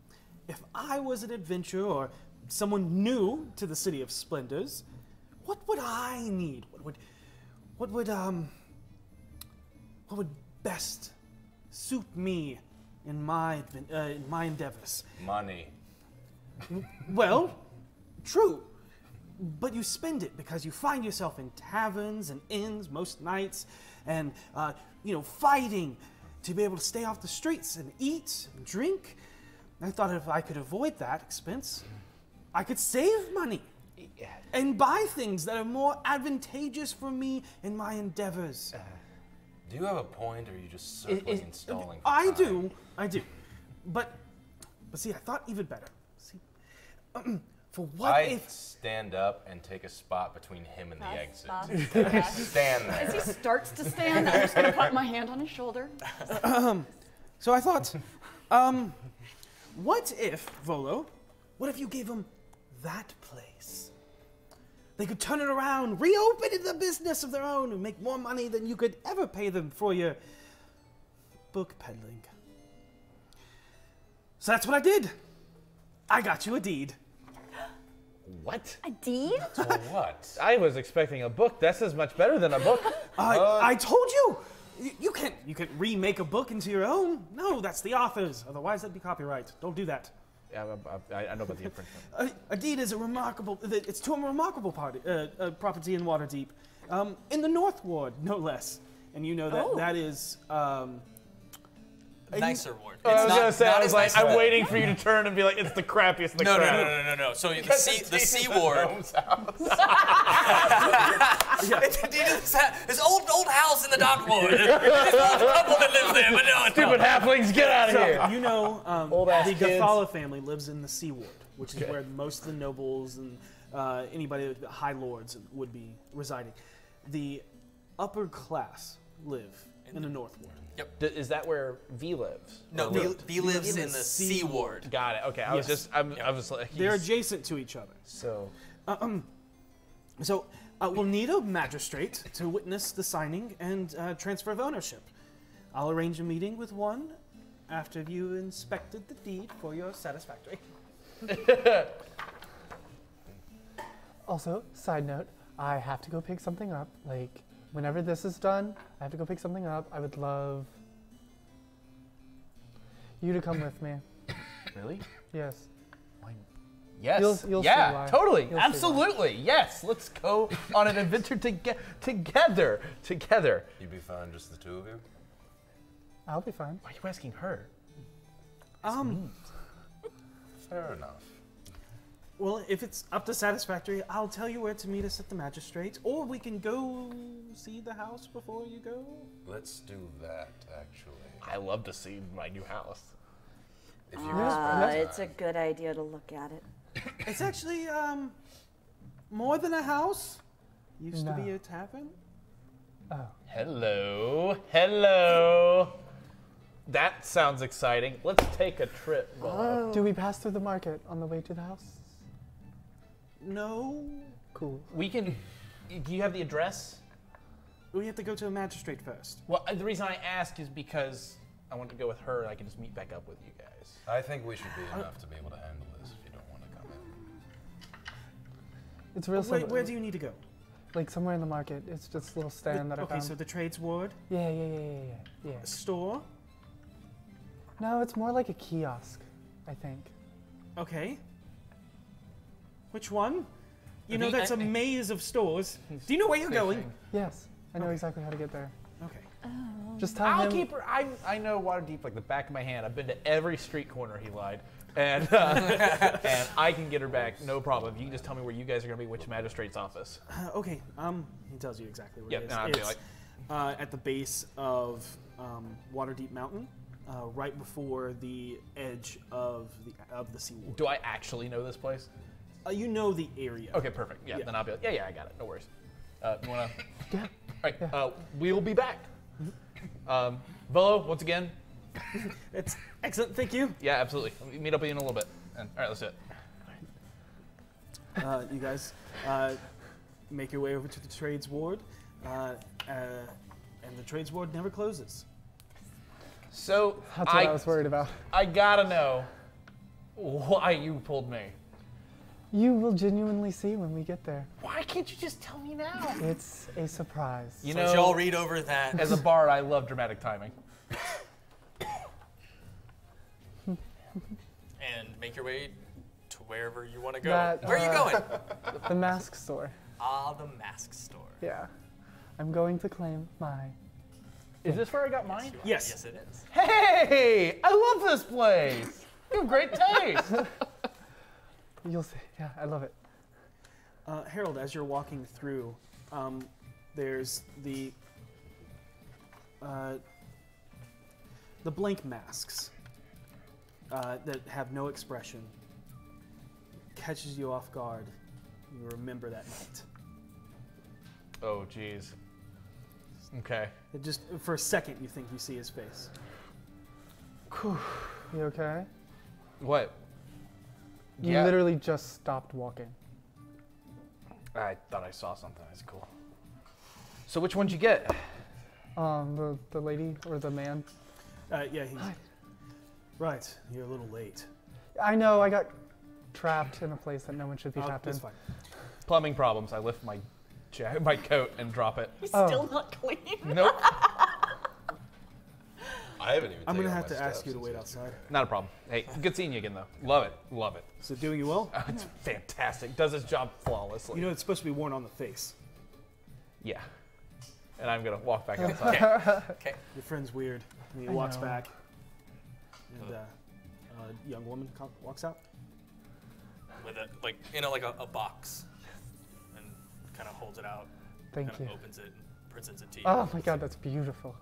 Speaker 2: if I was an adventurer or someone new to the City of Splendors, what would I need? What would best suit me in my endeavors?
Speaker 6: Money.
Speaker 2: Well, true. But you spend it because you find yourself in taverns and inns most nights and, fighting to be able to stay off the streets and eat and drink. I thought if I could avoid that expense, I could save money and buy things that are more advantageous for me in my endeavors.
Speaker 6: Do you have a point, or are you just circling and stalling?
Speaker 2: I do. But see, I thought even better. See,
Speaker 10: For what
Speaker 6: I
Speaker 10: if...
Speaker 6: stand up and take a spot between him and the exit.
Speaker 3: Yeah.
Speaker 6: Stand
Speaker 3: As
Speaker 6: there.
Speaker 3: he starts to stand, I'm just going to put my hand on his shoulder.
Speaker 10: So I thought, what if, Volo, what if you gave them that place? They could turn it around, reopen the business of their own, and make more money than you could ever pay them for your book peddling. So that's what I did. I got you a deed.
Speaker 5: What?
Speaker 3: A deed?
Speaker 6: For what?
Speaker 5: I was expecting a book. This is much better than a book.
Speaker 10: I told you. You can't remake a book into your own. No, that's the author's. Otherwise, that'd be copyright. Don't do that.
Speaker 5: Yeah, I know about the infringement.
Speaker 10: A deed is it's to a remarkable property in Waterdeep, in the North Ward, no less. And you know that that is
Speaker 8: Nicer ward.
Speaker 5: I was gonna say, I was like, I'm
Speaker 8: waiting.
Speaker 5: waiting for you to turn and be like, it's the crappiest of the crap.
Speaker 8: No. So the C ward. This old house in the dock ward. There's an old couple that lives there, but no, it's
Speaker 5: Stupid halflings, get out of here.
Speaker 10: you know
Speaker 5: Old-ass
Speaker 10: the
Speaker 5: kids.
Speaker 10: Gathala family lives in the Sea Ward, which is where most of the nobles and anybody, high lords, would be residing. The upper class live in the North Ward.
Speaker 5: Is that where V lives?
Speaker 8: No, V lives in the C ward.
Speaker 5: Got it. Okay, I was like,
Speaker 10: They're adjacent to each other.
Speaker 5: So,
Speaker 10: We'll need a magistrate to witness the signing and transfer of ownership. I'll arrange a meeting with one after you inspected the deed for your satisfactory.
Speaker 7: Also, side note, I have to go pick something up. Like, whenever this is done, I have to go pick something up. I would love you to come with me.
Speaker 5: really?
Speaker 7: Yes.
Speaker 5: Yes.
Speaker 7: You'll see
Speaker 5: yeah,
Speaker 7: why.
Speaker 5: totally.
Speaker 7: You'll see
Speaker 5: Absolutely. Yes. Let's go on an adventure together.
Speaker 6: You'd be fine, just the two of you?
Speaker 7: I'll be fine.
Speaker 5: Why are you asking her?
Speaker 6: Fair enough.
Speaker 10: Well, if it's up to satisfactory, I'll tell you where to meet us at the magistrate, or we can go see the house before you go.
Speaker 6: Let's do that, actually.
Speaker 5: I love to see my new house.
Speaker 6: If you respect
Speaker 3: It's a good idea to look at it.
Speaker 10: It's actually more than a house. Used to be
Speaker 7: No.
Speaker 10: a tavern.
Speaker 7: Oh.
Speaker 5: Hello. That sounds exciting. Let's take a trip. Bob.
Speaker 7: Do we pass through the market on the way to the house?
Speaker 10: No,
Speaker 7: Cool.
Speaker 5: We can. Do you have the address?
Speaker 10: we have to go to a magistrate first.
Speaker 5: Well, the reason I ask is because I want to go with her, and I can just meet back up with you guys.
Speaker 6: I think we should be enough to be able to handle this if you don't want to come in.
Speaker 7: It's real simple.
Speaker 10: Where do you need to go?
Speaker 7: Like somewhere in the market. It's just a little stand that I
Speaker 10: Okay,
Speaker 7: found.
Speaker 10: so the trades ward,
Speaker 7: Yeah.
Speaker 10: a store.
Speaker 7: No, it's more like a kiosk, I think.
Speaker 10: Okay. Which one? You
Speaker 5: I
Speaker 10: know
Speaker 5: mean,
Speaker 10: that's a maze of stores. Do you know where you're going?
Speaker 7: Yes, I know exactly how to get there.
Speaker 10: Okay.
Speaker 7: Just tell
Speaker 5: I'll
Speaker 7: him.
Speaker 5: keep her. I know Waterdeep like the back of my hand. I've been to every street corner. He lied, and and I can get her back, no problem. You can just tell me where you guys are gonna be, which magistrate's office.
Speaker 10: Okay. He tells you exactly where
Speaker 5: Yep,
Speaker 10: it is.
Speaker 5: no, I'd be
Speaker 10: It's at the base of Waterdeep Mountain, right before the edge of the Sea Ward.
Speaker 5: Do I actually know this place?
Speaker 10: You know the area.
Speaker 5: Okay, perfect. Yeah,
Speaker 10: Yeah.
Speaker 5: then I'll be like, yeah, I got it. No worries. You wanna?
Speaker 7: Yeah.
Speaker 5: All right. We'll be back. Volo, once again.
Speaker 10: It's excellent. Thank you.
Speaker 5: Yeah, absolutely. We'll meet up with you in a little bit. And, all right, let's do it.
Speaker 10: You guys make your way over to the trades ward, and the trades ward never closes.
Speaker 5: So
Speaker 7: That's what I was worried about.
Speaker 5: I gotta know why you pulled me.
Speaker 7: You will genuinely see when we get there.
Speaker 5: Why can't you just tell me now?
Speaker 7: It's a surprise.
Speaker 5: You
Speaker 8: So
Speaker 5: know,
Speaker 8: y'all read over that.
Speaker 5: as a bard, I love dramatic timing.
Speaker 8: And make your way to wherever you want to go.
Speaker 7: That,
Speaker 8: Where are you going?
Speaker 7: The mask store.
Speaker 8: The mask store.
Speaker 7: Yeah. I'm going to claim my.
Speaker 5: Is this where I got mine?
Speaker 10: Yes.
Speaker 8: Yes, it is.
Speaker 5: Hey, I love this place. You have great taste.
Speaker 7: You'll see. Yeah, I love it.
Speaker 10: Harold, as you're walking through, there's the blank masks that have no expression,
Speaker 2: catches you off guard. You remember that night.
Speaker 5: Oh, jeez. Okay.
Speaker 2: It just for a second, you think you see his face.
Speaker 7: You okay?
Speaker 5: What?
Speaker 7: You
Speaker 5: Yeah.
Speaker 7: literally just stopped walking.
Speaker 5: I thought I saw something. That's cool. So which one'd you get?
Speaker 7: The lady or the man?
Speaker 2: Yeah, he's... Right, you're a little late.
Speaker 7: I know, I got trapped in a place that no one should be trapped in.
Speaker 2: That's fine.
Speaker 5: Plumbing problems. I lift my my coat and drop it.
Speaker 3: He's
Speaker 7: Oh.
Speaker 3: still not clean.
Speaker 5: Nope.
Speaker 6: I haven't even.
Speaker 2: I'm
Speaker 6: taken
Speaker 2: gonna
Speaker 6: all
Speaker 2: have
Speaker 6: my
Speaker 2: to ask
Speaker 6: stuff
Speaker 2: you to
Speaker 6: since
Speaker 2: wait
Speaker 6: yesterday.
Speaker 2: outside.
Speaker 5: Not a problem. Hey, good seeing you again, though. Love it. Love it.
Speaker 2: Is it doing you well?
Speaker 5: It's fantastic. Does its job flawlessly.
Speaker 2: You know it's supposed to be worn on the face.
Speaker 5: Yeah. And I'm going to walk back outside.
Speaker 8: Okay.
Speaker 2: Your friend's weird. And he
Speaker 7: I
Speaker 2: walks
Speaker 7: know.
Speaker 2: back. And a young woman walks out.
Speaker 8: With a like in a, like a box, and kind of holds it out.
Speaker 7: Thank
Speaker 8: kind
Speaker 7: you.
Speaker 8: of opens it and presents it to you.
Speaker 7: Oh my god, that's beautiful.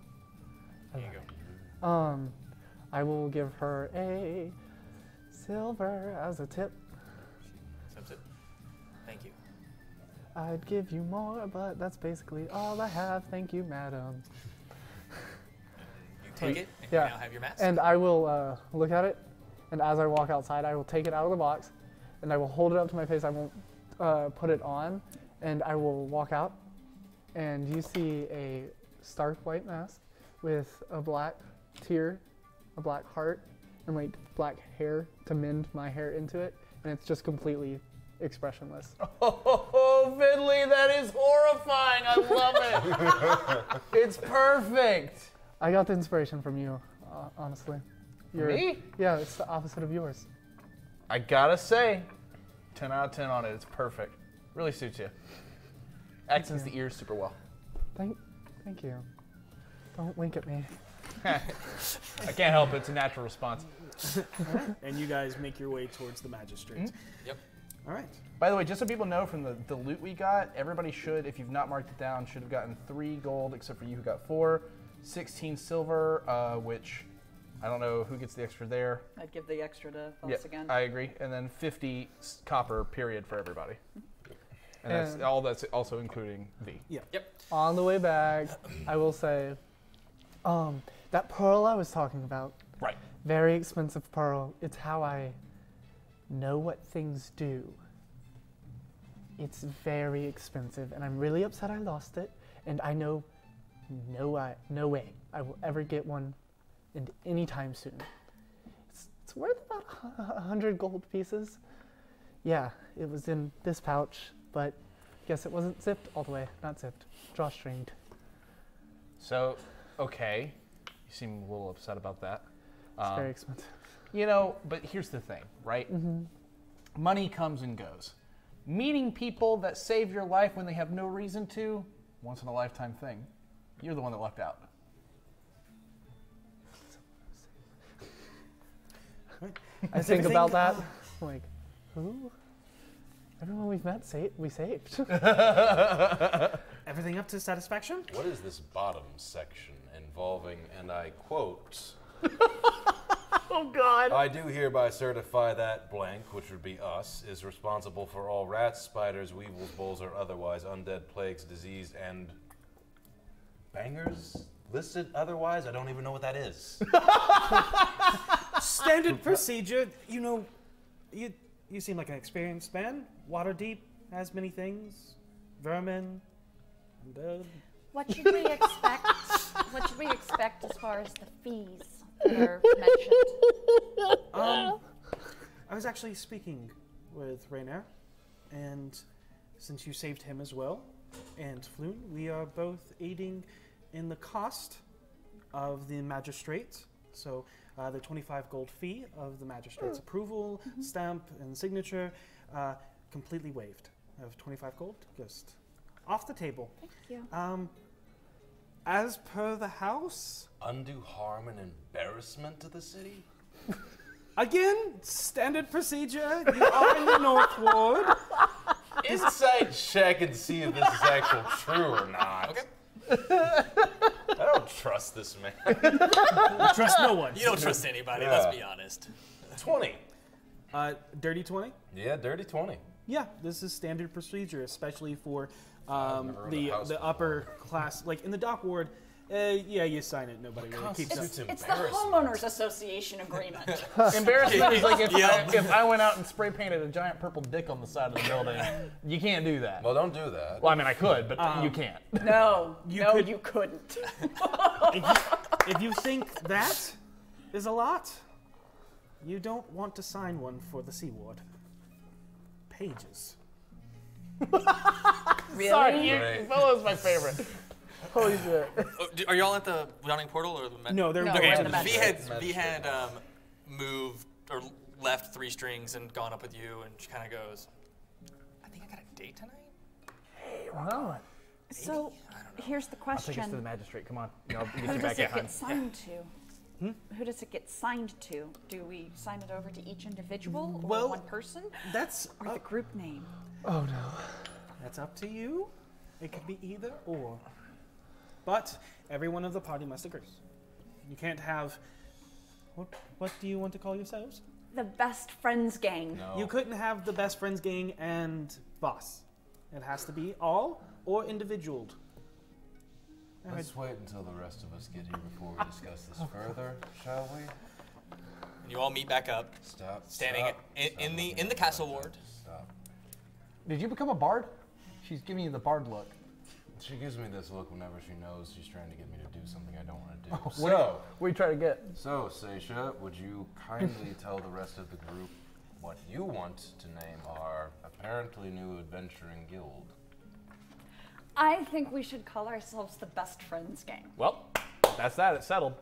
Speaker 8: There you go.
Speaker 7: I will give her a silver as a tip.
Speaker 8: Accepts it. Thank you.
Speaker 7: I'd give you more, but that's basically all I have. Thank you, madam.
Speaker 8: You take it, and
Speaker 7: Yeah.
Speaker 8: you now have your mask.
Speaker 7: And I will look at it, and as I walk outside, I will take it out of the box, and I will hold it up to my face. I won't put it on, and I will walk out, and you see a stark white mask with a black tear, a black heart, and like black hair to mend my hair into it, and it's just completely expressionless.
Speaker 5: Oh, Finley, that is horrifying. I love it. It's perfect.
Speaker 7: I got the inspiration from you, honestly.
Speaker 5: Me?
Speaker 7: Yeah, it's the opposite of yours.
Speaker 5: I gotta say, 10 out of 10 on it. It's perfect. Really suits you. Accents the ears super well.
Speaker 7: Thank you. Don't wink at me.
Speaker 5: I can't help it. It's a natural response.
Speaker 2: And you guys make your way towards the magistrate.
Speaker 8: Yep.
Speaker 2: All right.
Speaker 5: By the way, just so people know from the loot we got, everybody should, if you've not marked it down, should have gotten 3 gold, except for you who got 4, 16 silver, which I don't know who gets the extra there.
Speaker 3: I'd give the extra to
Speaker 5: Yeah,
Speaker 3: us again.
Speaker 5: I agree. And then 50 copper, period, for everybody. And that's also including V.
Speaker 2: Yeah.
Speaker 8: Yep.
Speaker 7: On the way back, I will say, that pearl I was talking about,
Speaker 5: Right.
Speaker 7: very expensive pearl. It's how I know what things do. It's very expensive, and I'm really upset I lost it, and I know no way I will ever get one anytime soon. It's worth about 100 gold pieces. Yeah, it was in this pouch, but guess it wasn't zipped all the way. Not zipped, drawstringed.
Speaker 5: So, okay. You seem a little upset about that.
Speaker 7: It's very expensive.
Speaker 5: You know, but here's the thing, right? Money comes and goes. Meeting people that save your life when they have no reason to, once in a lifetime thing. You're the one that lucked out.
Speaker 7: I think about that, like, who? Everyone we've met, we saved.
Speaker 10: Everything up to satisfaction?
Speaker 6: What is this bottom section involving, and I quote,
Speaker 3: Oh, God.
Speaker 6: I do hereby certify that blank, which would be us, is responsible for all rats, spiders, weevils, bulls, or otherwise undead plagues, disease, and bangers listed otherwise? I don't even know what that is.
Speaker 10: Standard procedure. You know, you seem like an experienced man. Waterdeep has many things. Vermin. Undead.
Speaker 11: What should we expect? What should we expect as far as the fees that are mentioned?
Speaker 10: I was actually speaking with Rainier, and since you saved him as well, and Floon, we are both aiding in the cost of the magistrate. So the 25 gold fee of the magistrate's approval, stamp, and signature, completely waived. I have 25 gold, just off the table.
Speaker 11: Thank you.
Speaker 10: As per the house,
Speaker 6: Undue harm and embarrassment to the city?
Speaker 10: again, standard procedure. You are in the North Ward.
Speaker 6: Insight check and see if this is actually true or not.
Speaker 8: Okay.
Speaker 6: I don't trust this man.
Speaker 10: You trust no one.
Speaker 8: You don't trust anybody,
Speaker 6: Yeah.
Speaker 8: let's be honest.
Speaker 6: 20.
Speaker 2: Dirty 20?
Speaker 6: Yeah, dirty 20.
Speaker 2: Yeah, this is standard procedure, especially for
Speaker 6: never heard of a house
Speaker 2: the upper class. Like in the dock ward, yeah, you sign it. Nobody really keeps up.
Speaker 6: Constitutes
Speaker 3: It's the homeowners association agreement.
Speaker 4: Embarrassment is like if I went out and spray painted a giant purple dick on the side of the building. You can't do that.
Speaker 6: Well, don't do that.
Speaker 4: Well, I mean, I could, but you can't.
Speaker 3: No,
Speaker 2: You
Speaker 3: no,
Speaker 2: could-
Speaker 3: you couldn't.
Speaker 2: If you think that is a lot, you don't want to sign one for the Sea Ward. Pages.
Speaker 3: Really?
Speaker 4: Sorry,
Speaker 6: Right.
Speaker 4: Bella's my favorite. Holy shit.
Speaker 8: Are y'all at the running portal or the?
Speaker 2: No, they're
Speaker 3: No,
Speaker 2: going
Speaker 3: we're
Speaker 2: to
Speaker 3: in the
Speaker 2: the
Speaker 3: magic.
Speaker 8: V had moved or left 3 strings and gone up with you, and she kind of goes, "I think I got a date tonight."
Speaker 4: Wow.
Speaker 11: So here's the
Speaker 4: I'll take us to the
Speaker 11: question.
Speaker 4: magistrate. Come on. I'll get
Speaker 11: Who
Speaker 4: you
Speaker 11: does
Speaker 4: back
Speaker 11: it
Speaker 4: at home.
Speaker 11: get signed to? Who does it get signed to? Do we sign it over to each individual or
Speaker 2: Well,
Speaker 11: one person?
Speaker 2: That's
Speaker 11: Or the group name?
Speaker 7: Oh no.
Speaker 2: That's up to you. It could be either or. But every one of the party must agree. You can't have. What do you want to call yourselves?
Speaker 11: The best friends gang.
Speaker 6: No.
Speaker 2: You couldn't have the best friends gang and boss. It has to be all or individual.
Speaker 6: Let's wait until the rest of us get here before we discuss this further, shall we?
Speaker 8: And you all meet back up,
Speaker 6: Stop.
Speaker 8: standing
Speaker 6: stop,
Speaker 8: in the castle ward.
Speaker 6: Stop.
Speaker 4: Did you become a bard? She's giving you the bard look.
Speaker 6: She gives me this look whenever she knows she's trying to get me to do something I don't want to do.
Speaker 4: What are you trying to get?
Speaker 6: So, Seisha, would you kindly tell the rest of the group what you want to name our apparently new adventuring guild?
Speaker 11: I think we should call ourselves the best friends gang.
Speaker 4: Well, that's that. It's settled.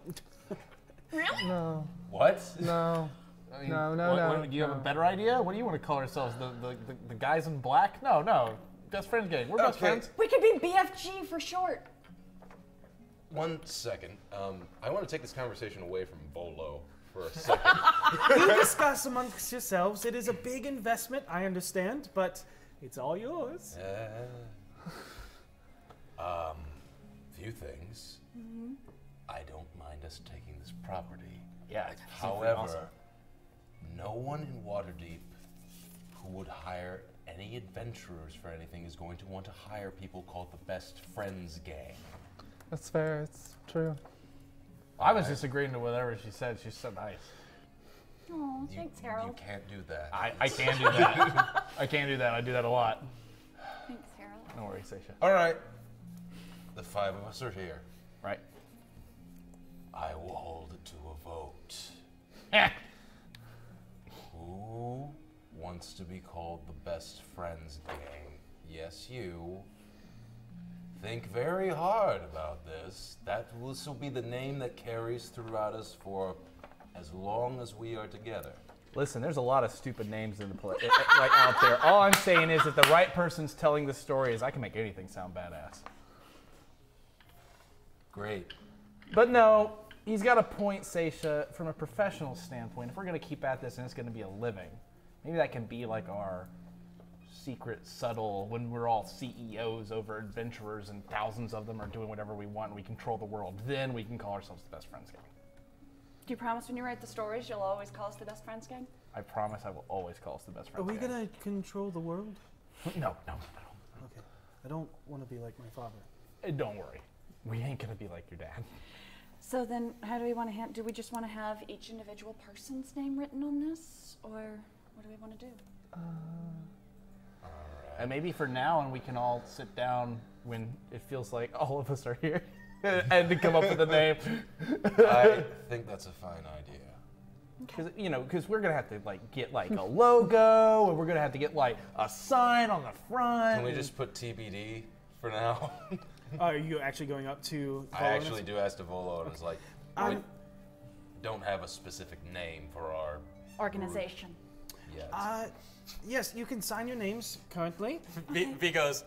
Speaker 11: Really?
Speaker 7: No.
Speaker 6: What?
Speaker 7: No.
Speaker 4: I mean,
Speaker 7: No,
Speaker 4: do you have a better idea? What do you want to call ourselves? The guys in black? No. Best friends gang. We're best
Speaker 6: Okay.
Speaker 4: friends.
Speaker 11: We could be BFG for short.
Speaker 6: 1 second. I want to take this conversation away from Bolo for a second.
Speaker 2: You discuss amongst yourselves. It is a big investment, I understand, but it's all yours.
Speaker 6: Few things. I don't mind us taking this property.
Speaker 4: Yeah.
Speaker 6: However, no one in Waterdeep who would hire any adventurers for anything is going to want to hire people called the Best Friends Gang.
Speaker 7: That's fair. It's true.
Speaker 4: I was just agreeing to whatever she said. She's so nice.
Speaker 11: Oh, thanks, Harold.
Speaker 6: You can't do that.
Speaker 4: I can do that. I can do that. I do that a lot.
Speaker 11: Thanks, Harold.
Speaker 4: No worries, Seisha.
Speaker 6: All right. The 5 of us are here.
Speaker 4: Right.
Speaker 6: I will hold it to a vote.
Speaker 4: Eh.
Speaker 6: Who wants to be called the Best Friends Gang? Yes, you. Think very hard about this. This will be the name that carries throughout us for as long as we are together.
Speaker 4: Listen, there's a lot of stupid names in the like out there. All I'm saying is that the right person's telling the story is I can make anything sound badass.
Speaker 6: Great.
Speaker 4: But no, he's got a point, Seisha, from a professional standpoint. If we're going to keep at this and it's going to be a living, maybe that can be like our secret, subtle, when we're all CEOs over adventurers and thousands of them are doing whatever we want and we control the world. Then we can call ourselves the Best Friends Gang.
Speaker 11: Do you promise when you write the stories you'll always call us the best friends gang?
Speaker 4: I promise I will always call us the Best
Speaker 2: Are
Speaker 4: Friends
Speaker 2: we
Speaker 4: Gang.
Speaker 2: gonna control the world?
Speaker 4: No.
Speaker 2: Okay. I don't want to be like my father.
Speaker 4: Don't worry. We ain't going to be like your dad.
Speaker 11: So then, how do we want to do we just want to have each individual person's name written on this, or what do we want to do?
Speaker 4: And maybe for now, and we can all sit down when it feels like all of us are here and to come up with a name.
Speaker 6: I think that's a fine idea.
Speaker 4: Because we're gonna have to get a logo, and we're gonna have to get a sign on the front.
Speaker 6: Can we just put TBD for now?
Speaker 2: Are you actually going up to?
Speaker 6: I actually do ask Volo, and it's like, we
Speaker 2: Um,
Speaker 6: don't have a specific name for our
Speaker 11: Organization.
Speaker 6: yet.
Speaker 2: Yes, you can sign your names currently.
Speaker 8: V goes,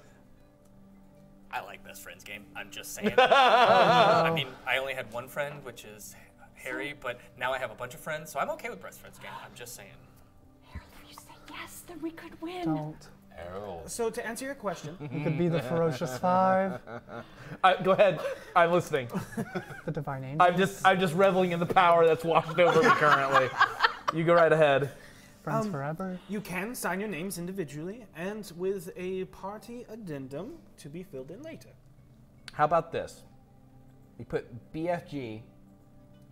Speaker 8: I like Best Friends game. I'm just saying. I mean, I only had one friend, which is Harry, but now I have a bunch of friends, so I'm okay with Best Friends game. I'm just saying.
Speaker 11: Harold, if you say yes, then we could win.
Speaker 7: Don't.
Speaker 6: Harold.
Speaker 2: So to answer your question,
Speaker 7: You could be the Ferocious Five,
Speaker 4: Go ahead. I'm listening.
Speaker 7: the Divine Angel.
Speaker 4: I'm just reveling in the power that's washed over me currently. You go right ahead.
Speaker 7: Friends forever?
Speaker 10: You can sign your names individually and with a party addendum to be filled in later.
Speaker 4: How about this? We put BFG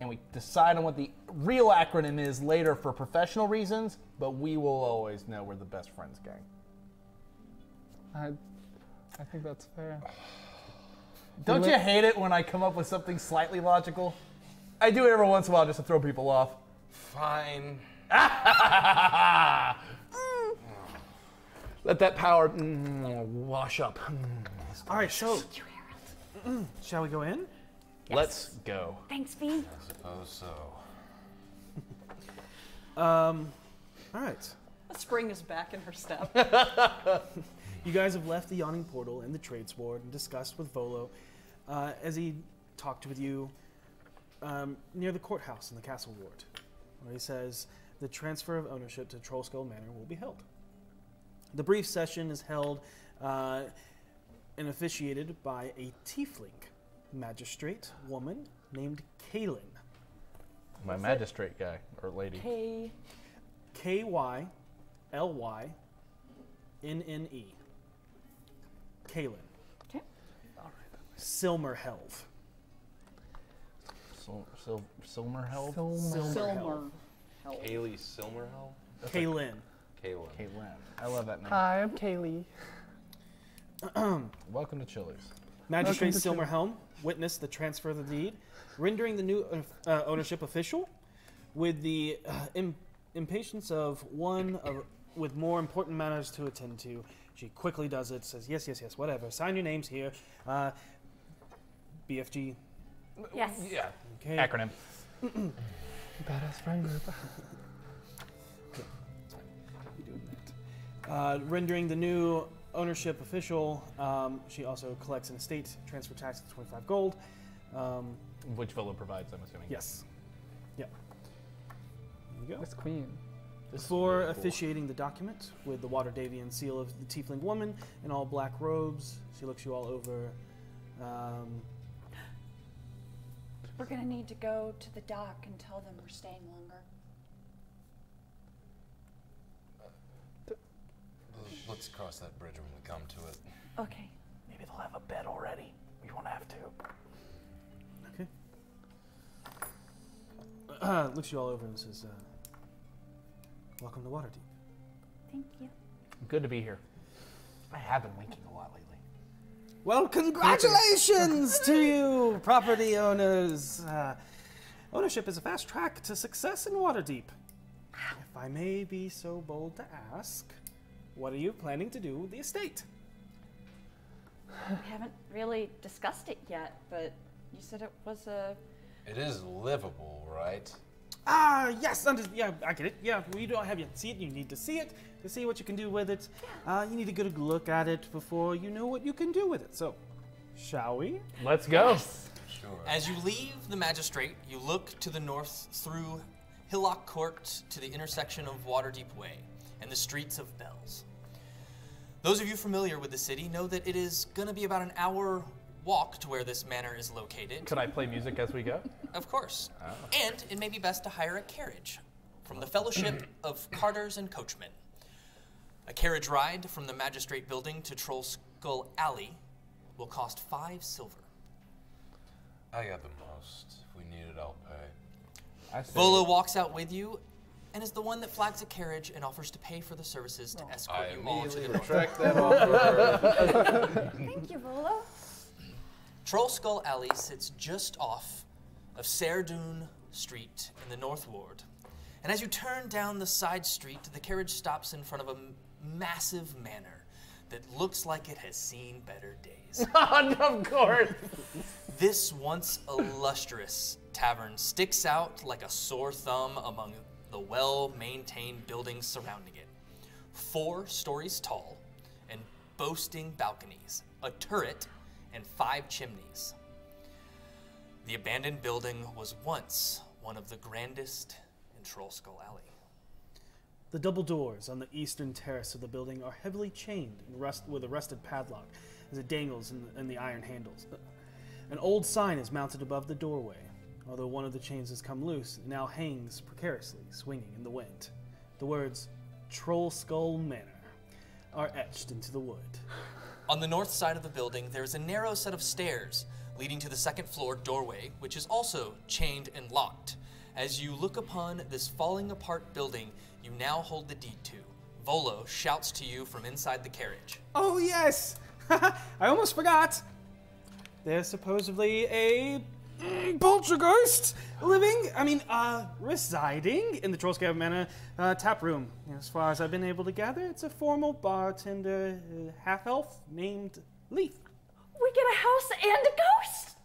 Speaker 4: and we decide on what the real acronym is later for professional reasons, but we will always know we're the best friends gang.
Speaker 7: I think that's fair.
Speaker 4: Don't you hate it when I come up with something slightly logical? I do it every once in a while just to throw people off.
Speaker 6: Fine.
Speaker 4: Let that power wash up.
Speaker 10: All right, so shall we go in?
Speaker 8: Yes.
Speaker 4: Let's go.
Speaker 11: Thanks, V.
Speaker 6: I suppose so.
Speaker 10: All right.
Speaker 3: Spring is back in her step.
Speaker 10: You guys have left the yawning portal and the trades ward and discussed with Volo as he talked with you near the courthouse in the castle ward, where he says the transfer of ownership to Trollskull Manor will be held. The brief session is held and officiated by a tiefling magistrate woman named Kaylin.
Speaker 4: My magistrate guy or lady.
Speaker 10: Kylynnne. Kaylin.
Speaker 3: Okay.
Speaker 10: Silmerhelv.
Speaker 4: Silmerhelv?
Speaker 3: Silmer.
Speaker 6: Kaylee Silmerhell?
Speaker 10: Kaylin.
Speaker 6: Kaylin.
Speaker 4: Caitlin. I love that name.
Speaker 7: Hi, I'm Kaylee.
Speaker 4: Welcome to Chili's.
Speaker 10: Magistrate
Speaker 7: Welcome to
Speaker 10: Silmerhelm witnessed the transfer of the deed, rendering the new ownership official with the impatience of one with more important matters to attend to. She quickly does it, says, yes, whatever. Sign your names here. BFG.
Speaker 11: Yes.
Speaker 4: Yeah.
Speaker 10: Okay.
Speaker 4: Acronym.
Speaker 7: Badass friend group.
Speaker 10: Rendering the new ownership official, she also collects an estate transfer tax of 25 gold.
Speaker 4: Which Volo provides, I'm assuming.
Speaker 10: Yes. Yep. There you go.
Speaker 7: This queen.
Speaker 10: Before officiating the document with the Waterdevian seal of the tiefling woman in all black robes, she looks you all over.
Speaker 11: We're gonna need to go to the dock and tell them we're staying longer.
Speaker 6: Let's cross that bridge when we come to it.
Speaker 11: Okay.
Speaker 4: Maybe they'll have a bed already. We won't have to.
Speaker 10: Okay. Looks you all over and says, welcome to Waterdeep.
Speaker 11: Thank you.
Speaker 4: Good to be here. I have been winking a lot lately.
Speaker 10: Well, congratulations to you, property owners. Ownership is a fast track to success in Waterdeep. If I may be so bold to ask, what are you planning to do with the estate?
Speaker 11: We haven't really discussed it yet, but you said it was a...
Speaker 6: It is livable, right?
Speaker 10: Yes, yeah, I get it. Yeah, we don't have yet see it. You need to see it to see what you can do with it. You need to get a look at it before you know what you can do with it. So, shall we?
Speaker 4: Let's go.
Speaker 11: Yes.
Speaker 6: Sure.
Speaker 1: As you leave the magistrate, you look to the north through Hillock Court to the intersection of Waterdeep Way and the streets of Bells. Those of you familiar with the city know that it is going to be about an hour walk to where this manor is located.
Speaker 4: Could I play music as we go?
Speaker 1: Of course.
Speaker 4: Oh.
Speaker 1: And it may be best to hire a carriage from the Fellowship of Carters and Coachmen. A carriage ride from the Magistrate Building to Trollskull Alley will cost 5 silver.
Speaker 6: I got the most. If we need it, I'll pay.
Speaker 1: Volo walks out with you and is the one that flags a carriage and offers to pay for the services to escort
Speaker 6: I
Speaker 1: you all to the
Speaker 6: immediately
Speaker 1: north.
Speaker 6: retract that offer.
Speaker 11: Thank you, Volo.
Speaker 1: Trollskull Alley sits just off of Serdun Street in the North Ward. And as you turn down the side street, the carriage stops in front of a massive manor that looks like it has seen better days.
Speaker 4: Of course.
Speaker 1: This once illustrious tavern sticks out like a sore thumb among the well-maintained buildings surrounding it. 4 stories tall and boasting balconies, a turret, and 5 chimneys. The abandoned building was once one of the grandest in Trollskull Alley.
Speaker 10: The double doors on the eastern terrace of the building are heavily chained and with a rusted padlock as it dangles in the iron handles. An old sign is mounted above the doorway, although one of the chains has come loose and now hangs precariously, swinging in the wind.
Speaker 2: the words Trollskull Manor are etched into the wood.
Speaker 8: On the north side of the building, there is a narrow set of stairs leading to the second floor doorway, which is also chained and locked. As you look upon this falling apart building, you now hold the deed to. Volo shouts to you from inside the carriage.
Speaker 10: Oh, yes! I almost forgot. There's supposedly a poltergeist residing in the Trollskull Manor tap room. As far as I've been able to gather, it's a formal bartender, half-elf named Leaf.
Speaker 11: We get a house and a ghost.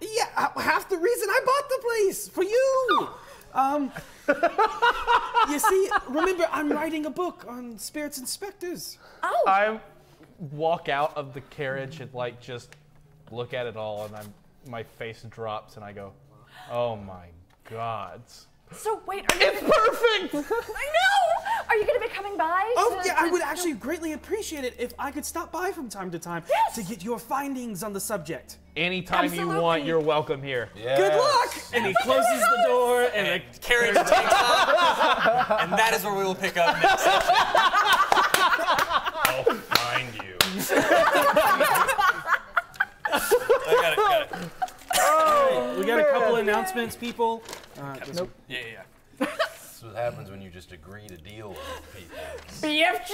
Speaker 10: Yeah, half the reason I bought the place for you. You see, remember, I'm writing a book on spirits and specters.
Speaker 11: Oh.
Speaker 4: I walk out of the carriage and like just look at it all, and my face drops, and I go, "Oh my God!"
Speaker 11: So wait, are you?
Speaker 4: It's perfect.
Speaker 11: I know. Are you going to be coming by?
Speaker 10: Oh yeah, I would actually greatly appreciate it if I could stop by from time to time to get your findings on the subject.
Speaker 4: Anytime you want, you're welcome here.
Speaker 6: Yes.
Speaker 10: Good luck!
Speaker 2: And he closes the door, and
Speaker 8: The carriage takes off, and that is where we will pick up next session.
Speaker 6: I'll find you.
Speaker 8: Got it.
Speaker 2: we got a couple announcements, people.
Speaker 8: Nope. Yeah.
Speaker 6: That's what happens when you just agree to deal with people.
Speaker 11: BFG.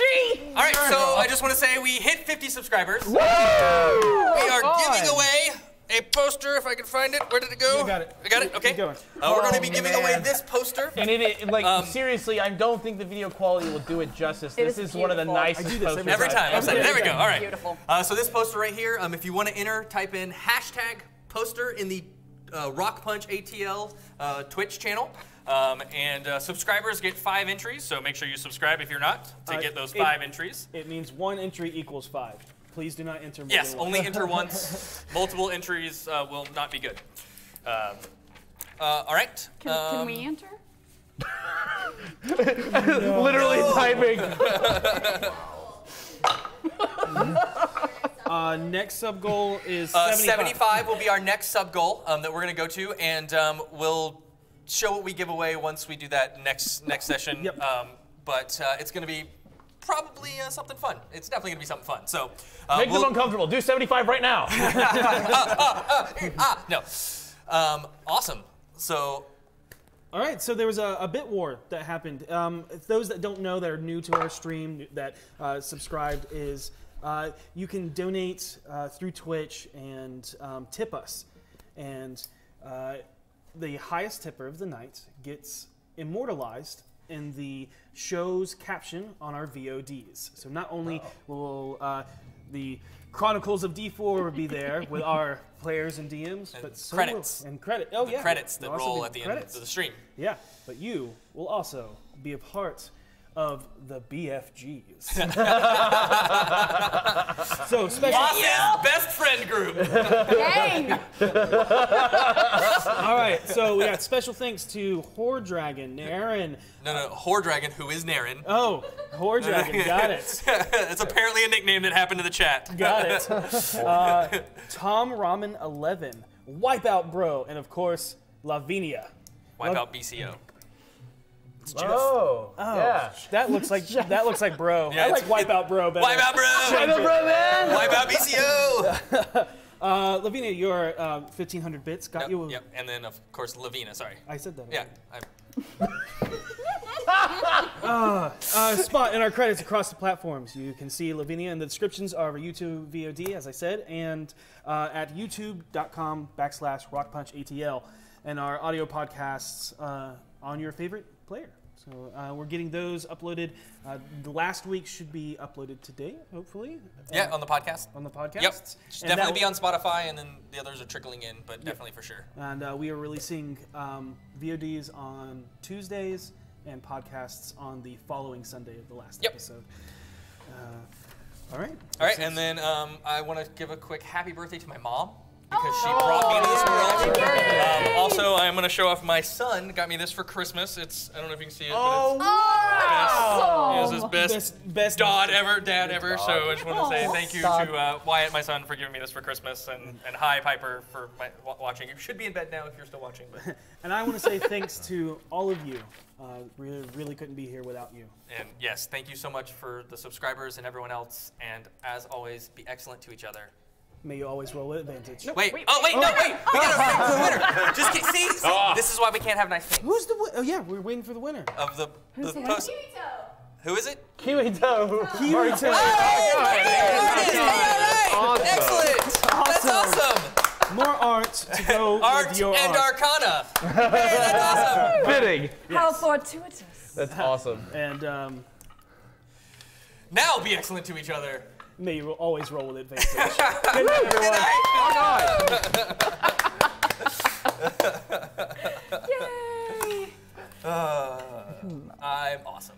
Speaker 8: All right, so I just want to say we hit 50 subscribers. Woo! We are giving away a poster, if I can find it. Where did it go?
Speaker 2: You got it.
Speaker 8: I got it? Okay.
Speaker 2: Keep going.
Speaker 8: We're going to be giving away this poster.
Speaker 4: And seriously, I don't think the video quality will do it justice. This is one of the
Speaker 3: beautiful.
Speaker 4: nicest
Speaker 2: I do this
Speaker 4: posters.
Speaker 8: Every time. I'm saying, there we go. All right.
Speaker 3: Beautiful.
Speaker 8: So this poster right here, if you want to enter, type in #poster in the RockPunch ATL Twitch channel. And subscribers get 5 entries, so make sure you subscribe if you're not to get those 5 entries.
Speaker 2: It means 1 entry equals 5. Please do not enter more
Speaker 8: Yes,
Speaker 2: than one.
Speaker 8: only enter once. Multiple entries will not be good. All right.
Speaker 3: Can we enter?
Speaker 4: Literally typing.
Speaker 2: Next sub goal is
Speaker 8: 75 will be our next sub goal that we're going to go to, and we'll show what we give away once we do that next session.
Speaker 2: Yep.
Speaker 8: But it's going to be probably something fun. It's definitely going to be something fun. So
Speaker 4: Make them uncomfortable. Do 75 right now.
Speaker 8: No. Awesome. So.
Speaker 2: All right, so there was a bit war that happened. Those that don't know, that are new to our stream, that subscribed, is you can donate through Twitch and tip us. And the highest tipper of the night gets immortalized in the show's caption on our VODs. So not only will the Chronicles of D4 be there with our players and DMs, but so
Speaker 8: credits.
Speaker 2: And credit. Oh, yeah.
Speaker 8: Credits that
Speaker 2: There'll also
Speaker 8: roll
Speaker 2: be
Speaker 8: at the
Speaker 2: credits.
Speaker 8: end of the stream.
Speaker 2: Yeah, but you will also be a part of the BFGs. So special.
Speaker 8: Boss's best friend group.
Speaker 3: Dang!
Speaker 2: All right, so we got special thanks to Hordragon, Naren.
Speaker 8: No, Hordragon, who is Naren.
Speaker 2: Oh, Hordragon, got it.
Speaker 8: It's apparently a nickname that happened to the chat.
Speaker 2: Got it. Tom Ramen 11, Wipeout Bro, and of course, Lavinia.
Speaker 8: Wipeout BCO.
Speaker 4: Oh, yeah.
Speaker 2: That looks like bro.
Speaker 8: Yeah,
Speaker 2: I like Wipeout Bro better.
Speaker 8: Wipeout Bro!
Speaker 4: Wipeout Bro, man!
Speaker 8: Wipeout BCO!
Speaker 2: Lavinia, your 1,500 bits got you.
Speaker 8: Yep, and then of course Lavina. Sorry.
Speaker 2: I said that.
Speaker 8: Yeah.
Speaker 2: Spot in our credits across the platforms. You can see Lavinia in the descriptions of our YouTube VOD, as I said, and at youtube.com/RockPunchATL, and our audio podcasts on your favorite player. So we're getting those uploaded. The last week should be uploaded today, hopefully.
Speaker 8: Yeah, on the podcast.
Speaker 2: On the podcast.
Speaker 8: Yep. Should definitely be on Spotify, and then the others are trickling in, but definitely for sure.
Speaker 2: And we are releasing VODs on Tuesdays and podcasts on the following Sunday of the last episode. All right.
Speaker 8: All right, and then I want to give a quick happy birthday to my mom.
Speaker 1: because she brought me to this world. Also, I'm going to show off my son. Got me this for Christmas. It's, I don't know if you can see it, but it's his best dad ever. So I just want to say thank you to Wyatt, my son, for giving me this for Christmas, and hi, Piper, for watching. You should be in bed now if you're still watching. But.
Speaker 2: And I want to say thanks to all of you. Really couldn't be here without you.
Speaker 1: And yes, thank you so much for the subscribers and everyone else. And as always, be excellent to each other.
Speaker 2: May you always roll with advantage.
Speaker 1: Wait. We gotta wait for the winner. Just see. This is why we can't have nice things.
Speaker 2: Who's the winner? Oh yeah, we're waiting for the winner.
Speaker 1: Of the post. Who is it?
Speaker 7: Kiwito.
Speaker 2: Kiwito.
Speaker 1: Awesome. Excellent. That's awesome.
Speaker 2: More art to go with your
Speaker 1: and
Speaker 2: art.
Speaker 1: Arcana. Hey, that's awesome.
Speaker 4: Fitting.
Speaker 3: How fortuitous.
Speaker 4: That's awesome.
Speaker 2: And
Speaker 1: now be excellent to each other.
Speaker 2: May you always roll with advantage. Good night, everyone.
Speaker 3: Yay!
Speaker 1: I'm awesome.